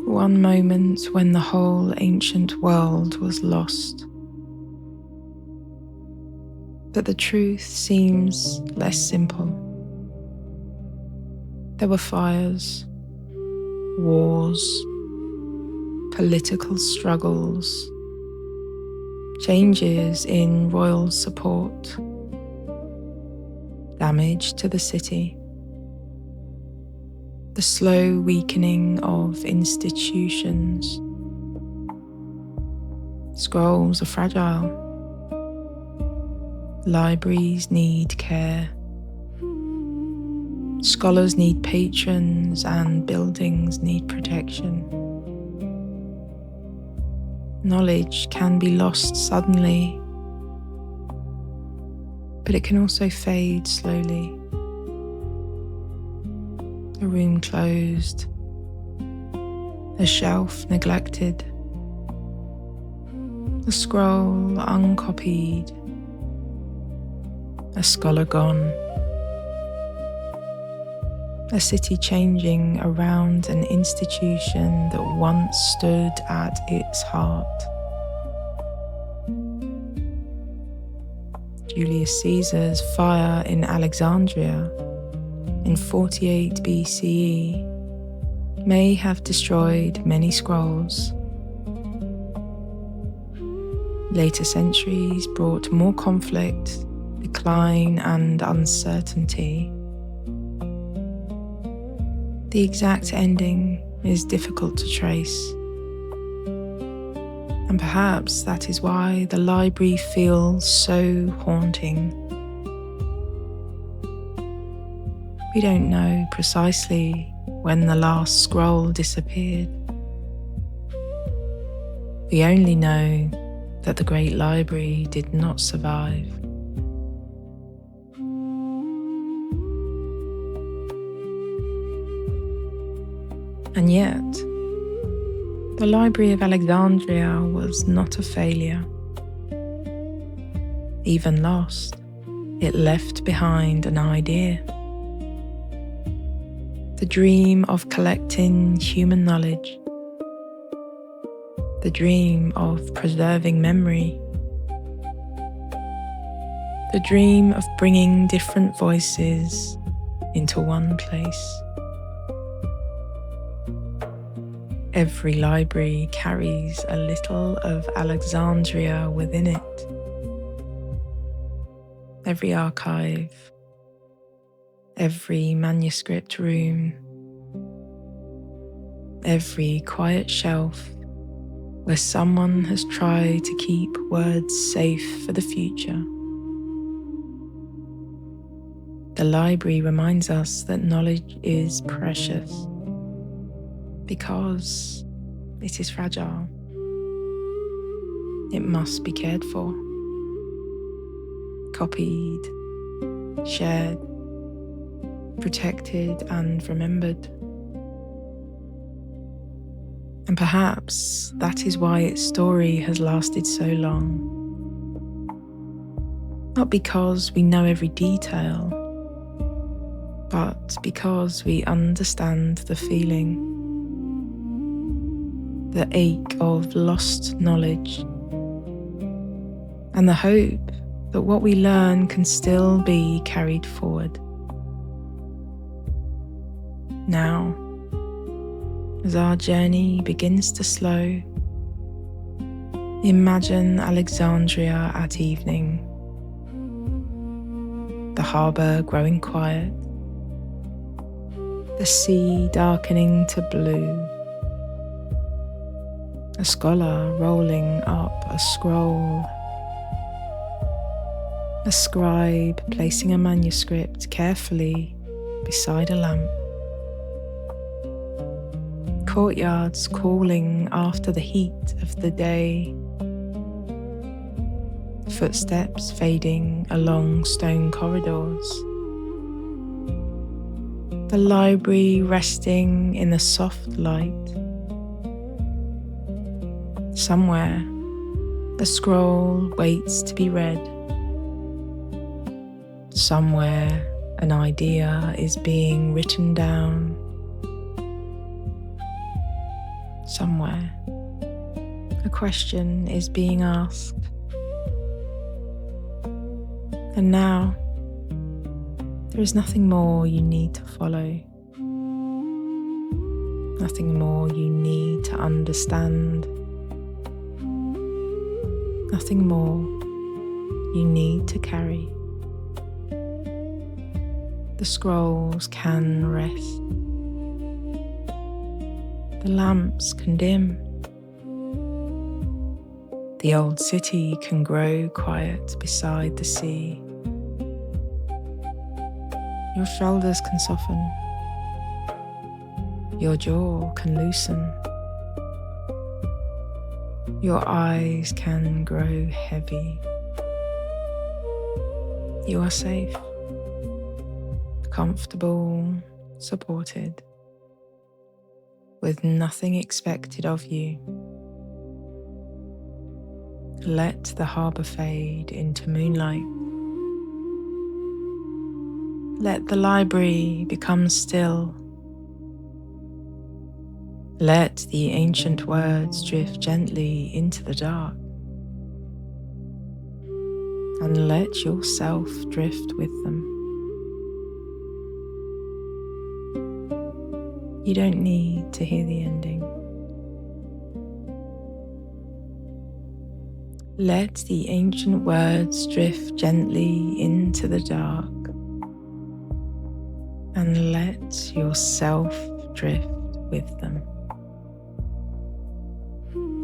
S1: one moment when the whole ancient world was lost. But the truth seems less simple. There were fires, wars, political struggles, changes in royal support, damage to the city, the slow weakening of institutions. Scrolls are fragile. Libraries need care. Scholars need patrons and buildings need protection. Knowledge can be lost suddenly, but it can also fade slowly. A room closed, a shelf neglected, a scroll uncopied, a scholar gone, a city changing around an institution that once stood at its heart. Julius Caesar's fire in Alexandria in 48 BCE may have destroyed many scrolls. Later centuries brought more conflict, decline, and uncertainty. The exact ending is difficult to trace, and perhaps that is why the library feels so haunting. We don't know precisely when the last scroll disappeared. We only know that the great library did not survive. And yet, the Library of Alexandria was not a failure. Even lost, it left behind an idea. The dream of collecting human knowledge. The dream of preserving memory. The dream of bringing different voices into one place. Every library carries a little of Alexandria within it. Every archive, every manuscript room, every quiet shelf where someone has tried to keep words safe for the future. The library reminds us that knowledge is precious because it is fragile. It must be cared for, copied, shared, protected, and remembered. And perhaps that is why its story has lasted so long. Not because we know every detail, but because we understand the feeling. The ache of lost knowledge, and the hope that what we learn can still be carried forward. Now, as our journey begins to slow, imagine Alexandria at evening, the harbour growing quiet, the sea darkening to blue, a scholar rolling up a scroll, a scribe placing a manuscript carefully beside a lamp, courtyards cooling after the heat of the day, footsteps fading along stone corridors, the library resting in the soft light. Somewhere, a scroll waits to be read. Somewhere, an idea is being written down. Somewhere, a question is being asked. And now, there is nothing more you need to follow. Nothing more you need to understand. Nothing more you need to carry. The scrolls can rest. The lamps can dim. The old city can grow quiet beside the sea. Your shoulders can soften. Your jaw can loosen. Your eyes can grow heavy. You are safe, comfortable, supported, with nothing expected of you. Let the harbour fade into moonlight. Let the library become still. Let the ancient words drift gently into the dark. And let yourself drift with them. You don't need to hear the ending. Let the ancient words drift gently into the dark, and let yourself drift with them.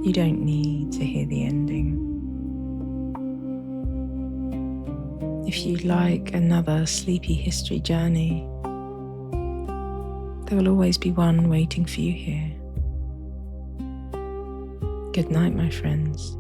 S1: You don't need to hear the ending. If you'd like another sleepy history journey, there will always be one waiting for you here. Good night, my friends.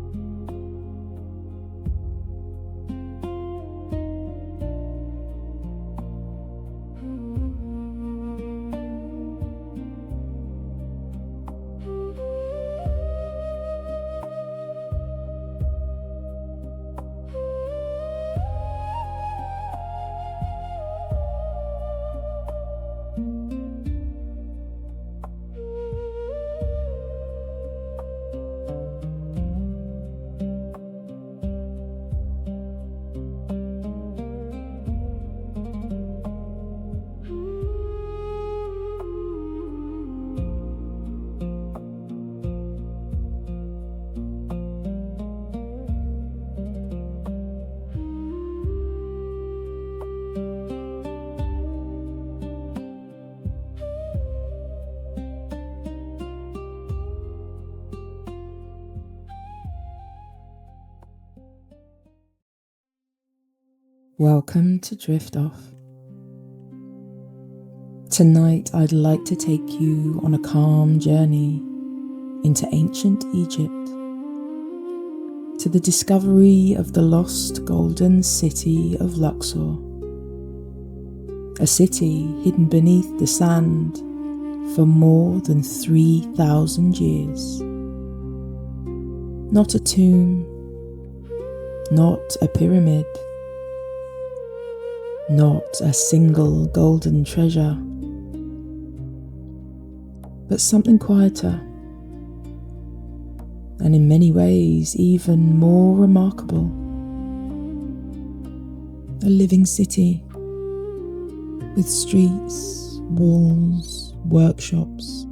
S1: Welcome to Drift Off. Tonight I'd like to take you on a calm journey into ancient Egypt, to the discovery of the lost golden city of Luxor, a city hidden beneath the sand for more than 3,000 years. Not a tomb, not a pyramid, not a single golden treasure, but something quieter, and in many ways even more remarkable. A living city with streets, walls, workshops,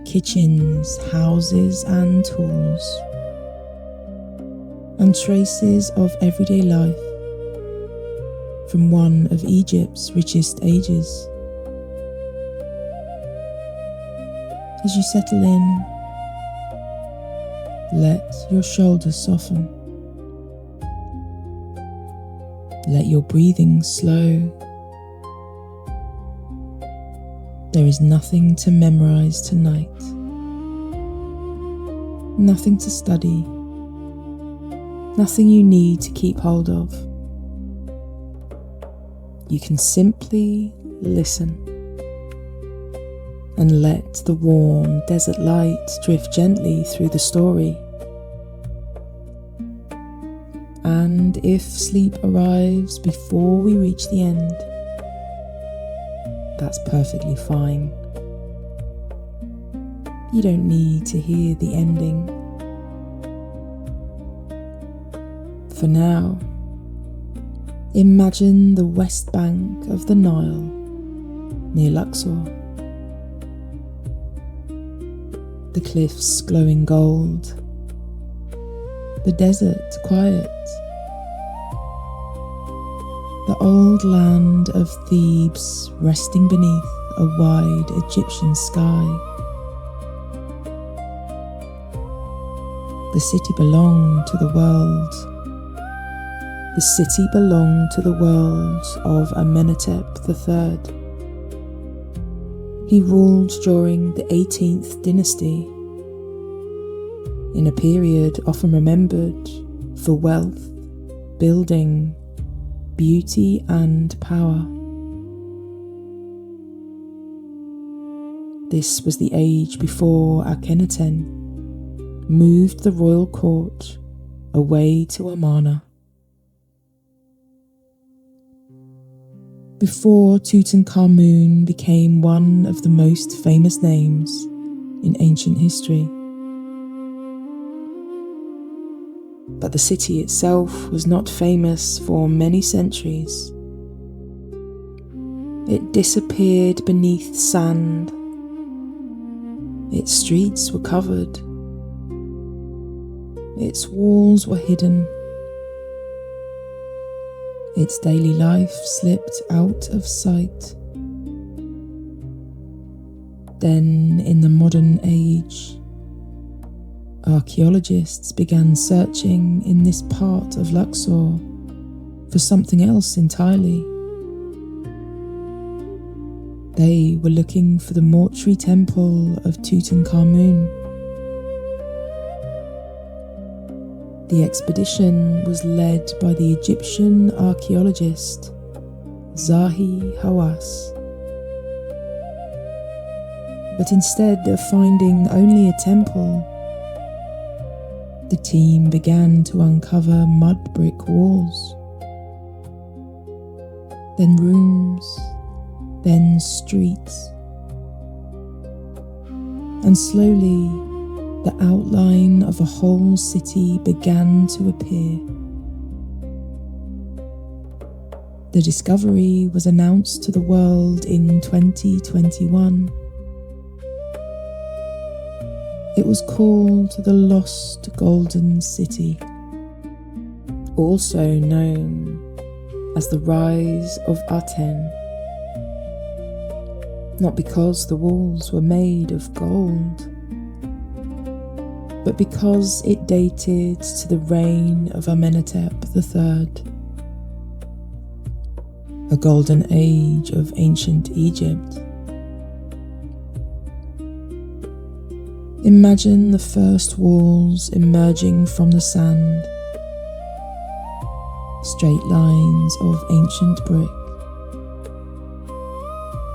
S1: kitchens, houses and tools, and traces of everyday life from one of Egypt's richest ages. As you settle in, let your shoulders soften. Let your breathing slow. There is nothing to memorize tonight, nothing to study, nothing you need to keep hold of. You can simply listen and let the warm desert light drift gently through the story. And if sleep arrives before we reach the end, that's perfectly fine. You don't need to hear the ending. For now, imagine the west bank of the Nile near Luxor. The cliffs glowing gold, the desert quiet, the old land of Thebes resting beneath a wide Egyptian sky. The city belonged to the world. The city belonged to the world of Amenhotep III. He ruled during the 18th dynasty, in a period often remembered for wealth, building, beauty and power. This was the age before Akhenaten moved the royal court away to Amarna. Before Tutankhamun became one of the most famous names in ancient history. But the city itself was not famous for many centuries. It disappeared beneath sand. Its streets were covered. Its walls were hidden. Its daily life slipped out of sight. Then, in the modern age, archaeologists began searching in this part of Luxor for something else entirely. They were looking for the mortuary temple of Tutankhamun. The expedition was led by the Egyptian archaeologist Zahi Hawass. But instead of finding only a temple, the team began to uncover mud brick walls, then rooms, then streets, and slowly the outline of a whole city began to appear. The discovery was announced to the world in 2021. It was called the Lost Golden City, also known as the Rise of Aten. Not because the walls were made of gold, but because it dated to the reign of Amenhotep III, a golden age of ancient Egypt. Imagine the first walls emerging from the sand, straight lines of ancient brick,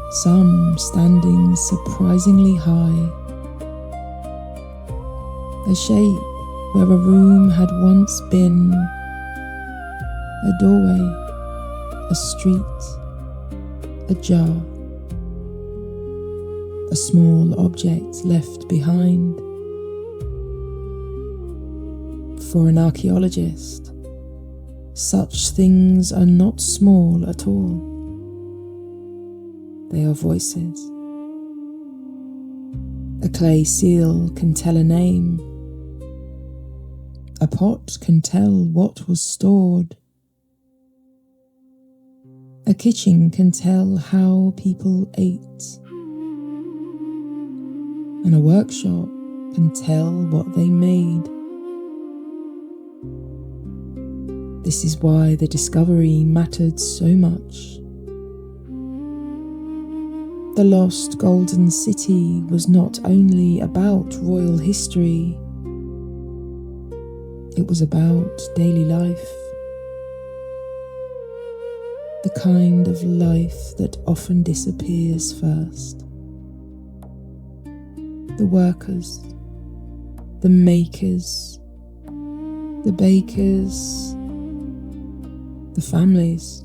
S1: some standing surprisingly high, a shape where a room had once been, a doorway, a street, a jar, a small object left behind. For an archaeologist, such things are not small at all. They are voices. A clay seal can tell a name. A pot can tell what was stored. A kitchen can tell how people ate. And a workshop can tell what they made. This is why the discovery mattered so much. The Lost Golden City was not only about royal history, it was about daily life. The kind of life that often disappears first. The workers, the makers, the bakers, the families,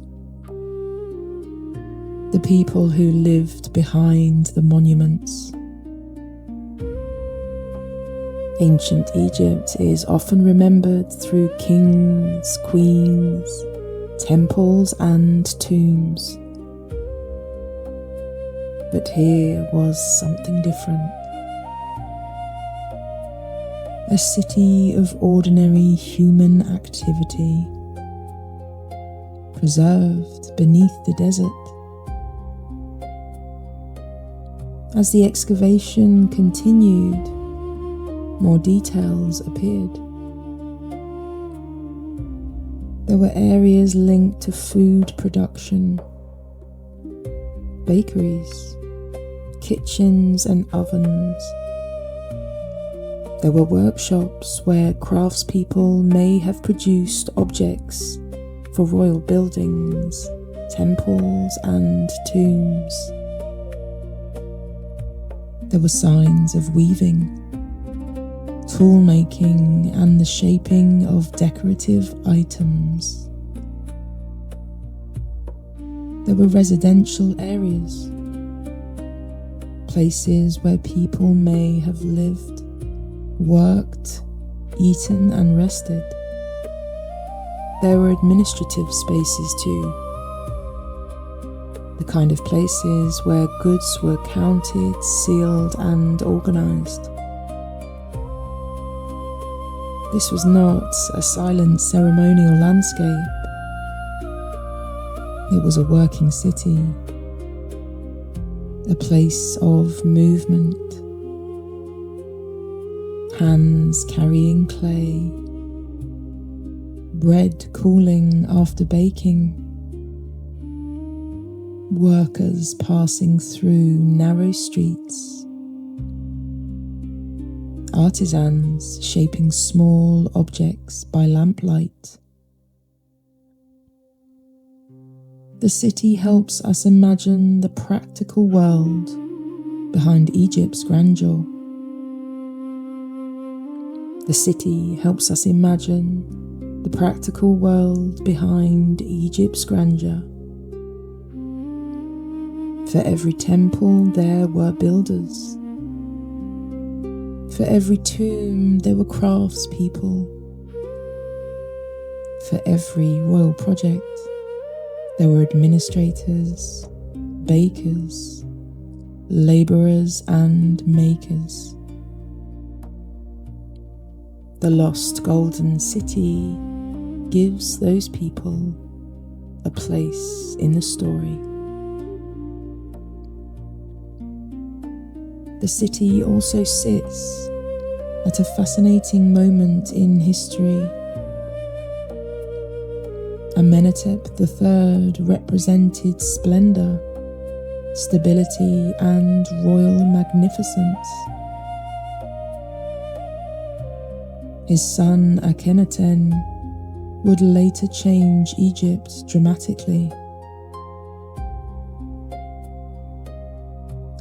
S1: the people who lived behind the monuments. Ancient Egypt is often remembered through kings, queens, temples and tombs. But here was something different. A city of ordinary human activity, preserved beneath the desert. As the excavation continued, more details appeared. There were areas linked to food production, bakeries, kitchens and ovens. There were workshops where craftspeople may have produced objects for royal buildings, temples and tombs. There were signs of weaving, tool making, and the shaping of decorative items. There were residential areas, places where people may have lived, worked, eaten, and rested. There were administrative spaces too, the kind of places where goods were counted, sealed, and organized. This was not a silent ceremonial landscape. It was a working city, a place of movement, hands carrying clay, bread cooling after baking, workers passing through narrow streets, artisans shaping small objects by lamplight. The city helps us imagine the practical world behind Egypt's grandeur. The city helps us imagine the practical world behind Egypt's grandeur. For every temple there were builders. For every tomb there were craftspeople. For every royal project there were administrators, bakers, labourers and makers. The lost golden city gives those people a place in the story. The city also sits at a fascinating moment in history. Amenhotep III represented splendour, stability, and royal magnificence. His son Akhenaten would later change Egypt dramatically.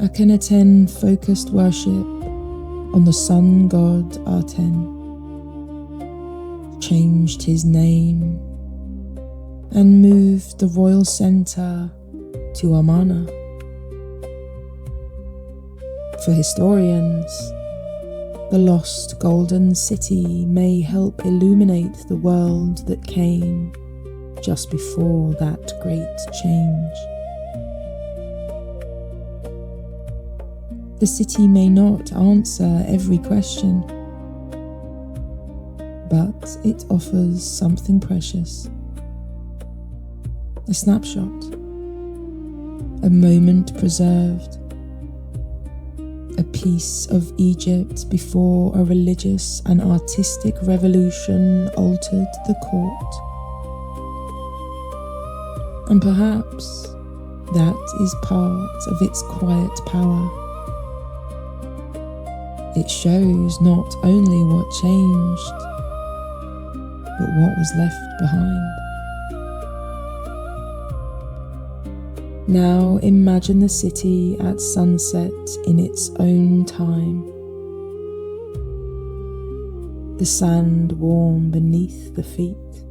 S1: Akhenaten focused worship on the sun god Aten, changed his name, and moved the royal centre to Amarna. For historians, the lost golden city may help illuminate the world that came just before that great change. The city may not answer every question, but it offers something precious. A snapshot, a moment preserved, a piece of Egypt before a religious and artistic revolution altered the court. And perhaps that is part of its quiet power. It shows not only what changed, but what was left behind. Now imagine the city at sunset in its own time. The sand warm beneath the feet,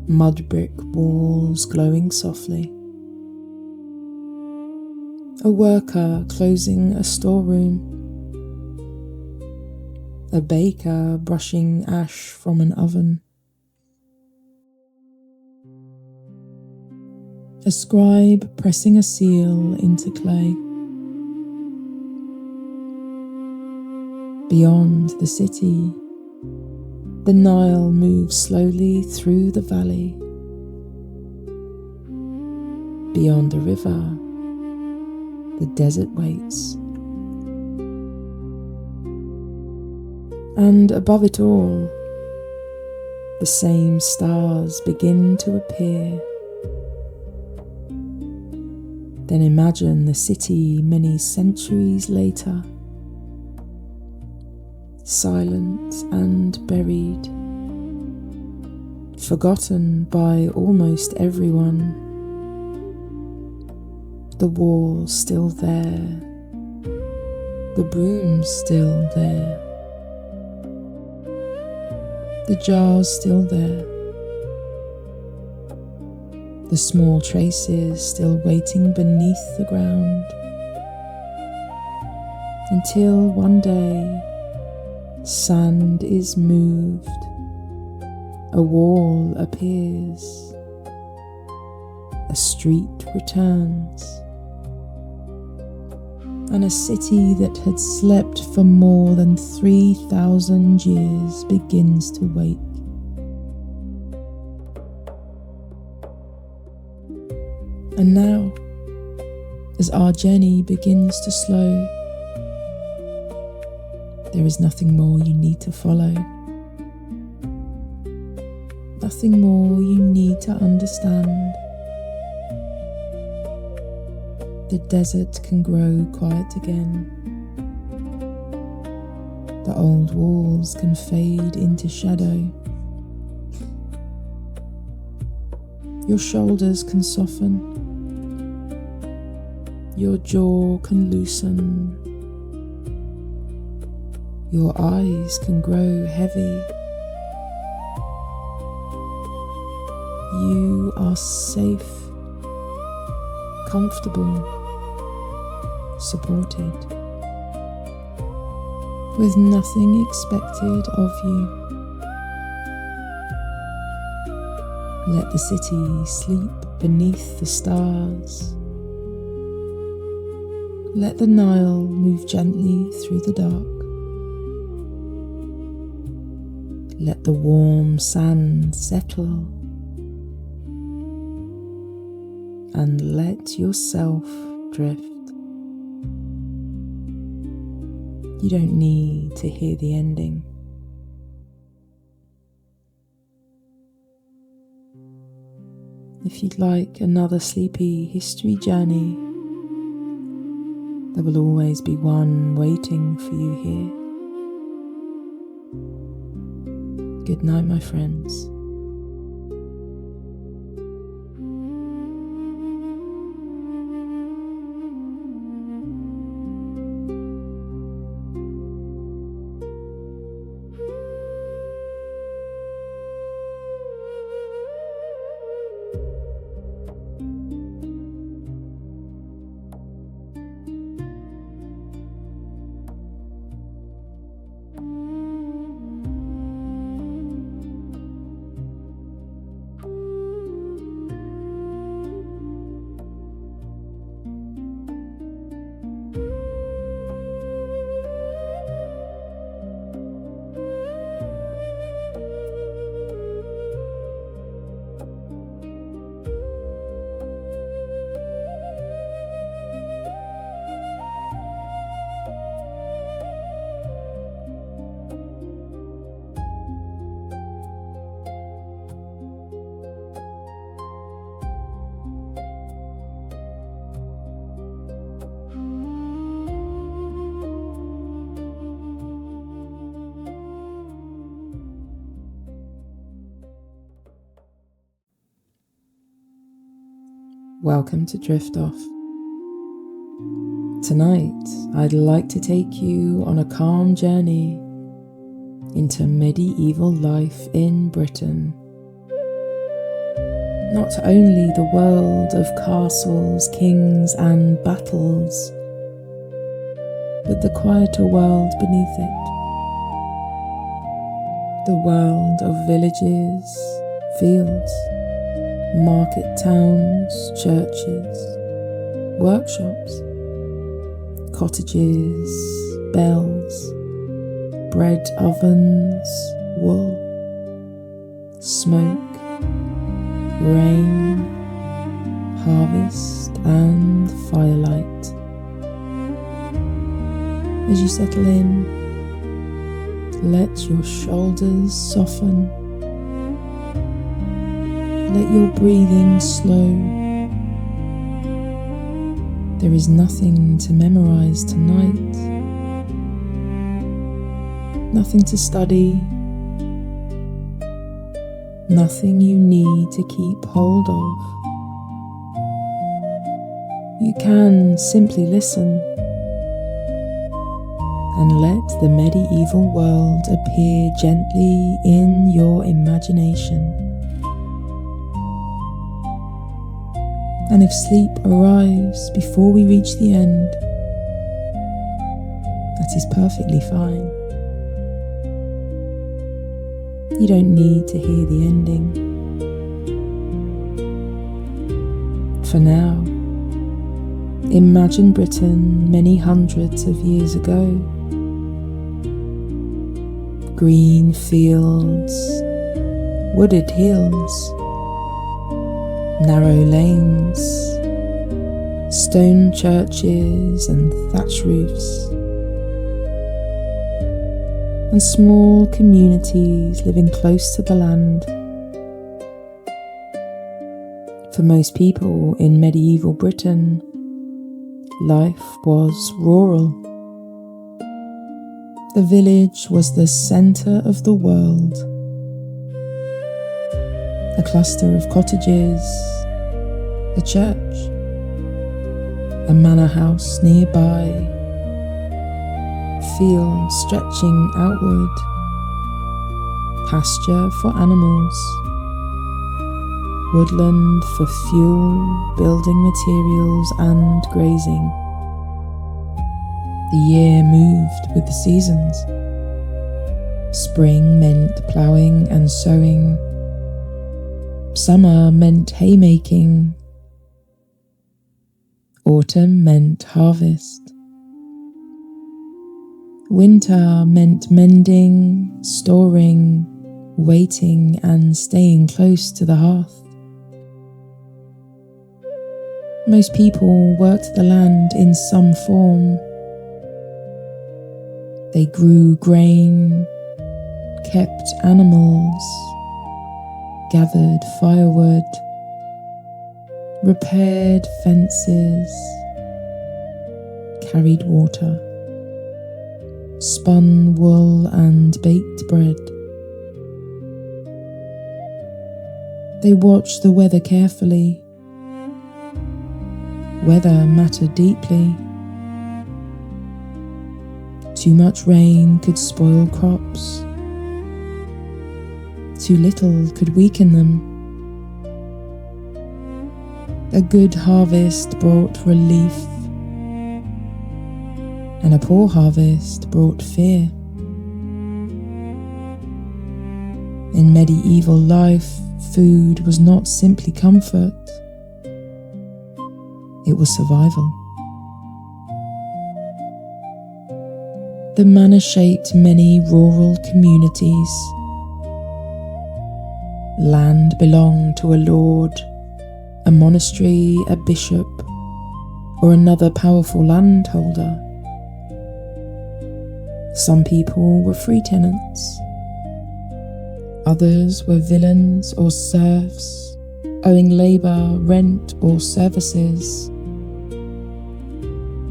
S1: mud brick walls glowing softly. A worker closing a storeroom, a baker brushing ash from an oven, a scribe pressing a seal into clay. Beyond the city, the Nile moves slowly through the valley. Beyond the river, the desert waits. And above it all, the same stars begin to appear. Then imagine the city many centuries later, silent and buried, forgotten by almost everyone. The walls still there, The broom's still there. The jar's still there. The small traces still waiting beneath the ground. Until one day, sand is moved, a wall appears, a street returns, and a city that had slept for more than 3,000 years begins to wake. And now, as our journey begins to slow, there is nothing more you need to follow, nothing more you need to understand. The desert can grow quiet again. The old walls can fade into shadow. Your shoulders can soften. Your jaw can loosen. Your eyes can grow heavy. You are safe, comfortable, supported, with nothing expected of you. Let the city sleep beneath the stars. Let the Nile move gently through the dark. Let the warm sand settle, and let yourself drift. You don't need to hear the ending. If you'd like another sleepy history journey, there will always be one waiting for you here. Good night, my friends. Welcome to Drift Off. Tonight, I'd like to take you on a calm journey into medieval life in Britain. Not only the world of castles, kings, and battles, but the quieter world beneath it. The world of villages, fields, market towns, churches, workshops, cottages, bells, bread ovens, wool, smoke, rain, harvest, and firelight. As you settle in, let your shoulders soften. Let your breathing slow. There is nothing to memorize tonight, nothing to study, nothing you need to keep hold of. You can simply listen, and let the medieval world appear gently in your imagination. And if sleep arrives before we reach the end, that is perfectly fine. You don't need to hear the ending. For now, imagine Britain many hundreds of years ago. Green fields, wooded hills, narrow lanes, stone churches and thatch roofs, and small communities living close to the land. For most people in medieval Britain, life was rural. The village was the centre of the world. A cluster of cottages, a church, a manor house nearby, fields stretching outward, pasture for animals, woodland for fuel, building materials and grazing. The year moved with the seasons. Spring meant ploughing and sowing. Summer meant haymaking. Autumn meant harvest. Winter meant mending, storing, waiting and staying close to the hearth. Most people worked the land in some form. They grew grain, kept animals, gathered firewood, repaired fences, carried water, spun wool and baked bread. They watched the weather carefully. Weather mattered deeply. Too much rain could spoil crops. Too little could weaken them. A good harvest brought relief, and a poor harvest brought fear. In medieval life, food was not simply comfort. It was survival. The manor shaped many rural communities. Land belonged to a lord, a monastery, a bishop, or another powerful landholder. Some people were free tenants. Others were villeins or serfs, owing labour, rent, or services.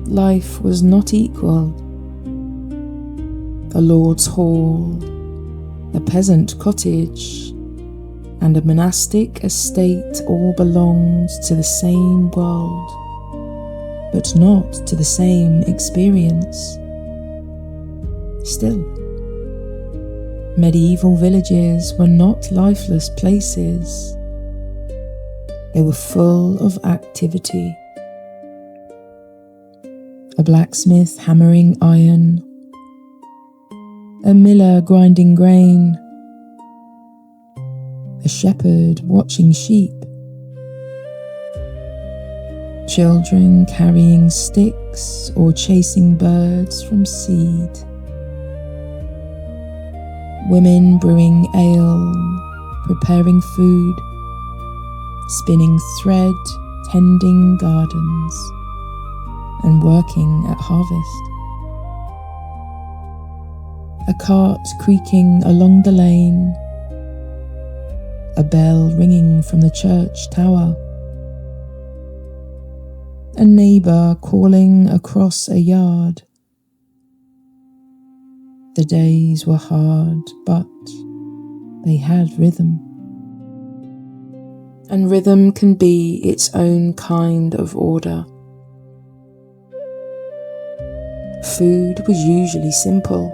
S1: Life was not equal. A lord's hall, a peasant cottage, and a monastic estate all belonged to the same world, but not to the same experience. Still, medieval villages were not lifeless places. They were full of activity. A blacksmith hammering iron, a miller grinding grain, a shepherd watching sheep, children carrying sticks or chasing birds from seed, women brewing ale, preparing food, spinning thread, tending gardens, and working at harvest. A cart creaking along the lane, a bell ringing from the church tower, a neighbour calling across a yard. The days were hard, but they had rhythm. And rhythm can be its own kind of order. Food was usually simple.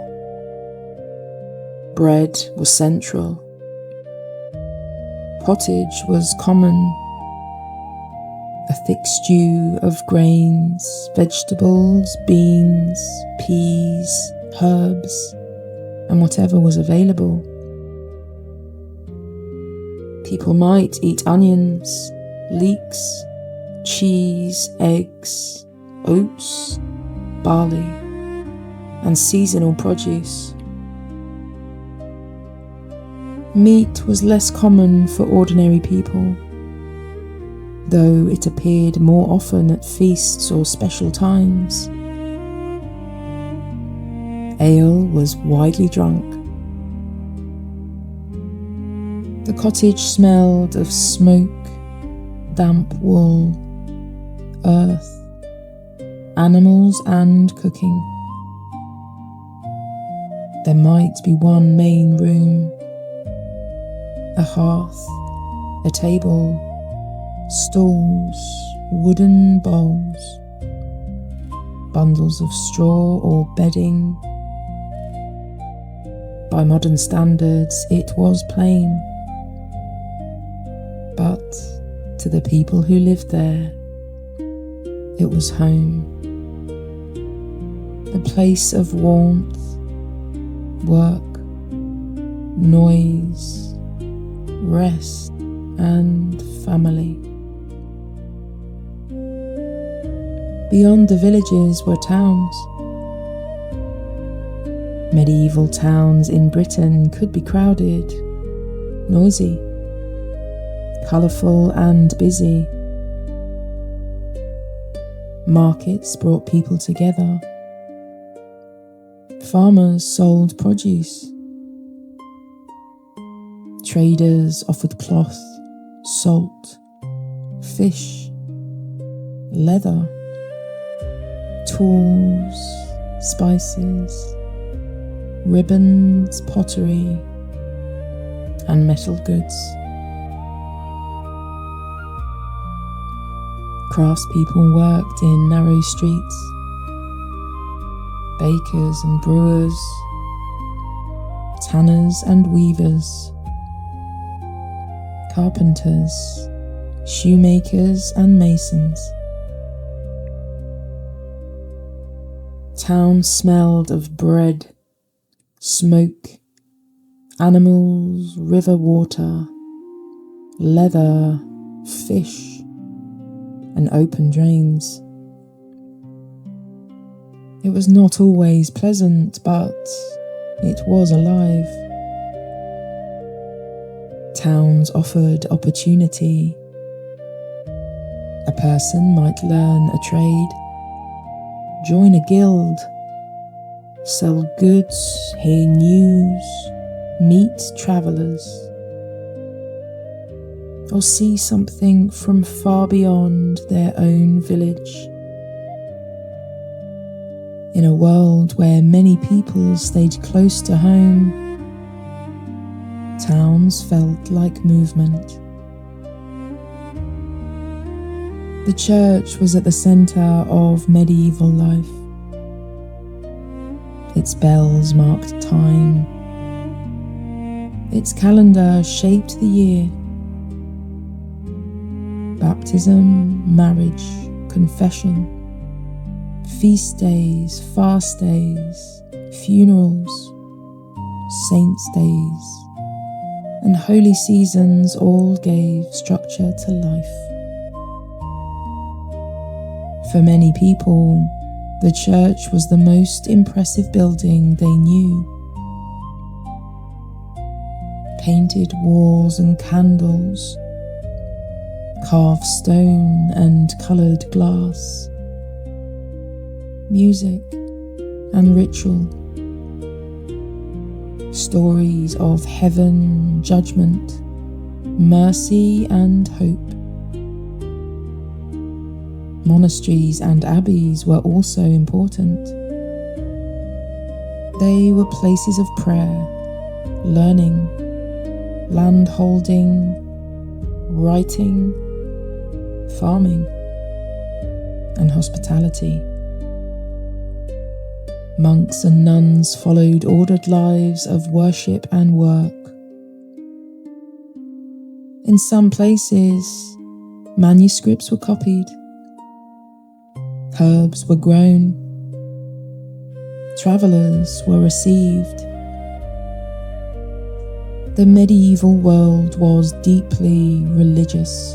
S1: Bread was central. Pottage was common. A thick stew of grains, vegetables, beans, peas, herbs, and whatever was available. People might eat onions, leeks, cheese, eggs, oats, barley, and seasonal produce. Meat was less common for ordinary people, though it appeared more often at feasts or special times. Ale was widely drunk. The cottage smelled of smoke, damp wool, earth, animals, and cooking. There might be one main room, a hearth, a table, stools, wooden bowls, bundles of straw or bedding. By modern standards, it was plain, but to the people who lived there, it was home. A place of warmth, work, noise, rest, and family. Beyond the villages were towns. Medieval towns in Britain could be crowded, noisy, colourful and busy. Markets brought people together. Farmers sold produce. Traders offered cloth, salt, fish, leather, tools, spices, ribbons, pottery, and metal goods. Craftspeople worked in narrow streets. Bakers and brewers, tanners and weavers, carpenters, shoemakers and masons. Town smelled of bread, smoke, animals, river water, leather, fish, and open drains. It was not always pleasant, but it was alive. Towns offered opportunity. A person might learn a trade, join a guild, sell goods, hear news, meet travellers, or see something from far beyond their own village. In a world where many people stayed close to home, towns felt like movement. The church was at the centre of medieval life. Its bells marked time. Its calendar shaped the year. Baptism, marriage, confession, feast days, fast days, funerals, saints' days, and holy seasons all gave structure to life. For many people, the church was the most impressive building they knew. Painted walls and candles, carved stone and coloured glass, music and ritual, stories of heaven, judgment, mercy and hope. Monasteries and abbeys were also important. They were places of prayer, learning, land holding, writing, farming, and hospitality. Monks and nuns followed ordered lives of worship and work. In some places, manuscripts were copied, herbs were grown, travellers were received. The medieval world was deeply religious.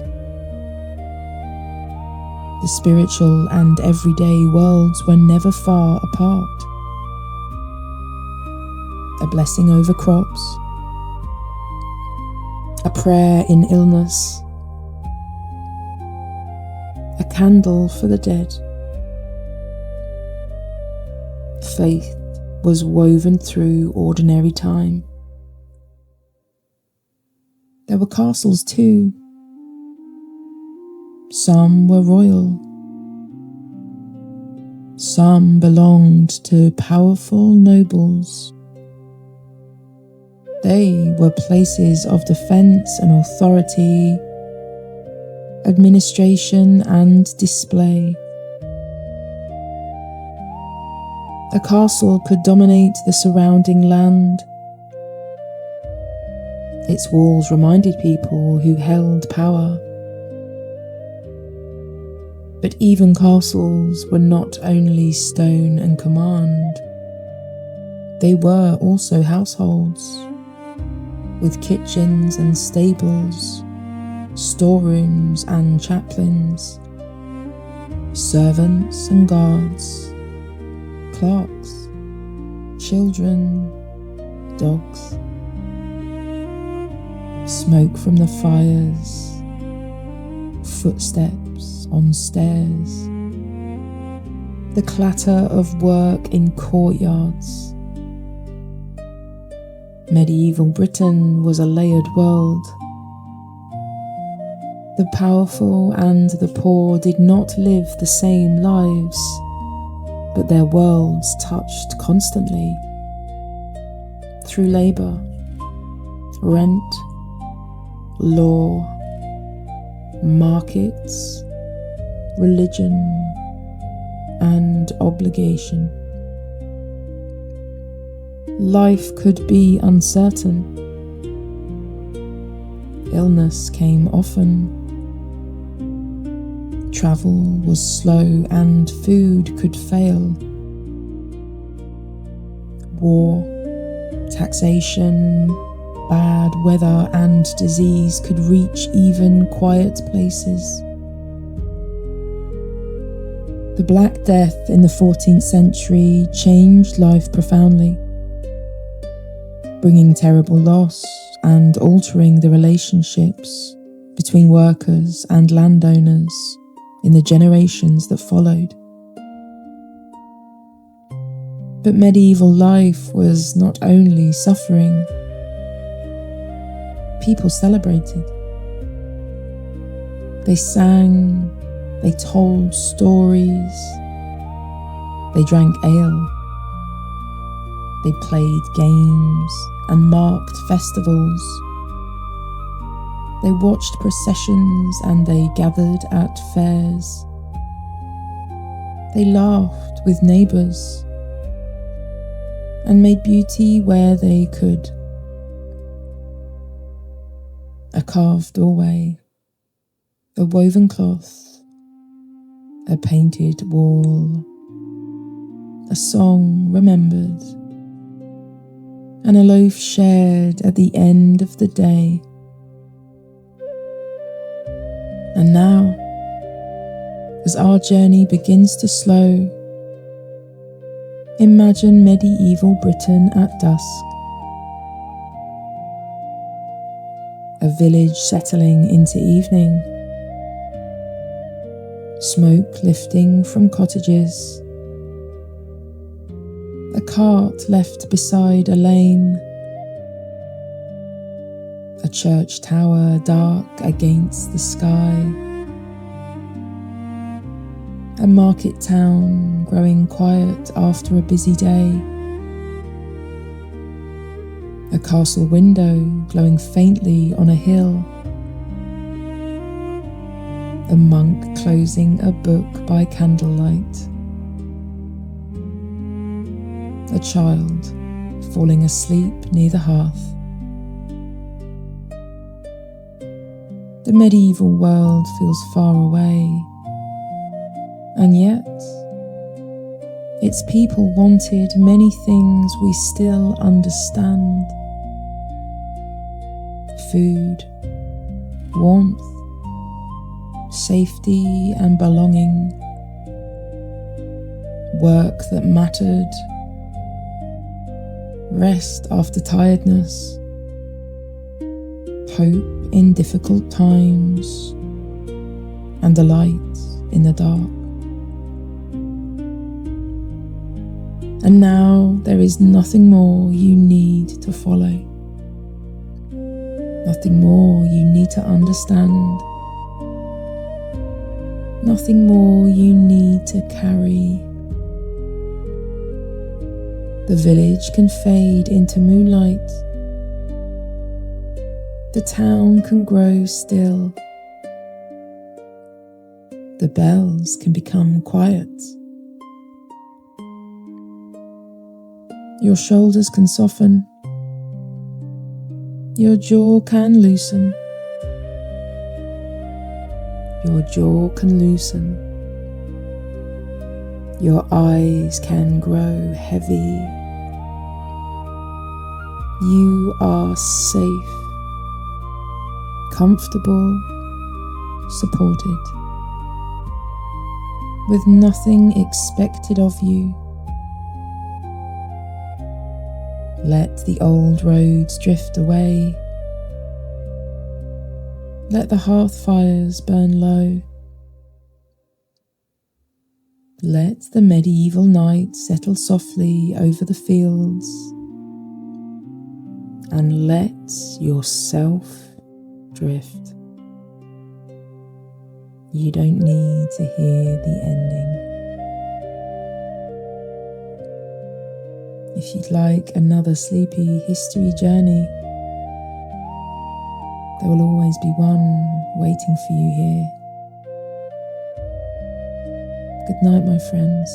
S1: The spiritual and everyday worlds were never far apart. A blessing over crops, a prayer in illness, a candle for the dead. Faith was woven through ordinary time. There were castles too. Some were royal. Some belonged to powerful nobles. They were places of defense and authority, administration and display. A castle could dominate the surrounding land. Its walls reminded people who held power. But even castles were not only stone and command. They were also households, with kitchens and stables, storerooms and chaplains, servants and guards, clerks, children, dogs. Smoke from the fires, footsteps on stairs, the clatter of work in courtyards. Medieval Britain was a layered world. The powerful and the poor did not live the same lives, but their worlds touched constantly through labour, rent, law, markets, religion, and obligation. Life could be uncertain. Illness came often. Travel was slow and food could fail. War, taxation, bad weather and disease could reach even quiet places. The Black Death in the 14th century changed life profoundly, bringing terrible loss and altering the relationships between workers and landowners in the generations that followed. But medieval life was not only suffering. People celebrated. They sang, they told stories, they drank ale, they played games and marked festivals. They watched processions and they gathered at fairs. They laughed with neighbours and made beauty where they could. A carved doorway, a woven cloth, a painted wall, a song remembered, and a loaf shared at the end of the day. And now, as our journey begins to slow, imagine medieval Britain at dusk. A village settling into evening, smoke lifting from cottages, a cart left beside a lane, a church tower dark against the sky, a market town growing quiet after a busy day, a castle window glowing faintly on a hill, a monk closing a book by candlelight, a child falling asleep near the hearth. The medieval world feels far away, and yet its people wanted many things we still understand: food, warmth, safety and belonging, work that mattered, rest after tiredness, hope in difficult times, and the light in the dark. And now there is nothing more you need to follow, nothing more you need to understand, nothing more you need to carry. The village can fade into moonlight. The town can grow still. The bells can become quiet. Your shoulders can soften. Your jaw can loosen. Your jaw can loosen. Your eyes can grow heavy. You are safe, comfortable, supported, with nothing expected of you. Let the old roads drift away. Let the hearth fires burn low. Let the medieval night settle softly over the fields, and let yourself drift. You don't need to hear the ending. If you'd like another sleepy history journey, there will always be one waiting for you here. Good night, my friends.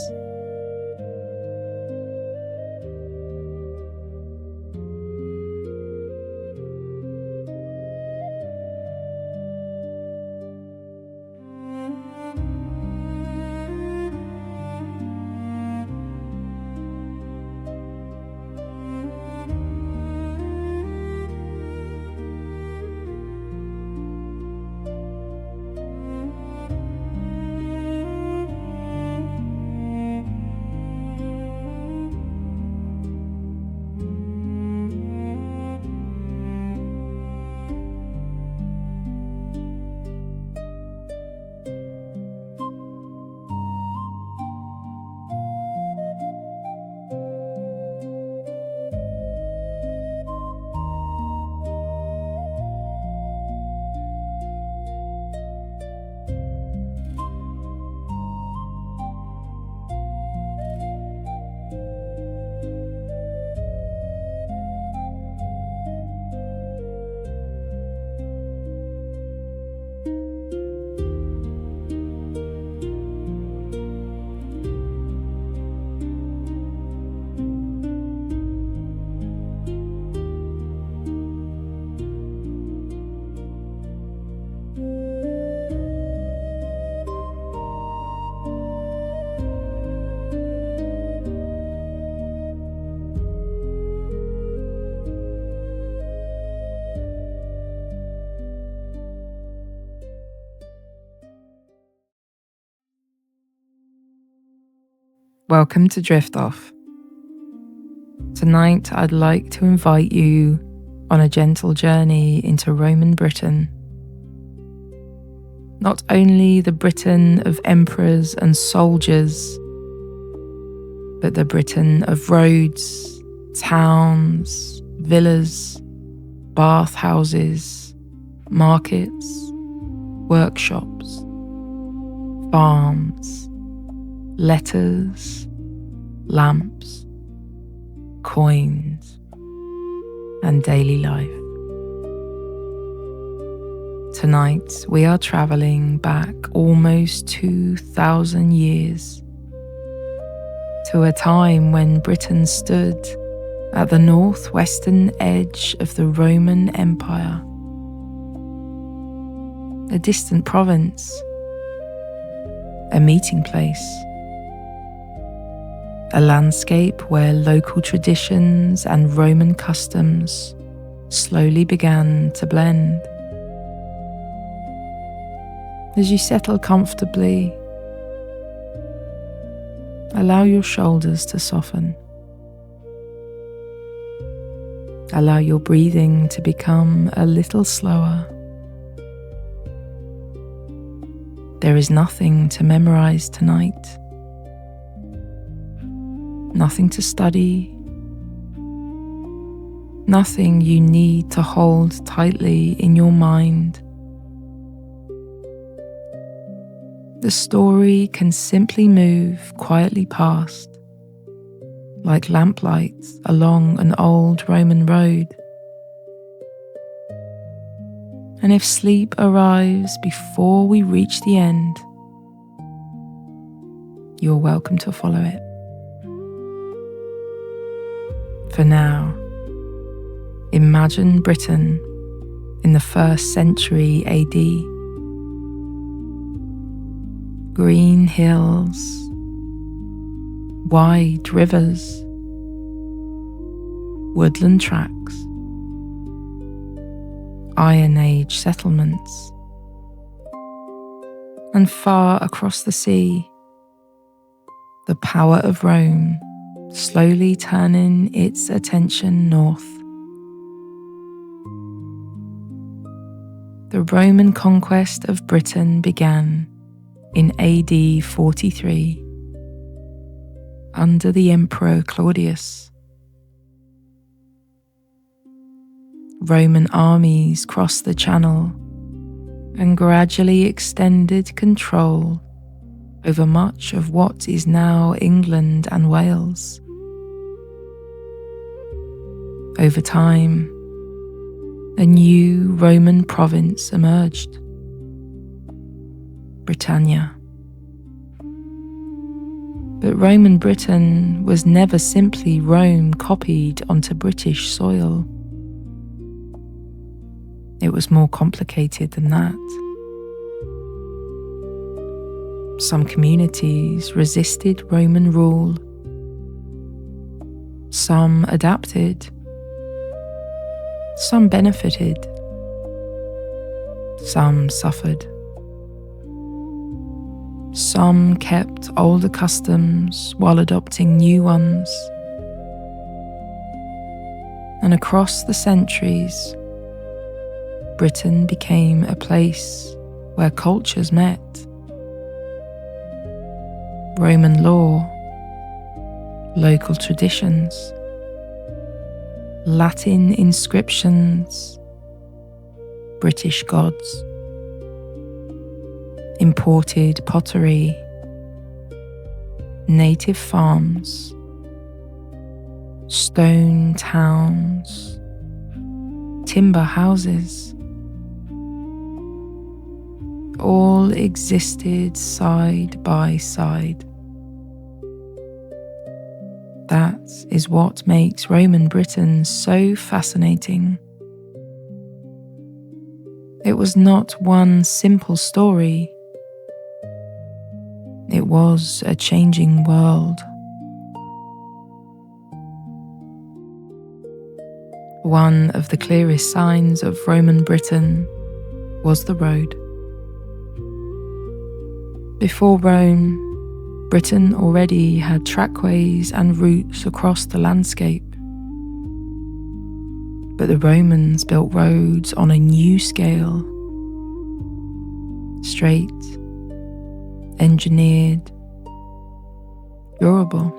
S1: Welcome to Drift Off. Tonight I'd like to invite you on a gentle journey into Roman Britain. Not only the Britain of emperors and soldiers, but the Britain of roads, towns, villas, bathhouses, markets, workshops, farms, letters, lamps, coins, and daily life. Tonight we are travelling back almost 2,000 years to a time when Britain stood at the northwestern edge of the Roman Empire, a distant province, a meeting place, a landscape where local traditions and Roman customs slowly began to blend. As you settle comfortably, allow your shoulders to soften. Allow your breathing to become a little slower. There is nothing to memorize tonight, nothing to study, nothing you need to hold tightly in your mind. The story can simply move quietly past, like lamplights along an old Roman road. And if sleep arrives before we reach the end, you're welcome to follow it. For now, imagine Britain in the 1st century AD. Green hills, wide rivers, woodland tracks, Iron Age settlements, and far across the sea, the power of Rome slowly turning its attention north. The Roman conquest of Britain began in AD 43 under the Emperor Claudius. Roman armies crossed the Channel and gradually extended control over much of what is now England and Wales. Over time, a new Roman province emerged, Britannia. But Roman Britain was never simply Rome copied onto British soil. It was more complicated than that. Some communities resisted Roman rule. Some adapted. Some benefited. Some suffered. Some kept older customs while adopting new ones. And across the centuries, Britain became a place where cultures met. Roman law, local traditions, Latin inscriptions, British gods, imported pottery, native farms, stone towns, timber houses, all existed side by side. That is what makes Roman Britain so fascinating. It was not one simple story. It was a changing world. One of the clearest signs of Roman Britain was the road. Before Rome, Britain already had trackways and routes across the landscape. But the Romans built roads on a new scale. Straight, engineered, durable.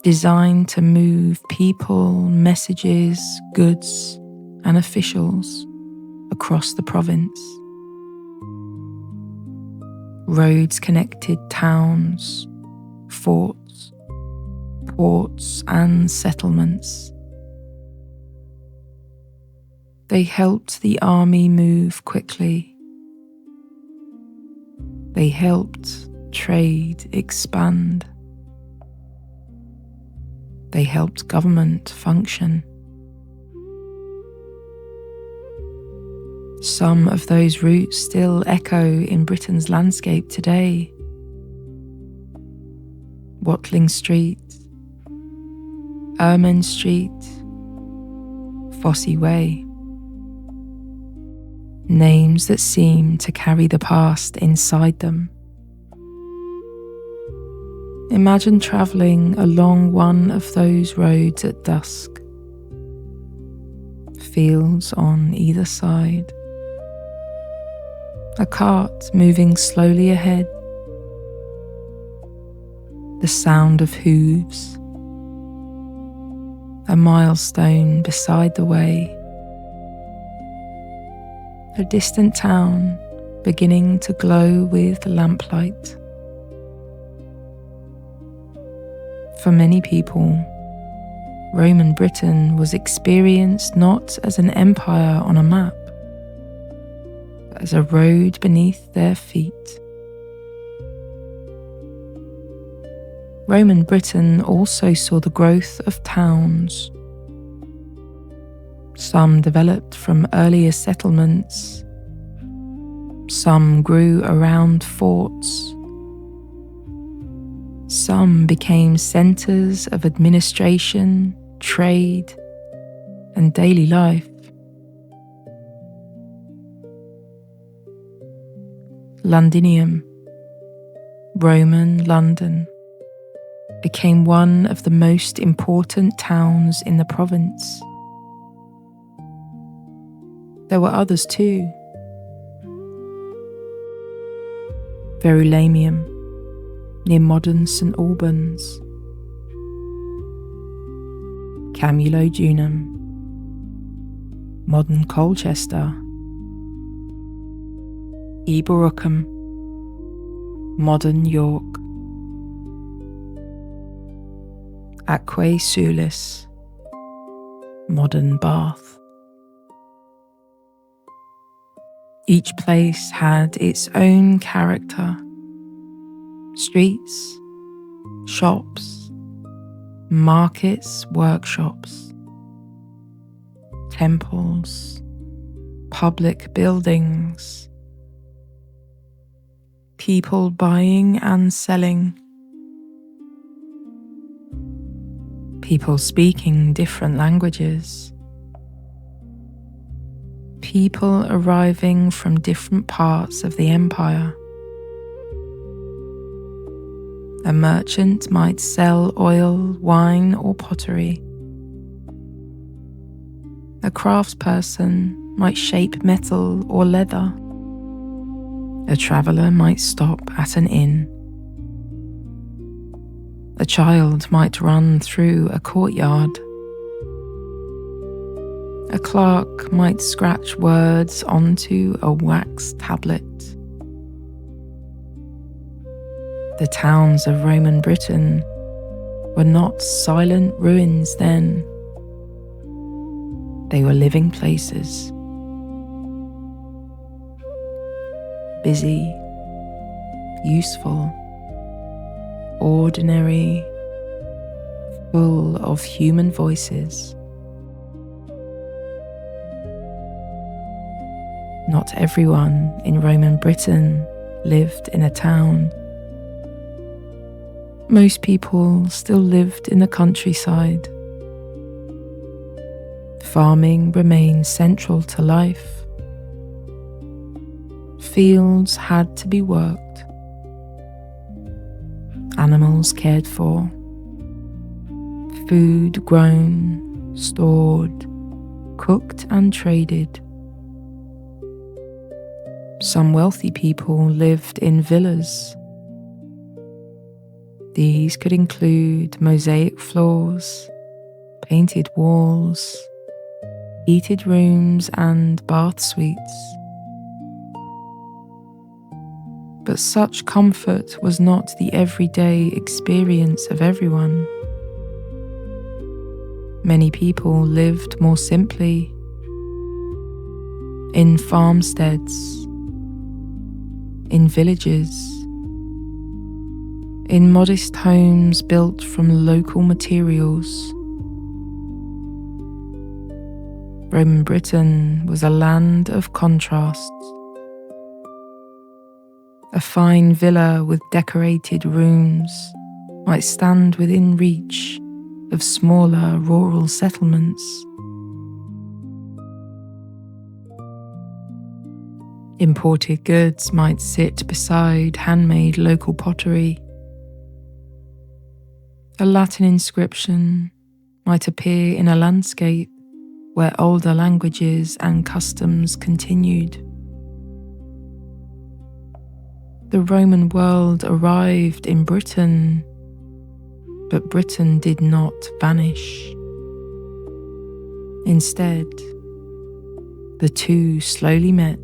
S1: Designed to move people, messages, goods, and officials across the province. Roads connected towns, forts, ports, and settlements. They helped the army move quickly. They helped trade expand. They helped government function. Some of those roots still echo in Britain's landscape today. Watling Street, Ermine Street, Fosse Way. Names that seem to carry the past inside them. Imagine travelling along one of those roads at dusk. Fields on either side. A cart moving slowly ahead. The sound of hooves. A milestone beside the way. A distant town beginning to glow with lamplight. For many people, Roman Britain was experienced not as an empire on a map, but as a road beneath their feet. Roman Britain also saw the growth of towns. Some developed from earlier settlements. Some grew around forts. Some became centres of administration, trade, and daily life. Londinium, Roman London, became one of the most important towns in the province. There were others too. Verulamium, near modern St Albans. Camulodunum, modern Colchester. Eboracum, modern York. Aquae Sulis, modern Bath. Each place had its own character. Streets, shops, markets, workshops, temples, public buildings, people buying and selling, people speaking different languages, people arriving from different parts of the empire. A merchant might sell oil, wine, or pottery. A craftsperson might shape metal or leather. A traveller might stop at an inn. A child might run through a courtyard. A clerk might scratch words onto a wax tablet. The towns of Roman Britain were not silent ruins then. They were living places. Busy, useful, ordinary, full of human voices. Not everyone in Roman Britain lived in a town. Most people still lived in the countryside. Farming remained central to life. Fields had to be worked. Animals cared for. Food grown, stored, cooked and traded. Some wealthy people lived in villas. These could include mosaic floors, painted walls, heated rooms and bath suites. But such comfort was not the everyday experience of everyone. Many people lived more simply, in farmsteads, in villages, in modest homes built from local materials. Roman Britain was a land of contrasts. A fine villa with decorated rooms might stand within reach of smaller rural settlements. Imported goods might sit beside handmade local pottery. A Latin inscription might appear in a landscape where older languages and customs continued. The Roman world arrived in Britain, but Britain did not vanish. Instead, the two slowly met.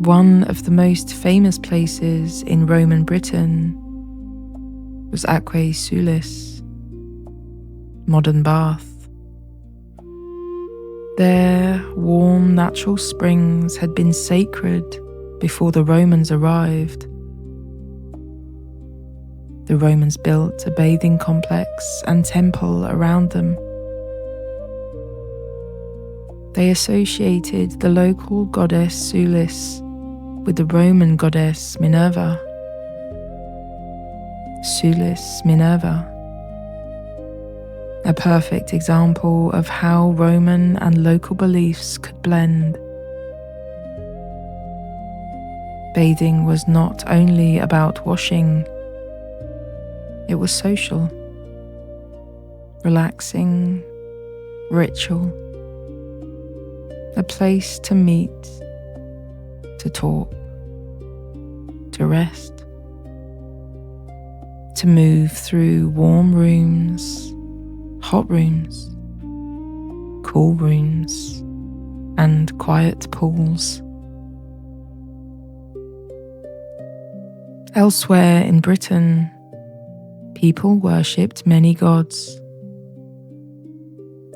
S1: One of the most famous places in Roman Britain was Aquae Sulis, modern Bath. There, warm natural springs had been sacred before the Romans arrived. The Romans built a bathing complex and temple around them. They associated the local goddess Sulis with the Roman goddess Minerva. Sulis Minerva, a perfect example of how Roman and local beliefs could blend. Bathing was not only about washing, it was social, relaxing, ritual, a place to meet, to talk, to rest, to move through warm rooms, hot rooms, cool rooms, and quiet pools. Elsewhere in Britain, people worshipped many gods.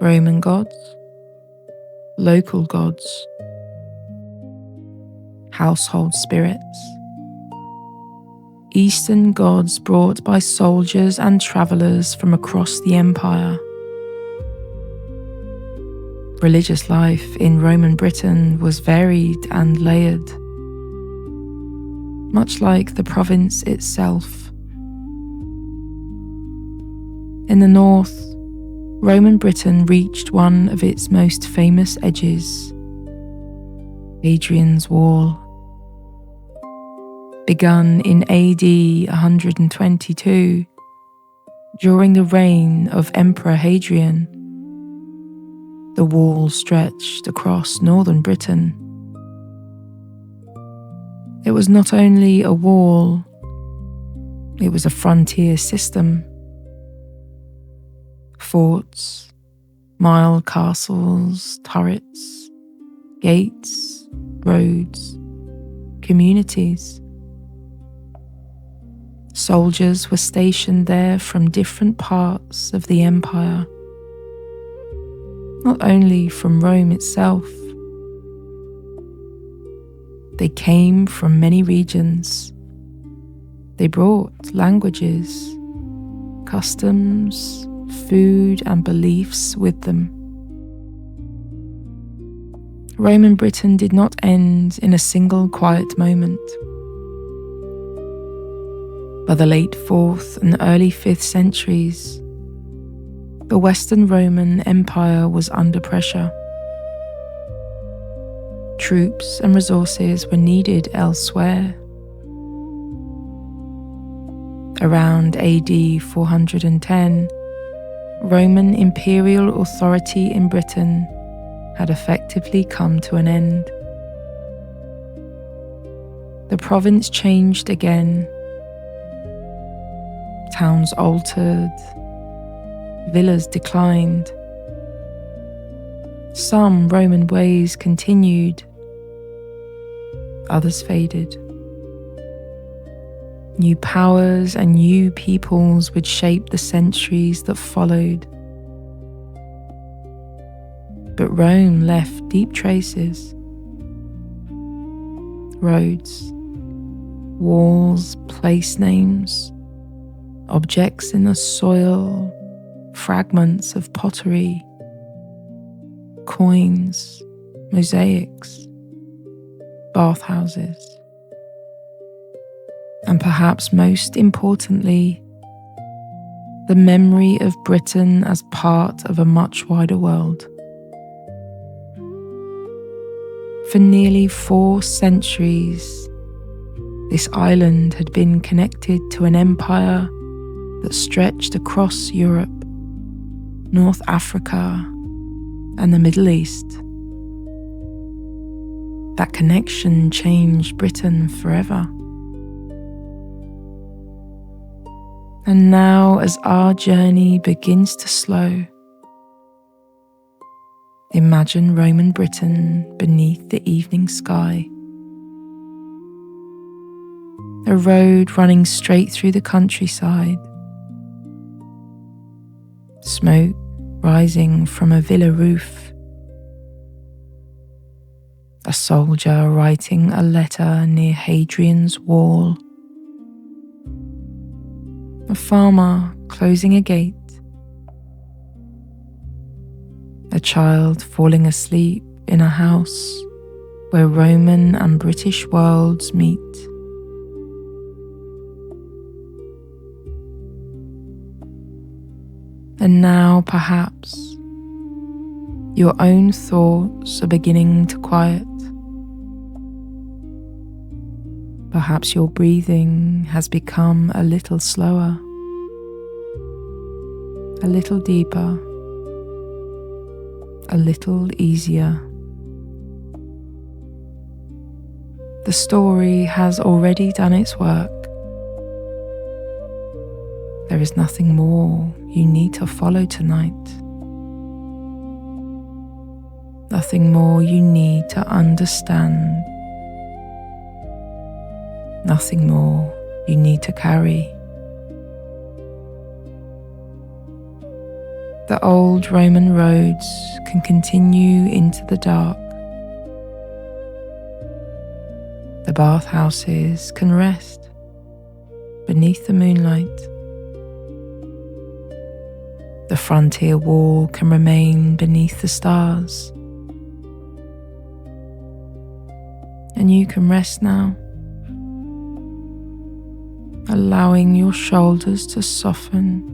S1: Roman gods, local gods, household spirits, Eastern gods brought by soldiers and travellers from across the empire. Religious life in Roman Britain was varied and layered, much like the province itself. In the north, Roman Britain reached one of its most famous edges, Hadrian's Wall. Begun in AD 122, during the reign of Emperor Hadrian, the wall stretched across northern Britain. It was not only a wall, it was a frontier system. Forts, mile castles, turrets, gates, roads, communities. Soldiers were stationed there from different parts of the empire, not only from Rome itself. They came from many regions. They brought languages, customs, food, and beliefs with them. Roman Britain did not end in a single quiet moment. By the late 4th and early 5th centuries, the Western Roman Empire was under pressure. Troops and resources were needed elsewhere. Around AD 410, Roman imperial authority in Britain had effectively come to an end. The province changed again. Towns altered, villas declined. Some Roman ways continued, others faded. New powers and new peoples would shape the centuries that followed. But Rome left deep traces. Roads, walls, place names, objects in the soil, fragments of pottery, coins, mosaics, bathhouses, and perhaps most importantly, the memory of Britain as part of a much wider world. For nearly 4 centuries, this island had been connected to an empire that stretched across Europe, North Africa, and the Middle East. That connection changed Britain forever. And now, as our journey begins to slow, imagine Roman Britain beneath the evening sky. A road running straight through the countryside. Smoke rising from a villa roof. A soldier writing a letter near Hadrian's wall. A farmer closing a gate. A child falling asleep in a house where Roman and British worlds meet. And now, perhaps, your own thoughts are beginning to quiet. Perhaps your breathing has become a little slower, a little deeper, a little easier. The story has already done its work. There is nothing more you need to follow tonight. Nothing more you need to understand. Nothing more you need to carry. The old Roman roads can continue into the dark. The bathhouses can rest beneath the moonlight. The frontier wall can remain beneath the stars. And you can rest now, allowing your shoulders to soften,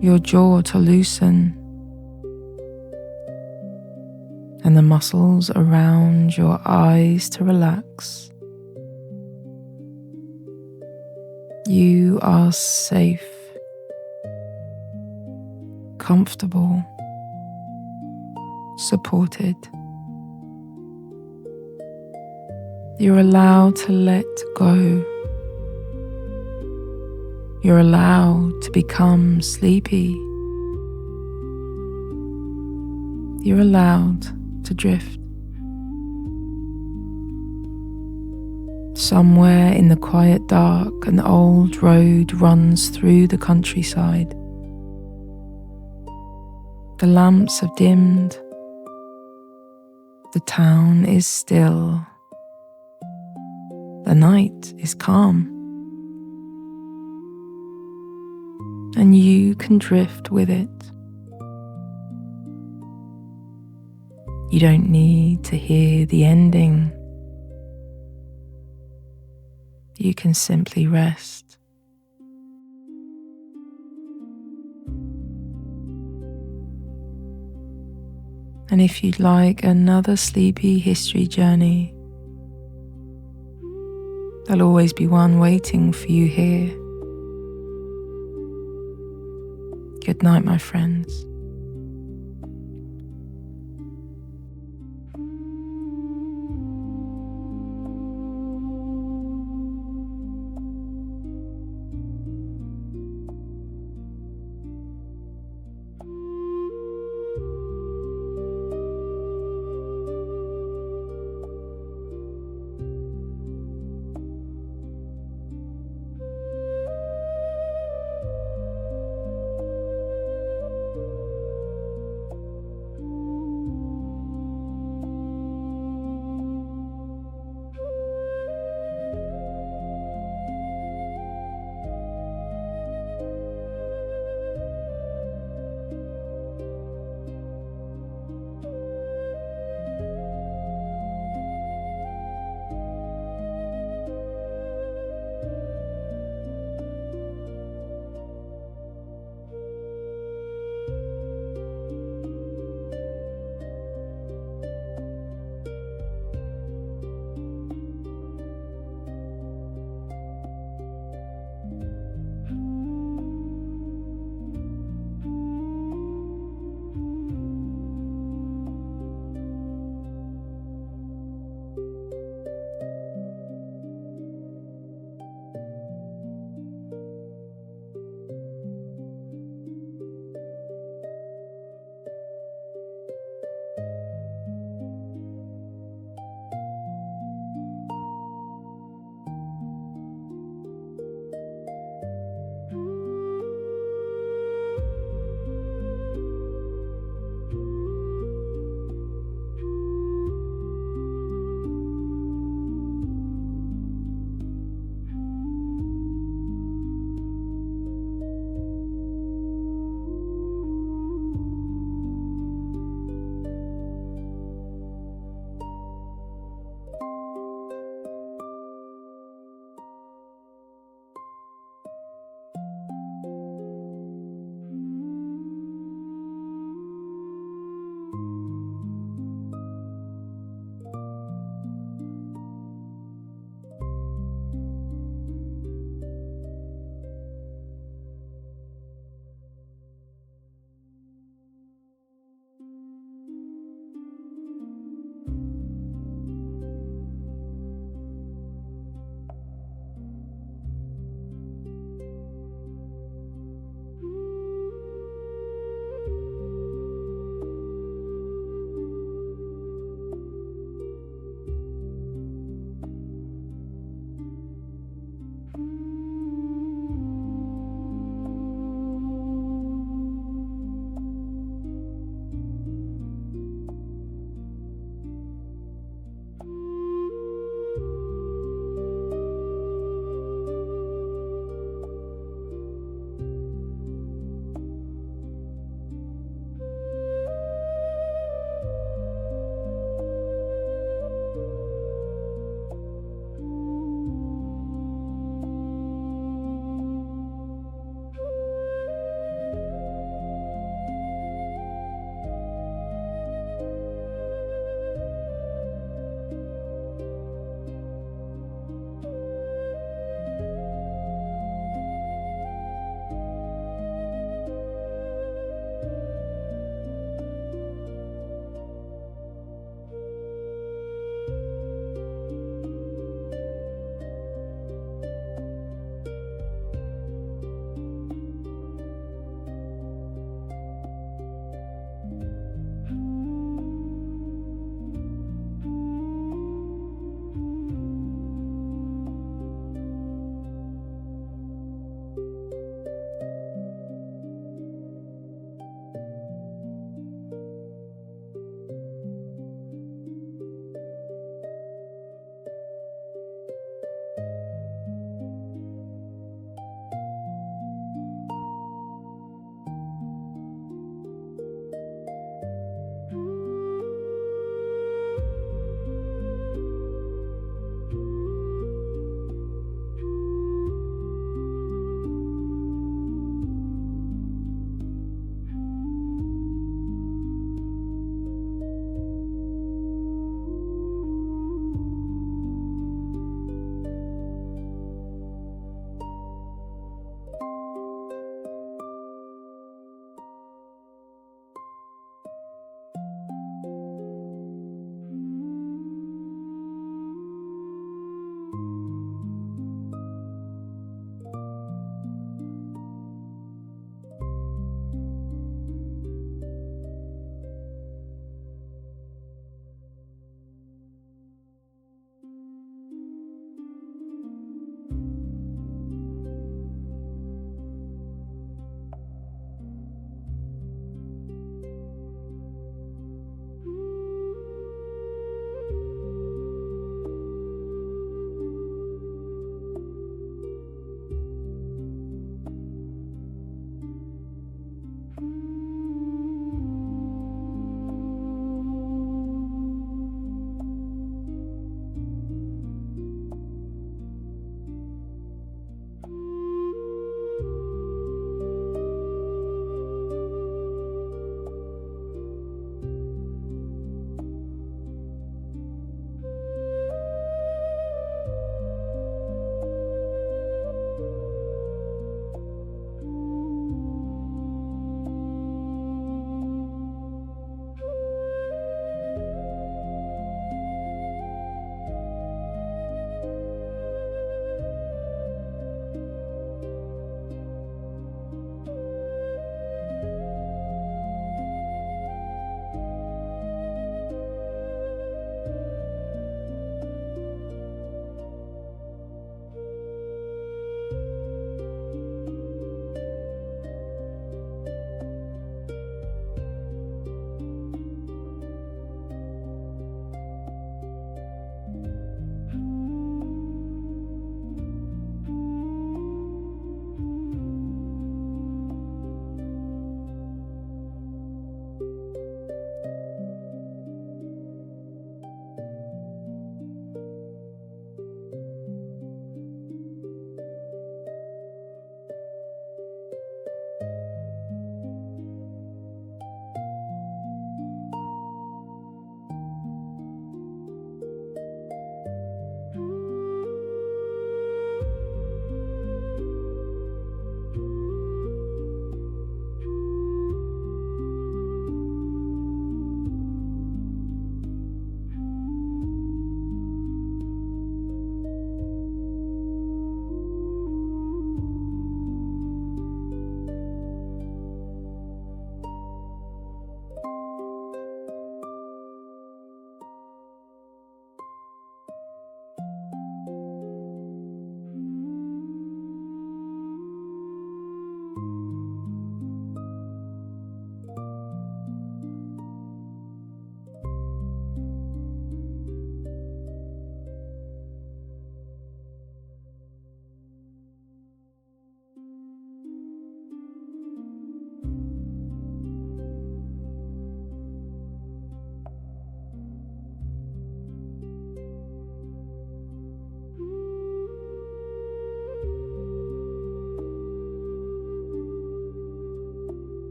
S1: your jaw to loosen, and the muscles around your eyes to relax. You are safe, comfortable, supported. You're allowed to let go. You're allowed to become sleepy. You're allowed to drift. Somewhere in the quiet dark, an old road runs through the countryside. The lamps have dimmed. The town is still. The night is calm. And you can drift with it. You don't need to hear the ending. You can simply rest. And if you'd like another sleepy history journey, there'll always be one waiting for you here. Good night, my friends.